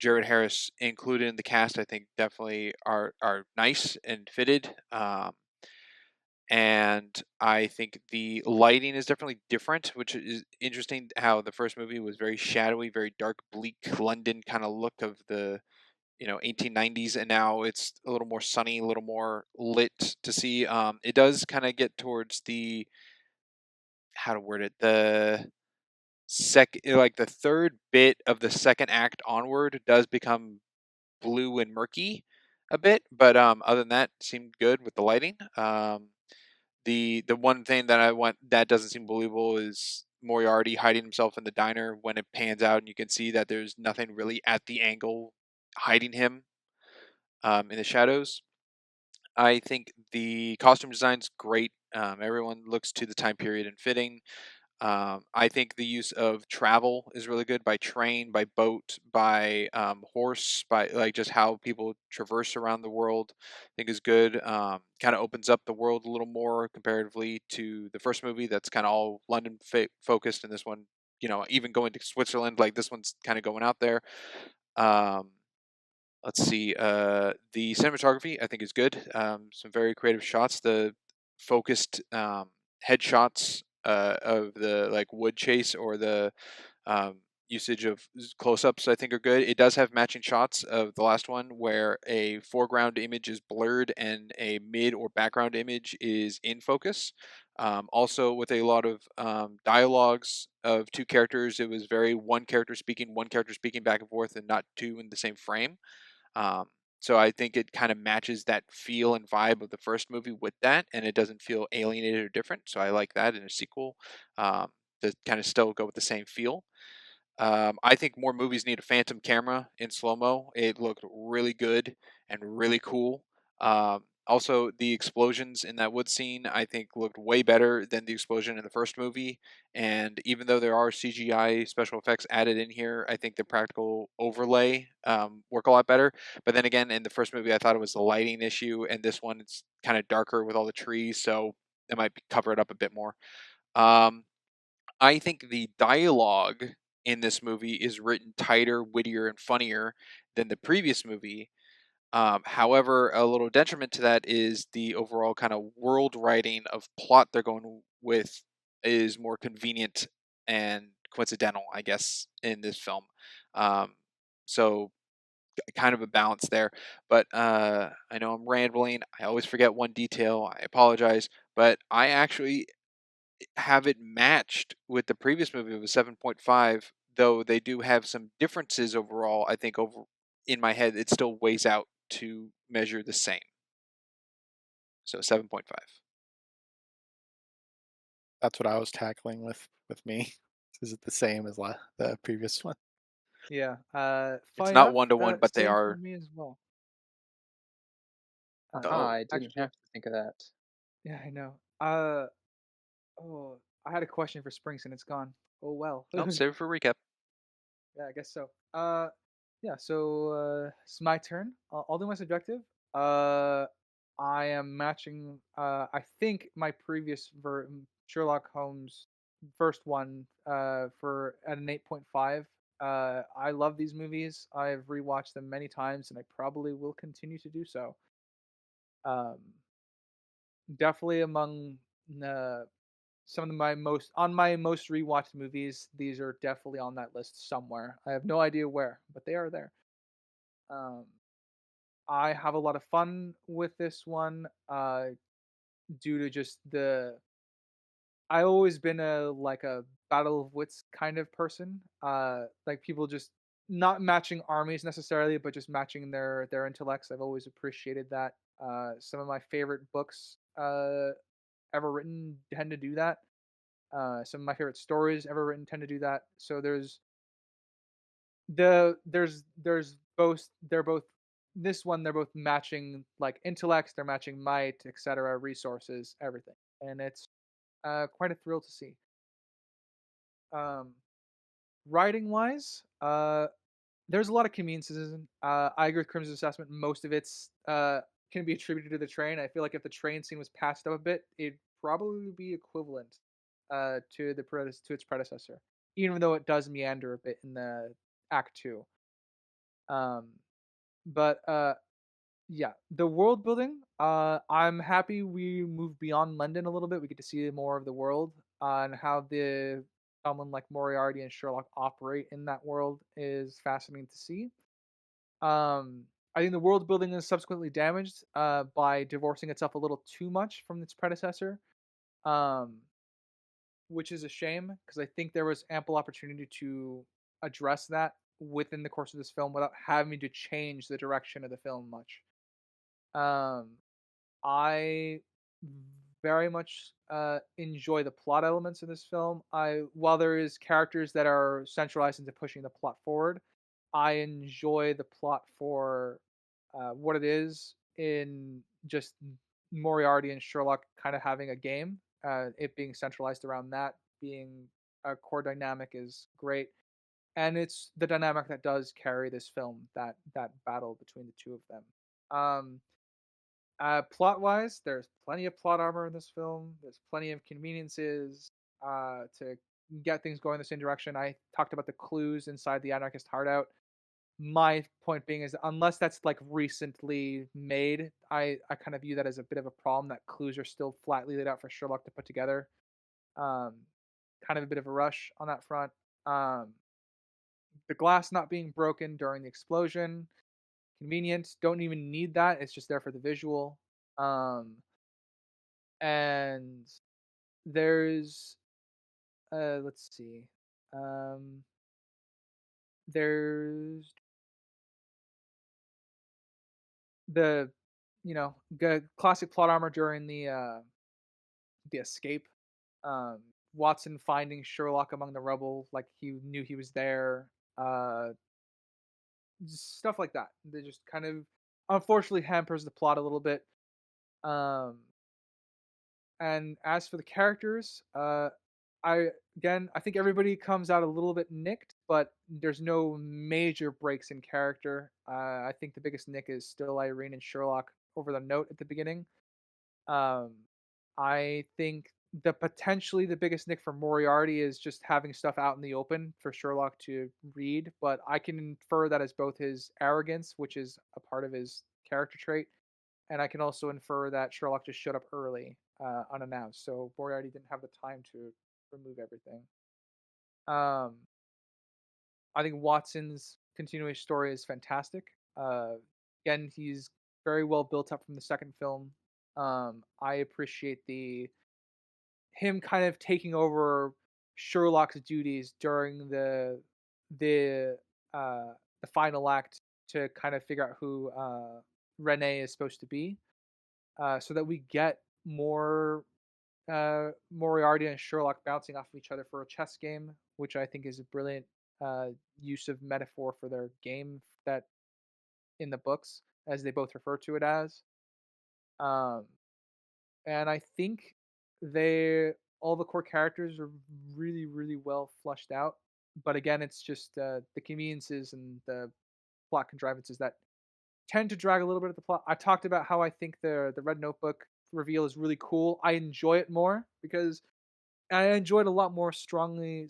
Jared Harris included in the cast, I think, definitely are nice and fitted. And I think the lighting is definitely different, which is interesting. How the first movie was very shadowy, very dark, bleak London kind of look of the 1890s, and now it's a little more sunny, a little more lit to see. It does kind of get towards the, how to word it, the like the third bit of the second act onward does become blue and murky a bit, but other than that, seemed good with the lighting. The one thing that I want that doesn't seem believable is Moriarty hiding himself in the diner when it pans out, and you can see that there's nothing really at the angle hiding him in the shadows. I think the costume design's great. Everyone looks to the time period and fitting. I think the use of travel is really good, by train, by boat, by horse, by like just how people traverse around the world. I think is good. Kind of opens up the world a little more comparatively to the first movie. That's kind of all London focused, and this one, even going to Switzerland, like this one's kind of going out there. Um, let's see. The cinematography I think is good. Some very creative shots. The focused headshots of the like wood chase, or the um, usage of close-ups, I think are good. It does have matching shots of the last one where a foreground image is blurred and a mid or background image is in focus. Also, with a lot of dialogues of two characters, it was very one character speaking back and forth, and not two in the same frame. Um, so I think it kind of matches that feel and vibe of the first movie with that, and it doesn't feel alienated or different. So I like that in a sequel, to kind of still go with the same feel. I think more movies need a phantom camera in slow mo. It looked really good and really cool. Also, the explosions in that wood scene I think looked way better than the explosion in the first movie. And even though there are CGI special effects added in here, I think the practical overlay work a lot better. But then again, in the first movie, I thought it was the lighting issue, and this one it's kind of darker with all the trees, so it might cover it up a bit more. Um, I think the dialogue in this movie is written tighter, wittier, and funnier than the previous movie. However, a little detriment to that is the overall kind of world writing of plot they're going with is more convenient and coincidental, I guess, in this film. Um, so kind of a balance there. But I know I'm rambling. I always forget one detail. I apologize. But I actually have it matched with the previous movie of a 7.5, though they do have some differences overall. I think over in my head, it still weighs out to measure the same. So 7.5. That's what I was tackling with me. Is it the same as the previous one? Yeah. It's Funny not enough, 1-to-1, but they same for are. me as well. Aha, Oh, I didn't Actually, have to think of that. yeah, I know. Oh, I had a question for Springs and it's gone. Oh well. no, save it for recap. Yeah, I guess so. Yeah. So it's my turn. I'll do my subjective. I am matching. I think my previous Sherlock Holmes first one. For at an 8.5. I love these movies. I've rewatched them many times, and I probably will continue to do so. Um, Definitely among uh, some of my most rewatched movies. These are definitely on that list somewhere. I have no idea where, but they are there. Um, I have a lot of fun with this one, due to just the. I always been a battle of wits kind of person. Like people just not matching armies necessarily, but just matching their intellects. I've always appreciated that. Some of my favorite books ever written tend to do that. Some of my favorite stories ever written tend to do that. So there's both they're both this one they're both matching like intellects, they're matching might, etc., resources, everything, and it's quite a thrill to see. Um, Writing wise, there's a lot of conveniences. I agree with Crimson's assessment. Most of it's can be attributed to the train. I feel like if the train scene was patched up a bit, it'd probably be equivalent to its predecessor, even though it does meander a bit in the Act Two. Um, but yeah, the world building. I'm happy we moved beyond London a little bit. We get to see more of the world, and how the someone like Moriarty and Sherlock operate in that world is fascinating to see. I think the world building is subsequently damaged by divorcing itself a little too much from its predecessor, um, which is a shame because I think there was ample opportunity to address that within the course of this film without having to change the direction of the film much. Um, I very much enjoy the plot elements of this film. While there is characters that are centralized into pushing the plot forward, I enjoy the plot for what it is in just Moriarty and Sherlock kind of having a game. It being centralized around that being a core dynamic is great, and it's the dynamic that does carry this film. That battle between the two of them. Plot wise, there's plenty of plot armor in this film. There's plenty of conveniences to get things going the same direction. I talked about the clues inside the anarchist hideout. My point being is that unless that's like recently made, I kind of view that as a bit of a problem that clues are still flatly laid out for Sherlock to put together. Um, Kind of a bit of a rush on that front. Um, the glass not being broken during the explosion, convenient. Don't even need that. It's just there for the visual. Um, and there's let's see. Um, there's the good classic plot armor during the escape. Um, Watson finding Sherlock among the rubble, like he knew he was there. Uh, just stuff like that. They just kind of unfortunately hampers the plot a little bit. Um, and as for the characters, I think everybody comes out a little bit nicked, but there's no major breaks in character. I think the biggest nick is still Irene and Sherlock over the note at the beginning. Um, I think potentially the biggest nick for Moriarty is just having stuff out in the open for Sherlock to read, but I can infer that as both his arrogance, which is a part of his character trait, and I can also infer that Sherlock just showed up early, unannounced, so Moriarty didn't have the time to remove everything. Um, I think Watson's continuing story is fantastic. Again, he's very well built up from the second film. I appreciate the him kind of taking over Sherlock's duties during the the final act to kind of figure out who Renee is supposed to be, so that we get more Moriarty and Sherlock bouncing off of each other for a chess game, which I think is a brilliant use of metaphor for their game that in the books, as they both refer to it as. Um, and I think they all the core characters are really really well fleshed out. But again, it's just the conveniences and the plot contrivances that tend to drag a little bit of the plot. I talked about how I think the Red Notebook reveal is really cool. I enjoy it more because I enjoyed a lot more strongly,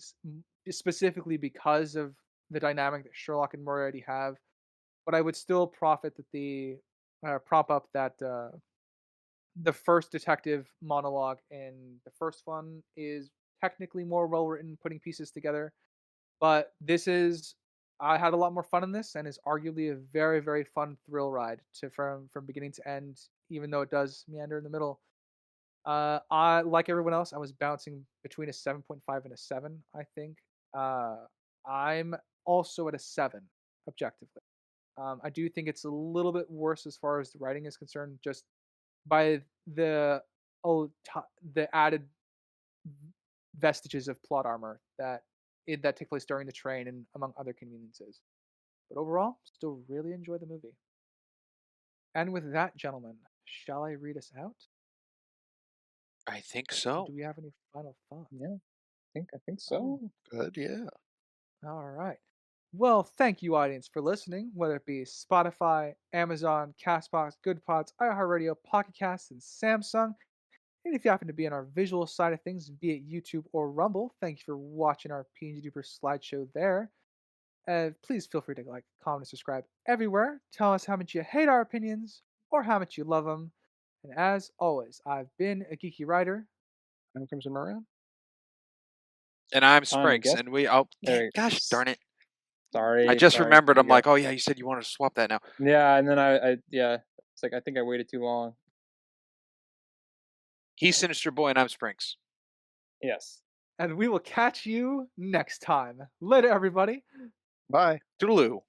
specifically because of the dynamic that Sherlock and Moriarty have. But I would still profit that the prop up that the first detective monologue in the first one is technically more well written, putting pieces together. But this is I had a lot more fun in this, and is arguably a very very fun thrill ride to from beginning to end, even though it does meander in the middle. I like everyone else. I was bouncing between a 7.5 and a 7. I think I'm also at a 7 objectively. I do think it's a little bit worse as far as the writing is concerned, just by the oh the added vestiges of plot armor that take place during the train and among other conveniences. But overall, still really enjoy the movie. And with that, gentlemen, shall I read us out? I think Or so. do we have any final thoughts? Yeah, I think so. Good, yeah. All right. Well, thank you, audience, for listening, whether it be Spotify, Amazon, Castbox, GoodPods, iHeartRadio, Pocket Casts, and Samsung. And if you happen to be on our visual side of things, be it YouTube or Rumble, thank you for watching our PNG Duper slideshow there. Please feel free to like, comment, and subscribe everywhere. Tell us how much you hate our opinions or how much you love them. And as always, I've been a geeky writer. I'm Crimson Moran. And I'm I'm a Spriggs, guest. and we There, gosh darn it. Sorry. I just sorry. remembered. Here I'm you go. like, oh yeah, you said you wanted to swap that now. Yeah, and then it's like I think I waited too long. He's Sinister Boy and I'm Sprinks. Yes. And we will catch you next time. Later, everybody. Bye. Toodaloo.